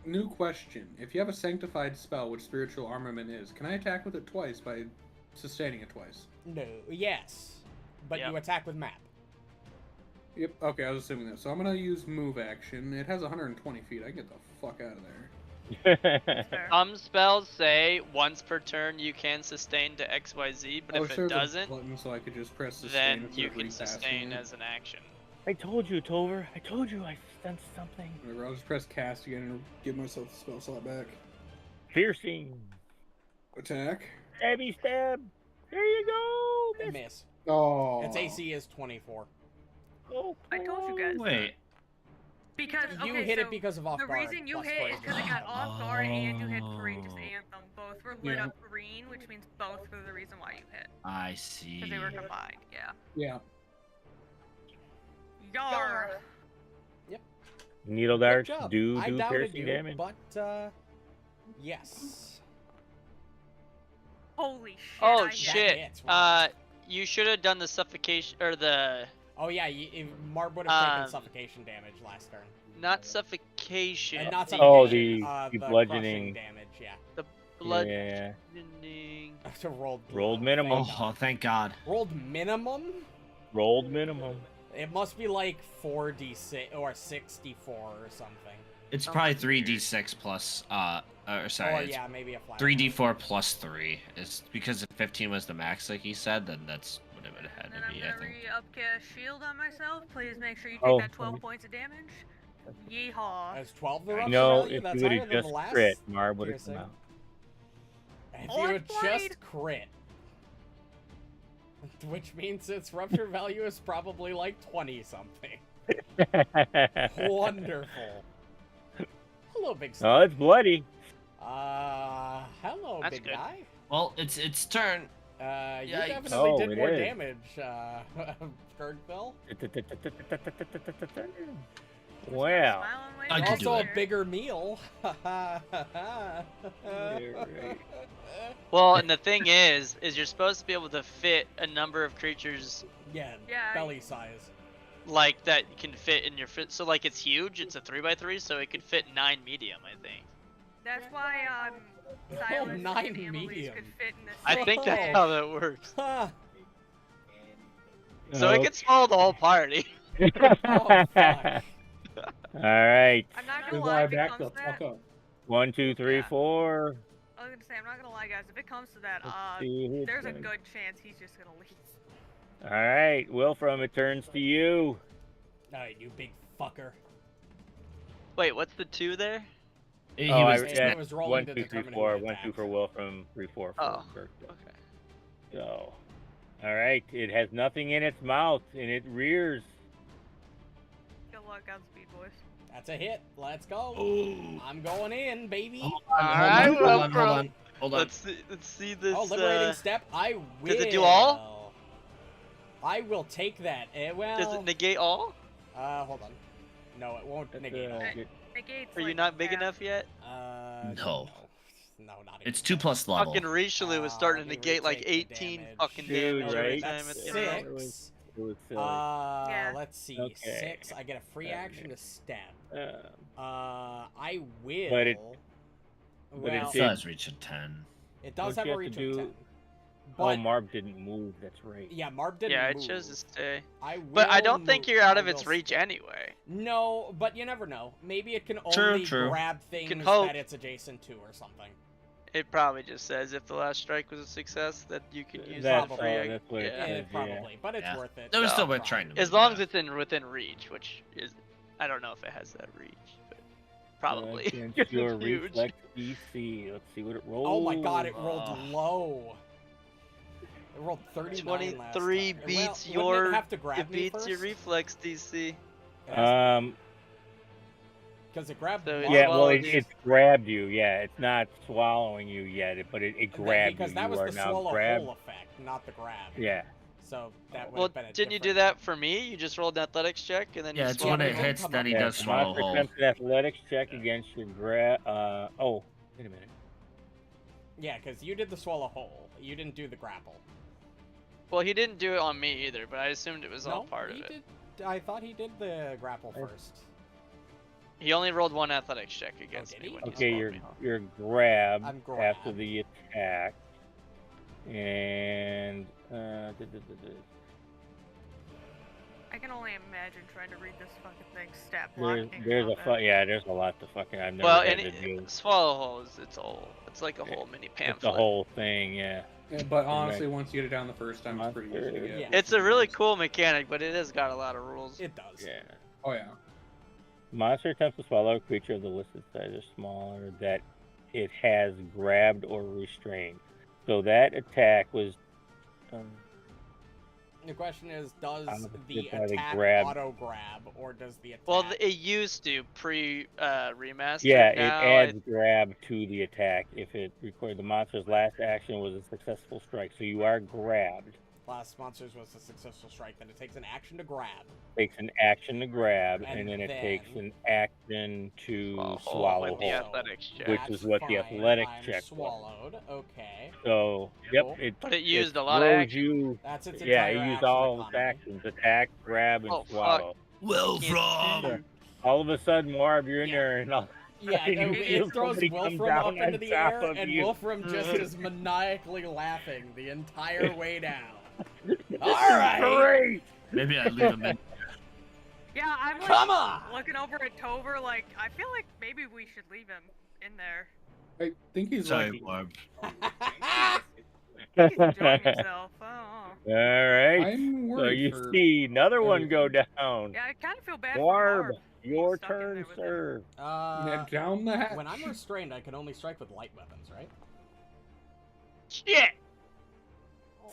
New question. If you have a sanctified spell, which spiritual armament is, can I attack with it twice by sustaining it twice? No, yes, but Yep. you attack with map. Yep, okay, I was assuming that. So I'm gonna use move action. It has 120 feet. I can get the fuck out of there. Fair. Some spells say once per turn you can sustain to XYZ, but I if wish it there was a doesn't, button so I could just press sustain then instead you of can recasting sustain it. as an action. I told you, Tover. I told you I sensed something. Whatever, I'll just press cast again and give myself the spell slot back. Piercing. Attack. Stabby stab. There you go. Miss. Miss. Oh. Its AC is 24. Oh, I told you guys. Wait. Because You okay, hit so it because of off the guard. reason you plus hit is because it got courageous. off guard and you hit Courageous Oh. Anthem. Both were lit Yeah. up green, which means both were the reason why you hit. I see. Because they were combined, yeah. Yeah. Yar! Needle Good darts job. do I doubted piercing you, damage. but yes. Holy shit. Oh I hit. shit! hits, wow. You should have done the suffocation or the Oh yeah, Marb would have taken Um, suffocation damage last turn. not suffocation. And not Oh, suffocation, the crushing bludgeoning. damage, yeah. blood. Yeah. So rolled Rolled minimum. thank Oh, God. thank God. Rolled minimum? Rolled minimum. It must be like 4d6 or 64 or something. It's Oh, probably weird. 3d6 plus, or sorry, Or it's yeah, maybe a flat. 3d4 plus 3. It's because if 15 was the max, like he said, then that's what it would have had And then to I'm be, I gonna think. re-upcast shield on myself. Please make sure you take Oh, that 12 sorry. points of damage. Yeehaw. As 12 the You rupture know, value? if That's you would higher have than just the last crit, Marb would have come piercing. out. If Oh, you I would played. just crit. Which means its rupture value is probably like 20 something. Wonderful. Hello, big Oh, stuff. it's bloody. Hello, That's big good. guy. Well, it's turn. You Yikes. definitely Oh, did it more is. damage, Gurgthil. Wow. Smiling way I back could do Also it. a bigger meal. Well, and the thing is you're supposed to be able to fit a number of creatures Yeah, Yeah, belly size. like that can fit in your fit. So like it's huge. It's a 3x3, so it could fit 9 medium, I think. That's why Silas 9 and Annalise medium. could fit in this. I think that's bag. how that works. Huh. So it can swallow the whole party. Oh, fuck. All right. I'm not gonna Just lie, lie if it back comes the to that, fuck up. 1, 2, 3, Yeah. 4. I was gonna say, I'm not gonna lie, guys. If it comes to that, Let's see who's there's a gonna- good chance he's just gonna leave. All right, Wilfram, it turns to you. Alright, you big fucker. Wait, what's the 2 there? He Oh, was. It was rolling 1, to 2, 3, determine 4. who 1, 2 attacked. for Wilfram, 3, 4 for Oh, Gurgthil. okay. So, all right, it has nothing in its mouth and it rears. Good luck, Godspeed, boys. That's a hit. Let's go. Oh. I'm going in, baby. Hold Alright, on, hold on, hold on. Hold on. Let's see this. Oh, liberating step. I will. Does it do all? I will take that. Well. Does it negate all? Hold on. No, it won't negate all. Negate's Are you like not big half. enough yet? No. No, not even. It's 2+ level. Fucking Richelieu was starting to let me negate like retake the 18 damage. fucking Dude, damage every right? time. That's at the end. 6. It was silly. Yeah. Let's see. Okay. 6. I get a free action to step. Um, I will. But it well, It does reach a 10. it does Don't have you a have reach to of do- 10. Oh, But Muarb didn't move. That's right. yeah, Muarb didn't Yeah, it move. chose to stay. I will But I don't think move. you're out I of its will reach step. anyway. No, but you never know. Maybe it can True, only true. grab things hope. that it's adjacent to or something. It probably just says if the last strike was a success that you can use That's that Probably. free. all. That's what it Yeah. says. probably, Yeah. but it's Yeah. worth it. It was still No worth trying to As move, long as yeah. it's within reach, which is, I don't know if it has that reach, but probably. Against 'cause your it's huge. reflex DC. Let's see what it rolls. Oh my god, it rolled Oh. low. It rolled 39 last 23 time. beats well, wouldn't your. it have to grab It me beats your first? reflex DC. Because it grabbed So Muarb. Yeah, well, Swallowed you. it's grabbed you. Yeah, it's not swallowing you yet, but it grabbed because you. that You was are the now swallow grabbed. whole effect, not the grab. Yeah. So that would Well, have been a didn't you do different- that for me? You just rolled an athletics check and then Yeah, you it's swallowed when but it it didn't hits come that up he with does the swallow monster whole. attempts an athletics check against your grab. Oh, wait a minute. Yeah, because you did the swallow whole. You didn't do the grapple. Well, he didn't do it on me either, but I assumed it was all No, part he of it. did. I thought he did the grapple I- first. He only rolled one athletics check against did me he? when he Okay, swallowed you're me. you're grabbed I'm after grabbed. the attack, and I can only imagine trying to read this fucking thing stat there's block. in there's a combat. yeah, there's a lot to fucking I've never Well, had and to do. swallow holes, it's all. It's like a whole mini pamphlet. It's the whole thing, yeah. Yeah, but honestly, once you get it down the first time, it's pretty easy to Monster. get. Yeah. It's a really cool mechanic, but it has got a lot of rules. It does. Yeah. Oh yeah. Monster attempts to swallow a creature of the listed size or smaller that it has grabbed or restrained. So that attack was. The question is, does I'm the hit by the attack grab. auto grab, or does the attack? Well, it used to remaster. Yeah, it now adds grab to the attack if it recorded the monster's last action was a successful strike. So you are grabbed. Last monsters was a successful strike. Then it takes an action to grab. Takes an action to grab, And and then it then- takes an action to Swallow swallow with the whole. athletics check. Which That's is what the fine. athletic I'm check was. swallowed. Okay. So, Cool. yep, But it used a lot of throws action. you. That's its Yeah, entire it used action all its economy. actions: attack, grab, and Oh, fuck. swallow. Wilfram! All of a sudden, Muarb, you're in Yeah. there, and all. Yeah, You it feel throws somebody come Wilfram down up on into the top air, of and you. Wilfram just is maniacally laughing the entire way down. All right. Great. Maybe I leave him in. Yeah, I'm like Come on. looking over at Tover. Like, I feel like maybe we should leave him in there. I think he's Sorry, like. Barb. He's enjoying himself. Oh. All right. I'm So worried you for see another one go everything. down. Yeah, I kind of feel bad Muarb, for Muarb. your stuck in turn, there with sir. Yeah, down the hatch. When I'm restrained, I can only strike with light weapons, right? Shit!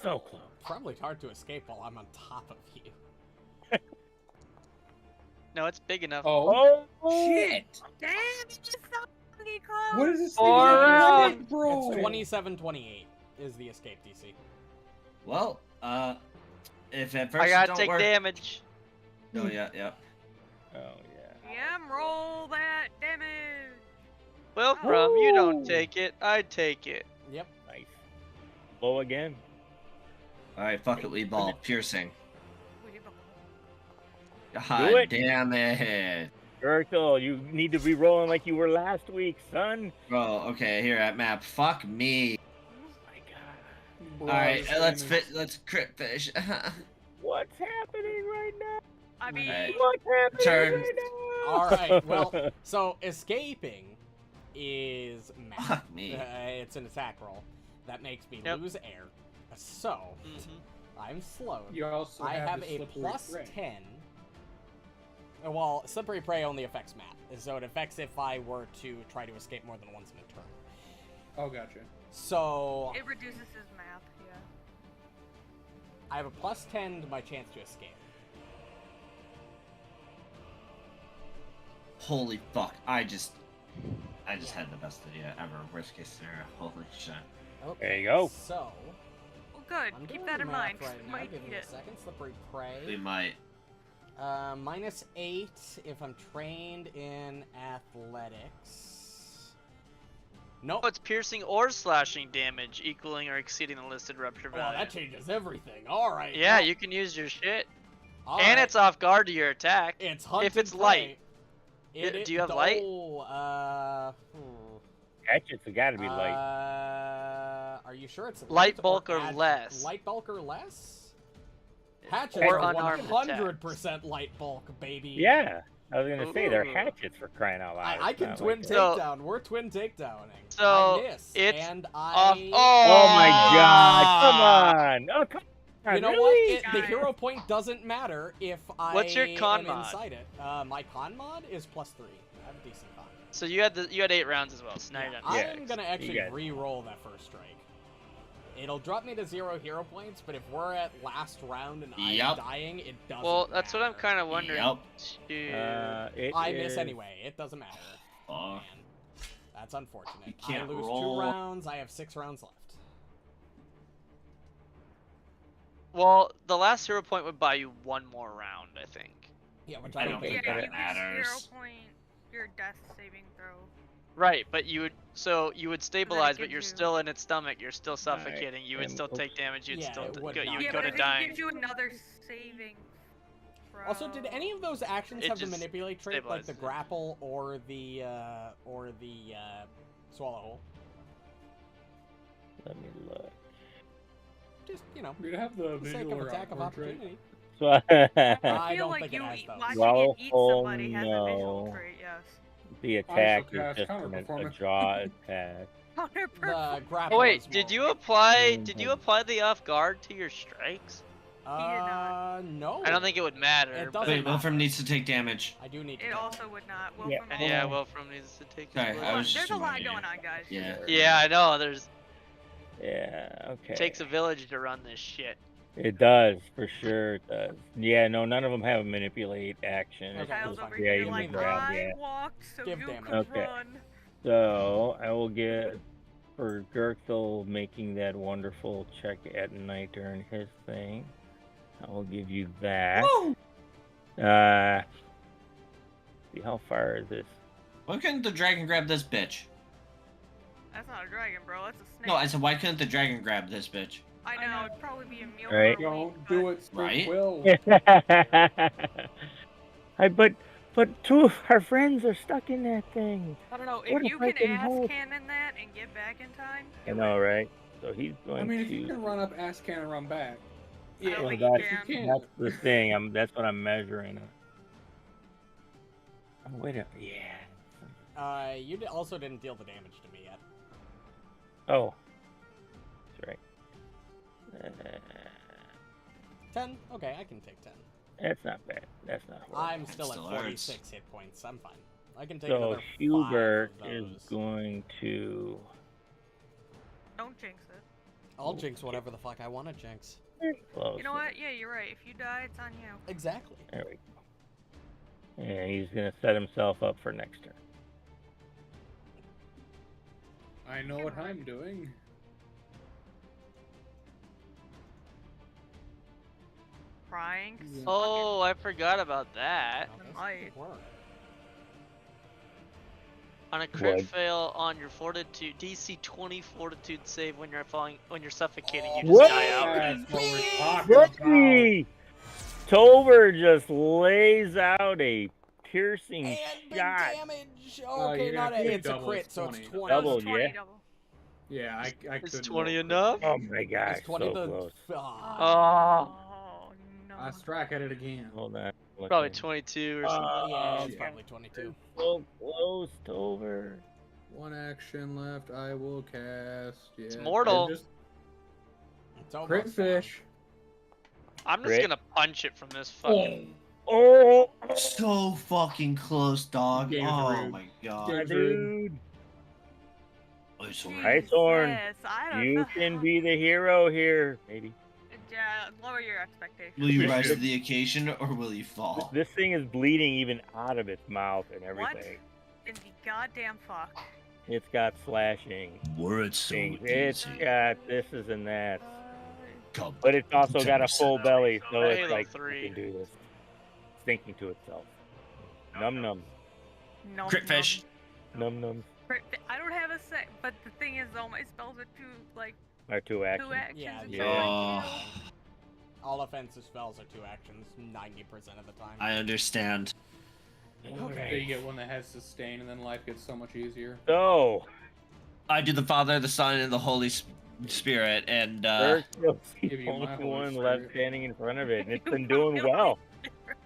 So close. Probably hard to escape while I'm on top of you. No, it's big enough. Oh, Oh shit! Damn, it's just so fucking close. What is this? Four thing rounds. like, bro? It's 27-28 is the escape DC. Well, if at first I it gotta don't take work... damage. Oh yeah, yeah. yeah. Yeah, roll that damage. Wilfram, you don't Ooh. take it. I take it. Yep. Nice. Blow again. All right, fuck it, lead ball, piercing. Wait, God it. damn it. Gurgthil, you need to be rolling like you were last week, son. Bro, okay, here at map. Fuck me. My God. Bro, All right, this let's thing is- let's crit fish. What's happening right now? I mean, Alright. What's happening Turn. right now? All right. Well, so escaping is math. Fuck me. It's an attack roll that makes me Yep. lose air. So Mhm. I'm slowed. You also I have the a slippery plus thread. 10 Well, Slippery Prey only affects Matt, so it affects if I were to try to escape more than once in a turn. Oh, gotcha. So It reduces his math, yeah. I have a +10 to my chance to escape. Holy fuck! I just had the best idea ever. Worst case scenario. Holy shit. Okay, There you go. So Well, good. I'm Keep doing that in math mind. right We now. might Give me need a it. second. Slippery We Prey. might. -8 if I'm trained in athletics. Nope. Oh, it's piercing or slashing damage equaling or exceeding the listed rupture Well, value. that changes everything. All right. Yeah, well, you can use your shit. all And right. it's off guard to your attack. It's hunted if it's prey. light. Do you have light? Hatchets have got to be light. Are you sure it's Light bulk or agile? less. Light bulk or less? Hatchets Or are unarmed 100% light bulk, baby. Yeah, I was gonna say they're Ooh. hatchets for crying out loud. I It's can not twin like So- takedown. We're twin takedowning. So, I miss, it's and off. I. Oh my god! Come on! Oh come on! You know really? what? The Guys. hero point doesn't matter if I What's your con am mod? inside it. My con mod is +3. I have a decent con. So you had 8 rounds as well. So now you're done. I'm gonna you actually got it. re-roll that first strike. It'll drop me to 0 hero points, but if we're at last round and I'm Yep. dying, it doesn't Well, that's what I'm matter. kind of wondering. Yep. Too. I miss anyway. It doesn't matter. Fuck. Man, that's unfortunate. You can't I lose roll. 2 rounds. I have 6 rounds left. Well, the last hero point would buy you 1 more round, I think. Yeah, which I I don't don't think think Yeah, that you matters. can 0 point your death saving throw. Right, but you would stabilize, but gives you're you- still in its stomach. You're still suffocating. You would and still oops. take damage. You'd Yeah, still it would go, not you would Yeah, go but to if it dying. gives you another saving throw. Also, did any of those actions It have the just manipulate trait, like the stabilizes it. grapple or the swallow hole? Let me look. Just, you know, We'd have the for the sake visual of attack of outward trait. opportunity. So I I feel don't like think it you has those. watching Swallow it eat hole, somebody has a visual no. trait, yes. the attack cast is just counter a performance. draw attack. Counter The grapple Oh wait, is did more- you apply? Did Mhm. you apply the off guard to your strikes? No. I don't think it would matter. It but- doesn't Wait, Wilfram needs to take damage. I do need to It take also that. would not. Yeah. Wilfram And also- yeah, Wilfram needs to take. his Sorry, blow. I was There's just a lot reminding going you. on, guys. Yeah. Yeah, I know. There's Yeah, okay. takes a village to run this shit. It does, for sure it does. Yeah, no, none of them have a manipulate action. It's Okay, Kyle's just- over yeah, here you can like, grab, I yeah. walked so Give you damage. could Okay. run. So, I will get, for Gurgthil making that wonderful check at night during his thing, I will give you that. See, how far is this? Why couldn't the dragon grab this bitch? That's not a dragon, bro. That's a snake. No, I said, why couldn't the dragon grab this bitch? I know. It'd probably be a meal Right. for a week, Don't do but- it, Right? Will. But two of our friends are stuck in that thing. I don't know. What If if you I can can ass help? cannon that and get back in time, I do know, it. right? So he's going I mean, if to. you can run up, ass can and run back. I don't Yeah, Well, think that's, you can. can't. that's the thing. That's what I'm measuring. Oh, wait a yeah. You also didn't deal the damage to me yet. Oh, that's right. 10? Okay, I can take 10. That's not bad. That's not horrible. I'm still at Still hurts. 46 hit points. I'm fine. I can take So another 5 Hubert of is those. going to. Don't jinx it. I'll jinx whatever the fuck I want to jinx. Close. You know what? Yeah, you're right. If you die, it's on you. Exactly. There we go. And he's gonna set himself up for next turn. I know what I'm doing. Crying. Yeah. Oh, I forgot about that. Now, this might. could work. On a crit Would. fail on your fortitude DC 20 fortitude save when you're suffocating, you just What? die out. That's what we're talking about. Rookie! Tover just lays out a piercing And big shot. damage! Oh, Okay, you're not gonna have a, to it's a double, crit, it's so it's 20. 20. Double, 20 yeah. double. Yeah, I Is couldn't 20 roll. enough? Oh my gosh, It's 20 so the... close. Ah. Oh, Oh no. I strike at it again. Hold on. probably looking. 22 or something. yeah, Oh, it's shit. probably 22. So close, Tover. One action left. I will cast. Yeah, It's mortal. Just It's almost crit down. fish. I'm just Crit. gonna punch it from this fucking. Oh, So fucking close, dog. Game's Oh rude. my god. Game's dude. Icehorm. Icehorm, Jesus, I don't you know. can be the hero here, maybe. Yeah, lower your expectations. Will you rise to the occasion or will you fall? This thing is bleeding even out of its mouth and everything. In the goddamn fuck. It's got slashing Words so things. easy. It's got this and that. Come. But it's also got a full belly, so it's Halo like, 3. it can do this. It's thinking to itself. Num num. Nom, Crit fish. Num num. I don't have a sec, but the thing is, though, my spells are too, like, Or two actions. 2 actions. Yeah, and yeah. so, like, Oh, All offensive spells are 2 actions 90% of the time. I understand. So you get one that has sustain, and then life gets so much easier. So, I do the Father, the Son, and the Holy Spirit, and Gurgthil's Give the you my only Holy one Spirit. left standing in front of it, and it's been doing well.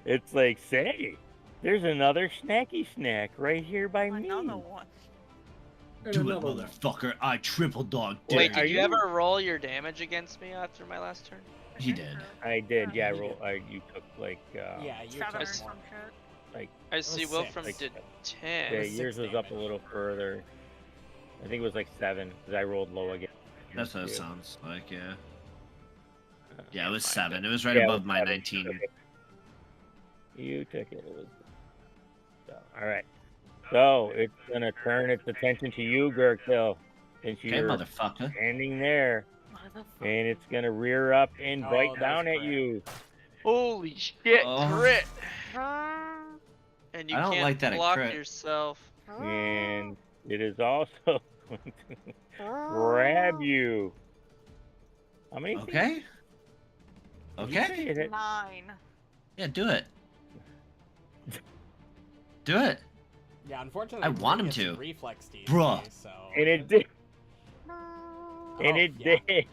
It's like, say, there's another snacky snack right here by me. another one. And Do it, another one. motherfucker. I triple dog dare Wait, are did you you- ever roll your damage against me after my last turn? he did. I did, yeah. You Roll. You took like, Yeah, you 7 or took some more. shit. I see was Wilfram 6. did yeah, 10. was yours 6 was up a little damage. further. I think it was like 7 because I rolled low again. That's what it Too. sounds like, yeah. Uh, Yeah, it was Find 7. It was right yeah, it above was my 7. 19. You took it. It was. So, all right. So it's gonna turn its attention to you, Gurgthil, since Okay, you're motherfucker. standing there, Motherfucker. and it's gonna rear up and Oh, bite that's down at crit. you. Holy shit, Oh. crit! And you I don't can't like that it block crit. yourself. And it is also going to grab you. How many? feet? Okay. Did you say Okay. it hit? 9. Yeah, do it. Do it. Yeah, unfortunately, I want him it's to. reflex DC, Bruh. So And it did. And Oh, it yeah. did.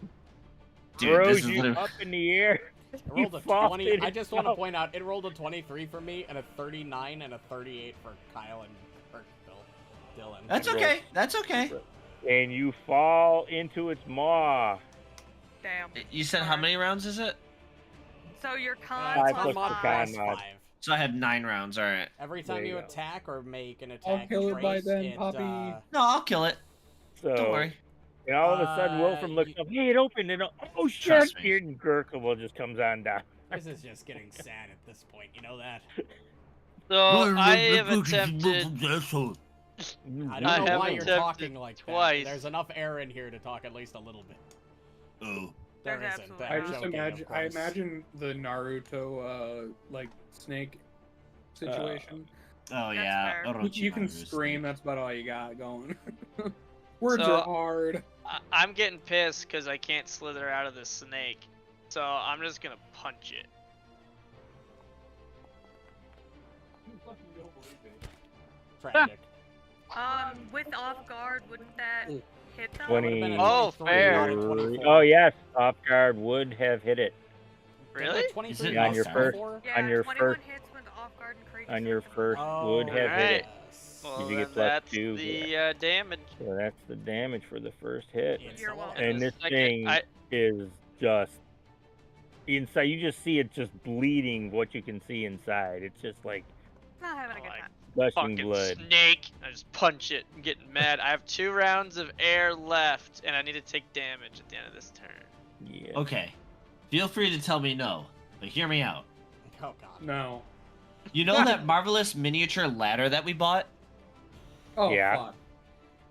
Dude, Throws this is you literally... up in the air. It You rolled a fall 20. in I it just want to out. point out, it rolled a 23 for me and a 39 and a 38 for Kyle and Gurgthil. Dylan. That's roll. okay. That's okay. And you fall into its maw. Damn. You said how many rounds is it? So your con Five it's plus on mod the 5. con plus mod. 5. So I have 9 rounds. All right. Every There time you you go. attack or make an I'll attack kill it by trace, then, it, Poppy. No, I'll kill it. So, Don't worry. and all of a sudden, Wilfram looks you- up. Hey, it opened. And oh shit! Trust me. Here, and Gurgthil just comes on down. This is just getting sad at this point, you know that? So I have attempted. I don't I know have why you're attempted talking like twice. that. There's enough air in here to talk at least a little bit. Oh. There There's isn't. absolutely I'm I just joking, of imagine. I course. imagine the Naruto like snake situation. Oh That's yeah. fair. You can Orochimaru's scream. That's about all you got going. Words So- are hard. I'm getting pissed because I can't slither out of this snake. So I'm just gonna punch it. Tragic. With off guard, wouldn't that hit them? 20. been a Oh, 23, fair. not a 24. Oh yes, off guard would have hit it Really? Is 23 it on plus your first- 24? Yeah, on your 21 first- hits with off guard and creature. on your first. Oh, would have hit it. yes. Well, You then get plus that's 2, the damage. So that's the damage for the first hit. It's You're a welcome. lot. And the this second- thing I- is just inside. You just see it just bleeding. What you can see inside, it's just like Not having a good Like, time. gushing Fucking blood. snake! I just punch it. I'm getting mad. I have 2 rounds of air left, and I need to take damage at the end of this turn. Yeah. Okay. Feel free to tell me no, but hear me out. Oh god. No. You know that marvelous miniature ladder that we bought? Oh Yeah. fuck.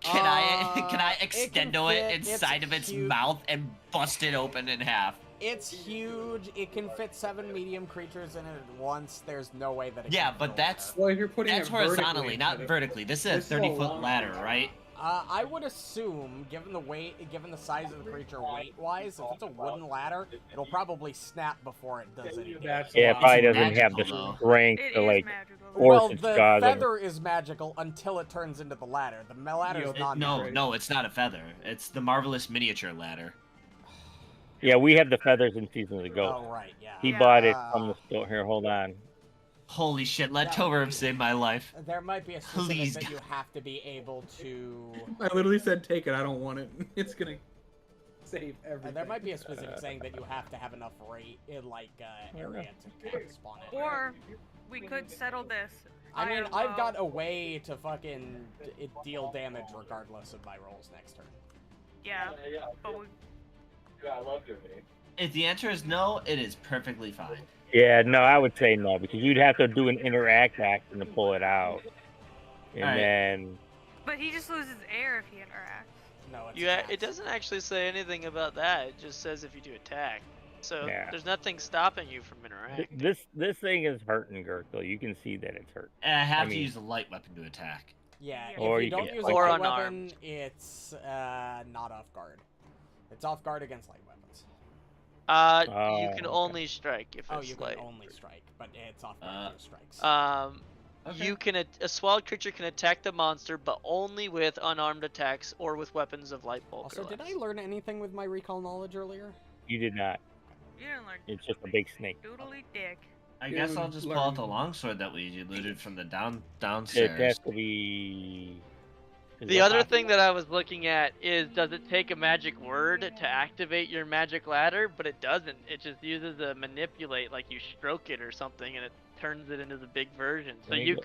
Can I it can extendo it fit- it's inside of its huge. mouth and bust it open in half? It's huge. It can fit 7 medium creatures in it at once. There's no way that it Yeah, can but fit that's Well, if you're putting that's it vertically, horizontally, not but it- vertically. This is a This is a 30-foot long ladder, ladder. right? I would assume, given the weight, given the size of the creature weight-wise, if it's a wooden ladder, it'll probably snap before it does anything. That's Yeah, it why. probably It's doesn't have the magical, though. strength It to is like magical. force Well, its the jaws. feather is magical until it turns into the ladder. The ladder is Yo, not. No, Right. no, it's not a feather. It's the marvelous miniature ladder. Yeah, we have the feathers in Seasons of Ghost. Oh right, yeah. He Yeah. bought it from the store. Here, hold on. Holy shit, let Yeah. Tover have saved my life. There might be a specific Please, that God. you have to be able to. I literally said, "Take it. I don't want it." It's gonna save everything. There might be a specific saying that you have to have enough rate in area to spawn it. Or we could settle this. I mean, don't I've know. got a way to fucking deal damage regardless of my rolls next turn. Yeah, but we, I loved your name. If the answer is no, it is perfectly fine. Yeah, no, I would say no because you'd have to do an interact action to pull it out, and Alright. then but he just loses air if he interacts. No, it's Yeah, attacks. it doesn't actually say anything about that. It just says if you do attack. So Yeah. there's nothing stopping you from interacting. this thing is hurting Gurgthil. You can see that it's hurt. And I have I to mean- use a light weapon to attack. Yeah, Or if you you don't can- use a or light unarmed. weapon, it's not off guard. It's off guard against light weapons. You can okay. only strike if Oh, it's you light. can only strike, but it's off guard to strikes. Okay. You can a swallowed creature can attack the monster, but only with unarmed attacks or with weapons of light bulk. Also, or did I less. learn anything with my recall knowledge earlier? You did not. You didn't learn It's just a big snake. doodly dick. I You guess I'll just pull out the learn- longsword that we looted from the It downstairs. has to be. is The that other possible? thing that I was looking at is, does it take a magic word to activate your magic ladder? But it doesn't. It just uses a manipulate, like you stroke it or something, and it turns it into the big version. So There you you go.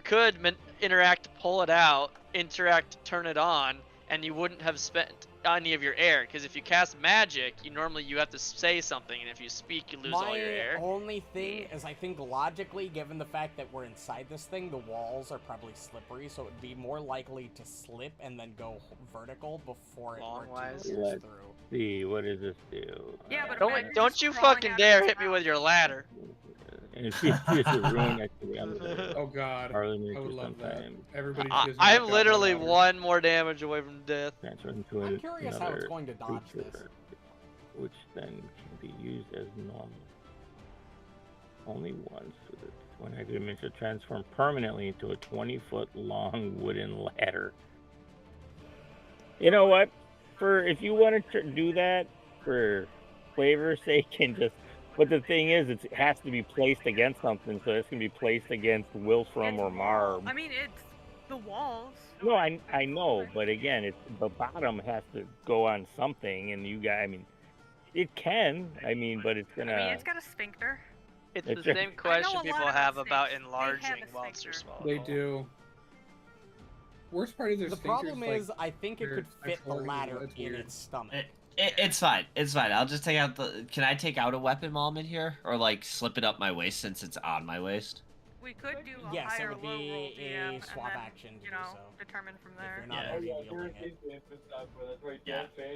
could interact to pull it out, interact to turn it on, and you wouldn't have spent any of your air. Because if you cast magic, you have to say something, and if you speak, you lose all your air. My only thing is, I think logically, given the fact that we're inside this thing, the walls are probably slippery, so it would be more likely to slip and then go vertical before it were to Long-wise. pierce Let's through. see, what does this do? Yeah, but Don't imagine don't just you crawling fucking out of dare its hit me mouth. with your ladder. And if you use a rune activity on the Oh god, Parliament I would for love that. sometime, Everybody I, just I'm knocked out literally my ladder. one more damage away from death. transfer into I'm curious how it's another going to dodge this. creature, which then can be used as normal. Only once with it. When I dimension transform permanently into a 20-foot long wooden ladder. You know what? For if you want to do that for flavor's sake and just, but the thing is, it has to be placed against something, so it's gonna be placed against Wilfram or Muarb. I mean, it's the walls. No, I know, but again, it's the bottom has to go on something, and you guys, I mean, it can, I mean, but it's gonna. I mean, it's got a sphincter. It's It's the just- same question I know a people lot have about about snakes. They have enlarging a monster sphincter. swallow. They do. Worst part is their The sphincters, problem like, is, I think it they're could fit the actual- ladder it's in weird. its stomach. It's fine. It's fine. I'll just take out the. Can I take out a weapon while I'm in here, or like slip it up my waist since it's on my waist? We could do a Yes, it higher would low be roll a DM and swap then, action to you do know, so. determine from If there. you're not Yeah. already Yeah, wielding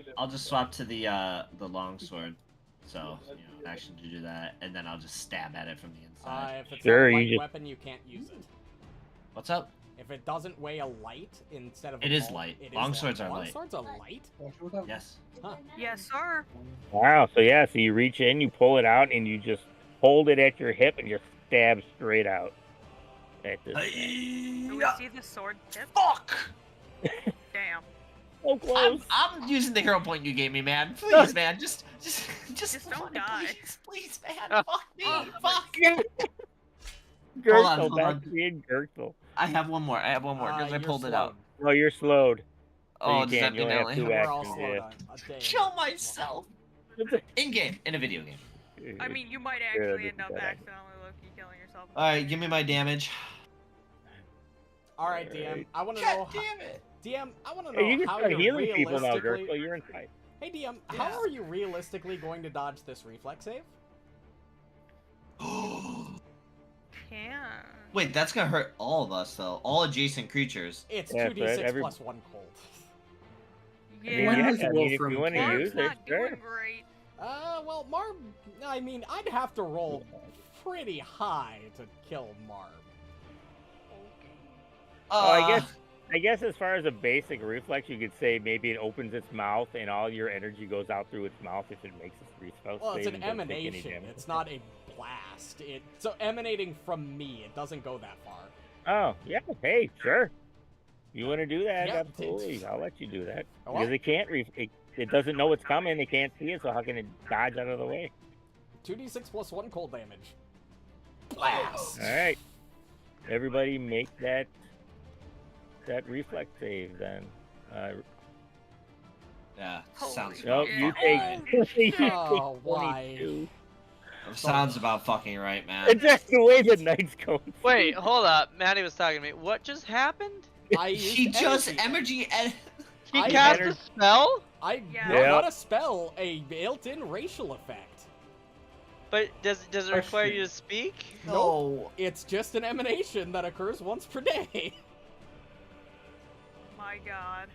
it. I'll just swap to the longsword. So action to do that, and then I'll just stab at it from the inside. If it's Sure, not a you light just- weapon, you can't use it. What's up? If it doesn't weigh a light instead of a It is bolt, light. it is Longswords are light. Longswords are light? Yes. Huh. Yes, sir. Wow, so yeah, so you reach in, you pull it out, and you just hold it at your hip and just stab straight out. At this. Do we see the sword tip? Fuck! Damn. So close. I'm using the hero point you gave me, man. Please, man, just don't die. please, man. Fuck me, fuck. Gurgthil, hold back on. to being Gurgthil. I have one more. Because I You're pulled it out. Oh, you're slowed. Oh, you does that can't. You mean only I have only two We're all actions. slowed Yeah. on a day. kill myself? In game, in a video game. I mean, you might Yeah, actually this end up is bad. accidentally low-key killing yourself. All right, give me my damage. All right, DM. I want to God know. damn it! DM, I want to know Hey, you can how start you're healing people now, realistically. Gurgthil. You're inside. Hey, DM, Yeah. how are you realistically going to dodge this reflex save? Can. Wait, that's gonna hurt all of us though. All adjacent creatures. It's Yeah, 2d6 but every- plus 1 cold. I Yeah. mean, When yeah, was I mean, if Wolfram you want to killed? use Marv's it, not sure. doing great. Well, Marb, I mean, I'd have to roll pretty high to kill Marb. Oh, I guess as far as a basic reflex, you could say maybe it opens its mouth and all your energy goes out through its mouth if it makes its reflex Well, it's save an and doesn't take any emanation. damage. It's not a blast. So emanating from me, it doesn't go that far. Oh, yeah. Hey, sure. You want to do that? Yeah, Absolutely. I'll let you do that. Oh, Because well. it can't, it doesn't know it's coming. It can't see it, so how can it dodge out of the way? 2d6 plus 1 cold damage. Blast! All right. Everybody make that reflex save then. Yeah, Holy sounds shit. about Nope, you fucking take. right. You take Oh, why? 22. Sounds about fucking right, man. It's just the way the night's going. Wait, hold up. Maddie was talking to me. What just happened? I used He just energy. He I cast a entered- spell? Yeah. No, Yep. not a spell, a built-in racial effect. But does it require you to speak? No. It's just an emanation that occurs once per day. My God.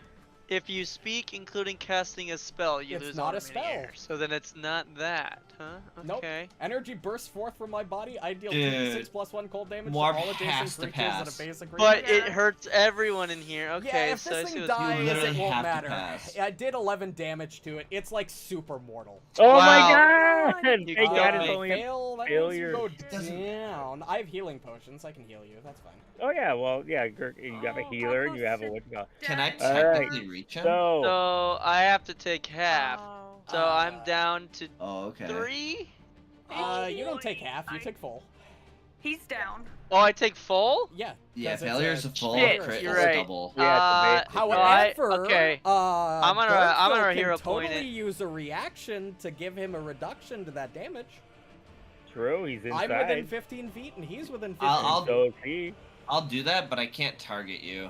If you speak, including casting a spell, you It's lose not a automatic spell. air. So then it's not that, huh? Nope. Okay. Energy bursts forth from my body. I deal Dude. 2d6 plus 1 cold damage Muarb to all adjacent has to creatures pass. at a basic rate. But Yeah. it hurts everyone in here. Okay, yeah, if so I this see thing what's dies, literally it won't have to matter. pass. I did 11 damage to it. It's like super mortal. Oh Wow. my god! You Thank got God me. it's only a fail, that failure. means you go doesn't- down. I have healing potions. I can heal you. That's fine. Oh yeah, well yeah, you got a Oh, healer and Goku's you have a so what you call. Can I dead. technically reach him? So I have to take half. Oh. So I'm down to Oh, okay. 3. You don't take half. You take full. He's down. Oh, I take full? Yeah. Yeah, 'cause it's failure is a full, Shit, crit you're is right. double. Yeah, it's a basic- However, okay. I'm gonna Gurgthil hero can point totally it. use a reaction to give him a reduction to that damage. True, he's inside. I'm within 15 feet and he's within 15. I'll- So is he. I'll do that, but I can't target you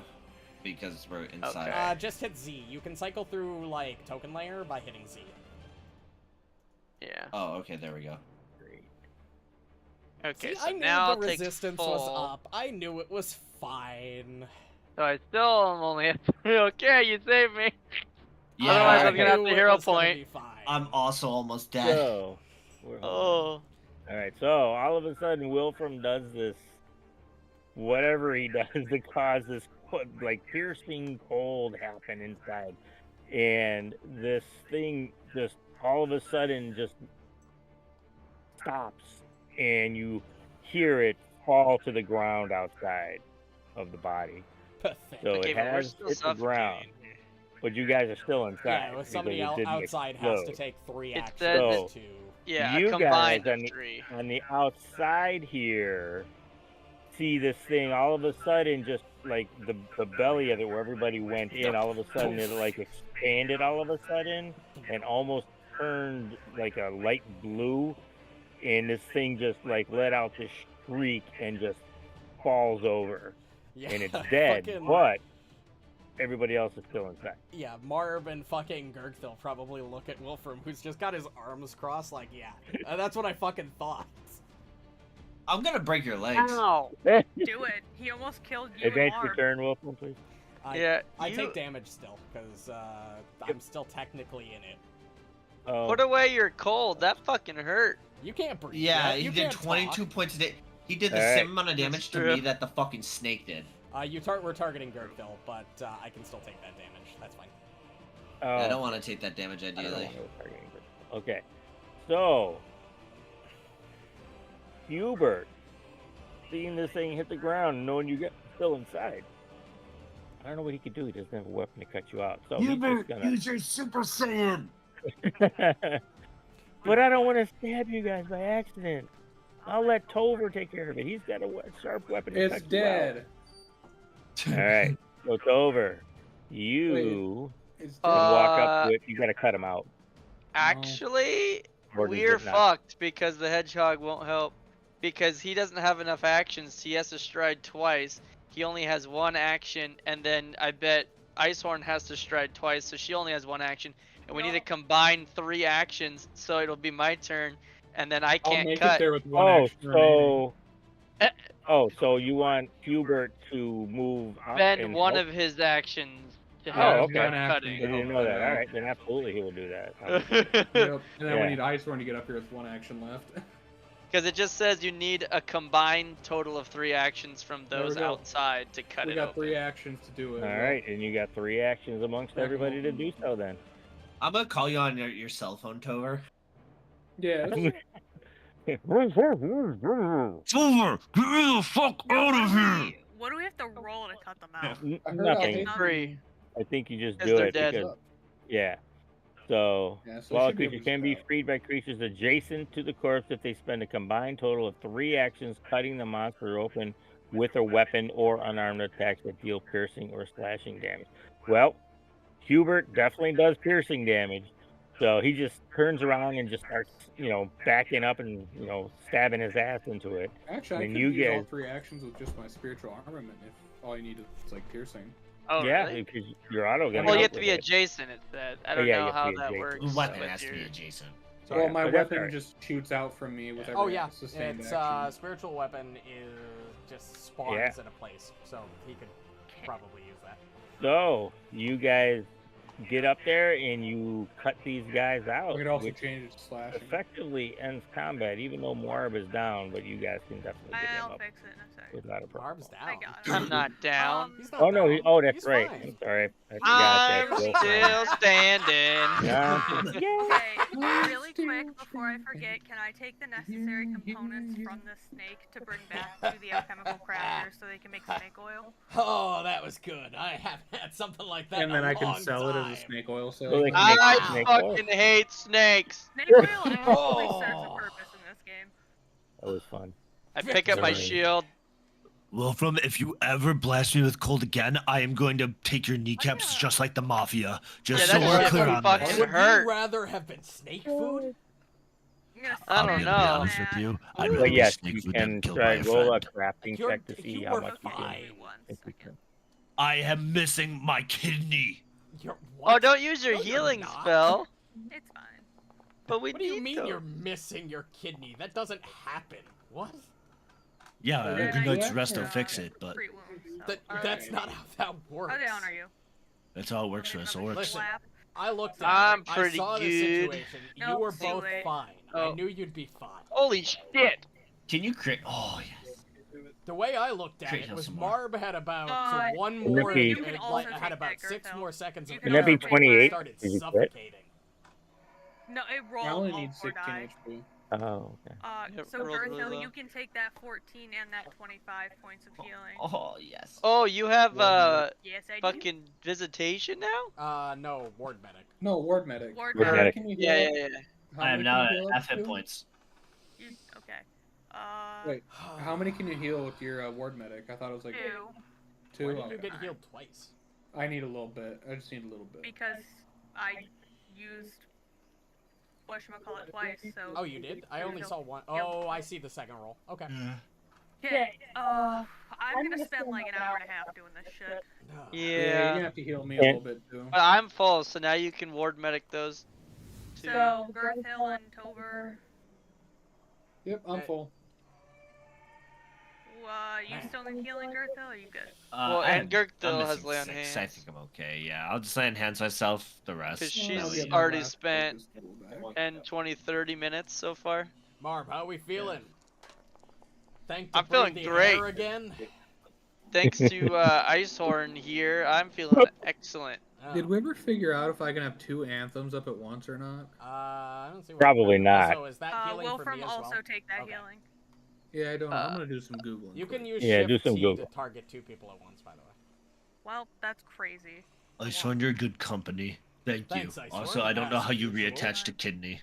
because we're inside. Okay. Just hit Z. You can cycle through like token layer by hitting Z. Yeah. Oh, okay, there we go. Okay, See, so I knew now the I'll take resistance full. was up. I knew it was fine. So I still am only at 3. Okay, you saved me. Yeah, Otherwise, I I'm gonna have knew to it hero was gonna point. be fine. I'm also almost dead. So. Oh. Alright, so all of a sudden Wilfram does this, whatever he does to cause this like piercing cold happen inside. And this thing just all of a sudden just stops and you hear it fall to the ground outside of the body. Pathetic. So Okay, it but we're has still hit the ground. suffocating. But you guys are still inside. Yeah, with somebody because it didn't outside has to explode. take 3 It actions says to. Yeah, You a combined guys of on 3. On the outside here, see this thing all of a sudden, just like the belly of it where everybody went in, all of a sudden it like expanded all of a sudden and almost turned like a light blue, and this thing just like let out this shriek and just falls over, Yeah, and it's dead, fucking- but everybody else is still inside. Yeah, Muarb and fucking Gurgthil probably look at Wilfram, who's just got his arms crossed, like, yeah, that's what I fucking thought. I'm gonna break your legs. Ow. Do it. He almost killed you and Advance your Marb. turn, Wilfram, please. Yeah, I you take damage still, because I'm still technically in it. Oh, put away your cold. That fucking hurt. You can't breathe. Yeah, you he did can't 22 talk. points a day. He did the Alright. same amount of damage to true. me that the fucking snake did. We're targeting Gurgthil, but I can still take that damage. That's fine. I oh. don't want to take that damage I don't ideally. know what targeting is. Okay, so Hubert, seeing this thing hit the ground, knowing you get still inside, I don't know what he could do. He doesn't have a weapon to cut you out, so he's just gonna. use your Super Saiyan. But I don't want to stab you guys by accident. I'll let Tover take care of it. He's got a sharp weapon to It's cut dead. you out. All right, so Tover, you It's dead. can walk up Uh, to it. You got to cut him out. Actually, Or does we're it not? fucked because the hedgehog won't help. Because he doesn't have enough actions. He has to stride twice. He only has 1 action, and then I bet Icehorm has to stride twice, so she only has 1 action. And we need to combine 3 actions, so it'll be my turn, and then I I'll can't make cut. it there with one Oh, action remaining. so you want Hubert to move up Spend and one help? of his actions to Oh, help okay. start One I cutting. action. didn't know that. All right, then absolutely he will do that. Yep. And then Yeah. we need Icehorn to get up here with 1 action left. Because it just says you need a combined total of 3 actions from There we those go. outside to cut We it got open. 3 actions to do it. All right, and you got 3 actions amongst everybody to do so then. I'm gonna call you on your cell phone, Tover. Yeah. Tover, get me the fuck out of here! What do we have to roll to cut them out? I heard Nothing. all- Free. I think you just 'Cause do they're it dead. because, yeah. So, Yeah, so while a should be able creature to can be stab. freed by creatures adjacent to the corpse if they spend a combined total of 3 actions cutting the monster open with a weapon or unarmed attacks that deal piercing or slashing damage. Well, Hubert definitely does piercing damage. So he just turns around and just starts, backing up and, stabbing his ass into it. Actually, I And could you use all guys- 3 actions with just my spiritual armament if all you need is like piercing. Oh, yeah, really? because you're auto gonna Well, you hit have to with be it. adjacent. It said. I don't yeah, you know have to how be that adjacent. works. The weapon with has to your- be adjacent. So, Well, yeah, my but that's weapon alright. just shoots out from me with every Oh yeah, sustained it's action. spiritual weapon is just spawns Yeah. in a place, so he could probably use that. So you guys get up there and you cut these guys out, I could also which change it to slashing. effectively ends combat, even though Muarb is down, but you guys can definitely get him I'll up fix it in a second. without a problem. Barb's I down. got it. I'm not down. He's not Oh no, down. that's He's right. fine. I'm sorry. I forgot I'm that. Wilfram. still standing. Yeah. Okay, really quick before I forget, can I take the necessary components from the snake to bring back to the alchemical crafter so they can make snake oil? Oh, that was good. I haven't had something like that. And in then a I can long sell it as time. a snake oil sale. Well, they can make I snake oil. fucking hate snakes. Snake oil actually serves a purpose in this game. That was fun. I pick up my Sorry. shield. Wolfram, if you ever blast me with cold again, I am going to take your kneecaps just like the mafia. Just Yeah, so that we're shit clear would on fucking this. Would hurt. you rather have been snake food? I'm gonna I don't I'm smash gonna be know. honest with you. I'd But rather be yes, snake you food than can killed try by a roll a friend. crafting You're- check to see you how were much you fine. can. One second. I am missing my kidney. You're, Oh, what? don't use your No, you're healing not. spell. It's fine. But we What do you need mean those. you're missing your kidney? That doesn't happen. What? Yeah, Well, a then good I night's do rest will have fix it, but 3 wounds. So. That's not how that works. How down are you? that's how it works for us orcs. Listen, Slap. I looked at I'm it. I pretty saw the good. situation. No, You were too both late. fine. Oh. I knew you'd be fine. Holy shit! Can you create? Oh yes. The way I looked at Crit it heal was some more. Marb had about one Wouldn't more, it be- You can also had take about that, 6 Gurgthil. more seconds of You Wouldn't that be nerve before I 28? started Did you quit? suffocating. No, it I rolled only all need 4 16 die. HP. Oh, okay. It So rolled really Gurgthil, low. you can take that 14 and that 25 points of healing. Oh yes. Oh, you have Yes, I do. fucking visitation now? No, ward medic. No, ward medic. Ward Ward How medic. many can you Yeah, heal yeah, up- yeah. how I am many now can at you heal up half hit to? points. Okay. Wait, how many can you heal with your ward medic? I thought it was like 2, 2. Why did you Okay. get healed twice? I need a little bit. I just need a little bit. because I used whatchamacallit twice, so... Oh, you did? I only Gurgthil. saw one. Yep. Oh, I see the second roll. Okay. Okay, I'm gonna spend like an hour and a half doing this shit. Yeah, you're gonna Yeah. have to heal me a little bit too. But I'm full, so now you can ward medic those. Two. So, Gurgthil and Tover, Yep, I'm full. you still need healing, Gurgthil, or are you good? Well, I and am- Gurgthil I'm has missing lay on 6. I hands. think I'm okay. Yeah, I'll just lay on hands myself. The rest. Because I'll she's get my already last spent focus tool back. 10, 20, 30 minutes so far. Marb, how we feeling? Thank I'm to breathe feeling the great. air again. Thanks to Icehorm here, I'm feeling excellent. Oh. Did we ever figure out if I can have 2 anthems up at once or not? I don't see. Probably not. So is that healing for Wolfram me as also well? take that Okay. healing. Yeah, I don't know. I'm gonna do some googling. You can quick. use Yeah, do Shift some T Google. to target 2 people at once. By the way. Well, that's crazy. I saw your good company. Thank Thanks, you. Ice Also, Lord. I don't know As how you usual. reattached a kidney.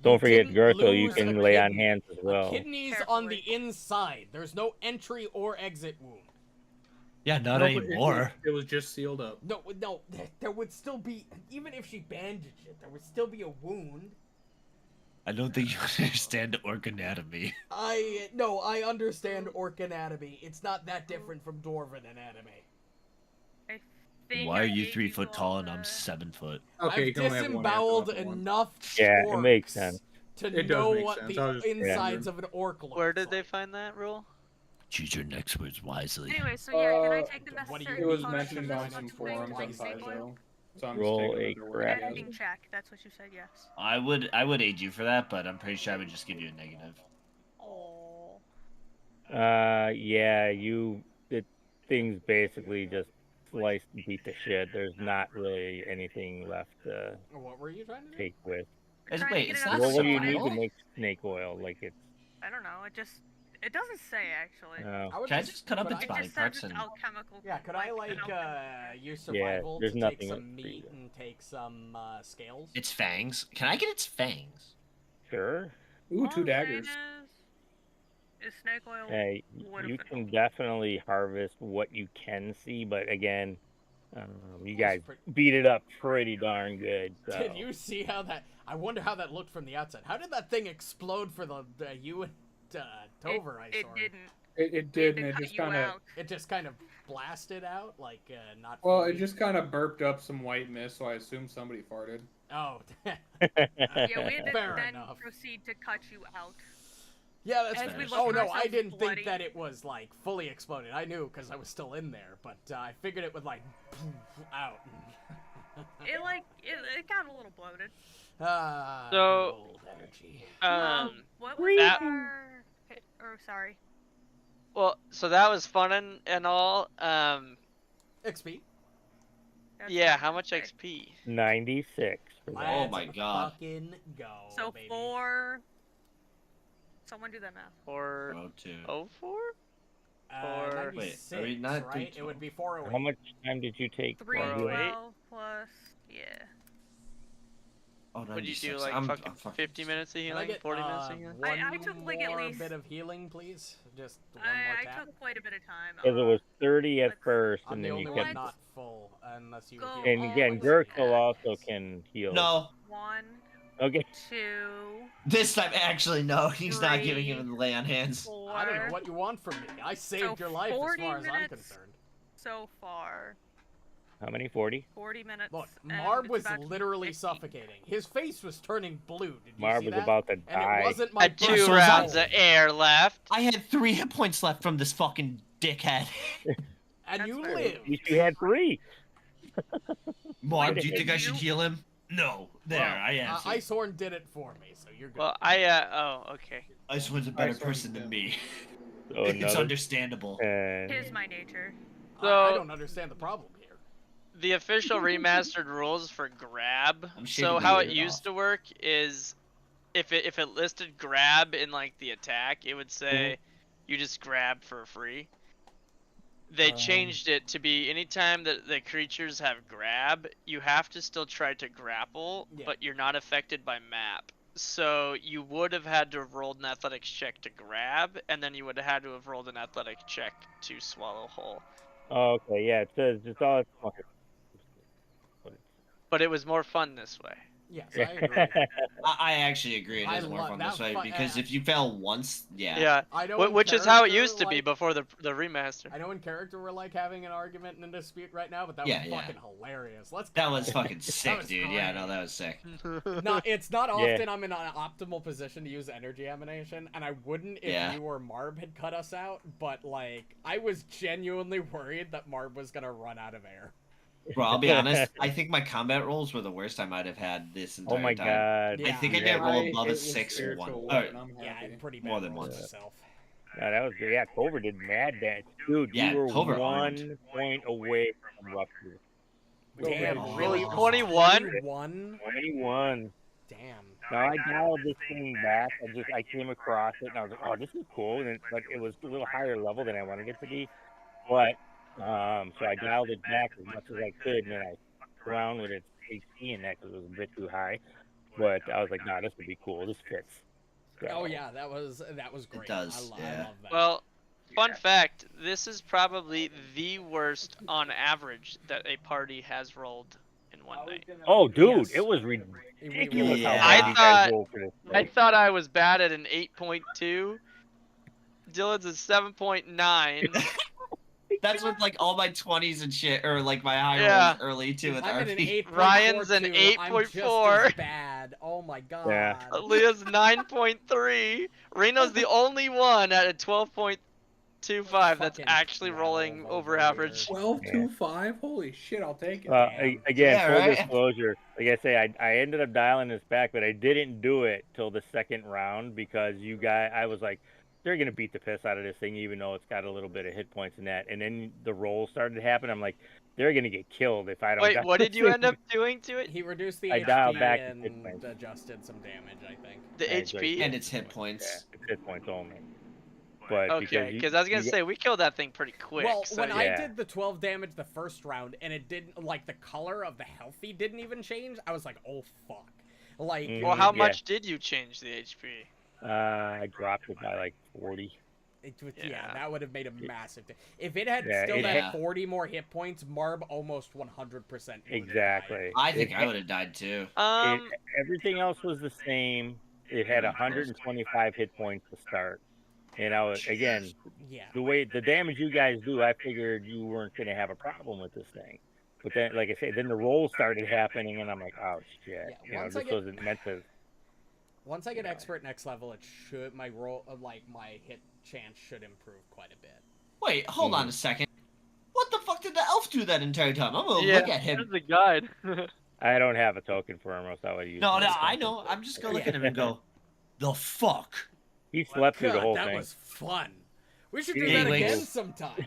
Don't forget didn't Gurgthil, you lose can a lay on kidney. hands as well. Kidneys on the inside. There's no entry or exit wound. Yeah, not No, but anymore. It was just sealed up. No, there would still be, even if she bandaged it, there would still be a wound. I don't think you understand orc anatomy. I understand orc anatomy. It's not that different from dwarven anatomy. I think Why are I you gave 3 you foot all tall and I'm the- 7 foot? Okay, you I've can only have one disemboweled anthem up at once. enough Yeah, it makes orcs sense. to It does know make what sense. the I was just insides wondering. of an orc look. Where did they find that rule? Choose your next words wisely. Anyway, so yeah, can I Uh, take the what do you necessary It was components mentioned of on this some to make forums like on snake oil? Paizo. So I'm Roll just taking a it to word crap. it is. Editing check, that's what you said, yes. I would aid you for that, but I'm pretty sure I would just give you a negative. Oh. Yeah, the things basically just sliced and beat the shit. There's not really anything left to What were you trying to do? take with. Wait, it's not Well, what do you survival? need to make snake oil? Like it's. I don't know, it doesn't say actually. I would Can I just cut up could its It I- body just says parts it's and alchemical. Yeah, could I an like alchemical- use survival there's to nothing take else some for you meat to- and take some scales? its fangs? Can I get its fangs? Sure. Ooh, All 2 I'm saying daggers. Is snake oil Hey, would've you been can definitely harvest what you can see, but again, You guys beat it up pretty darn good. So. Did you see how that? I wonder how that looked from the outside. How did that thing explode for the you and Tover? It didn't. It did, and it just kind of blasted out, like not. Well, fully. it just kind of burped up some white mist, so I assumed somebody farted. Oh. Yeah, we had to Fair then enough. proceed to cut you out. Yeah, that's As fair. we looked Oh at no, I ourselves didn't bloody. think that it was like fully exploded. I knew because I was still in there, but I figured it would like out. It got a little bloated. So, gold energy. What was that- our? Oh, sorry. Well, so that was fun and all. XP. That's Yeah, fine. how much Okay. XP? 96. For that. Oh Let's my God. Fucking go. So baby. 4. Someone do that math. Or Oh, two. 04? Uh, Wait, 96, are we not right? doing It would be How 408. much time did you take? 312 plus. Yeah. Oh, Would you do 96. like I'm fucking fucking 50 minutes of Can I healing? get 40 minutes of healing? one I took, like, at more least- bit of healing, please? Just one I more tap. took quite a bit of time. Because it was 30 at let's- first, I'm and the then only you one can. not full, unless you. Go heal. And again, all Gurgthil the also way. can heal. No, 1, Okay. 2, this time actually no. He's not giving Three. him the lay on hands. 4. I don't know what you want from me. I saved So your life as 40 far as I'm minutes. concerned. So far. How many? 40? 40 minutes. Look, and Marb it's was about to be literally 50. suffocating. His face was turning blue. Did you Marb see was that? about to And die. it wasn't my Had first 2 so rounds goal. of air left. I had 3 hit points left from this fucking dickhead. And That's you fair. lived. At least you had 3. Marb, do you think I You- should heal him? No. There, Well, I answered. Icehorm did it for me, so you're good. Well, okay. Icewine's a better Icewine's person than good. me. So It's another understandable. 10. Here's my nature. I So- don't understand the problem here. The official remastered rules for grab. I'm So shaving how my it beard used off. to work is if it listed grab in like the attack, it would say you just grab for free. They changed it to be anytime that the creatures have grab, you have to still try to grapple, Yeah. but you're not affected by map. So you would have had to have rolled an athletics check to grab, and then you would have had to have rolled an athletic check to swallow whole. Oh, okay, yeah, it says it's all. But it was more fun this way. Yes, I agree. I actually agree. It I is more love fun that this way fu- because if you fail once, yeah. Yeah. I know. Which in is how it character, used to be like- before the remaster. I know in character we're like having an argument and a dispute right now, but that Yeah, was yeah. fucking hilarious. Let's go. That was fucking sick, was dude. Yeah, great. no, that was sick. No, it's not Yeah. often I'm in an optimal position to use energy emanation, and I wouldn't if Yeah. you or Marb had cut us out, but like I was genuinely worried that Marb was gonna run out of air. Bro, I'll be honest. I think my combat rolls were the worst I might have had this entire Oh my time. god. Yeah. I think I Yeah. did roll I above a hit with 6 or 1. spiritual Or, weapon, I'm Yeah, happy. and pretty bad More than rolls once. himself. No, that was yeah. Tover did mad damage, dude. Yeah, you were Tover 1 owned. point away from rupture. Damn, Oh. really? It was 21? 21? 21. Damn. Now I dialed this thing back. I came across it and I was like, oh, this is cool. And but it was a little higher level than I wanted it to be. But so I dialed it back as much as I could, and then I fucked around with its HP in that because it was a bit too high. But I was like, nah, this would be cool. This fits. So, Oh yeah, that was great. does, I yeah. love that. Well, fun fact, this is probably the worst on average that a party has rolled in one night. Oh, dude, Yes. it was We ridiculous Yeah. how bad I you guys thought- rolled for this I thing. thought I was bad at an 8.2. Dylan's a 7.9. that's with like all my 20s and shit, or like my high Yeah. rolls early too with I'm at an RP. 8.42. Ryan's an I'm just 8.4. as bad. Oh my god. Yeah. Leah's 9.3. Reno's the only one at a 12.25 that's Fucking actually 12 rolling over over here. average. 12-2-5? Holy shit, I'll take it. Again, Yeah, full right? disclosure, like I say, I ended up dialing this back, but I didn't do it till the second round because I was like, they're gonna beat the piss out of this thing, even though it's got a little bit of hit points in that. And then the rolls started to happen. I'm like, they're gonna get killed if I don't. Wait, dial what did this you thing. end up doing to it? He reduced the I HP dialed back the and hit points. adjusted some damage, I think. The Yeah, it's HP? And it's hit points. Yeah, it's hit points only. But Okay, because I was gonna say we killed that thing pretty quick. Well, so when yeah. I Yeah. did the 12 damage the first round and it didn't, like, the color of the healthy didn't even change, I was like, oh fuck. Like, Well, how Yeah. much did you change the HP? I dropped it by like 40. Yeah, that would have made a massive thing. If it had Yeah, still it had had- 40 more hit points, Marb almost 100% would have Exactly. I think I would have died too. Everything else was the same. It had 125 hit points to start. And again, Yeah. the damage you guys do, I figured you weren't going to have a problem with this thing. But then, like I say, then the rolls started happening, and I'm like, oh shit, Yeah, this wasn't meant to. Once I get expert next level, it should my my hit chance should improve quite a bit. Wait, hold on a second. What the fuck did the elf do that entire time? I'm gonna look at him. There's the guide. I don't have a token for him, else I would use. No, I know. I'm just gonna look at him and go, the fuck. He slept through the whole that thing. was fun. We should do He that wakes- again sometime.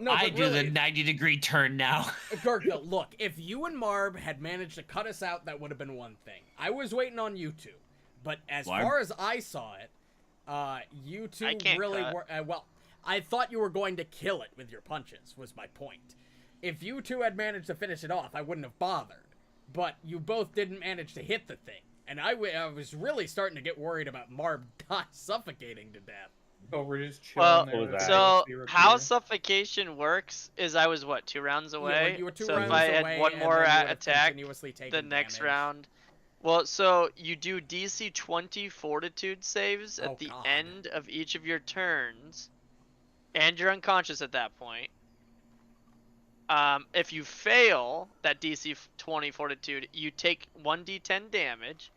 No, I but do really, the 90-degree turn now. Gurgthil, look, if you and Marb had managed to cut us out, that would have been one thing. I was waiting on you two. But as Marb? far as I saw it, you two I can't really cut. were... well, I thought you were going to kill it with your punches, was my point. If you two had managed to finish it off, I wouldn't have bothered. But you both didn't manage to hit the thing. And I was really starting to get worried about Marb suffocating to death. Oh, we're just Well, chilling there. so Zero how clear. suffocation works is I was, 2 rounds away? You were 2 so rounds if I away, had one and more then you would have attack continuously taken the next damage. round. Well, so you do DC 20 fortitude saves at Oh, the God. end of each of your turns, and you're unconscious at that point. If you fail that DC 20 fortitude, you take 1d10 damage,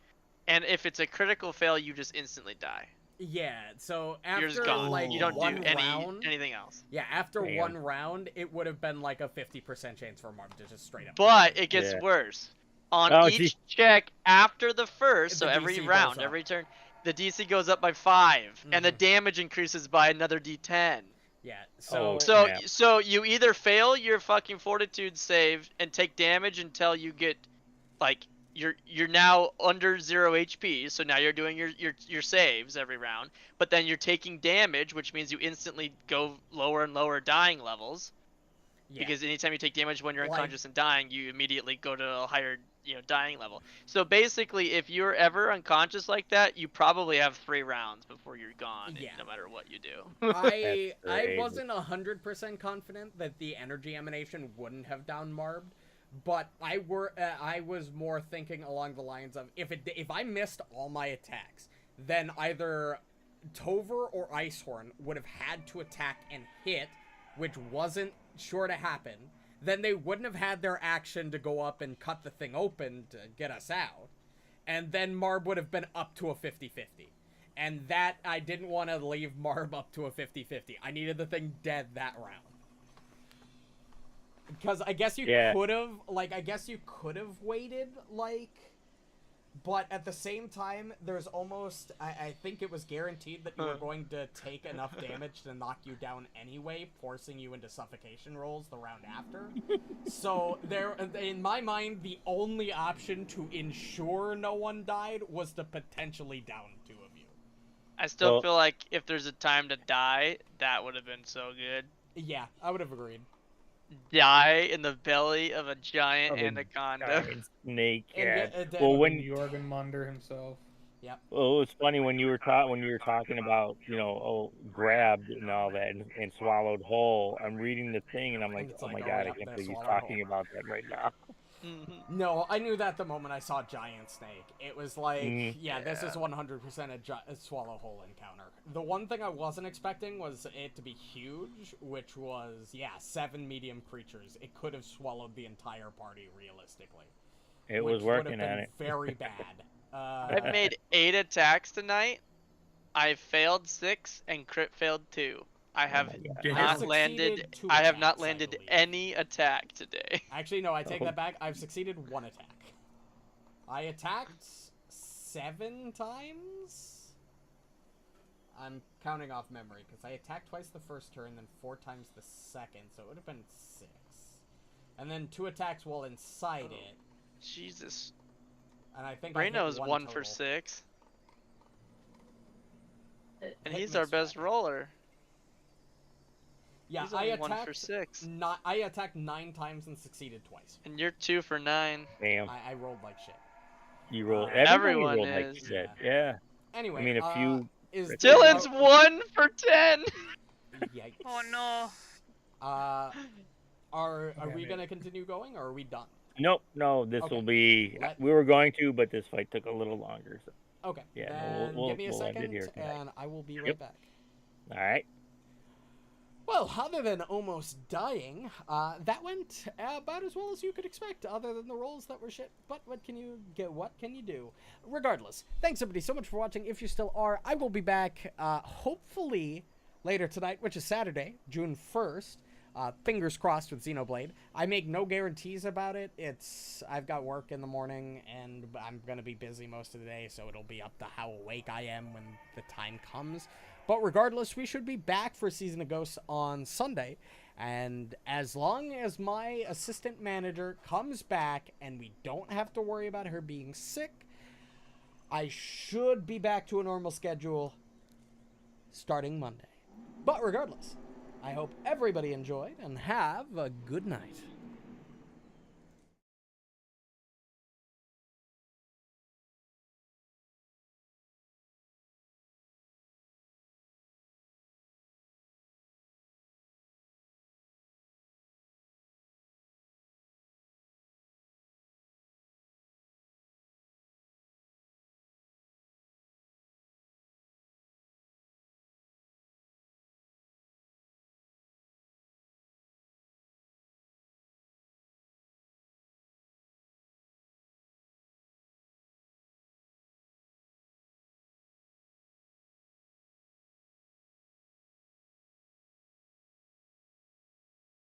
and if it's a critical fail, you just instantly die. Yeah, so You're just after gone. like You don't do one anything round, else. yeah, after Damn. one round, it would have been like a 50% chance for Marb to just straight up. But it gets Yeah. worse. On Oh, each geez. check after the first, so The every DC goes round, up. every turn, the DC goes up by 5, and the Mhm. damage increases by another D10. Yeah, so Oh, So, snap. so you either fail your fucking fortitude save and take damage until you get, like, you're now under 0 HP. So now you're doing your saves every round, but then you're taking damage, which means you instantly go lower and lower dying levels. yeah. Because anytime you take damage when you're Like- unconscious and dying, you immediately go to a higher, dying level. So basically, if you're ever unconscious like that, you probably have 3 rounds before you're gone, Yeah. no matter what you do. I crazy. wasn't 100% confident that the energy emanation wouldn't have down Marbed, but I was more thinking along the lines of if I missed all my attacks, then either Tover or Icehorm would have had to attack and hit, which wasn't sure to happen. Then they wouldn't have had their action to go up and cut the thing open to get us out. And then Marb would have been up to a 50-50. And that, I didn't want to leave Marb up to a 50-50. I needed the thing dead that round. Because I guess you could have, waited, but at the same time, there's almost, I think it was guaranteed that you were going to take enough damage to knock you down anyway, forcing you into suffocation rolls the round after. So in my mind, the only option to ensure no one died was to potentially down 2 of you. I still Well- feel like if there's a time to die, that would have been so good. Yeah, I would have agreed. Die in the belly of a giant Of a anaconda. Giant snake. And Yeah. get- Well, when Jorgenmunder himself. Well, it's funny when you were talking about grabbed and all that and swallowed whole. I'm reading the thing and I'm like, It's oh like, my oh, god, I yep, can't that's believe he's swallowed talking whole. about that right now. No, I knew that the moment I saw Giant Snake. It was like, Mhm. this is 100% a swallow hole encounter. The one thing I wasn't expecting was it to be huge, which was, 7 medium creatures. It could have swallowed the entire party, realistically. It which was would have working been on it. very bad. I've made 8 attacks tonight. I failed 6 and crit failed 2. I have my God. I not succeeded landed. 2 I have not attacks, I landed believe. any attack today. Actually, no, I take that back. I've succeeded 1 attack. I attacked 7 times? I'm counting off memory, because I attacked twice the first turn, then 4 times the second, so it would have been 6. And then 2 attacks while inside it, Jesus. and I think I hit Reno's 1 1 for total. 6. And Hit he's miss our best record. roller. Yeah, He's I only 1 for attacked 6. I attacked 9 times and succeeded twice. And you're 2 for 9. Damn, I rolled like shit. you rolled. uh, Everybody everyone rolled like is. shit. Yeah. Anyway, I mean, if you is Dylan's 1 for 10. Yikes. Oh no. Are Okay, we mate. gonna continue going, or are we done? Nope, no, this Okay. will be. Let- We were going to, but this fight took a little longer. So. Okay. Yeah, Then we'll give me a end it second, here tonight. and I will be right Yep. back. All right. Well, other than almost dying, that went about as well as you could expect, other than the rolls that were shit. But what can you get? What can you do? Regardless, thanks everybody so much for watching. If you still are, I will be back hopefully later tonight, which is Saturday, June 1st. Fingers crossed with Xenoblade. I make no guarantees about it. I've got work in the morning, and I'm gonna be busy most of the day, so it'll be up to how awake I am when the time comes. But regardless, we should be back for Season of Ghosts on Sunday. And as long as my assistant manager comes back and we don't have to worry about her being sick, I should be back to a normal schedule starting Monday. But regardless, I hope everybody enjoyed and have a good night.